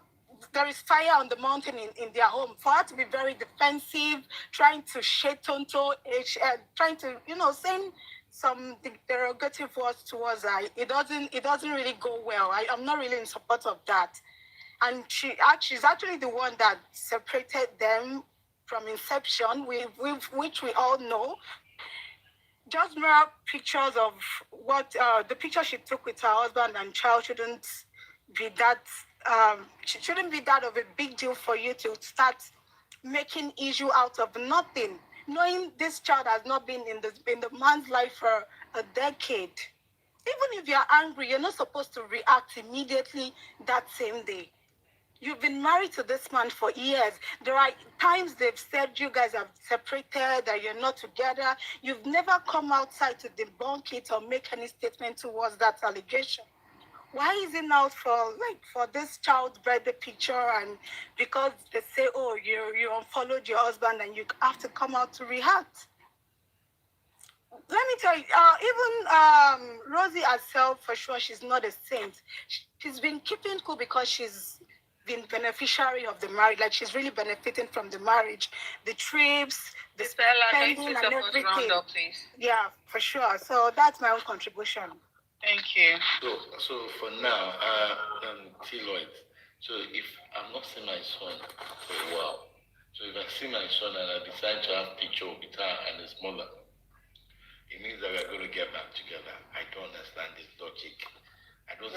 there is fire on the mountain in their home. For her to be very defensive, trying to shade Tonto, trying to, saying some derogative words towards her, it doesn't really go well. I'm not really in support of that. And she's actually the one that separated them from inception, which we all know. Just mere pictures of what the picture she took with her husband and child shouldn't be that of a big deal for you to start making issue out of nothing, knowing this child has not been in the man's life for a decade. Even if you're angry, you're not supposed to react immediately that same day. You've been married to this man for years. There are times they've said you guys have separated, that you're not together. You've never come outside to debunk it or make any statement towards that allegation. Why is it now for this child's birthday picture, and because they say, oh, you unfollowed your husband and you have to come out to react? Let me tell you, even Rosie herself, for sure, she's not a saint. She's been keeping cool because she's been beneficiary of the marriage. Like, she's really benefiting from the marriage, the trips, the spending and everything. Yeah, for sure. So that's my own contribution. Thank you. So for now, T-Lloyd, so if I'm not seeing my son for a while, so if I see my son and I decide to have picture with her and his mother, it means that we're going to get back together. I don't understand this logic. I don't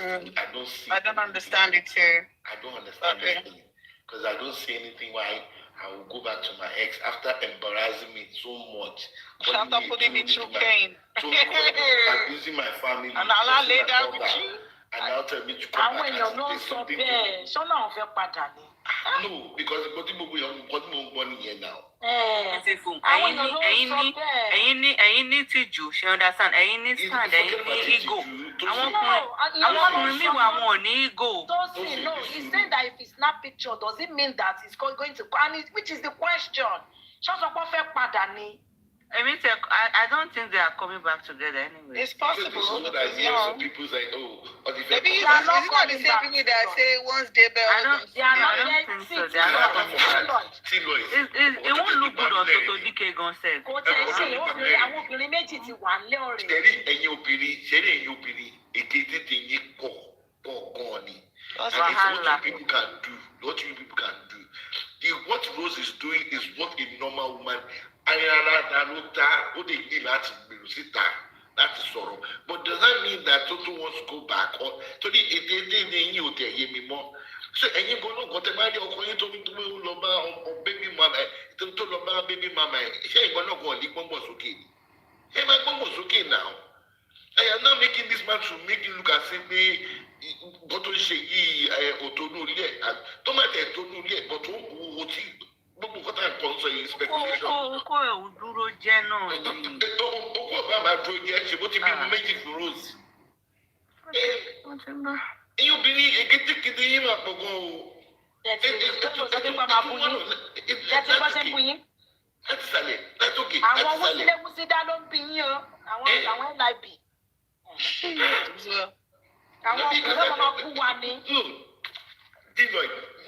understand it too. I don't understand anything. Because I don't see anything why I will go back to my ex after embarrassing me so much. After putting me through pain. Abusing my family. And I'll lay down with you. And now tell me to come back and say something to me. No, because the body will be born here now. ẹ̀yin ní tìjú, ṣe understand, ẹ̀yin ní stand, ẹ̀yin ní ego. Àwọn ọkùnrin mi wà wọn ò ní ego. No, he's saying that if he snap picture, does it mean that he's going to, which is the question? Ṣọ́sọ́pọ̀ fẹ́ padà ni. I don't think they are coming back together anyway. It's possible. This is what I hear from people saying, maybe it's not the same people that say once they bell. I don't think so. They are not coming back. It won't look good on Toto Dike gon said. Àwọn obìnrin méjì ti wà nílé ọ̀rẹ́. Ẹ̀yin obìnrin, èké tètè yín pọ̀ gan ni. And what you people can do. What Rose is doing is what a normal woman. That's sorrow. But does that mean that Toto wants to go back? Or so so and you go no go to marry or going to baby mama to baby mama. She ain't gonna go and live one was okay. Hey, my mom was okay now. I am not making this man to make you look as if me but to say Otonu le tomate Otonu le but what gbogbo nǹkan tá à ń kọ́ sọ yìí speculation. Oko ẹ̀ ò dúró jẹ́ náà ni. Oko ọba máa dúró jẹ́ ṣe bó ti bí méjì fún Rose. Ẹ̀yin obìnrin èkétékété yín máa pọ̀ gan o. Láti sàlẹ̀, láti òkè, láti sàlẹ̀. Àwọn wúsílẹ̀ dá ló ń bí yín o. Àwọn NIB. Àwọn ọkùnrin máa kú wa ni.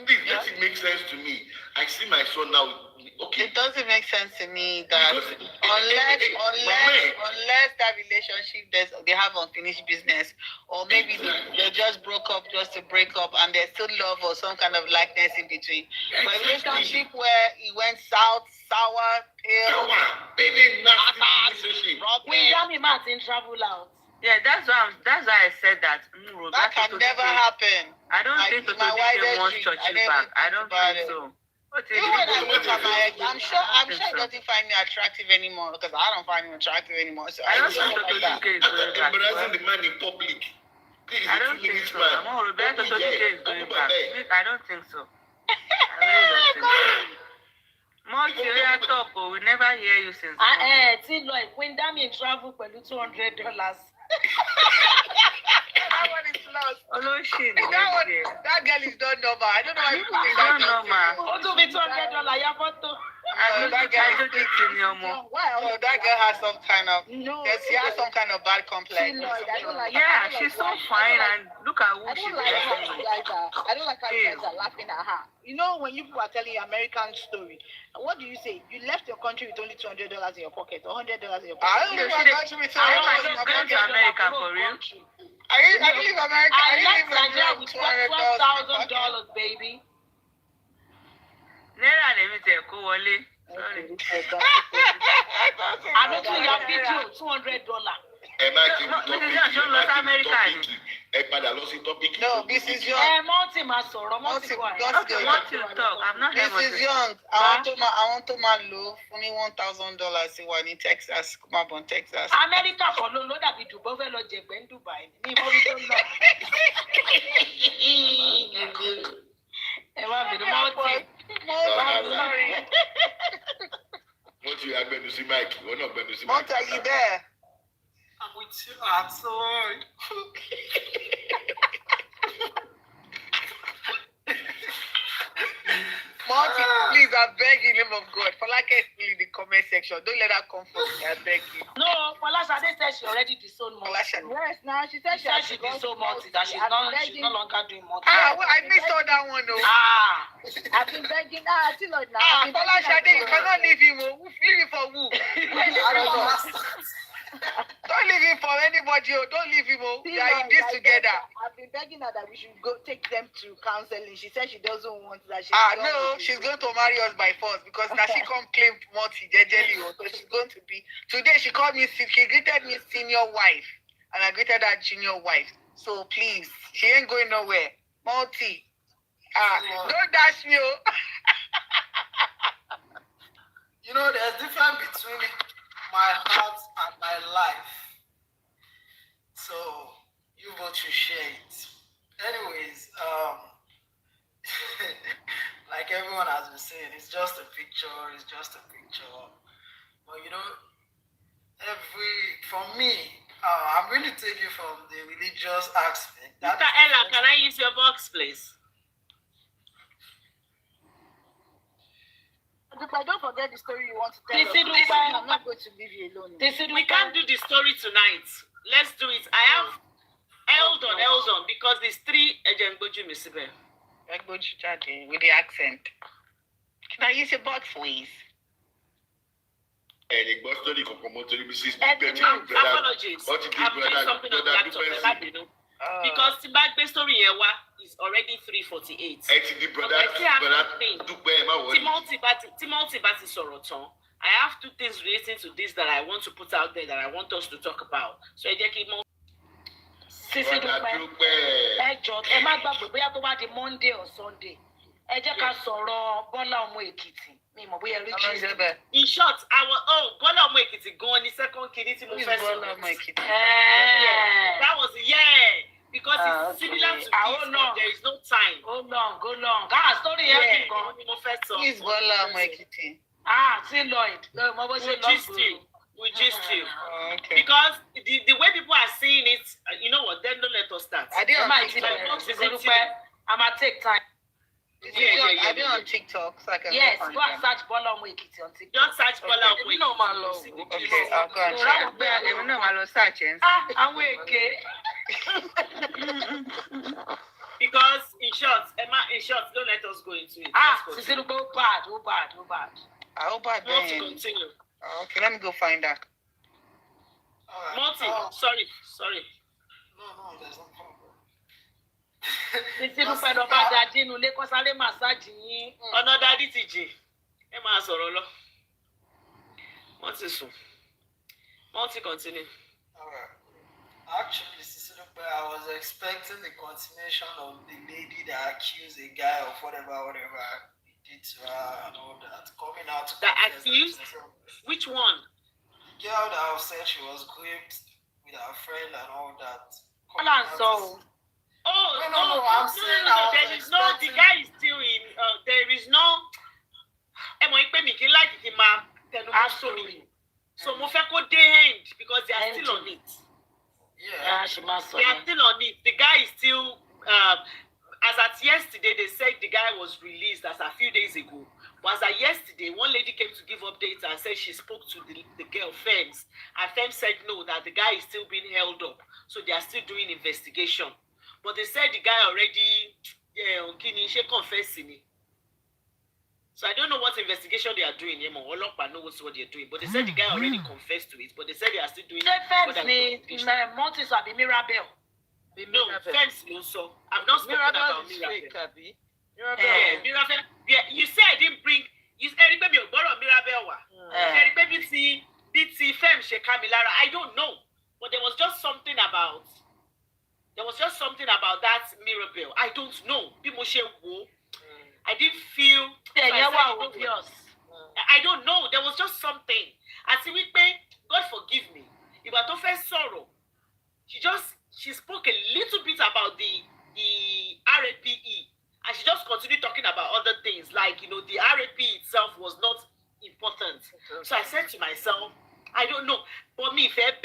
This doesn't make sense to me. I see my son now. Okay. It doesn't make sense to me that unless that relationship they have unfinished business, or maybe they just broke up just to break up and there's still love or some kind of likeness in between. But a relationship where it went sour, pale, baby, nasty relationship. William Martin travel out. Yeah, that's why I said that. That can never happen. I don't think Toto Dike wants Churchill back. I don't think so. Even when I look at my ex, I'm sure he doesn't find me attractive anymore because I don't find him attractive anymore. So I don't think like that. Embarrassing the man in public. I don't think so. I'm all Roberto Toshike is going back. I don't think so. I really don't think so. Multi, talk, we never hear you since. T-Lloyd, when Damien travel for $200. That one is lost. Oh, no shit. That girl is not normal. I don't know why people think not that. normal. What do we $200? Yeah, photo. That girl has some kind of she has some kind of bad complex. Yeah, she's so fine and look at who she's I don't like how you guys are laughing at her. You know, when you people are telling your American story, what do you say? You left your country with only $200 in your pocket or $100 in your pocket. I don't leave my country with $200 in my pocket. America for real. I leave America. I left Nigeria with $12,000, baby. Naira let me tell you, Wale. Sorry. I don't think your video $200. No, this is young. Multi talk. I'm not this is young. I want to man low only $1,000 in Texas. Come up on Texas. America for no that we do Bovelo in Dubai. Monty, I'm going to see Mike. We're not going to see Mike. Monty, are you there? I'm with you. I'm sorry. Monty, please, I beg you in the name of God. For like in the comment section, don't let her come for me. I beg you. No, Falashade said she already disowned Monty. Yes, now she said she disowned Monty. That she's no longer doing Monty. I missed all that one though. I've been begging. Till now. Falashade, you cannot leave him. Leave him for who? I don't know. Don't leave him for anybody. Don't leave him. We are in this together. I've been begging her that we should go take them to counseling. She said she doesn't want that. No, she's going to marry us by force because now she come claim Monty jejely. So she's going to be today. She called me. She greeted me senior wife, and I greeted her junior wife. So please, she ain't going nowhere. Monty, don't dash me. You know, there's difference between my heart and my life. So you both should share it. Anyways, like everyone has been saying, it's just a picture, But you know, for me, I'm going to take you from the religious aspect. Mr. Ella, can I use your box, please? But don't forget the story you want to tell us. I'm not going to leave you alone. We can't do the story tonight. Let's do it. I have Eldon, because there's 3 Ejengboju Misibe. Ejengboju with the accent. Can I use your box, please? Apologies. I've been something on the laptop. Because the back story is already 3:48. I have 2 things relating to this that I want to put out there that I want us to talk about. So I just keep more. Monday or Sunday. In short, Bola Omo Ekiti go on the second kidney to move first. That was because it's similar to this, but there is no time. Go long. Story Please, Bola Omo Ekiti. T-Lloyd. We just you. Okay. Because the way people are seeing it, you know what? Then don't let us start. I didn't on TikTok. I'm gonna take time. I've been on TikTok, so I can go and search Bola Omo Ekiti on TikTok. Don't search Bola Omo Ekiti. Okay, I'll go and check. Because in short, don't let us go into it. Bad. I hope I don't. To continue. Okay, let me go find that. Monty, sorry. No, there's no problem. Ọ̀nà dádì ti jì. Ẹ máa sọ̀rọ̀ lọ. Monty, continue. Alright. Actually, I was expecting the continuation of the lady that accused a guy of whatever he did to her and all that. Coming out to that accused? Which one? The girl that said she was raped with her friend and all that. I'm saying I was there is no, the guy is still in, there is no, so mo fẹ́ kó dé end because they are still on it. Yeah, they are still on it. The guy is still, as at yesterday, they said the guy was released as a few days ago. But as at yesterday, one lady came to give updates and said she spoke to the girl, Fems. And Fems said no, that the guy is still being held up. So they are still doing investigation. But they said the guy already, confessing. So I don't know what investigation they are doing. Olokpa knows what they're doing. But they said the guy already confessed to it. But they said they are still doing Montis or the Mirabel. No, Fems also. I've not spoken about Mirabel. Mirabel. Yeah, you said I didn't bring. You said maybe you borrow Mirabel. Maybe BT Fems Shekamilara. I don't know, but there was just something about that Mirabel. I don't know. I didn't feel. I don't know. There was just something. As we pay, God forgive me. If I don't first sorrow, she spoke a little bit about the RAPE. And she just continued talking about other things, like, the RAP itself was not important. So I said to myself, I don't know. But me, and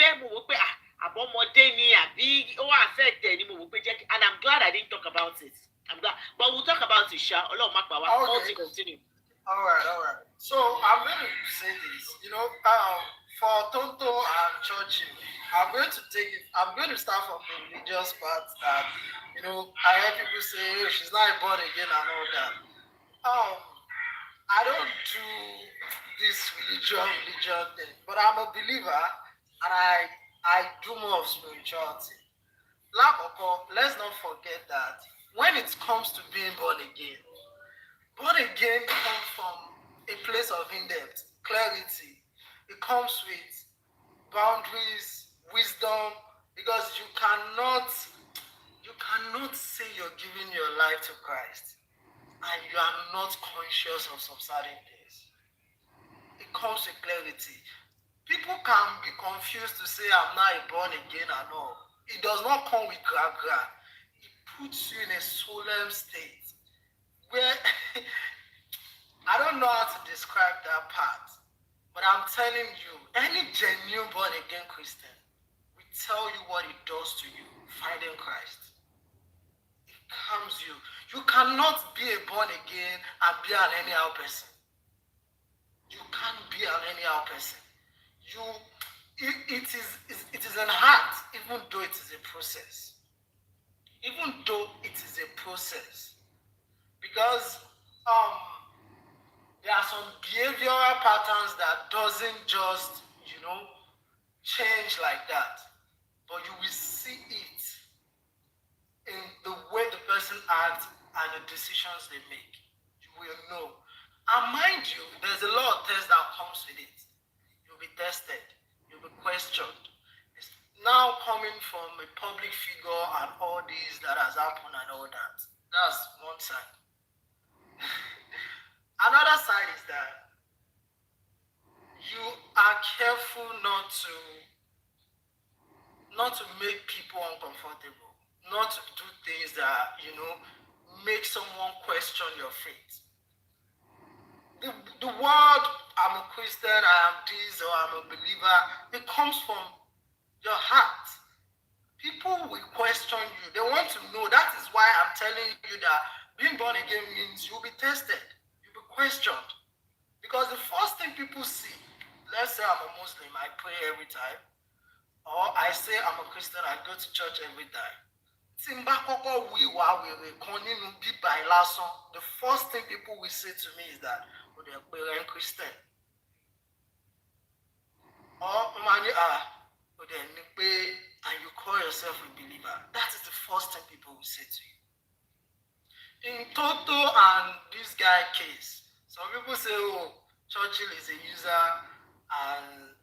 I'm glad I didn't talk about it. I'm glad. But we'll talk about it, Sha. Okay. Continue. All right. So I'm going to say this. For Tonto and Churchill, I'm going to start from the religious part that, I heard people say, oh, she's not born again and all that. I don't do this religion thing, but I'm a believer and I do more of spirituality. Let's not forget that when it comes to being born again comes from a place of in-depth clarity. It comes with boundaries, wisdom, because you cannot say you're giving your life to Christ and you are not conscious of some certain things. It comes with clarity. People can be confused to say I'm not born again and all. It does not come with gra. It puts you in a solemn state where I don't know how to describe that part, but I'm telling you, any genuine born again Christian will tell you what it does to you, finding Christ. It calms you. You cannot be a born again and be an anyhow person. You can't be an anyhow person. It is an act, even though it is a process. Because there are some behavioral patterns that doesn't just, change like that. But you will see it in the way the person acts and the decisions they make. You will know. And mind you, there's a lot of tests that comes with it. You'll be tested. You'll be questioned. It's now coming from a public figure and all this that has happened and all that. That's one side. Another side is that you are careful not to make people uncomfortable, not to do things that, make someone question your faith. The word, I'm a Christian, I am this, or I'm a believer, it comes from your heart. People will question you. They want to know. That is why I'm telling you that being born again means you'll be tested. You'll be questioned. Because the first thing people see, let's say I'm a Muslim, I pray every time. Or I say I'm a Christian, I go to church every time. The first thing people will say to me is that, oh, they're Christian. Or and you call yourself a believer. That is the first thing people will say to you. In Toto and this guy case, some people say, oh, Churchill is a user and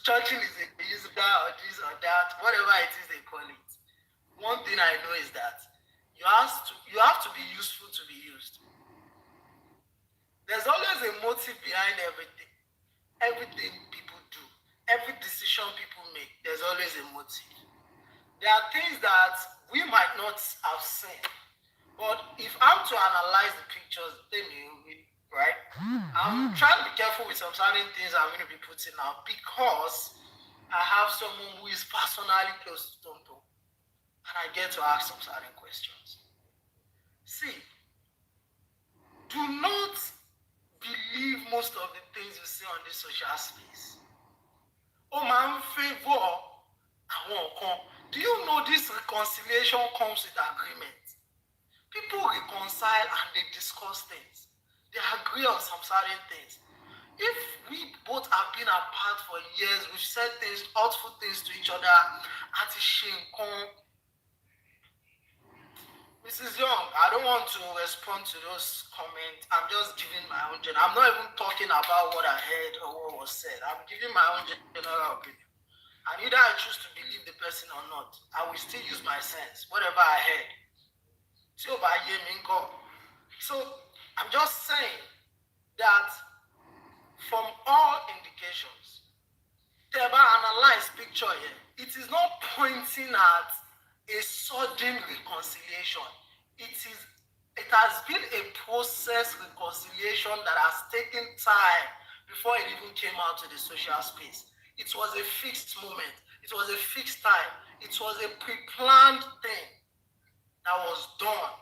Churchill is a user or this or that, whatever it is they call it. One thing I know is that you have to be useful to be used. There's always a motive behind everything. Everything people do, every decision people make, there's there's always a motive. There are things that we might not have seen, but if I'm to analyze the pictures, right? I'm trying to be careful with some certain things I'm going to be putting out because I have someone who is personally close to Tonto, and I get to ask some certain questions. See, do not believe most of the things you see on this social space. Oh, man, favor. Do you know this reconciliation comes with agreement? People reconcile and they discuss things. They agree on some certain things. If we both have been apart for years, we've said things, hurtful things to each other, Mrs. Young, I don't want to respond to those comments. I'm just giving my own general. I'm not even talking about what I heard or what was said. I'm giving my own general opinion. And either I choose to believe the person or not, I will still use my sense, whatever I heard. So I'm just saying that from all indications, Teba analyze picture here, it is not pointing at a sudden reconciliation. It has been a process reconciliation that has taken time before it even came out to the social space. It was a fixed moment. It was a fixed time. It was a pre-planned thing that was done.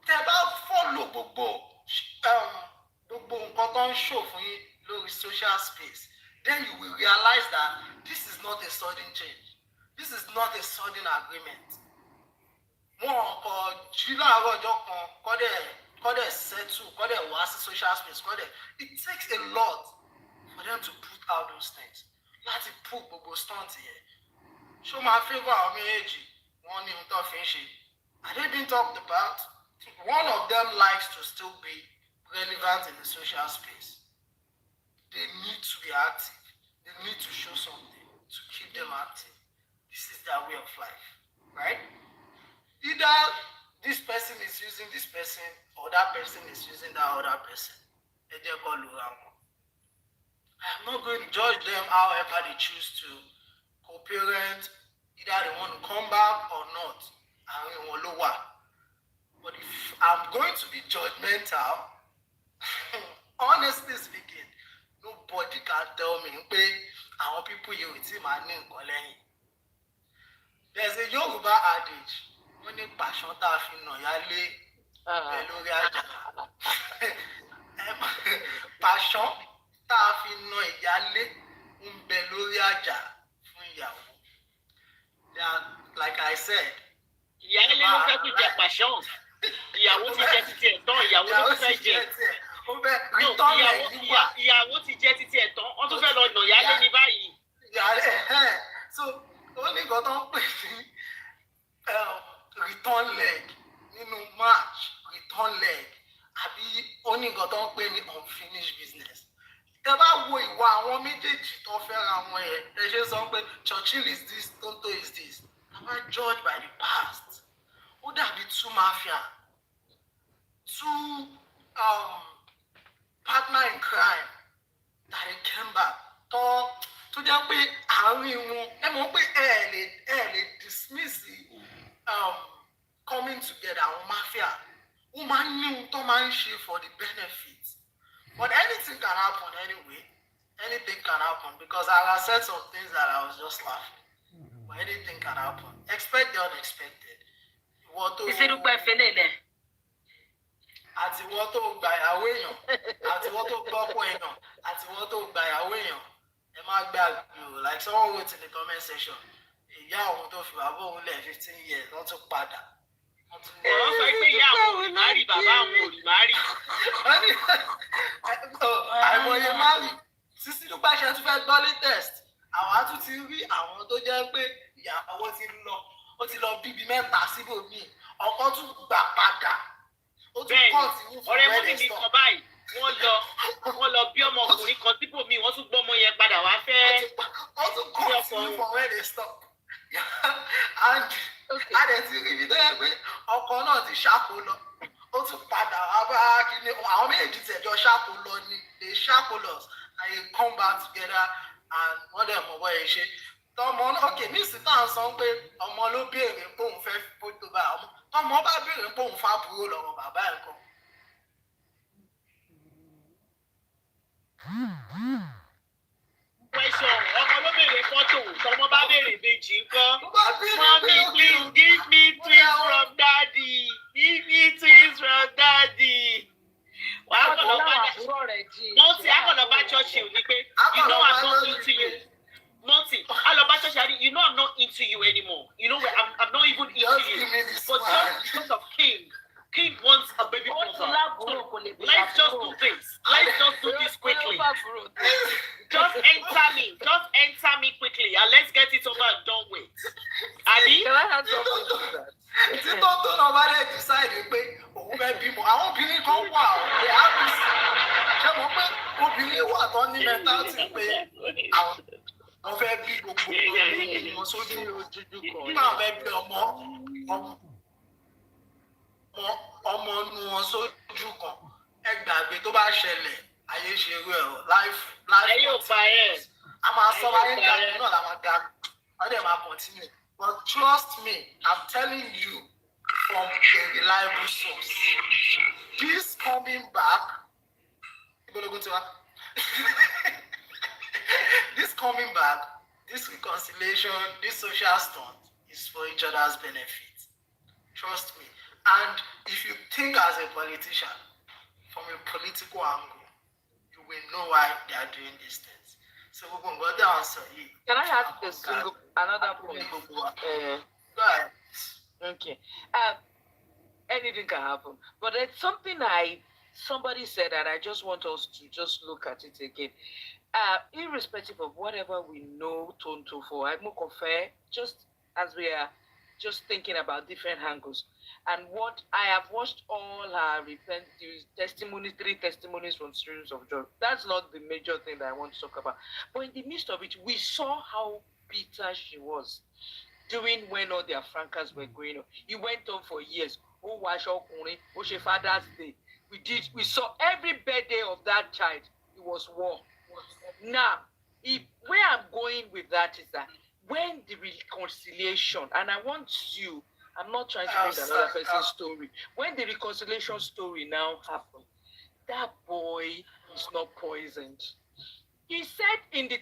Teba follow gbogbo nǹkan tó ń show fún yín lórí social space. Then you will realize that this is not a sudden change. This is not a sudden agreement. Social space. It takes a lot for them to put out those things. Láti put gbogbo stunt here. Show my favor on me age. One in Are they being talked about? One of them likes to still be relevant in the social space. They need to be active. They need to show something to keep them active. This is their way of life, right? Either this person is using this person or that person is using that other person. I'm not going to judge them however they choose to co-parent. Either they want to come back or not. But if I'm going to be judgmental, honestly speaking, nobody can tell me, I want people you with him and there's a Yoruba adage, when you passion passion like I said, ìyàwó ti jẹ títí ẹ̀ tán ìyàwó ló tún fẹ́ jẹ ìyàwó ti jẹ títí ẹ̀ tán wọ́n tún fẹ́ lọ nà ìyálé ní báyìí. So only got on pè ní return leg nínú match return leg àbí only got on pè ní unfinished business. Ẹ bá wo ìwà àwọn méjèèjì tó fẹ́ra wọn yẹn ẹ ṣe sọ pé Churchill is this, Tonto is this. I'm not judged by the past. Would that be two mafia? Two partner in crime that they came back. To just be dismiss coming together mafia. Woman knew to man for the benefits. But anything can happen anyway. Anything can happen because I said some things that I was just laughing. But anything can happen. Expect the unexpected. Àti wọ́n tó gba ìyàwó èèyàn, àti wọ́n tó gbọ́pọ̀ èèyàn, àti wọ́n tó gba ìyàwó èèyàn. Ẹ má gbàgbé o, like someone wrote in the comment section, ìyá òun tó fi bàbá òun lẹ̀ 15 years, wọ́n tún padà. Wọ́n sọ pé ìyá àwọn ò rí márì, bàbá àwọn ò rí márì. Àìmọye márì, Sisi Dúpẹ́ ṣe tún fẹ́ gbọ́ latest. Àwọn á tún ti rí àwọn tó jẹ́ pé ìyàwó ti lọ. Ó ti lọ bíbí mẹ́ta síbòmíì ọkọ tún gbà padà ó tún kọ́ọ̀tì ọ̀rẹ́ mọ́mí mi kan báyìí wọ́n lọ bí ọmọkùnrin kan síbòmíì wọ́n tún gbọ́ ọmọ yẹn padà wá fẹ́ ó tún kọ́ọ̀tì for where they stop and adẹ̀ ti rí ibi tó yẹ pé ọkọ náà ti ṣáko lọ ó tún padà wá bá kíní àwọn méjì tẹ̀jọ́ ṣáko lọ ni they ṣáko lọ and they come back together and wọ́n dẹ̀ mọ̀ bọ́ yẹn ṣe tọmọ náà òkè nísìsiyìí tá à ń sọ pé ọmọ ló béèrè pé òun fẹ́ fótó bá ọmọ tọmọ bá béèrè pé òun fábúrò lọ́wọ́ bàbá ẹ̀ kan. Question, ọmọ ló béèrè fọ́tò, tọmọ bá béèrè ìbejì ńkọ́. Mommy, please give me twins from daddy. Give me twins from daddy. Wà á kọ̀ lọ bá Mọ́tì, á kọ̀ lọ bá Churchill ní pé you know I'm not into you. Mọ́tì, á lọ bá Churchill you know I'm not into you anymore. You know I'm not even into you. But just because of King wants a baby brother. Let's just do this. Let's just do this quickly. Just enter me quickly and let's get it over and done with. Abi? Can I have something to that? Tí tó náà bá dẹ̀ decide pé òun fẹ́ bímọ, àwọn obìnrin kan wà ọ̀rẹ́ àbísí. Ṣé mo pé obìnrin wà tán ní mentality pé àwọn fẹ́ bí gbogbo wọn sójú ojújú kan. Nígbà wọn fẹ́ bí ọmọ nu wọn sójú kan. Ẹ gbàgbé tó bá ṣẹlẹ̀, ayé ṣe irú ẹ̀rọ life. Ayé ò pa ẹ̀. A máa sọ ayé ìgbàgbé náà la máa ga. Wọ́n dẹ̀ máa continue. But trust me, I'm telling you from a reliable source. This coming back, this coming back, this reconciliation, this social stunt is for each other's benefit. Trust me. And if you think as a politician, from a political angle, you will know why they are doing these things. So we're going to go down. Can I ask another point? Go ahead. Okay. Anything can happen. But it's something somebody said that I just want us to just look at it again. Irrespective of whatever we know Tonto for, I'm more fair, just as we are just thinking about different angles. And what I have watched all her testimonies, 3 testimonies from Streams of Joy. That's not the major thing that I want to talk about. But in the midst of it, we saw how bitter she was during when all their francas were going on. It went on for years. Oh, Father's Day. We saw every birthday of that child. It was war. Now, where I'm going with that is that when the reconciliation, and I want you, I'm not trying to bring another person's story. When the reconciliation story now happened, that boy is not poisoned. He said in the